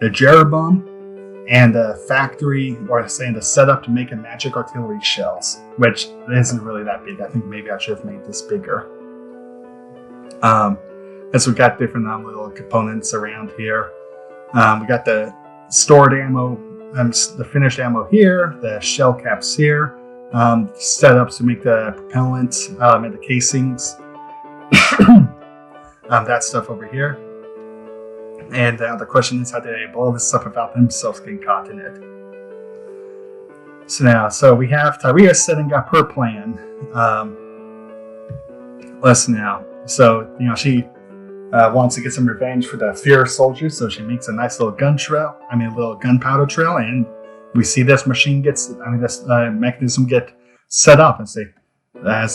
The Jeraboam and a factory, or saying the setup to make a magic artillery shells, which isn't really that big. I think maybe I should have made this bigger. As we got different little components around here. We got the stored ammo, the finished ammo here, the shell caps here, setups to make the propellant and the casings. That stuff over here. And the question is, how did they blow this up without themselves getting caught in it? So we have Tyria setting up her plan. Listen now. So, she wants to get some revenge for the Fear soldiers, so she makes a nice little little gunpowder trail, and we see this mechanism get set up as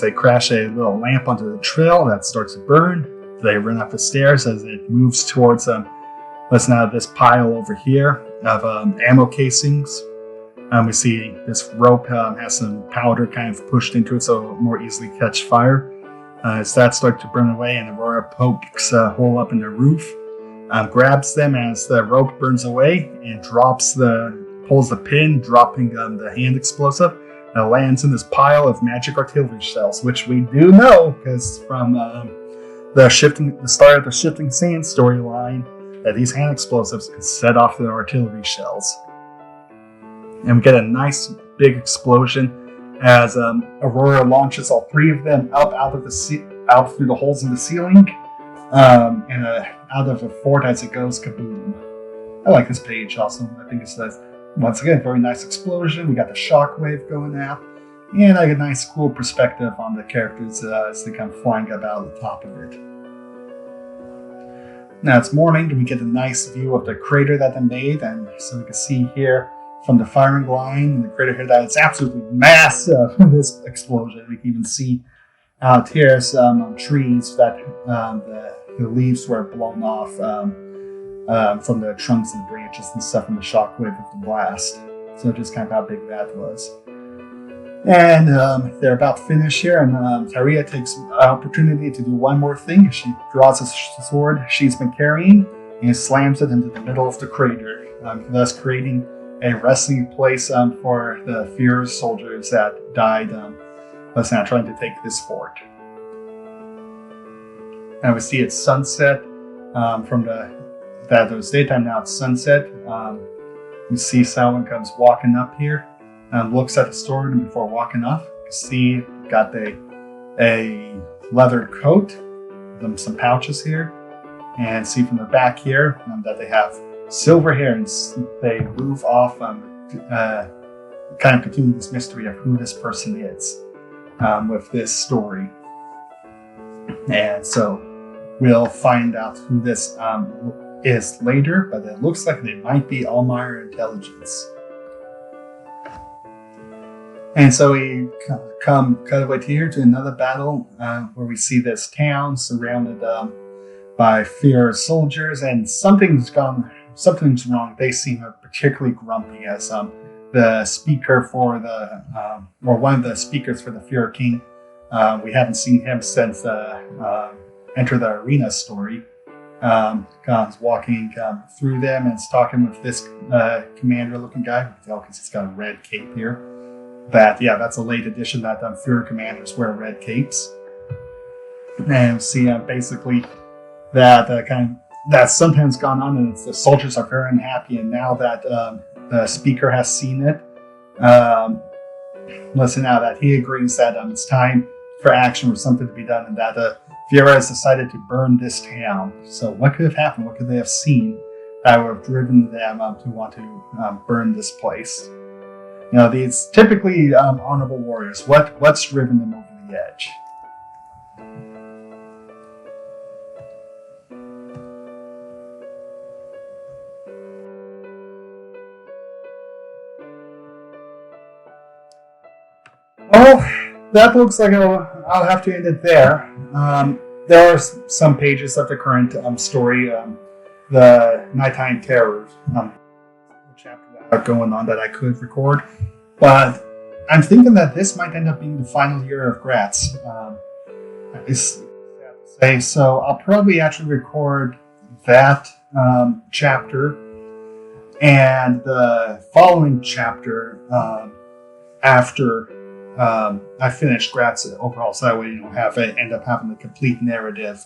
they crash a little lamp onto the trail that starts to burn. They run up the stairs as it moves towards this pile over here of ammo casings. We see this rope has some powder kind of pushed into it so it'll more easily catch fire. As that starts to burn away, and Aurora pokes a hole up in the roof, grabs them as the rope burns away, and pulls the pin, dropping the hand explosive. It lands in this pile of magic artillery shells, which we do know because from the start of the Shifting Sand storyline, that these hand explosives can set off the artillery shells. And we get a nice big explosion as Aurora launches all three of them up out through the holes in the ceiling, and out of the fort as it goes kaboom. I like this page also. I think it's once again a very nice explosion. We got the shockwave going out, and I get a nice cool perspective on the characters as they come flying up out of the top of it. Now it's morning, and we get a nice view of the crater that they made, and so we can see here from the firing line in the crater here that it's absolutely massive, this explosion. We can even see out here some trees that the leaves were blown off from the trunks and branches and stuff from the shockwave of the blast. So just kind of how big that was. And they're about to finish here, and Tyria takes an opportunity to do one more thing. She draws a sword she's been carrying and slams it into the middle of the crater, thus creating a resting place for the Fear soldiers that died trying to take this fort. And we see it's sunset that it was daytime, now it's sunset. We see someone comes walking up here and looks at the sword, and before walking off, you see got a leather coat, some pouches here, and see from the back here that they have silver hair, and they move off kind of continue this mystery of who this person is with this story. And so we'll find out who this is later, but it looks like they might be Almier intelligence. And so we cut away to here to another battle where we see this town surrounded by Fear soldiers, and something's wrong. They seem particularly grumpy as the speaker for or one of the speakers for the Fear King. We haven't seen him since Enter the Arena story. Comes walking through them and is talking with this commander-looking guy. You can tell because he's got a red cape here. That's a late addition that Fear commanders wear red capes. And see basically that's sometimes gone on, and the soldiers are very unhappy. And now that the speaker has seen it, listen now that he agrees that it's time for action, for something to be done, and that Fiera has decided to burn this town. So what could have happened? What could they have seen that would have driven them to want to burn this place? These typically honorable warriors. What's driven them over the edge? Well, that looks like I'll have to end it there. There are some pages of the current story, the Nighttime Terrors chapter that are going on that I could record, but I'm thinking that this might end up being the final year of Gratz. So I'll probably actually record that chapter And the following chapter, after I finished Gratz overall, so that way end up having the complete narrative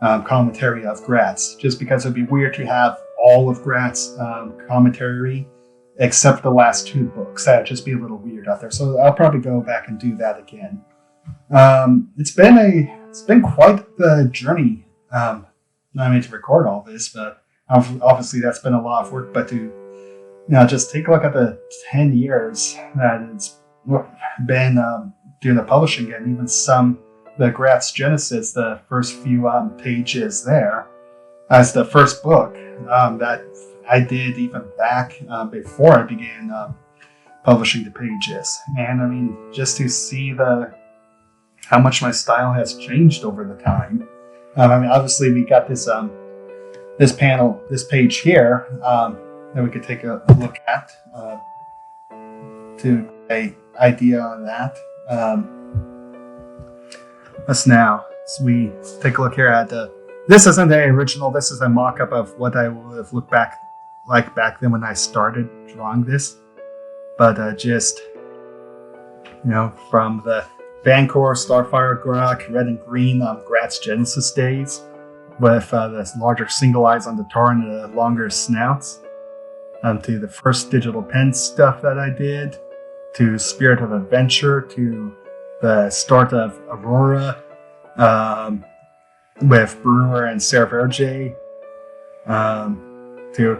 commentary of Gratz, just because it'd be weird to have all of Gratz commentary except the last 2 books. That'd just be a little weird out there. So I'll probably go back and do that again. It's been quite the journey. Not mean to record all this, but obviously that's been a lot of work. But to just take a look at the 10 years that it's been doing the publishing, and even the Gratz Genesis, the first few pages there, as the first book that I did even back before I began publishing the pages. And I mean, just to see how much my style has changed over the time. I mean, obviously we got this page here that we could take a look at to get an idea on that. So we take a look here at this isn't the original. This is a mock-up of what I would have looked back then when I started drawing this. But just from the Vancouver, Starfire, Grok, Red and Green Gratz Genesis days, with the larger single eyes on the tar and the longer snouts, to the first digital pen stuff that I did, to Spirit of Adventure, to the start of Aurora, with Brewer and Sarah Verge, to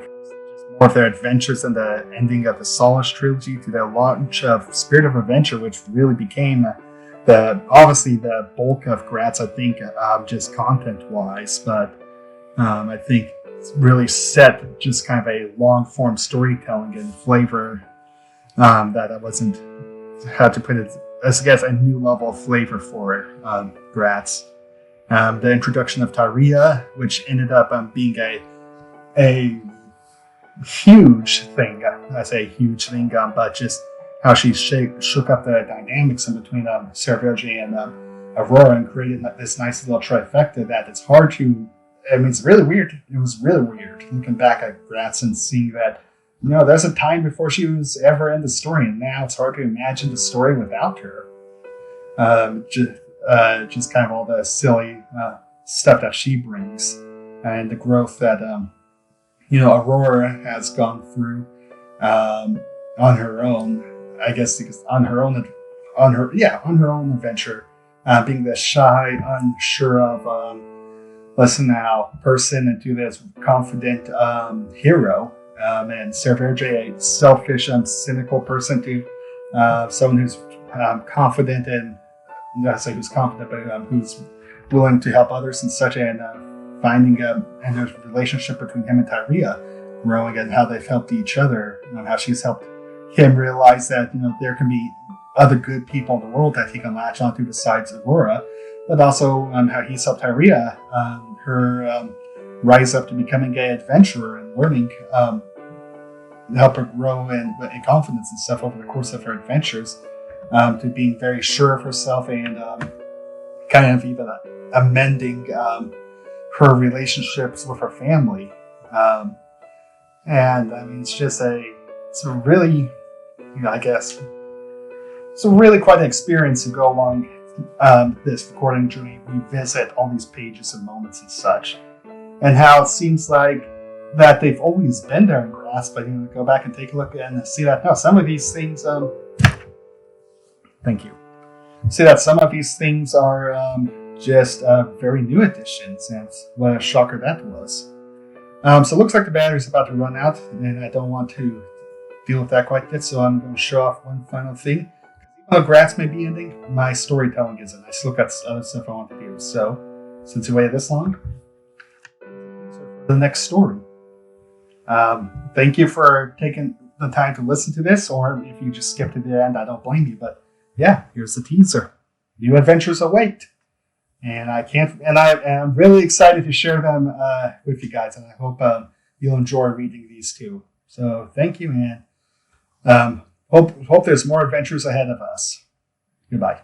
more of their adventures and the ending of the Solace trilogy, to the launch of Spirit of Adventure, which really became obviously the bulk of Gratz, I think, just content-wise, but I think it's really set just kind of a long-form storytelling and flavor that I had to put it, as I guess, a new level of flavor for Gratz. The introduction of Tyria, which ended up being a huge thing. I say huge thing, but just how she shook up the dynamics in between Sarah Verge and Aurora and created this nice little trifecta that it's hard to. I mean, it's really weird. It was really weird looking back at Gratz and seeing that, there's a time before she was ever in the story, and now it's hard to imagine the story without her. Just kind of all the silly stuff that she brings, and the growth that Aurora has gone through on her own. I guess because on her own adventure, being this shy, unsure of listen now person into this confident hero, and Sarah Verge, a selfish and cynical person, to someone who's confident and not say who's confident, but who's willing to help others and such, and finding and there's a relationship between him and Tyria growing, and how they've helped each other, how she's helped him realize that there can be other good people in the world that he can latch onto besides Aurora, but also how he's helped Tyria her rise up to becoming an adventurer and learning, help her grow in confidence and stuff over the course of her adventures, to being very sure of herself and kind of even amending her relationships with her family. And I mean, it's a really, I guess, it's a really quite an experience to go along this recording journey, revisit all these pages and moments and such, and how it seems like that they've always been there in Gratz, but go back and take a look and see that some of these things, thank you. See that some of these things are just very new additions, and what a shocker that was. So it looks like the battery's about to run out, and I don't want to deal with that quite yet, so I'm going to show off one final thing. Even though Gratz may be ending, my storytelling isn't. I still got other stuff I want to do. So, since you waited this long, the next story. Thank you for taking the time to listen to this, or if you just skipped to the end, I don't blame you. But yeah, here's the teaser. New adventures await, and I'm really excited to share them with you guys, and I hope you'll enjoy reading these too. So thank you, and hope there's more adventures ahead of us. Goodbye.